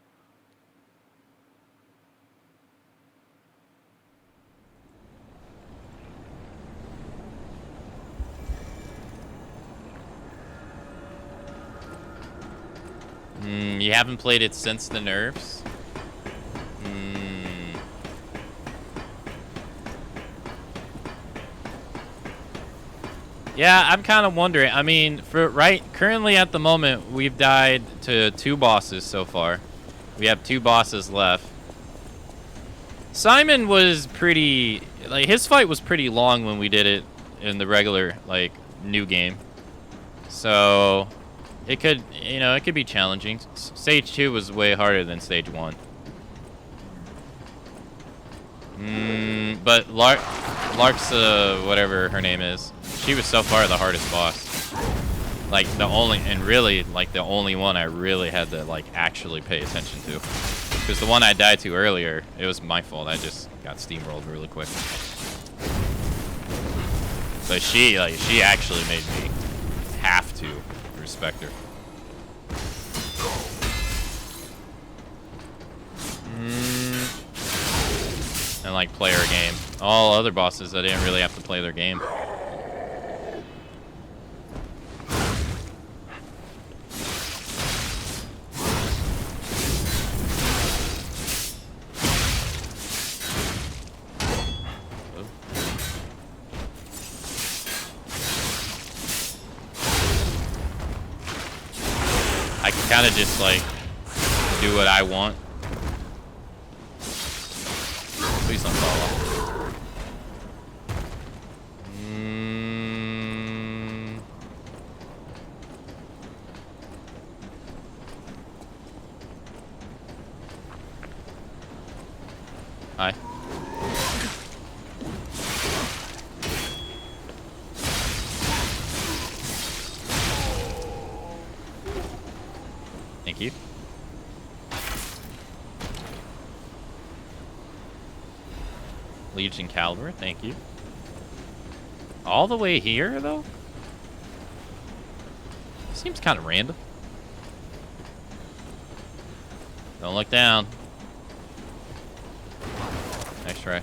You haven't played it since the nerfs? Yeah, I'm kind of wondering. I mean, currently at the moment, we've died to 2 bosses so far. We have 2 bosses left. Simon was pretty, like, his fight was pretty long when we did it in the regular, like, new game. So, it could, you know, it could be challenging. Stage 2 was way harder than Stage 1. But Lark's, whatever her name is, she was so far the hardest boss. Like, the only, and really, like, the only one I really had to, like, actually pay attention to. Because the one I died to earlier, it was my fault. I just got steamrolled really quick. But she actually made me have to respect her. And, like, play her game. All other bosses, I didn't really have to play their game. I can kind of just, like, do what I want. Please don't fall off. Hi. Thank you. Legion Caliber, thank you. All the way here, though? Seems kind of random. Don't look down. Nice try.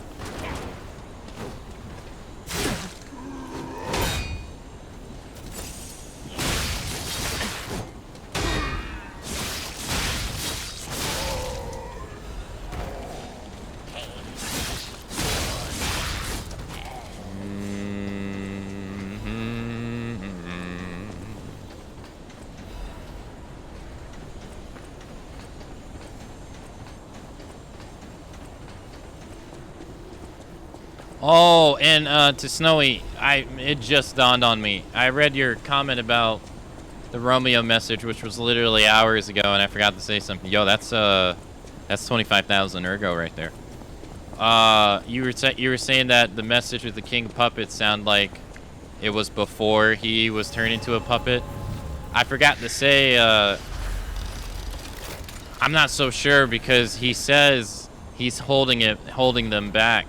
Oh, and to Snowy, it just dawned on me. I read your comment about the Romeo message, which was literally hours ago, and I forgot to say something. Yo, that's 25,000 ergo right there. You were saying that the message with the king puppet sounded like it was before he was turned into a puppet. I forgot to say, I'm not so sure because he says he's holding them back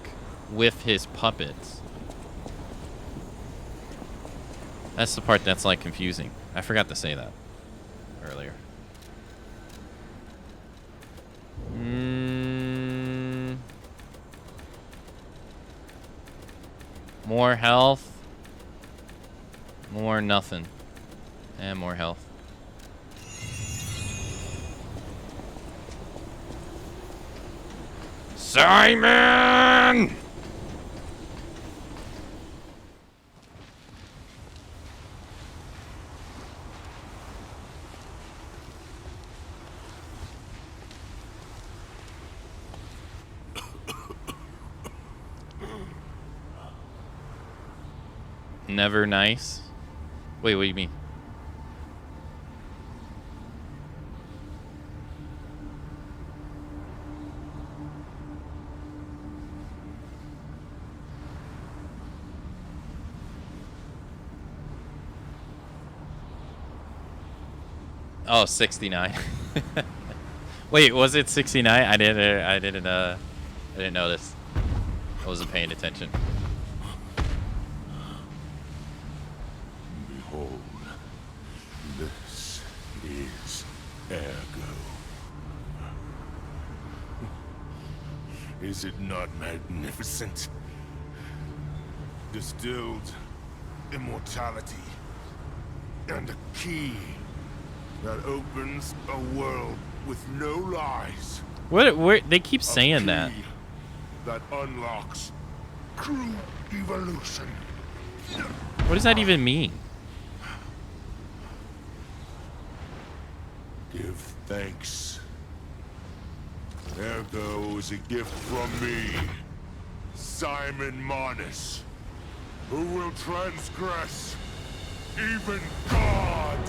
with his puppets. That's the part that's like confusing. I forgot to say that earlier. More health. More nothing. And more health. Simon! Never nice. Wait, what do you mean? Oh, 69. Wait, was it 69? I didn't notice. I wasn't paying attention. Behold, this is Ergo. Is it not magnificent? Distilled immortality and a key that opens a world with no lies. What? They keep saying that. That unlocks true evolution. What does that even mean? Give thanks. Ergo is a gift from me, Simon Marnus, who will transgress even God.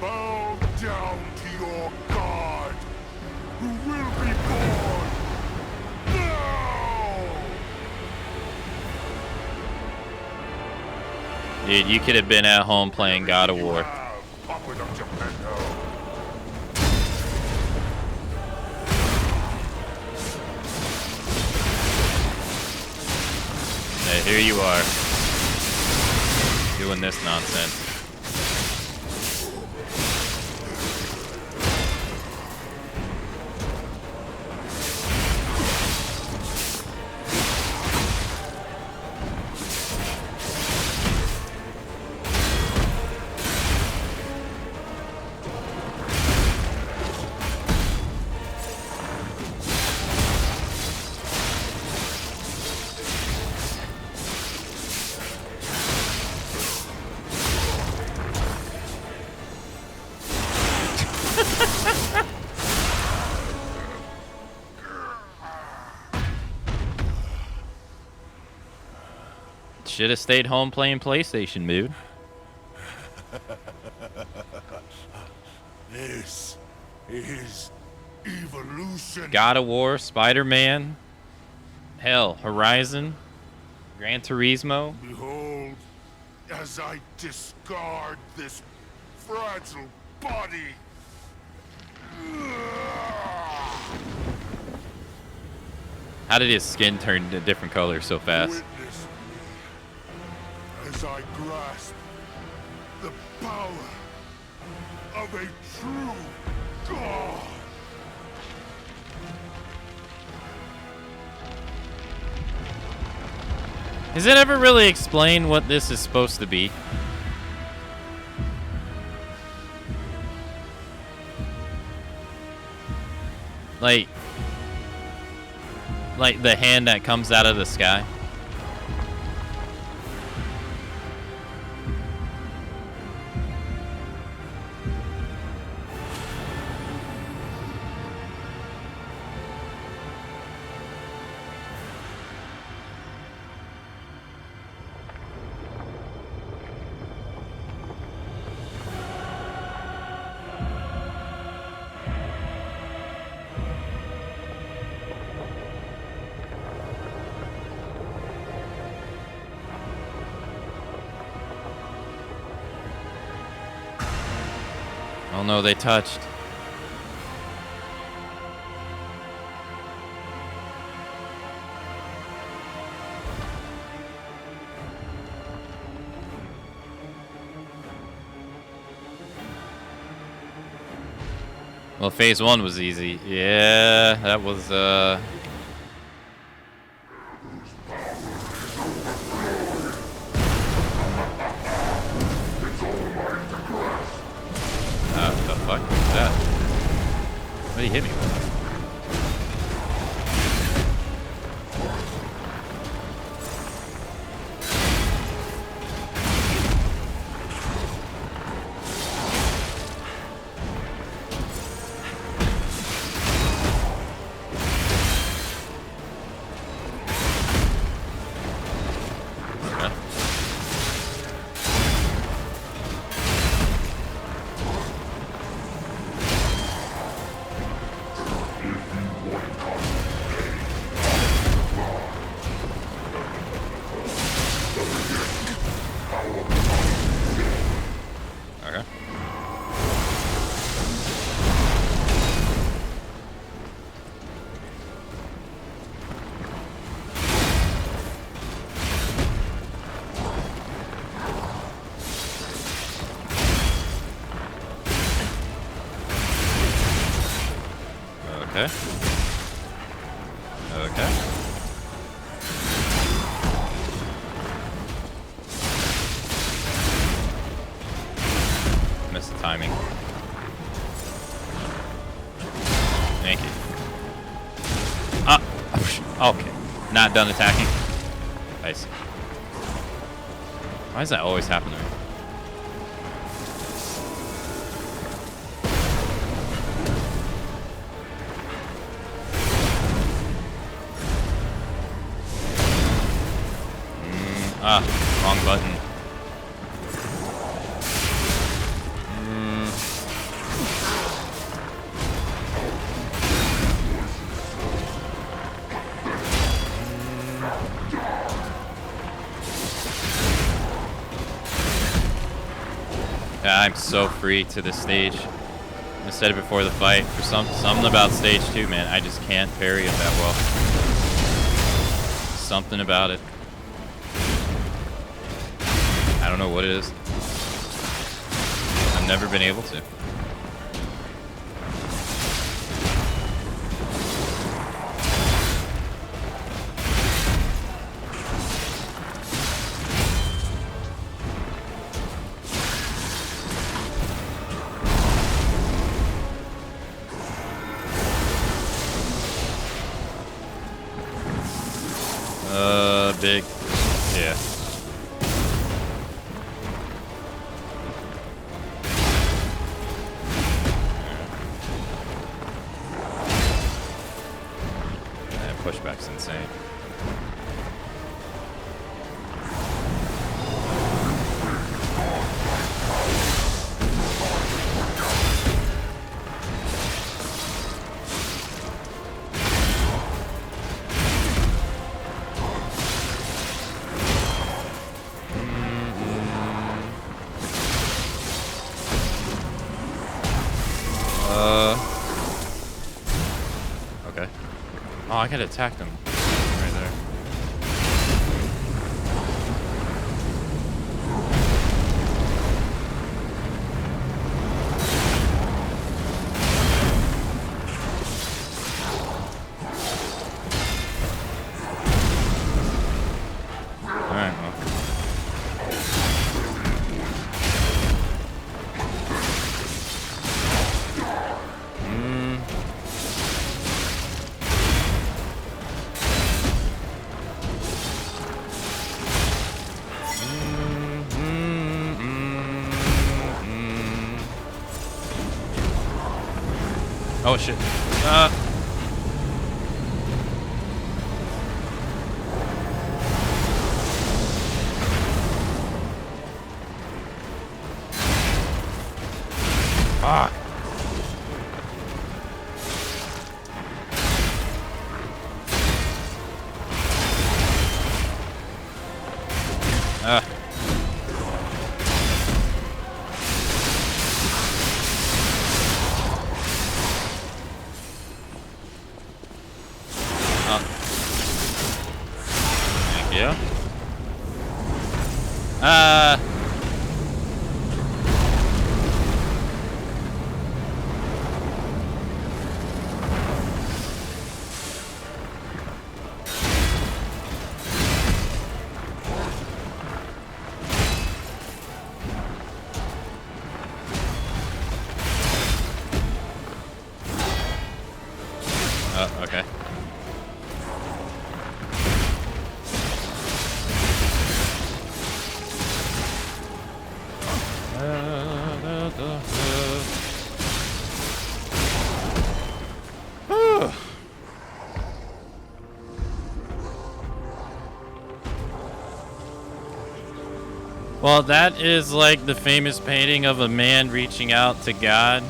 Bow down to your God, who will be born now! Dude, you could have been at home playing God of War. Hey, here you are, doing this nonsense. Should have stayed home playing PlayStation, dude. This is evolution. God of War, Spider-Man, hell, Horizon, Gran Turismo. Behold, as I discard this fragile body. How did his skin turn to different colors so fast? Witness me as I grasp the power of a true God. Is it ever really explained what this is supposed to be? Like the hand that comes out of the sky? Oh no, they touched. Well, phase 1 was easy. Yeah, that was the fuck was that? What did he hit me with? Okay. Okay. Missed the timing. Thank you. Okay. Not done attacking. I see. Why does that always happen to me? Wrong button. Yeah, I'm so free to this stage. I said it before the fight. For something about stage 2, man, I just can't parry it that well. Something about it. I don't know what it is. I've never been able to. Big. Yeah. Pushback's insane. Okay. Oh, I could attack them right there. Oh shit. Fuck. Thank you. Okay. Well, that is like the famous painting of a man reaching out to God.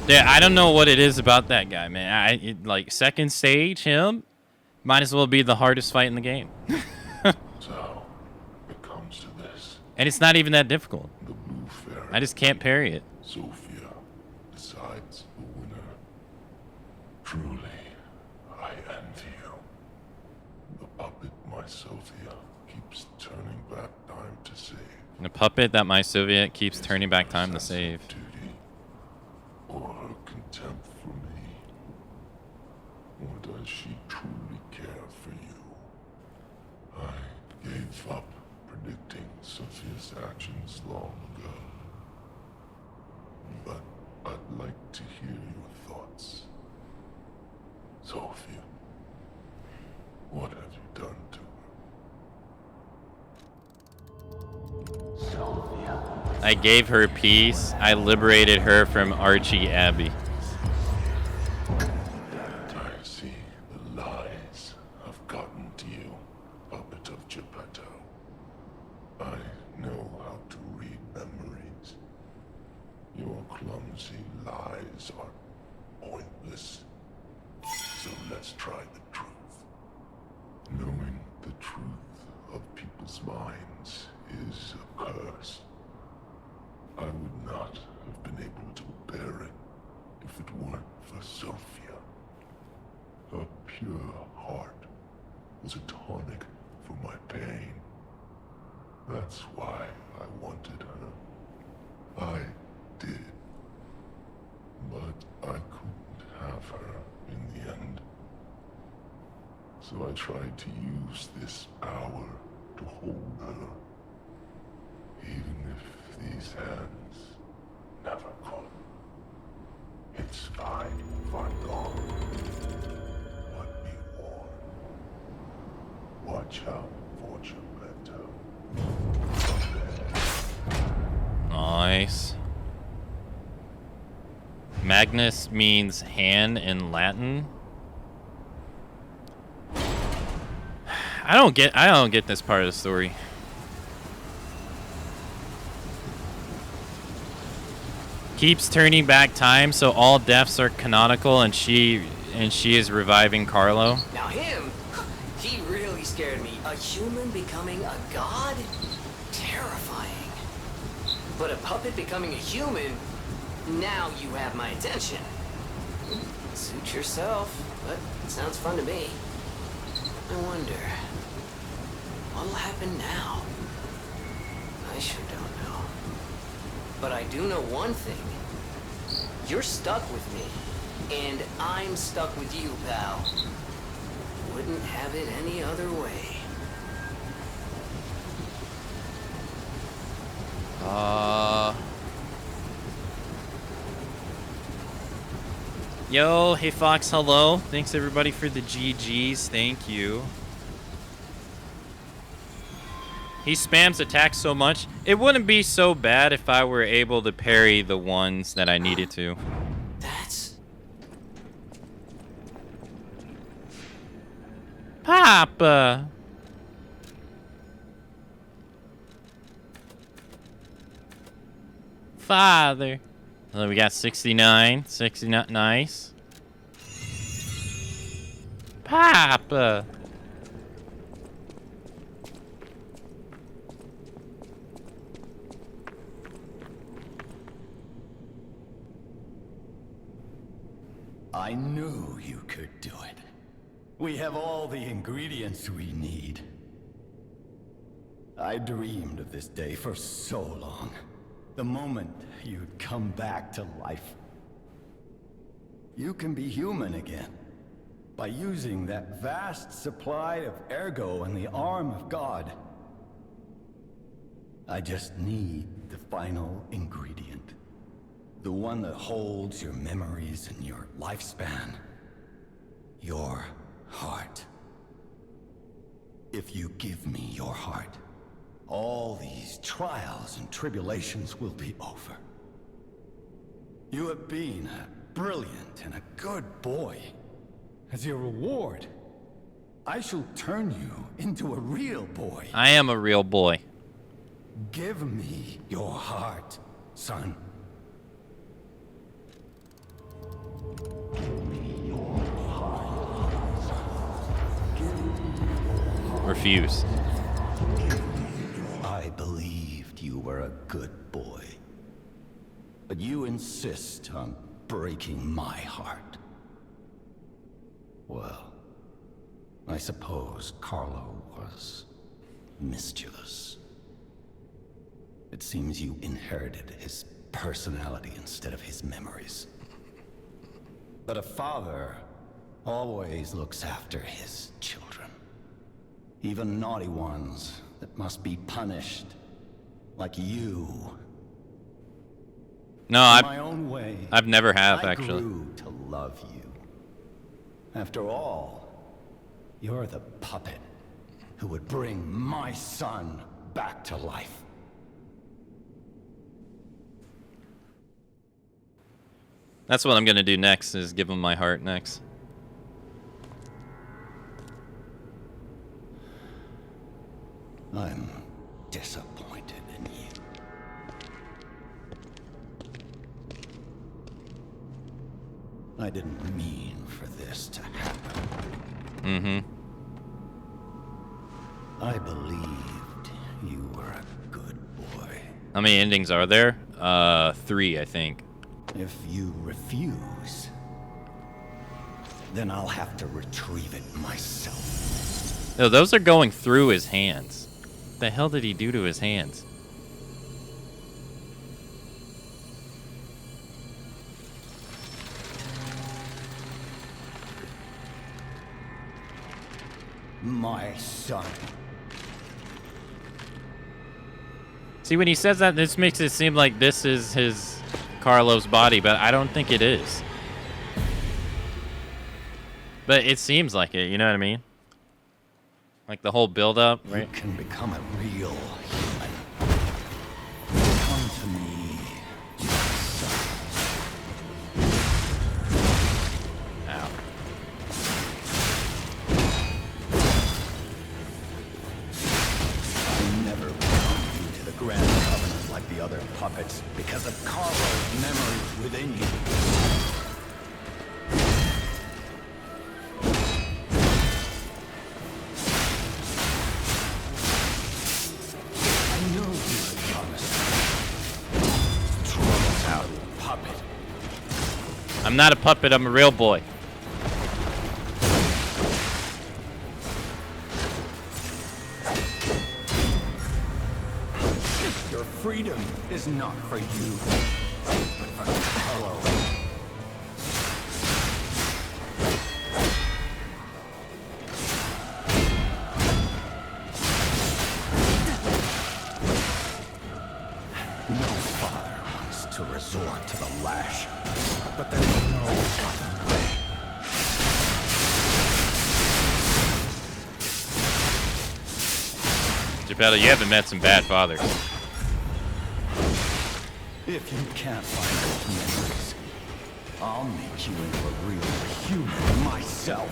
Yeah, I don't know what it is about that guy, man. Like second stage, him might as well be the hardest fight in the game. So, it comes to this. And it's not even that difficult. The Blue Fairy. I just can't parry it. Sophia decides the winner. Truly, I envy you. The puppet, my Sophia, keeps turning back time to save. And a puppet that my Soviet keeps turning back time to save. Or her contempt for me? Or does she truly care for you? I gave up predicting Sophia's actions long ago. But I'd like to hear your thoughts. Sophia, what have you done to her? Sophia. I gave her peace. I liberated her from Archie Abbey. I see the lies have gotten to you, puppet of Geppetto. I know how to read memories. Your clumsy lies are pointless. So let's try the truth. Knowing the truth of people's minds is a curse. I would not have been able to bear it if it weren't for Sophia. Her pure heart was a tonic for my pain. That's why I wanted her. I did. But I couldn't have her in the end. So I tried to use this power to hold her. Even if these hands never could. It's fine if I'm gone. But be warned. Watch out for Geppetto. Nice. Magnus means hand in Latin. I don't get this part of the story. Keeps turning back time, so all deaths are canonical, and she is reviving Carlo. Now him, he really scared me. A human becoming a god? Terrifying. But a puppet becoming a human? Now you have my attention. Suit yourself, but it sounds fun to me. I wonder, what'll happen now? I sure don't know. But I do know one thing. You're stuck with me, and I'm stuck with you, pal. Wouldn't have it any other way. Yo, hey Fox, hello. Thanks everybody for the GGs. Thank you. He spams attacks so much. It wouldn't be so bad if I were able to parry the ones that I needed to. That's... Papa. Father. So we got 69. 69. Nice. Papa. I knew you could do it. We have all the ingredients we need. I dreamed of this day for so long. The moment you'd come back to life. You can be human again. By using that vast supply of ergo in the arm of God. I just need the final ingredient. The one that holds your memories and your lifespan. Your heart. If you give me your heart, all these trials and tribulations will be over. You have been a brilliant and a good boy. As your reward, I shall turn you into a real boy. I am a real boy. Give me your heart, son. Refuse. I believed you were a good boy. But you insist on breaking my heart. Well, I suppose Carlo was mischievous. It seems you inherited his personality instead of his memories. But a father always looks after his children. Even naughty ones that must be punished, like you. No, I've never have, I actually. grew to love you. After all, you're the puppet who would bring my son back to life. That's what I'm gonna do next, is give him my heart next. I'm disappointed in you. I didn't mean for this to happen. Mm-hmm. I believed you were a good boy. How many endings are there? 3, I think. If you refuse, then I'll have to retrieve it myself. No, those are going through his hands. What the hell did he do to his hands? My son. See, when he says that, this makes it seem like this is his Carlo's body, but I don't think it is. But it seems like it, you know what I mean? Like the whole build-up, right? You can become a real human. Come to me, son. Ow. I never welcomed you to the Grand Covenant like the other puppets because of Carlo's memories within you. I'm not a puppet, I'm a real boy. Your freedom is not for you, but for Carlo. No father wants to resort to the lash, but there's no other way. Geppetto, you haven't met some bad fathers. If you can't find those memories, I'll make you into a real human myself.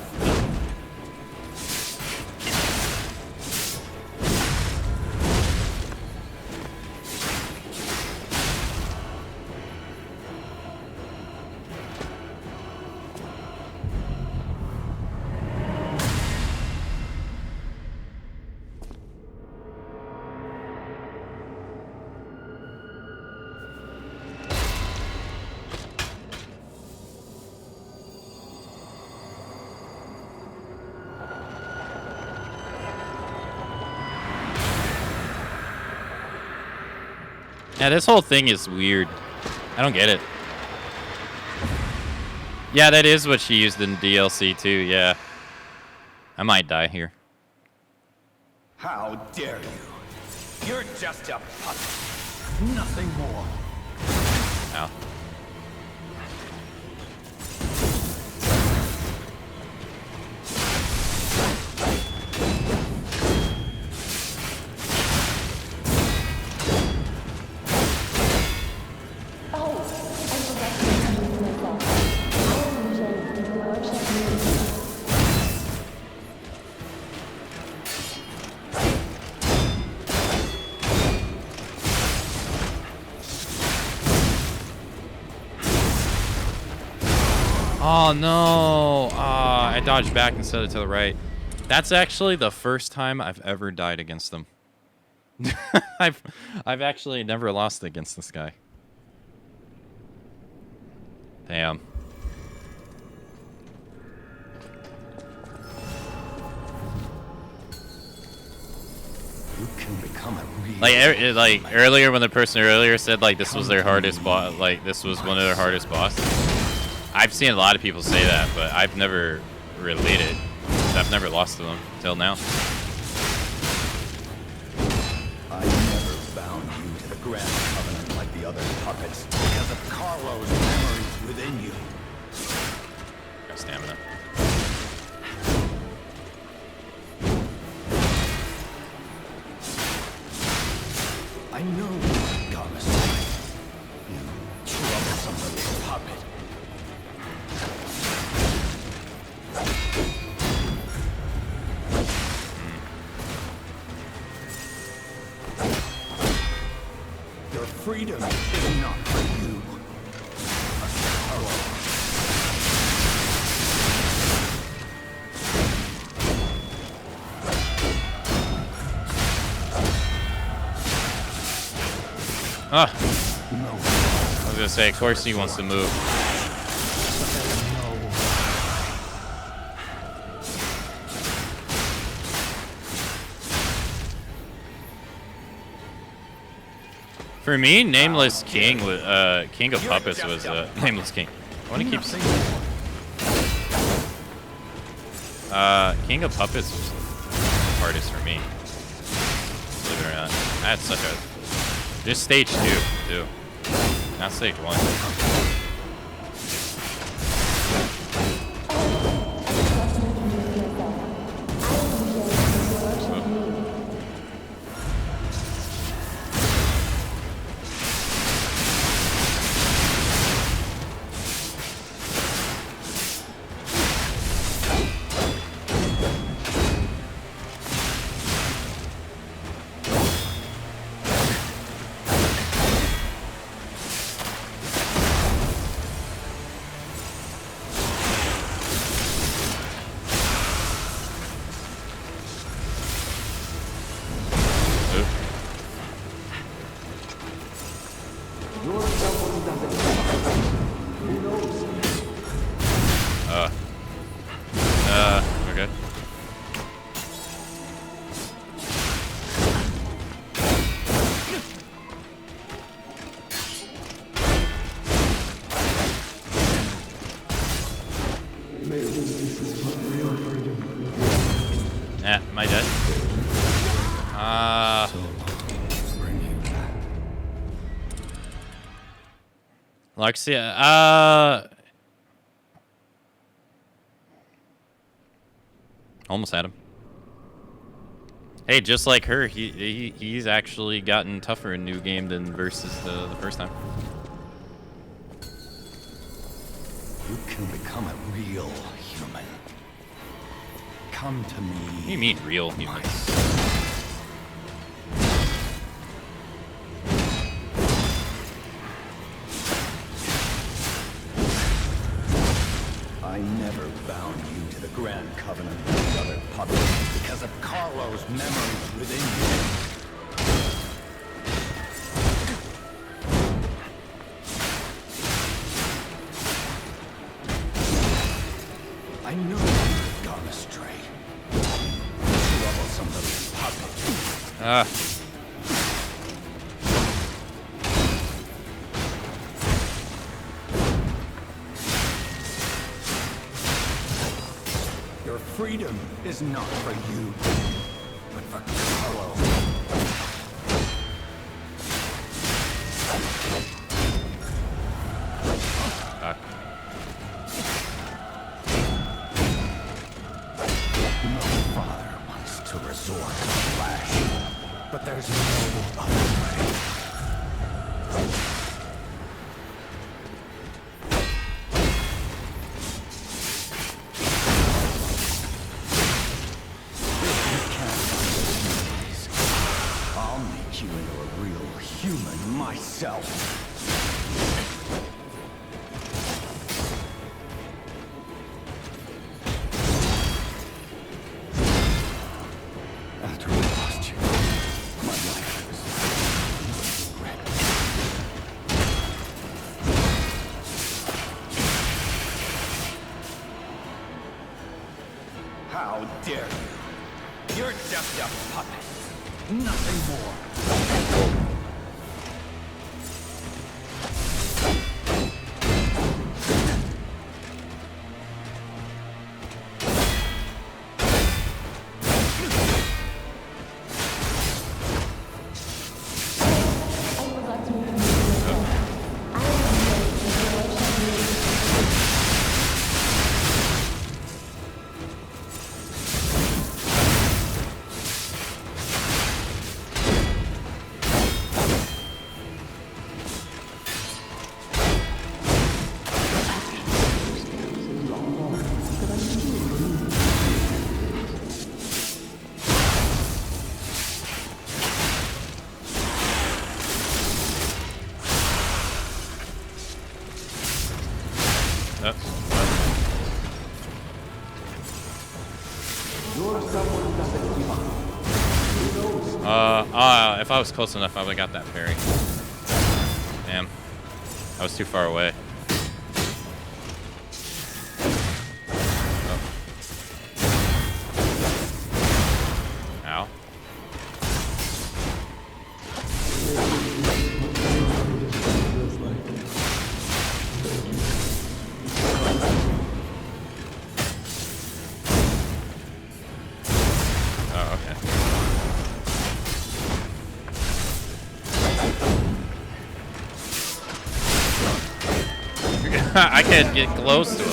Yeah, this whole thing is weird. I don't get it. Yeah, that is what she used in DLC too, yeah. I might die here. How dare you? You're just a puppet. Nothing more. Ow. Oh no! I dodged back instead of to the right. That's actually the first time I've ever died against them. I've actually never lost against this guy. Damn. You can become a real Like earlier when the person earlier said like this was their hardest boss, like this was one of their hardest bosses. I've seen a lot of people say that, but I've never related. I've never lost to them till now. I never bound you to the Grand Covenant like the other puppets because of Carlo's memories within you. Got stamina. I know what Goddess is. You troublesome little puppet. Your freedom is not for you. Ah. I was gonna say, of course he wants to move. For me, Nameless King was King of Puppets was Nameless King. I want to keep saying King of Puppets was the hardest for me. Believe it or not, I had such a this stage 2 too, not stage 1. Okay. Yeah, am I dead? Luxia, almost had him. Hey, just like her, he's actually gotten tougher in new game than versus the first time. You can become a real human. Come to me. What do you mean, real human? I never bound you to the Grand Covenant with the other puppets because of Carlo's memories within you. I know you've gone astray. Troublesome little puppet. Ah. Your freedom is not for you, but for Carlo. No father wants to resort to flash, but there's no other way. I'll make you into a real human myself. After I lost you, my life was regret. How dare you? You're just a puppet. Nothing more. If I was close enough, I would have got that parry. Damn. I was too far away. Oh. Ow. Oh, okay. I can't get close to him.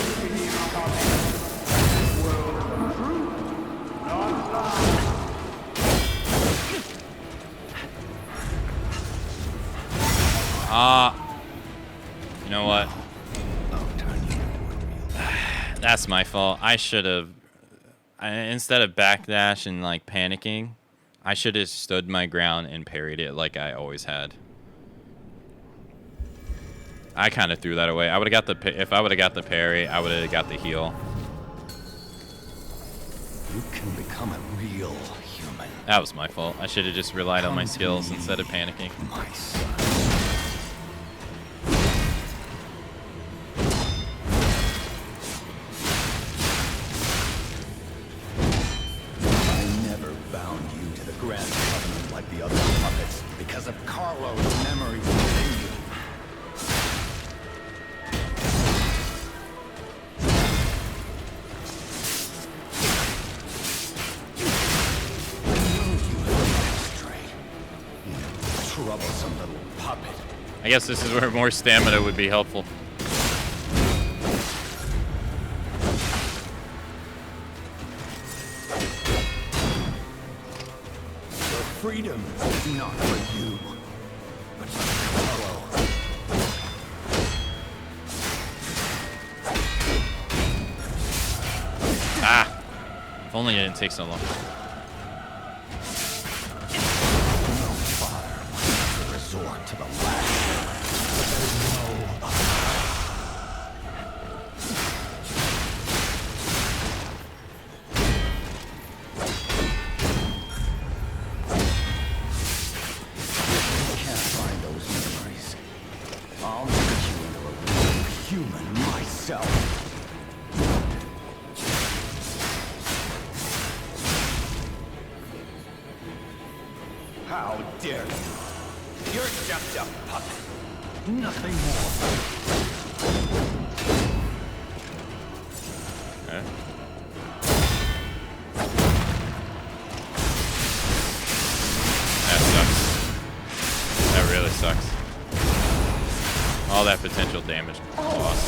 You know what? That's my fault. I should have, instead of backdash and like panicking, I should have stood my ground and parried it like I always had. I kind of threw that away. I would have got the, if I would have got the parry, I would have got the heal. You can become a real human. That was my fault. I should have just relied on my skills instead of panicking. My son. I never bound you to the Grand Covenant like the other puppets because of Carlo's memories within you. Troublesome little puppet. I guess this is where more stamina would be helpful. Your freedom is not for you, but for Carlo. If only it didn't take so long. Resort to the last. But there's no other. You can't find those memories. I'll make you into a real human myself. How dare you? You're just a puppet. Nothing more. Okay. That sucks. That really sucks. All that potential damage lost.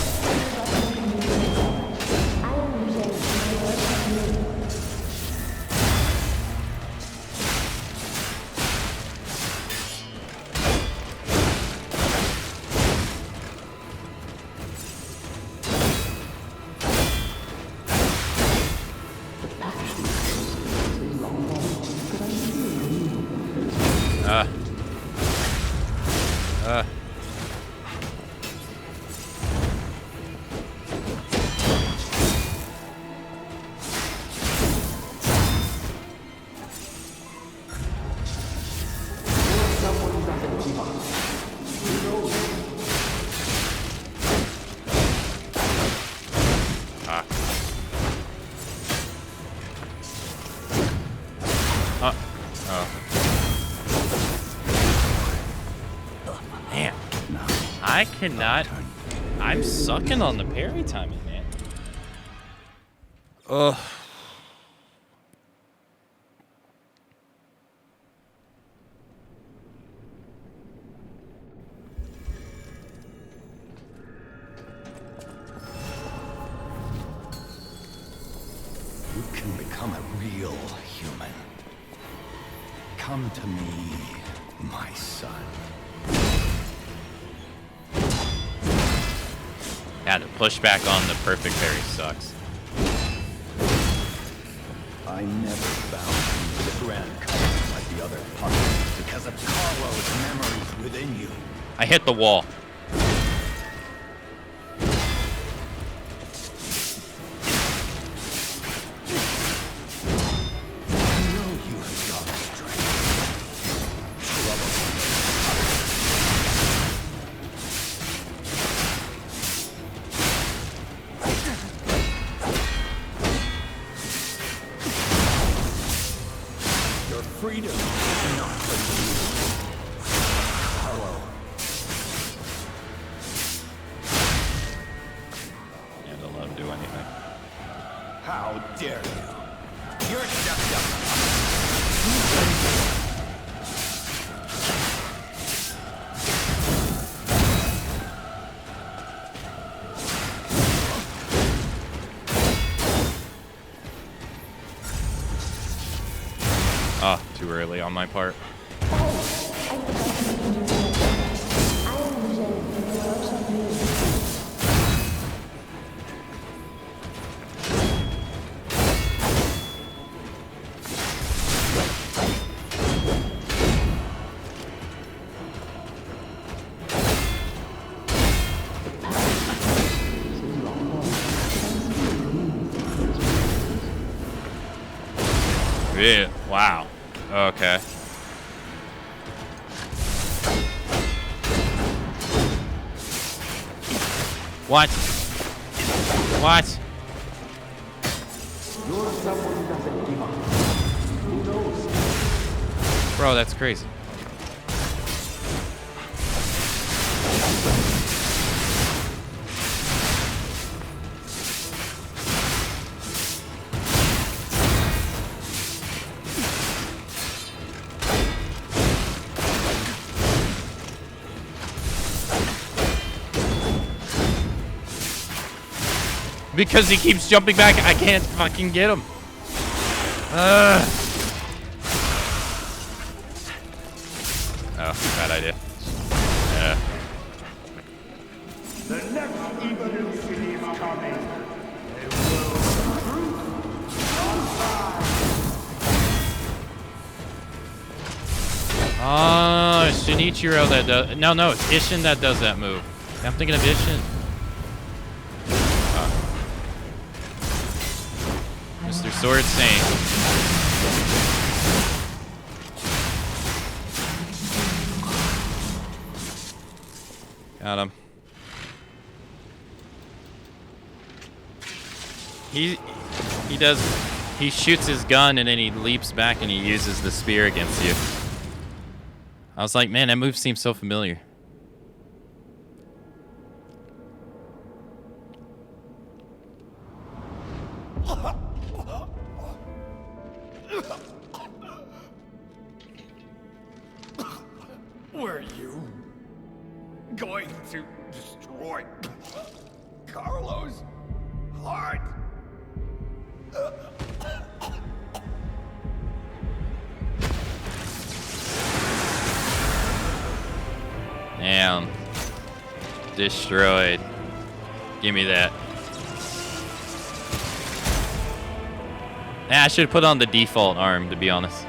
Man, I cannot. I'm sucking on the parry timing, man. Ugh. You can become a real human. Come to me, my son. Yeah, to push back on the perfect parry sucks. I never bound you to the Grand Covenant like the other puppets because of Carlo's memories within you. I hit the wall. Freedom is not for you, Carlo. Yeah, don't let him do anything. How dare you? You're just a... Ah, too early on my part. Yeah, wow. Okay. What? What? You're someone who doesn't give up. Who knows? Bro, that's crazy. Because he keeps jumping back, I can't fucking get him. Oh, bad idea. Yeah. The next evolution is coming. A world of truth, not lies. Oh, it's Shinichiro that does. No, it's Ishin that does that move. I'm thinking of Ishin. Mr. Sword Saint. Got him. He shoots his gun and then he leaps back and he uses the spear against you. I was like, man, that move seems so familiar. Were you going to destroy Carlos' heart? Damn. Destroyed. Give me that. I should have put on the default arm, to be honest.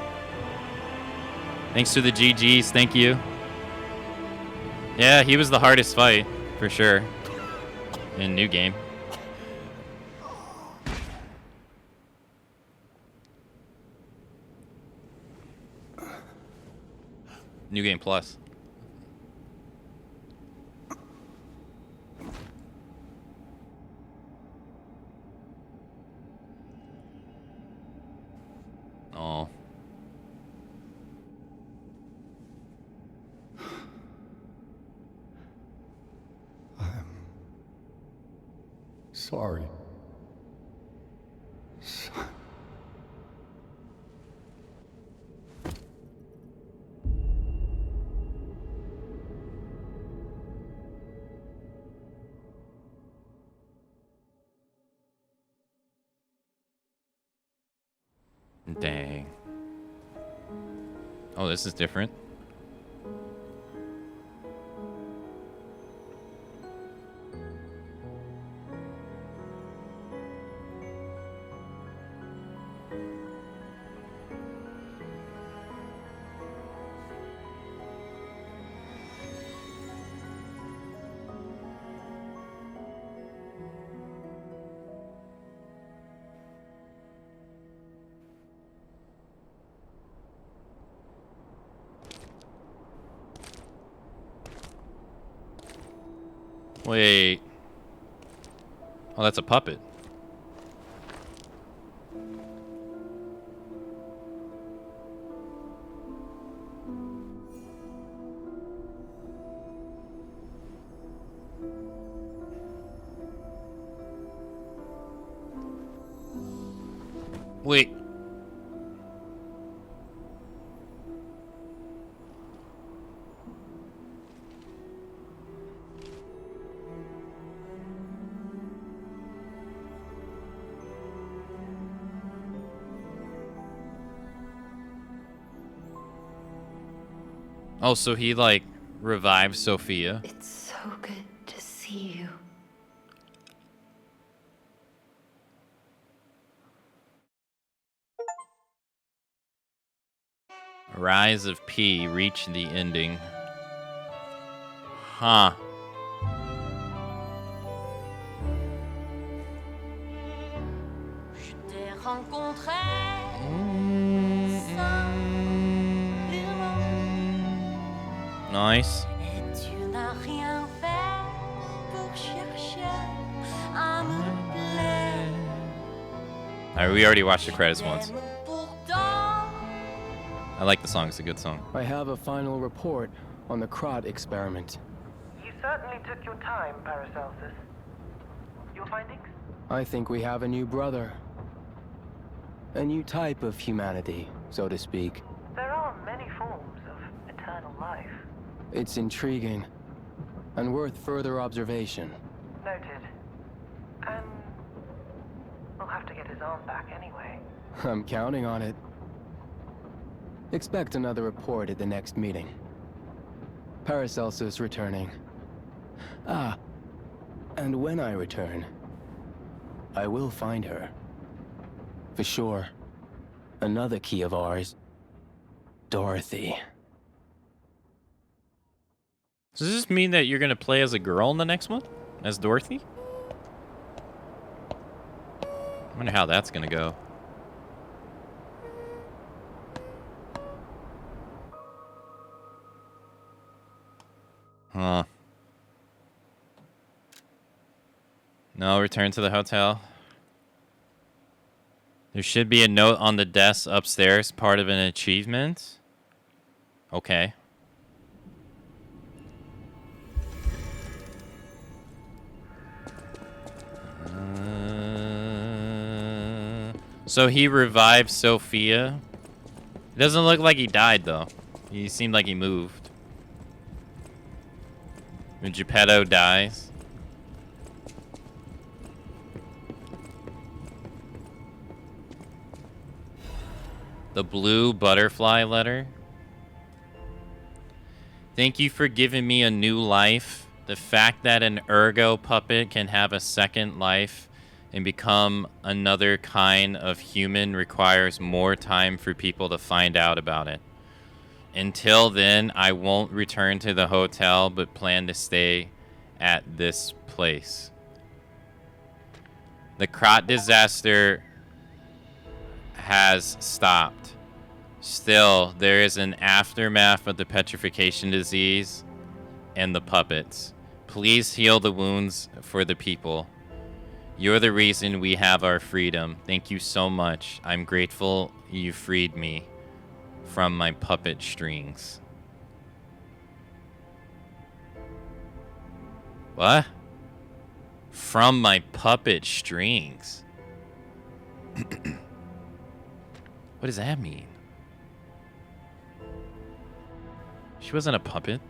Thanks to the GGs, thank you. Yeah, he was the hardest fight, for sure. In New Game. New Game Plus. Oh. I'm sorry. Dang. Oh, this is different. Wait. Oh, that's a puppet. Wait. Oh, so he, like, revives Sophia. It's so good to see you. Rise of P. Reach the ending. Huh. Nice. Alright, we already watched the credits once. I like the song, it's a good song. I have a final report on the Krot experiment. You certainly took your time, Paracelsus. Your findings? I think we have a new brother. A new type of humanity, so to speak. There are many forms of eternal life. It's intriguing and worth further observation. Noted. And we'll have to get his arm back anyway. I'm counting on it. Expect another report at the next meeting. Paracelsus returning. Ah, and when I return, I will find her. For sure. Another key of ours. Dorothy. Does this mean that you're gonna play as a girl in the next one? As Dorothy? I wonder how that's gonna go. Huh. No, return to the hotel. There should be a note on the desk upstairs, part of an achievement. Okay. So he revived Sophia. It doesn't look like he died, though. He seemed like he moved. When Geppetto dies. The blue butterfly letter. Thank you for giving me a new life. The fact that an ergo puppet can have a second life and become another kind of human requires more time for people to find out about it. Until then, I won't return to the hotel, but plan to stay at this place. The Krot disaster has stopped. Still, there is an aftermath of the petrification disease and the puppets. Please heal the wounds for the people. You're the reason we have our freedom. Thank you so much. I'm grateful you freed me from my puppet strings. What? From my puppet strings? What does that mean? She wasn't a puppet.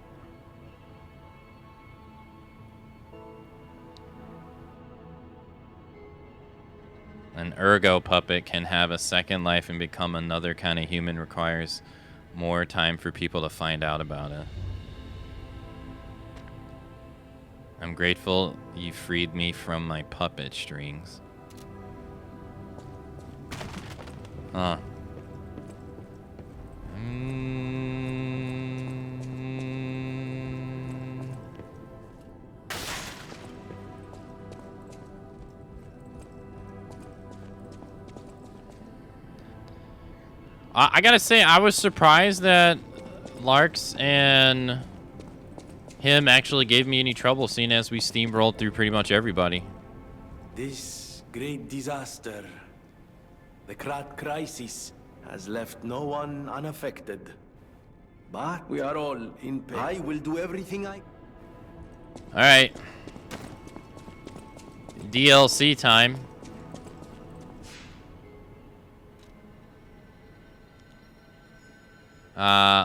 An ergo puppet can have a second life and become another kind of human. Requires more time for people to find out about it. I'm grateful you freed me from my puppet strings. Huh. I gotta say, I was surprised that Larks and him actually gave me any trouble, seeing as we steamrolled through pretty much everybody. This great disaster, the Krat crisis, has left no one unaffected. But we are all in pain. I will do everything I... Alright. DLC time.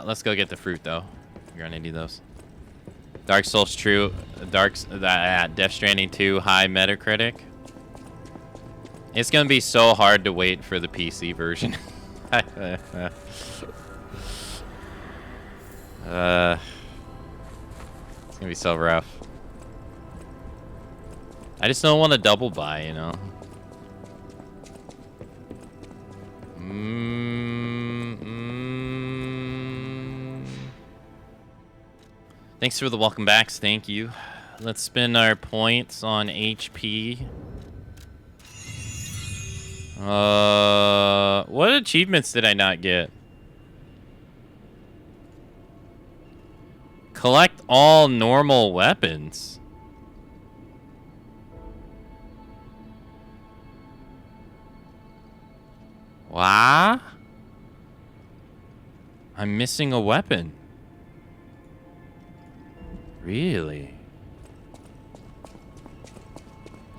Let's go get the fruit, though. We're gonna need those. Dark Souls True. Death Stranding 2 high Metacritic. It's gonna be so hard to wait for the PC version. It's gonna be so rough. I just don't want to double buy, you know. Thanks for the welcome backs. Thank you. Let's spend our points on HP. What achievements did I not get? Collect all normal weapons. Wow. I'm missing a weapon. Really?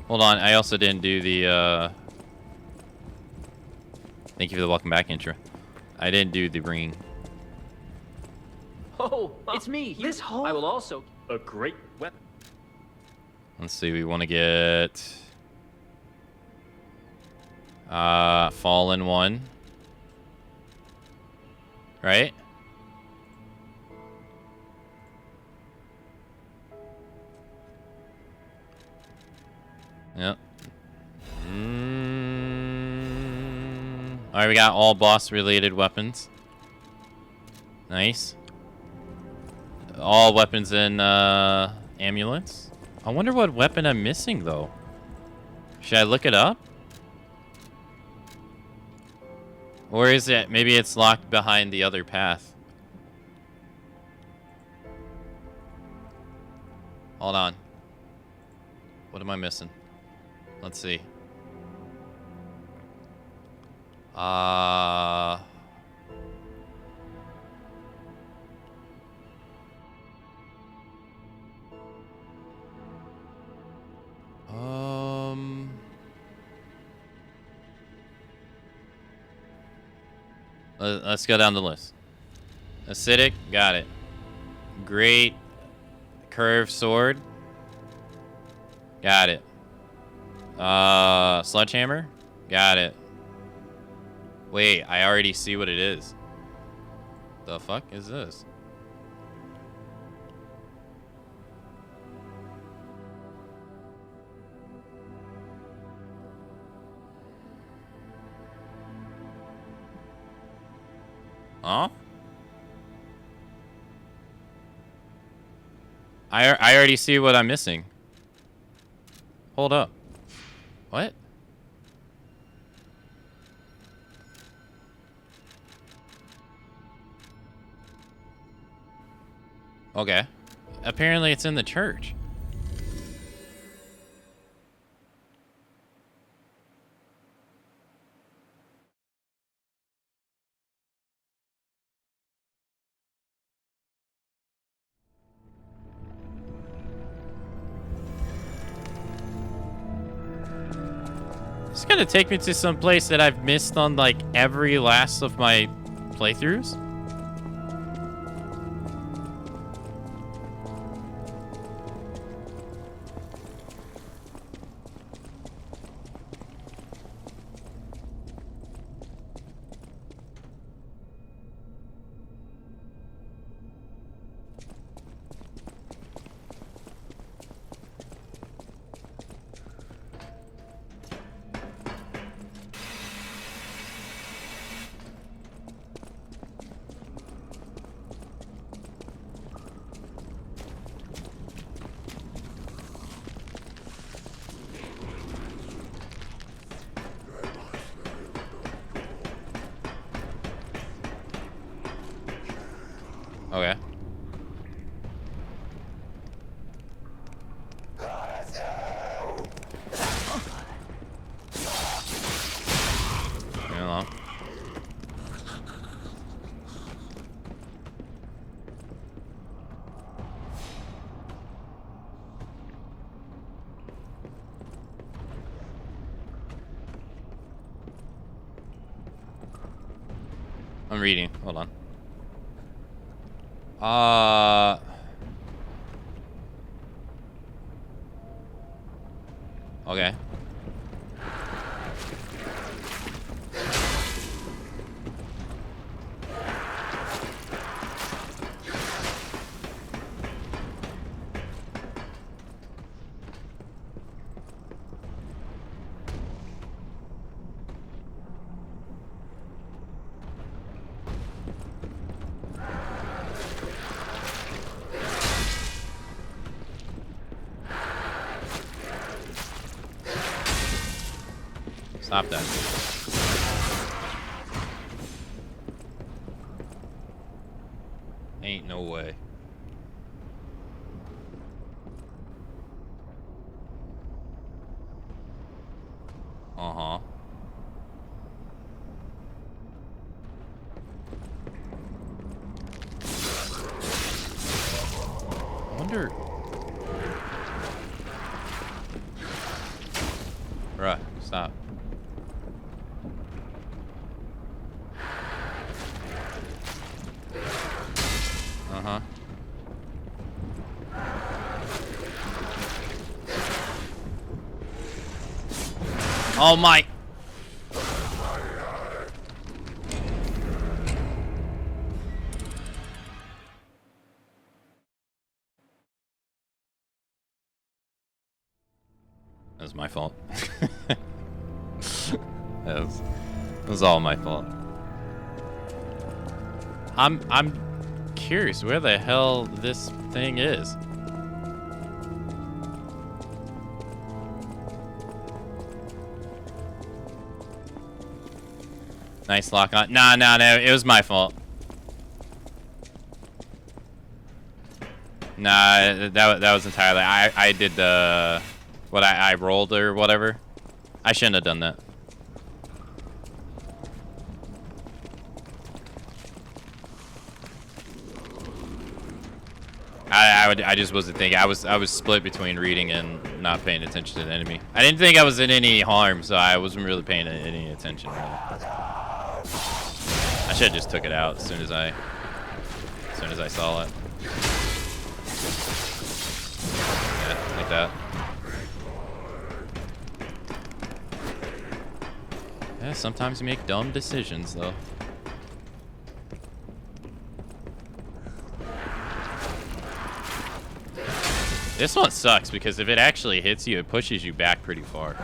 Hold on, I also didn't do the, Thank you for the welcome back intro. I didn't do the ring. Oh, it's me. This whole... I will also... A great weapon. Let's see, we want to get... Fallen 1. Right? Yep. Alright, we got all boss-related weapons. Nice. all weapons and amulets. I wonder what weapon I'm missing, though. Should I look it up? Or is it, maybe it's locked behind the other path? Hold on. What am I missing? Let's see. Let's go down the list. Acidic, got it. Great curved sword, got it. Sledgehammer, got it. Wait, I already see what it is. The fuck is this? Huh? I already see what I'm missing. Hold up. What? Okay. Apparently it's in the church. It's gonna take me to some place that I've missed on like every last of my playthroughs. Okay. Hello. I'm reading. Hold on. Okay. Stop that. Ain't no way. Uh-huh. I wonder... Bruh, stop. Uh-huh. Oh my... That was my fault. That was all my fault. I'm just curious where the hell this thing is. Nice lock on. Nah, it was my fault. Nah, that was entirely. I did the what I rolled or whatever. I shouldn't have done that. I just wasn't thinking. I was split between reading and not paying attention to the enemy. I didn't think I was in any harm, so I wasn't really paying any attention. Really. I should have just took it out as soon as I saw it. Yeah, like that. Yeah, sometimes you make dumb decisions, though. This one sucks because if it actually hits you, it pushes you back pretty far.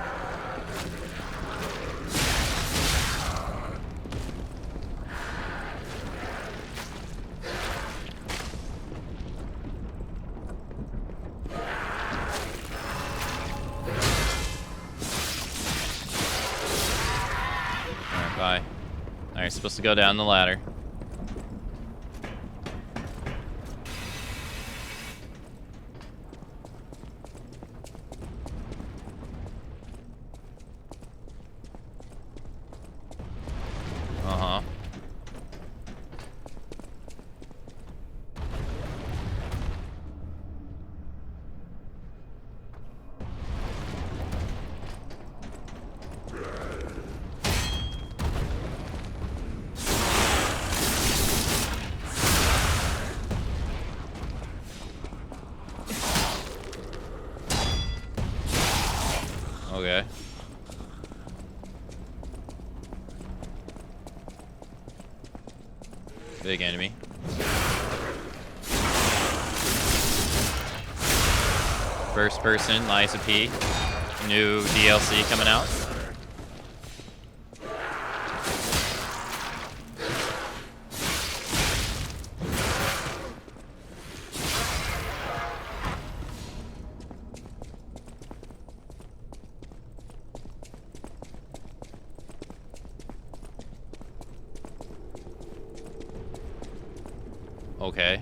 Alright, bye. Alright, supposed to go down the ladder. Uh-huh. Okay. Big enemy. First person, Liza P. New DLC coming out. Okay.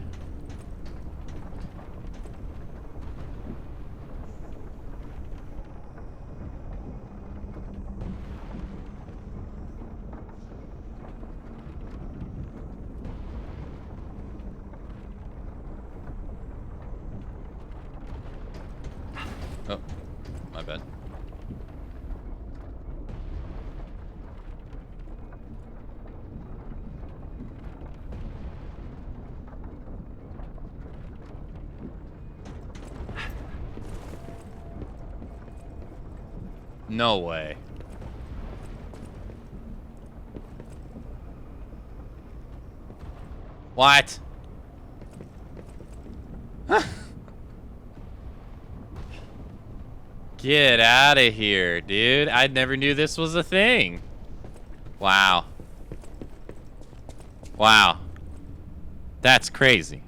Oh, my bad. No way. What? Get out of here, dude. I never knew this was a thing. Wow. Wow. That's crazy.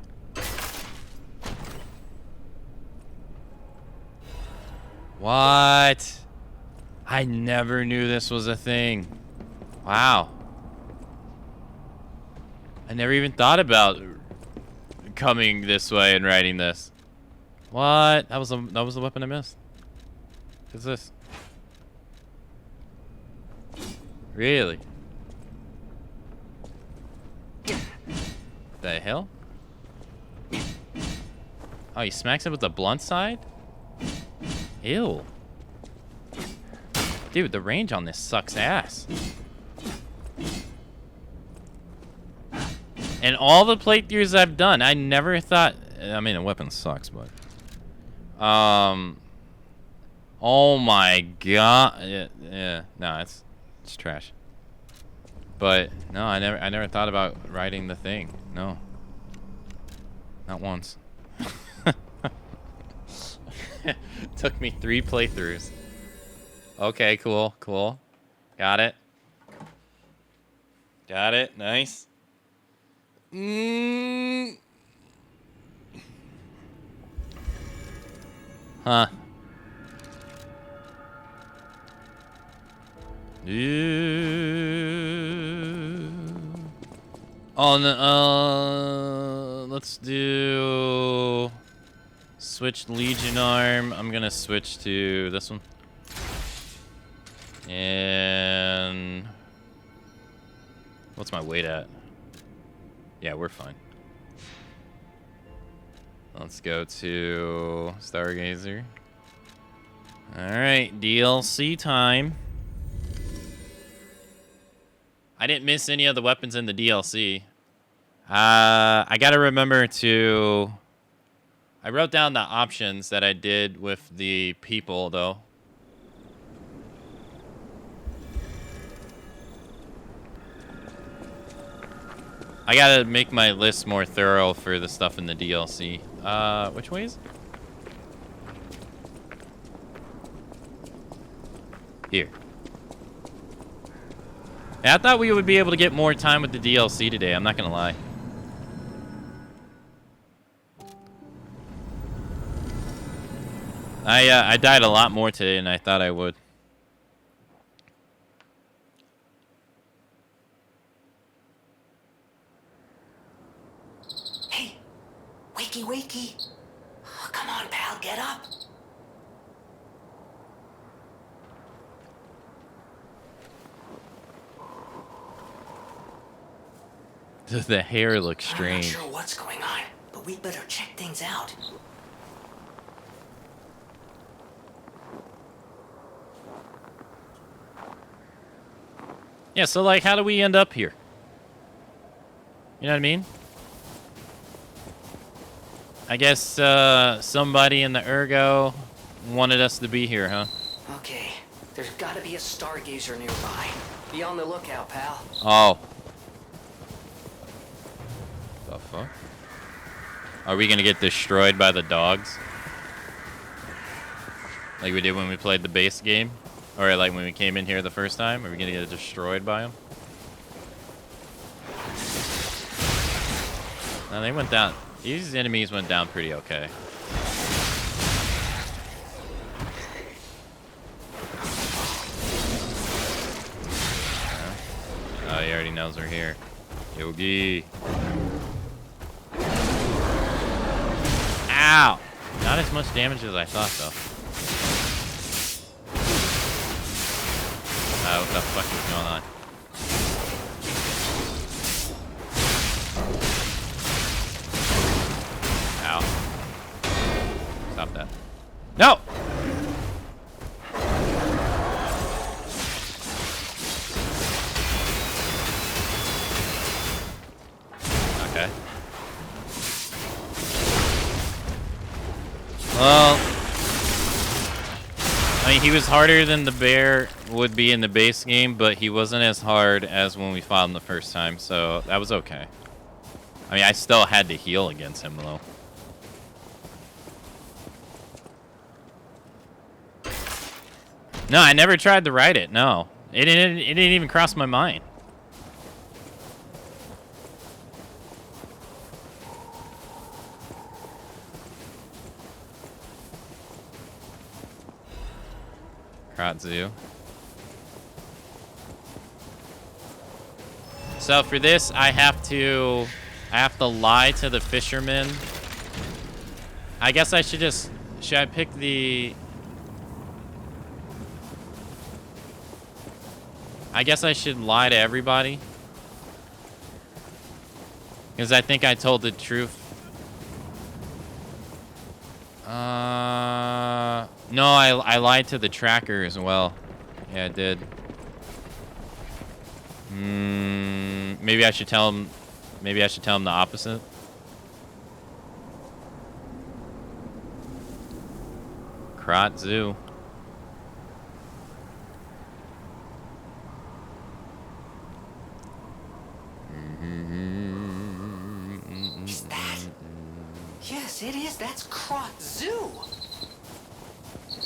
What? I never knew this was a thing. Wow. I never even thought about coming this way and writing this. What? That was the weapon I missed. What's this? Really? The hell? Oh, he smacks it with the blunt side? Ew. Dude, the range on this sucks ass. And all the playthroughs I've done, I never thought... I mean, the weapon sucks, but... Oh my god. Yeah. No, it's trash. But, no, I never thought about writing the thing. No. Not once. Took me 3 playthroughs. Okay, cool. Got it. Nice. Huh. Let's do switch Legion Arm. I'm gonna switch to this one. And what's my weight at? Yeah, we're fine. Let's go to Stargazer. Alright, DLC time. I didn't miss any of the weapons in the DLC. I gotta remember to... I wrote down the options that I did with the people, though. I gotta make my list more thorough for the stuff in the DLC. Which way is it? Here. Yeah, I thought we would be able to get more time with the DLC today, I'm not gonna lie. I died a lot more today than I thought I would. Hey, wakey wakey. Oh, come on, pal, get up. The hair looks strange. I'm not sure what's going on, but we better check things out. Yeah, so like, how do we end up here? You know what I mean? I guess somebody in the Ergo wanted us to be here, huh? Okay, there's gotta be a Stargazer nearby. Be on the lookout, pal. Oh. The fuck? Are we gonna get destroyed by the dogs? Like we did when we played the base game? Or like when we came in here the first time? Are we gonna get destroyed by them? No, they went down. These enemies went down pretty okay. Oh, he already knows we're here. Yogi. Ow! Not as much damage as I thought, though. What the fuck is going on? Ow. Stop that. No! Okay. Well, I mean, he was harder than the bear would be in the base game, but he wasn't as hard as when we fought him the first time, so that was okay. I mean, I still had to heal against him, though. No, I never tried to ride it, no. It didn't even cross my mind. Akamatzu. So for this, I have to lie to the fisherman. I guess I should I pick the... I guess I should lie to everybody. Because I think I told the truth. No, I lied to the tracker as well. Yeah, I did. Maybe I should tell him. Maybe I should tell him the opposite. Akamatzu. Is that? Yes, it is. That's Akamatzu.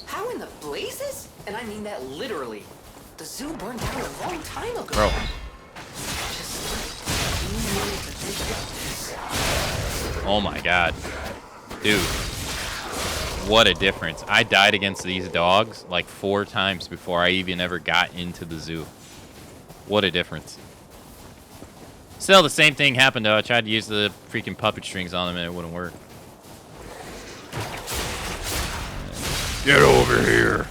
How in the blazes? And I mean that literally. The zoo burned down a long time ago. Bro. Just 15 minutes Oh my god. Dude. What a difference. I died against these dogs like 4 times before I even ever got into the zoo. What a difference. Still, the same thing happened though. I tried to use the freaking puppet strings on them and it wouldn't work. Get over here.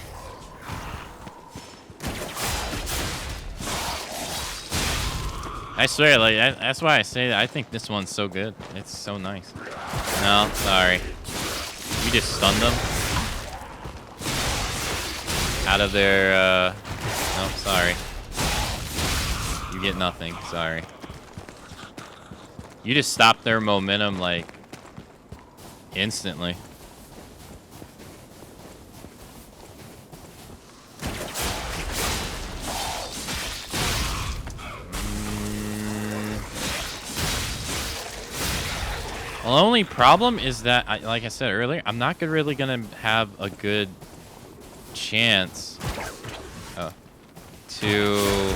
I swear, like, that's why I say that I think this one's so good. It's so nice. No, sorry. You just stunned them. Out of their, nope, sorry. You get nothing, sorry. You just stopped their momentum, like, instantly. The only problem is that, like I said earlier, I'm not really gonna have a good chance to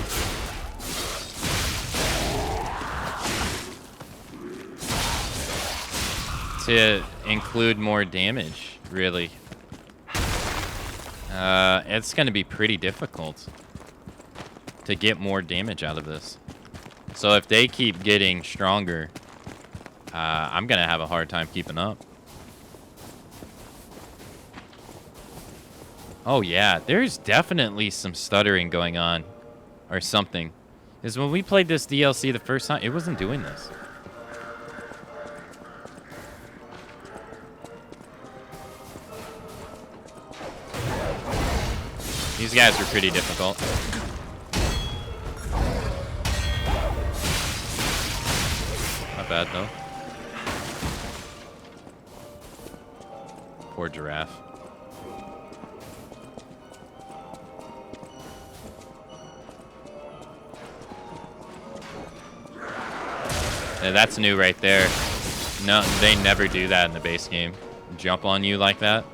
include more damage, really. It's gonna be pretty difficult to get more damage out of this. So if they keep getting stronger, I'm gonna have a hard time keeping up. Oh yeah, there's definitely some stuttering going on, or something. Because when we played this DLC the first time, it wasn't doing this. These guys are pretty difficult. Not bad though. Poor giraffe. Yeah, that's new right there. No, they never do that in the base game. Jump on you like that.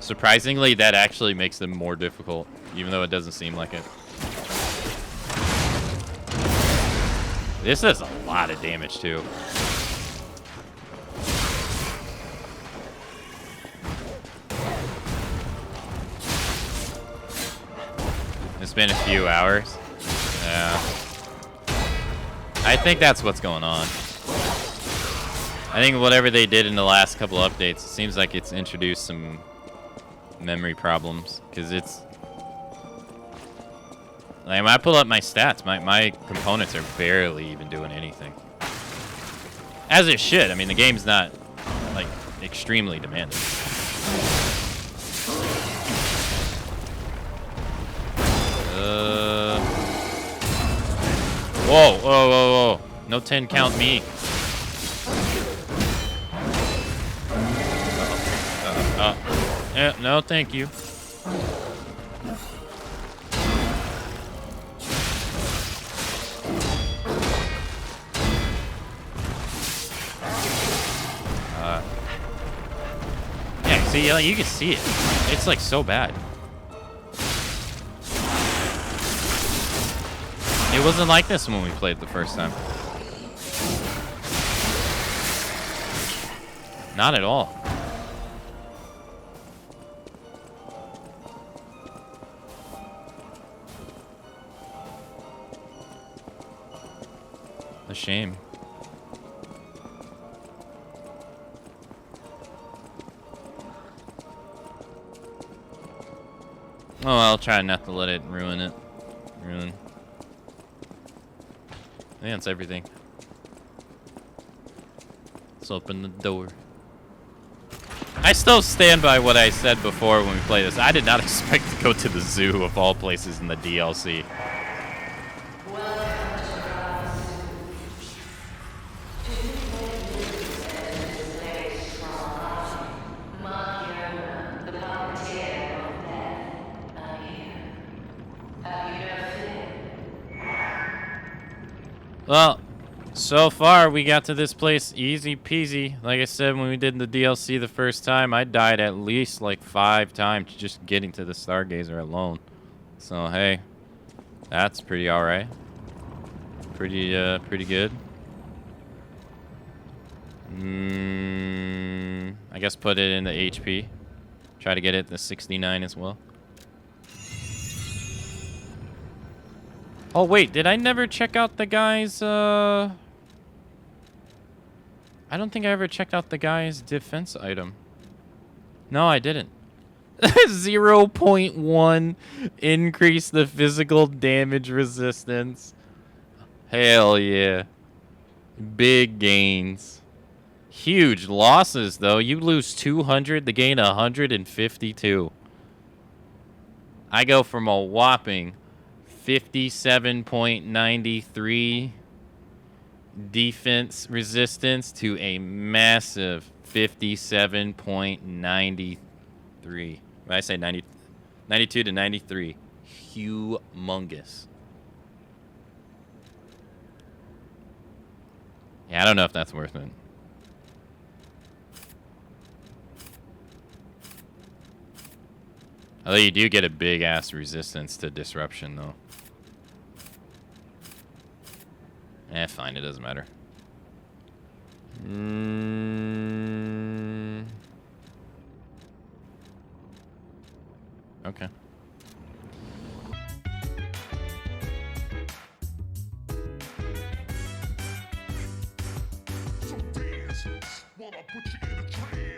Surprisingly, that actually makes them more difficult, even though it doesn't seem like it. This does a lot of damage too. It's been a few hours. Yeah. I think that's what's going on. I think whatever they did in the last couple updates, it seems like it's introduced some memory problems. Because it's... like, when I pull up my stats, my components are barely even doing anything. As it should. I mean, the game's not, like, extremely demanding. Whoa, whoa, whoa, whoa. No 10 count me. Yeah, no, thank you. Yeah, see, you can see it. It's like so bad. It wasn't like this when we played the first time. Not at all. A shame. Oh, I'll try not to let it ruin it. Ruin. I think that's everything. Let's open the door. I still stand by what I said before when we played this. I did not expect to go to the zoo of all places in the DLC. Well, so far we got to this place easy peasy. Like I said, when we did the DLC the first time, I died at least like 5 times just getting to the Stargazer alone. So hey, that's pretty alright. pretty good. I guess put it in the HP. Try to get it to 69 as well. Oh wait, did I never check out the guy's I don't think I ever checked out the guy's defense item. No, I didn't. 0.1 increase the physical damage resistance. Hell yeah. Big gains. Huge losses, though. You lose 200 to gain 152. I go from a whopping 57.93 defense resistance to a massive 57.93. When I say 90, 92 to 93. Humongous. Yeah, I don't know if that's worth it. Although you do get a big ass resistance to disruption, though. Fine, it doesn't matter. Okay. While I put you in a trance.